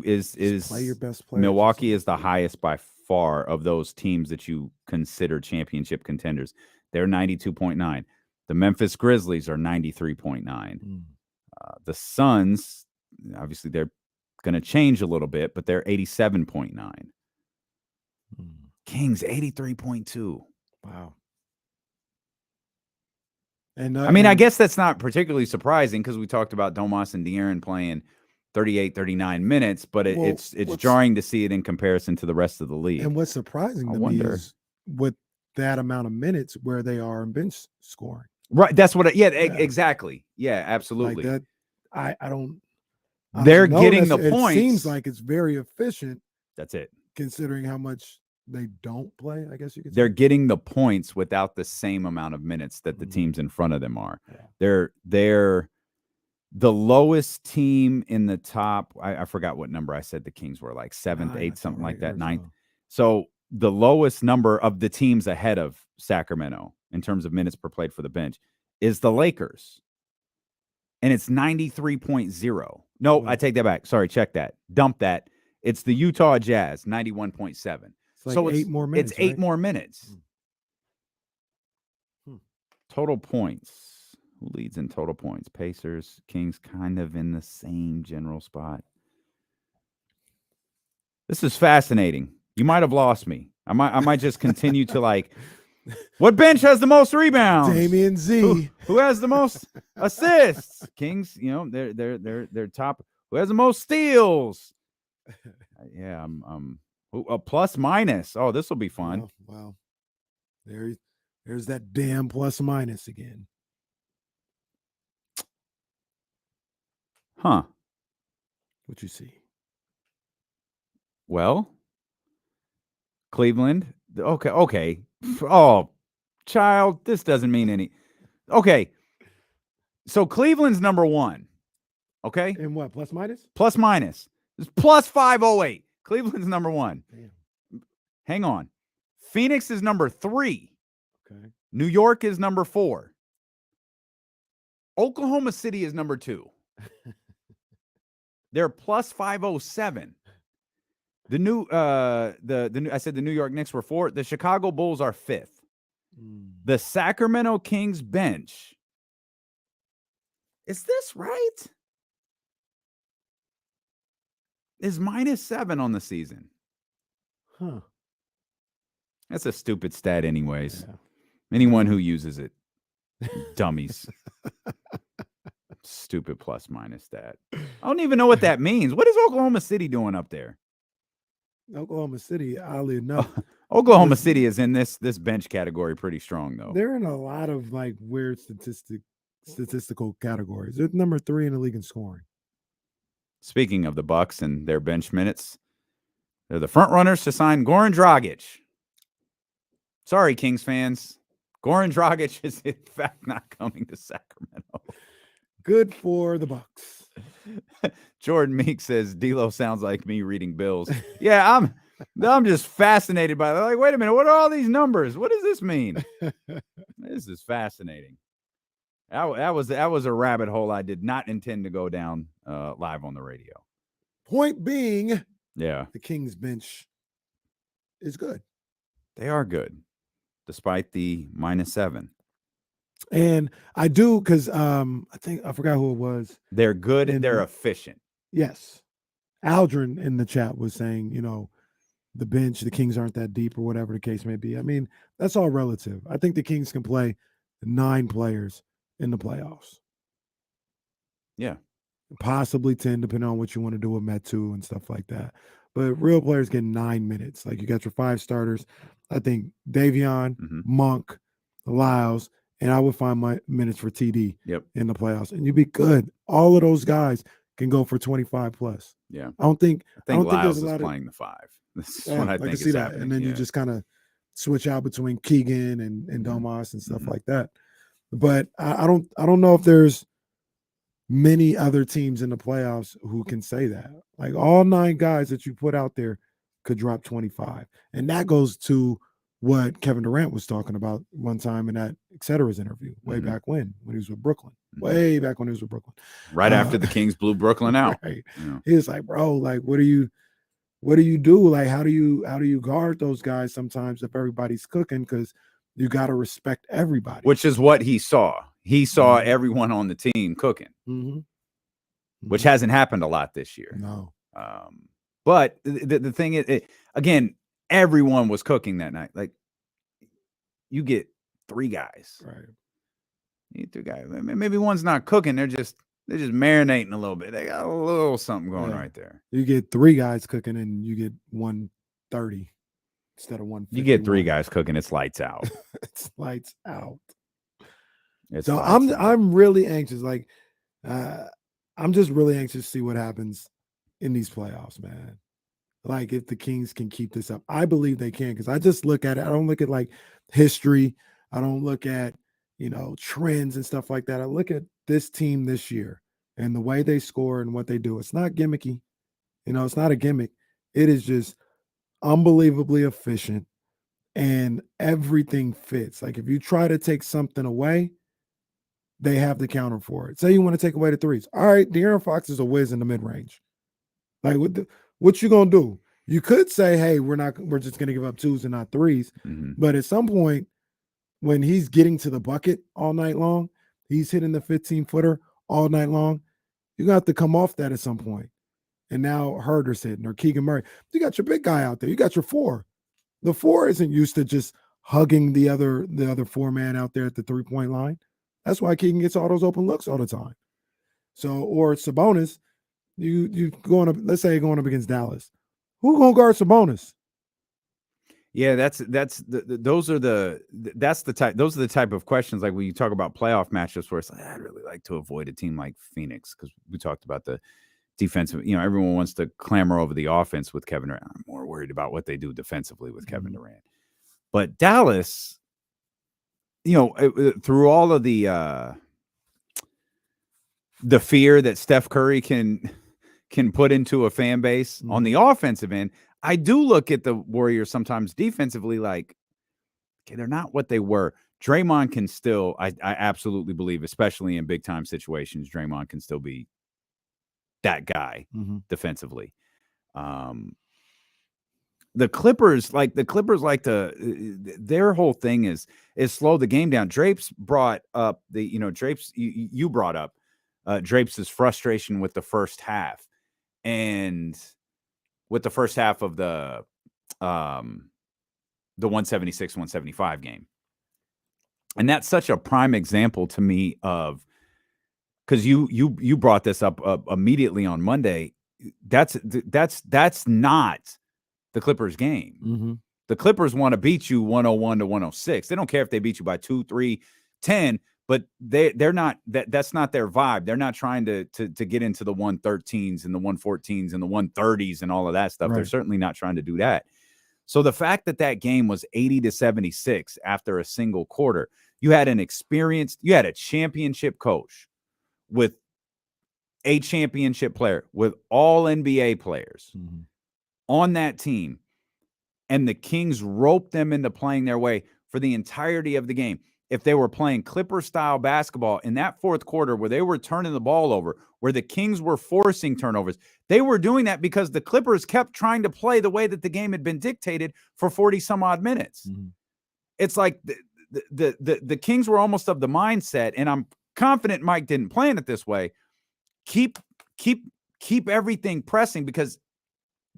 [SPEAKER 1] is
[SPEAKER 2] play your best players.
[SPEAKER 1] Milwaukee is the highest by far of those teams that you consider championship contenders. They're 92.9. The Memphis Grizzlies are 93.9. The Suns, obviously, they're going to change a little bit, but they're 87.9. Kings, 83.2.
[SPEAKER 2] Wow. And
[SPEAKER 1] I mean, I guess that's not particularly surprising because we talked about Domas and De'Aaron playing 38, 39 minutes, but it's jarring to see it in comparison to the rest of the league.
[SPEAKER 2] And what's surprising to me is with that amount of minutes where they are in bench scoring.
[SPEAKER 1] Right. That's what. Exactly. Yeah, absolutely.
[SPEAKER 2] Like that, I don't.
[SPEAKER 1] They're getting the
[SPEAKER 2] it
[SPEAKER 1] points.
[SPEAKER 2] It seems like it's very efficient.
[SPEAKER 1] That's it.
[SPEAKER 2] Considering how much they don't play, I guess you could say.
[SPEAKER 1] They're getting the points without the same amount of minutes that the teams in front of them are. Yeah. They're the lowest team in the top. I forgot what number I said the Kings were, like 7th, 8th, something like that, 9th. So the lowest number of the teams ahead of Sacramento in terms of minutes per played for the bench is the Lakers. And it's 93.0. No, I take that back. Sorry, check that. Dump that. It's the Utah Jazz, 91.7.
[SPEAKER 2] Like so it's 8 more minutes.
[SPEAKER 1] It's 8 more minutes. Total points. Who leads in total points? Pacers, Kings, kind of in the same general spot. This is fascinating. You might have lost me. I might just continue to like. What bench has the most rebounds?
[SPEAKER 2] Damian Z.
[SPEAKER 1] Who has the most assists? Kings, you know, they're top. Who has the most steals? Yeah, a plus minus. Oh, this will be fun.
[SPEAKER 2] Oh, wow. There's that damn plus minus again.
[SPEAKER 1] Huh.
[SPEAKER 2] What you see?
[SPEAKER 1] Well, Cleveland. Okay. Oh, child, this doesn't mean any. Okay. So Cleveland's number 1. Okay.
[SPEAKER 2] And what? Plus minus?
[SPEAKER 1] Plus minus. It's plus 508. Cleveland's number 1. Damn. Hang on. Phoenix is number 3.
[SPEAKER 2] Okay.
[SPEAKER 1] New York is number 4. Oklahoma City is number 2. They're plus 507. The New I said the New York Knicks were 4th. The Chicago Bulls are 5th. The Sacramento Kings bench. Is this right? Is -7 on the season.
[SPEAKER 2] Huh.
[SPEAKER 1] That's a stupid stat anyways. Yeah. Anyone who uses it. Dummies. Stupid plus minus stat. I don't even know what that means. What is Oklahoma City doing up there?
[SPEAKER 2] Oklahoma City, oddly enough.
[SPEAKER 1] Oklahoma City is in this bench category pretty strong, though.
[SPEAKER 2] They're in a lot of like weird statistical categories. They're number 3 in the league in scoring.
[SPEAKER 1] Speaking of the Bucks and their bench minutes, they're the front runners to sign Goran Dragic. Sorry, Kings fans. Goran Dragic is in fact not coming to Sacramento.
[SPEAKER 2] Good for the Bucks.
[SPEAKER 1] Jordan Meek says D'Lo sounds like me reading bills. Yeah, I'm just fascinated by that. Like, wait a minute, what are all these numbers? What does this mean? This is fascinating. That was a rabbit hole I did not intend to go down live on the radio.
[SPEAKER 2] Point being,
[SPEAKER 1] yeah,
[SPEAKER 2] the Kings bench is good.
[SPEAKER 1] They are good, despite the -7.
[SPEAKER 2] And I do because I forgot who it was.
[SPEAKER 1] They're good and they're efficient.
[SPEAKER 2] Yes. Aldrin in the chat was saying, the bench, the Kings aren't that deep or whatever the case may be. I mean, that's all relative. I think the Kings can play 9 players in the playoffs.
[SPEAKER 1] Yeah.
[SPEAKER 2] Possibly 10, depending on what you want to do with Metu and stuff like that. But real players get 9 minutes. Like, you got your 5 starters. I think Davion, Monk, Lyles, and I would find my minutes for TD in the playoffs. And you'd be good. All of those guys can go for 25 plus.
[SPEAKER 1] Yeah.
[SPEAKER 2] I think
[SPEAKER 1] Lyles
[SPEAKER 2] there's a lot
[SPEAKER 1] is
[SPEAKER 2] of
[SPEAKER 1] playing the 5. This is what I think
[SPEAKER 2] can see
[SPEAKER 1] is
[SPEAKER 2] that.
[SPEAKER 1] happening.
[SPEAKER 2] And then you just kind of switch out between Keegan and Domas and stuff like that. But I don't know if there's many other teams in the playoffs who can say that. Like, all 9 guys that you put out there could drop 25. And that goes to what Kevin Durant was talking about one time in that Etc's interview way back when he was with Brooklyn. Way back when he was with Brooklyn.
[SPEAKER 1] Right after the Kings blew Brooklyn out.
[SPEAKER 2] Right.
[SPEAKER 1] Yeah.
[SPEAKER 2] He was like, bro, like, what do you do? Like, how do you guard those guys sometimes if everybody's cooking? Because you got to respect everybody.
[SPEAKER 1] Which is what he saw. He saw everyone on the team cooking, which hasn't happened a lot this year.
[SPEAKER 2] No.
[SPEAKER 1] But the thing is, again, everyone was cooking that night. Like, you get 3 guys.
[SPEAKER 2] Right.
[SPEAKER 1] You get 3 guys. Maybe one's not cooking. They're just marinating a little bit. They got a little something going right there.
[SPEAKER 2] You get 3 guys cooking and you get 130 instead of 150.
[SPEAKER 1] You get 3 guys cooking. It's lights out.
[SPEAKER 2] It's lights out.
[SPEAKER 1] So
[SPEAKER 2] I'm really anxious. Like, I'm just really anxious to see what happens in these playoffs, man. Like, if the Kings can keep this up. I believe they can, because I just look at it. I don't look at like history. I don't look at, trends and stuff like that. I look at this team this year and the way they score and what they do. It's not gimmicky. It's not a gimmick. It is just unbelievably efficient and everything fits. Like, if you try to take something away, they have the counter for it. Say you want to take away the threes. All right, De'Aaron Fox is a whiz in the mid-range. Like, what you gonna do? You could say, hey, we're just gonna give up 2s and not 3s. But at some point, when he's getting to the bucket all night long, he's hitting the 15-footer all night long, you got to come off that at some point. And now Herder's hitting, or Keegan Murray. You got your big guy out there. You got your 4. The 4 isn't used to just hugging the other 4-man out there at the 3-point line. That's why Keegan gets all those open looks all the time. So, or Sabonis, you going up, let's say going up against Dallas. Who gonna guard Sabonis?
[SPEAKER 1] Yeah, those are the type of questions, like when you talk about playoff matchups where it's like, I'd really like to avoid a team like Phoenix, because we talked about the defensive, everyone wants to clamor over the offense with Kevin Durant. I'm more worried about what they do defensively with Kevin Durant. But Dallas, through all of the fear that Steph Curry can put into a fan base on the offensive end, I do look at the Warriors sometimes defensively like, okay, they're not what they were. Draymond can still, I absolutely believe, especially in big time situations, Draymond can still be that guy defensively. The Clippers like their whole thing is slow the game down. Drapes brought up you brought up Drapes' frustration with the first half, and with the first half of the 176-175 game. And that's such a prime example to me of, because you brought this up immediately on Monday. That's not the Clippers game. The Clippers want to beat you 101-106. They don't care if they beat you by 2, 3, 10, but they're not, that's not their vibe. They're not trying to get into the 113s and the 114s and the 130s and all of that stuff. Right. They're certainly not trying to do that. So the fact that game was 80-76 after a single quarter, you had a championship coach with a championship player, with all NBA players on that team, and the Kings roped them into playing their way for the entirety of the game. If they were playing Clipper-style basketball in that fourth quarter where they were turning the ball over, where the Kings were forcing turnovers, they were doing that because the Clippers kept trying to play the way that the game had been dictated for 40-some-odd minutes. Mm-hmm. It's like the Kings were almost of the mindset, and I'm confident Mike didn't plan it this way. Keep everything pressing because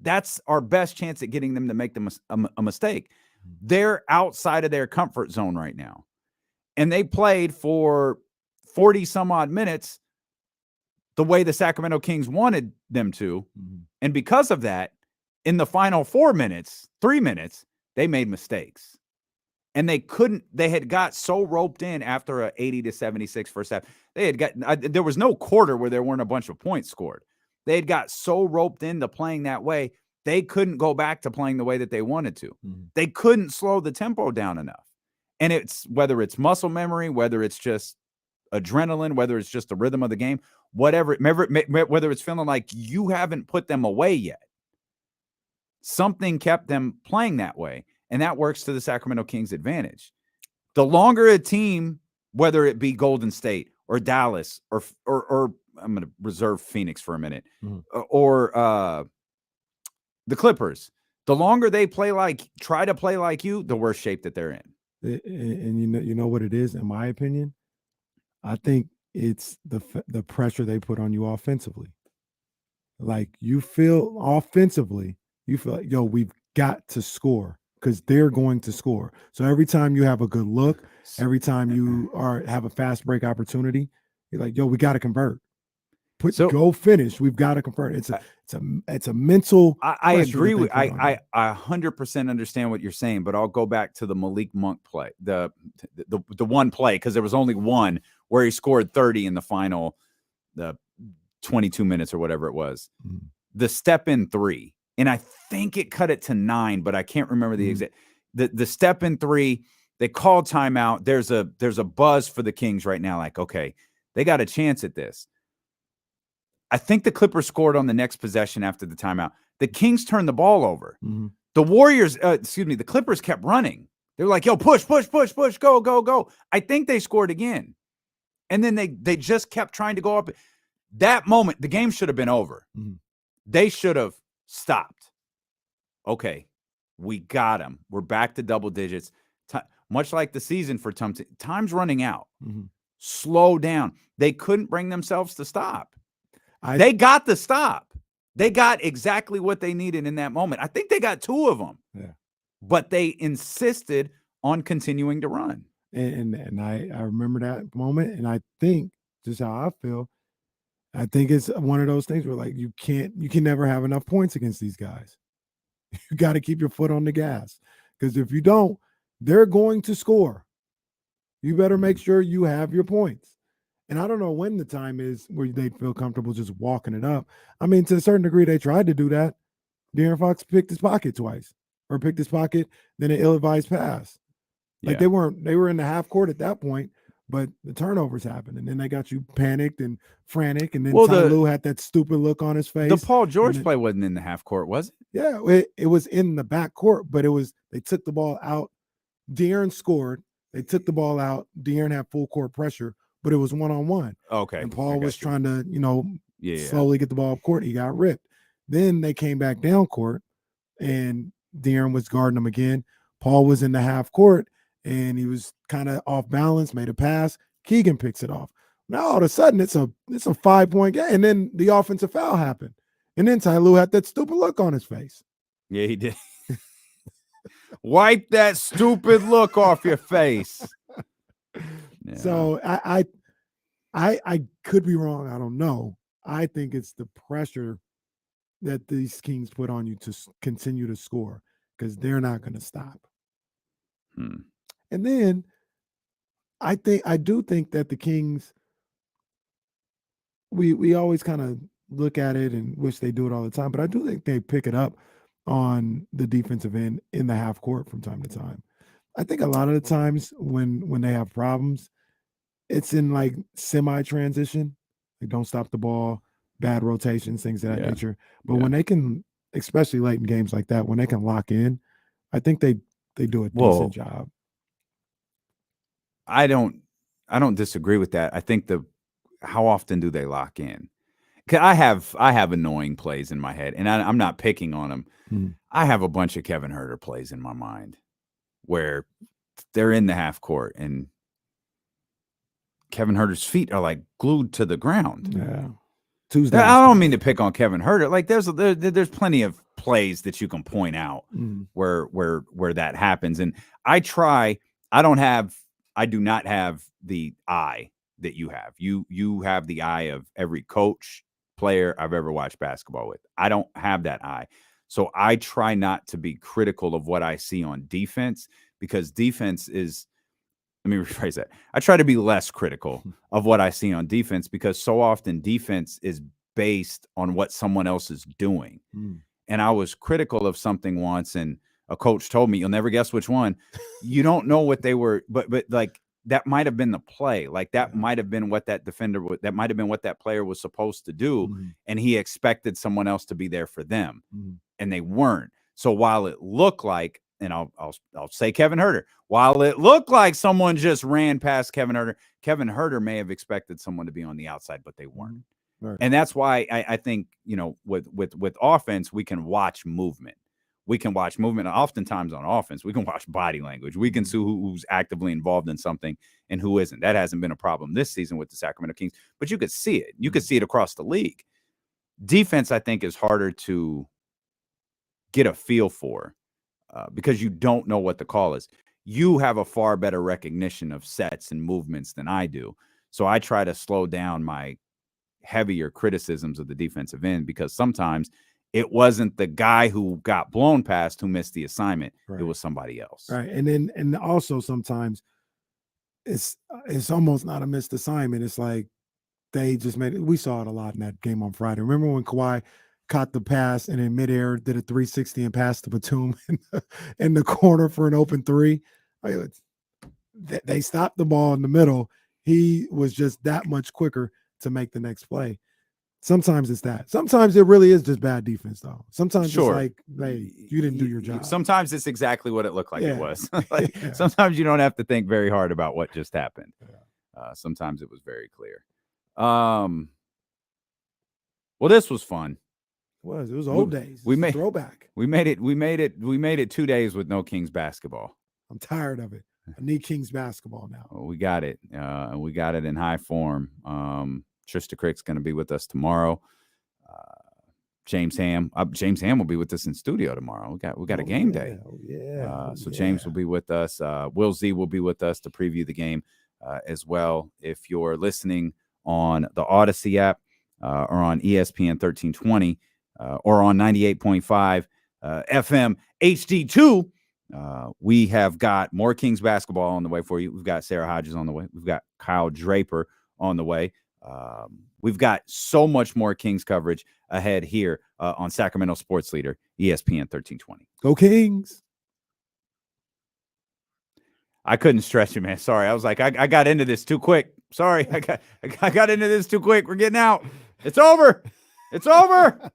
[SPEAKER 1] that's our best chance at getting them to make a mistake. They're outside of their comfort zone right now. And they played for 40-some-odd minutes the way the Sacramento Kings wanted them to. Mm-hmm. And because of that, in the final 3 minutes, they made mistakes. And they had got so roped in after a 80-76 first half. There was no quarter where there weren't a bunch of points scored. They had got so roped into playing that way, they couldn't go back to playing the way that they wanted to. Mm-hmm. They couldn't slow the tempo down enough. And it's whether it's muscle memory, whether it's just adrenaline, whether it's just the rhythm of the game, whether it's feeling like you haven't put them away yet. Something kept them playing that way, and that works to the Sacramento Kings' advantage. The longer a team, whether it be Golden State or Dallas or I'm going to reserve Phoenix for a minute, or the Clippers, the longer they try to play like you, the worse shape that they're in.
[SPEAKER 2] And you know what it is, in my opinion? I think it's the pressure they put on you offensively. Like you feel offensively, you feel like, yo, we've got to score because they're going to score. So every time you have a good look, every time you have a fast break opportunity, you're like, yo, we got to convert. Go finish. We've got to convert. It's a mental.
[SPEAKER 1] I agree with. I 100% understand what you're saying, but I'll go back to the Malik Monk play, the one play, because there was only one where he scored 30 in the final, the 22 minutes or whatever it was. Mm-hmm. The step in three, and I think it cut it to 9, but I can't remember the exact. The step in three. They called timeout. There's a buzz for the Kings right now. Like, okay, they got a chance at this. I think the Clippers scored on the next possession after the timeout. The Kings turned the ball over. Mm-hmm. The Clippers kept running. They were like, yo, push, go. I think they scored again. And then they just kept trying to go up. That moment, the game should have been over. Mm-hmm. They should have stopped. Okay, we got them. We're back to double digits. Much like the season for time's running out. Mm-hmm. Slow down. They couldn't bring themselves to stop. They got the stop. They got exactly what they needed in that moment. I think they got 2 of them. Yeah. But they insisted on continuing to run.
[SPEAKER 2] And I remember that moment, and I think just how I feel, I think it's one of those things where like you can never have enough points against these guys. You got to keep your foot on the gas, because if you don't, they're going to score. You better make sure you have your points. And I don't know when the time is where they feel comfortable just walking it up. I mean, to a certain degree, they tried to do that. De'Aaron Fox picked his pocket twice, or picked his pocket, then an ill-advised pass. Like they were in the half court at that point, but the turnovers happened, and then they got you panicked and frantic, and then Ty Lue had that stupid look on his face.
[SPEAKER 1] The Paul George play wasn't in the half court, was it?
[SPEAKER 2] Yeah, it was in the back court, but they took the ball out. De'Aaron scored. They took the ball out. De'Aaron had full court pressure, but it was one-on-one.
[SPEAKER 1] Okay.
[SPEAKER 2] And Paul was trying to, slowly get the ball up court. He got ripped. Then they came back down court, and De'Aaron was guarding him again. Paul was in the half court, and he was kind of off balance, made a pass. Keegan picks it off. Now all of a sudden it's a 5-point game, and then the offensive foul happened. And then Ty Lue had that stupid look on his face.
[SPEAKER 1] Yeah, he did. Wipe that stupid look off your face.
[SPEAKER 2] Yeah. So I could be wrong. I don't know. I think it's the pressure that these Kings put on you to continue to score, because they're not going to stop. And then I do think that the Kings, we always kind of look at it and wish they do it all the time, but I do think they pick it up on the defensive end in the half court from time to time. I think a lot of the times when they have problems, it's in like semi-transition, like don't stop the ball, bad rotations, things of that nature. But when they can, especially late in games like that, when they can lock in, I think they do a decent job.
[SPEAKER 1] I don't disagree with that. I think how often do they lock in? 'Cause I have annoying plays in my head, and I'm not picking on them.
[SPEAKER 2] Mhm.
[SPEAKER 1] I have a bunch of Kevin Huerter plays in my mind where they're in the half court and Kevin Huerter's feet are like glued to the ground.
[SPEAKER 2] Yeah. Tuesday.
[SPEAKER 1] I don't mean to pick on Kevin Huerter. Like there's plenty of plays that you can point out where that happens. And I do not have the eye that you have. You have the eye of every coach, player I've ever watched basketball with. I don't have that eye. So I try not to be critical of what I see on defense, because defense is, let me rephrase that. I try to be less critical of what I see on defense, because so often defense is based on what someone else is doing. And I was critical of something once, and a coach told me, you'll never guess which one. You don't know what they were, but like that might have been the play. Like that might have been what that defender would, that might have been what that player was supposed to do. And he expected someone else to be there for them, and they weren't. So while it looked like, and I'll say Kevin Huerter, while it looked like someone just ran past Kevin Huerter may have expected someone to be on the outside, but they weren't.
[SPEAKER 2] Right.
[SPEAKER 1] And that's why I think, with offense, we can watch movement. We can watch movement. Oftentimes on offense, we can watch body language. We can see who's actively involved in something and who isn't. That hasn't been a problem this season with the Sacramento Kings, but you could see it. You could see it across the league. Defense, I think, is harder to get a feel for because you don't know what the call is. You have a far better recognition of sets and movements than I do. So I try to slow down my heavier criticisms of the defensive end, because sometimes it wasn't the guy who got blown past who missed the assignment.
[SPEAKER 2] Right.
[SPEAKER 1] It was somebody else.
[SPEAKER 2] Right. And also sometimes it's almost not a missed assignment. It's like they just made it. We saw it a lot in that game on Friday. Remember when Kawhi caught the pass and in midair did a 360 and passed to Batum in the corner for an open three? They stopped the ball in the middle. He was just that much quicker to make the next play. Sometimes it's that. Sometimes it really is just bad defense, though. Sometimes it's like, hey, you didn't do your job.
[SPEAKER 1] Sometimes it's exactly what it looked like it was. Sometimes you don't have to think very hard about what just happened. Sometimes it was very clear. Well, this was fun.
[SPEAKER 2] It was old days.
[SPEAKER 1] We made
[SPEAKER 2] throwback.
[SPEAKER 1] We made it 2 days with no Kings basketball.
[SPEAKER 2] I'm tired of it. I need Kings basketball now.
[SPEAKER 1] Well, we got it. We got it in high form. Trista Crick's going to be with us tomorrow. James Ham will be with us in studio tomorrow. We got a game day. So James will be with us. Will Z will be with us to preview the game as well. If you're listening on the Odyssey app or on ESPN 1320 or on 98.5 FM HD2, we have got more Kings basketball on the way for you. We've got Sara Hodges on the way. We've got Kyle Draper on the way. We've got so much more Kings coverage ahead here on Sacramento Sports Leader, ESPN 1320.
[SPEAKER 2] Go Kings.
[SPEAKER 1] I couldn't stretch it, man. Sorry. I was like, I got into this too quick. Sorry. I got into this too quick. We're getting out. It's over. It's over.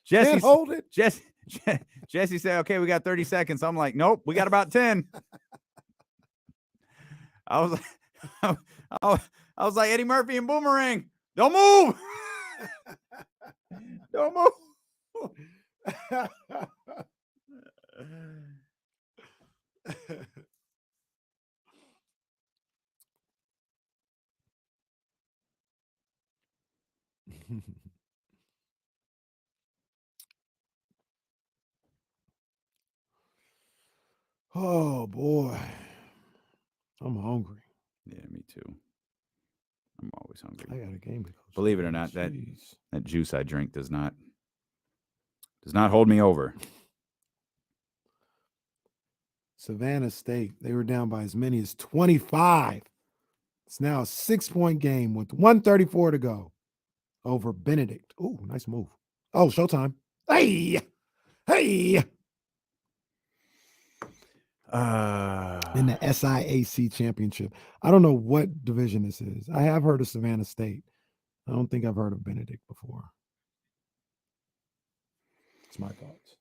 [SPEAKER 2] Can't hold it.
[SPEAKER 1] Jesse said, okay, we got 30 seconds. I'm like, nope, we got about 10. I was like Eddie Murphy and Boomerang. Don't move. Don't move.
[SPEAKER 2] Oh boy, I'm hungry.
[SPEAKER 1] Yeah, me too. I'm always hungry.
[SPEAKER 2] I got a game to go.
[SPEAKER 1] Believe it or not, that juice I drink does not hold me over.
[SPEAKER 2] Savannah State, they were down by as many as 25. It's now a 6-point game with 1:34 to go over Benedict. Oh, nice move. Oh, showtime. Hey. In the SIAC championship. I don't know what division this is. I have heard of Savannah State. I don't think I've heard of Benedict before. That's my thoughts.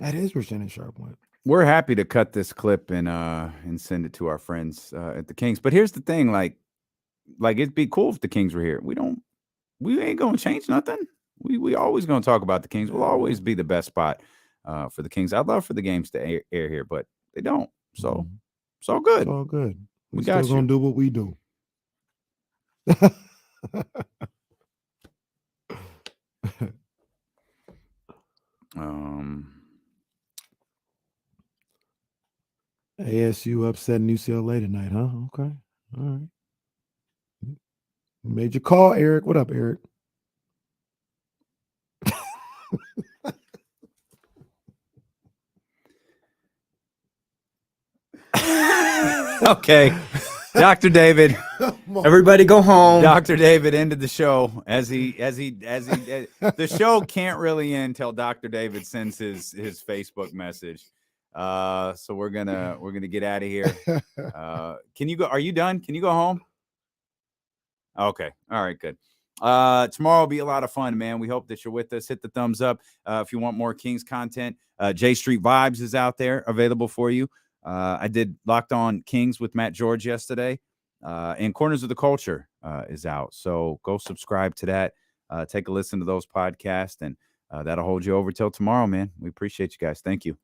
[SPEAKER 2] That is where Shannon Sharp went.
[SPEAKER 1] We're happy to cut this clip and send it to our friends at the Kings. But here's the thing, like it'd be cool if the Kings were here. We ain't gonna change nothing. We always gonna talk about the Kings. We'll always be the best spot for the Kings. I'd love for the games to air here, but they don't. So it's all good.
[SPEAKER 2] It's all good.
[SPEAKER 1] We
[SPEAKER 2] still
[SPEAKER 1] got you.
[SPEAKER 2] Gonna do what we do. ASU upsetting UCLA tonight, huh? Okay. All right. Made your call, Eric. What up, Eric?
[SPEAKER 1] Okay. Dr. David.
[SPEAKER 5] Everybody go home.
[SPEAKER 1] Dr. David ended the show as the show can't really end till Dr. David sends his Facebook message. So we're gonna get out of here. Can you go? Are you done? Can you go home? Okay. All right, good. Tomorrow will be a lot of fun, man. We hope that you're with us. Hit the thumbs up if you want more Kings content. J Street Vibes is out there available for you. I did Locked On Kings with Matt George yesterday, and Corners of the Culture is out. So go subscribe to that. Take a listen to those podcasts, and that'll hold you over till tomorrow, man. We appreciate you guys. Thank you.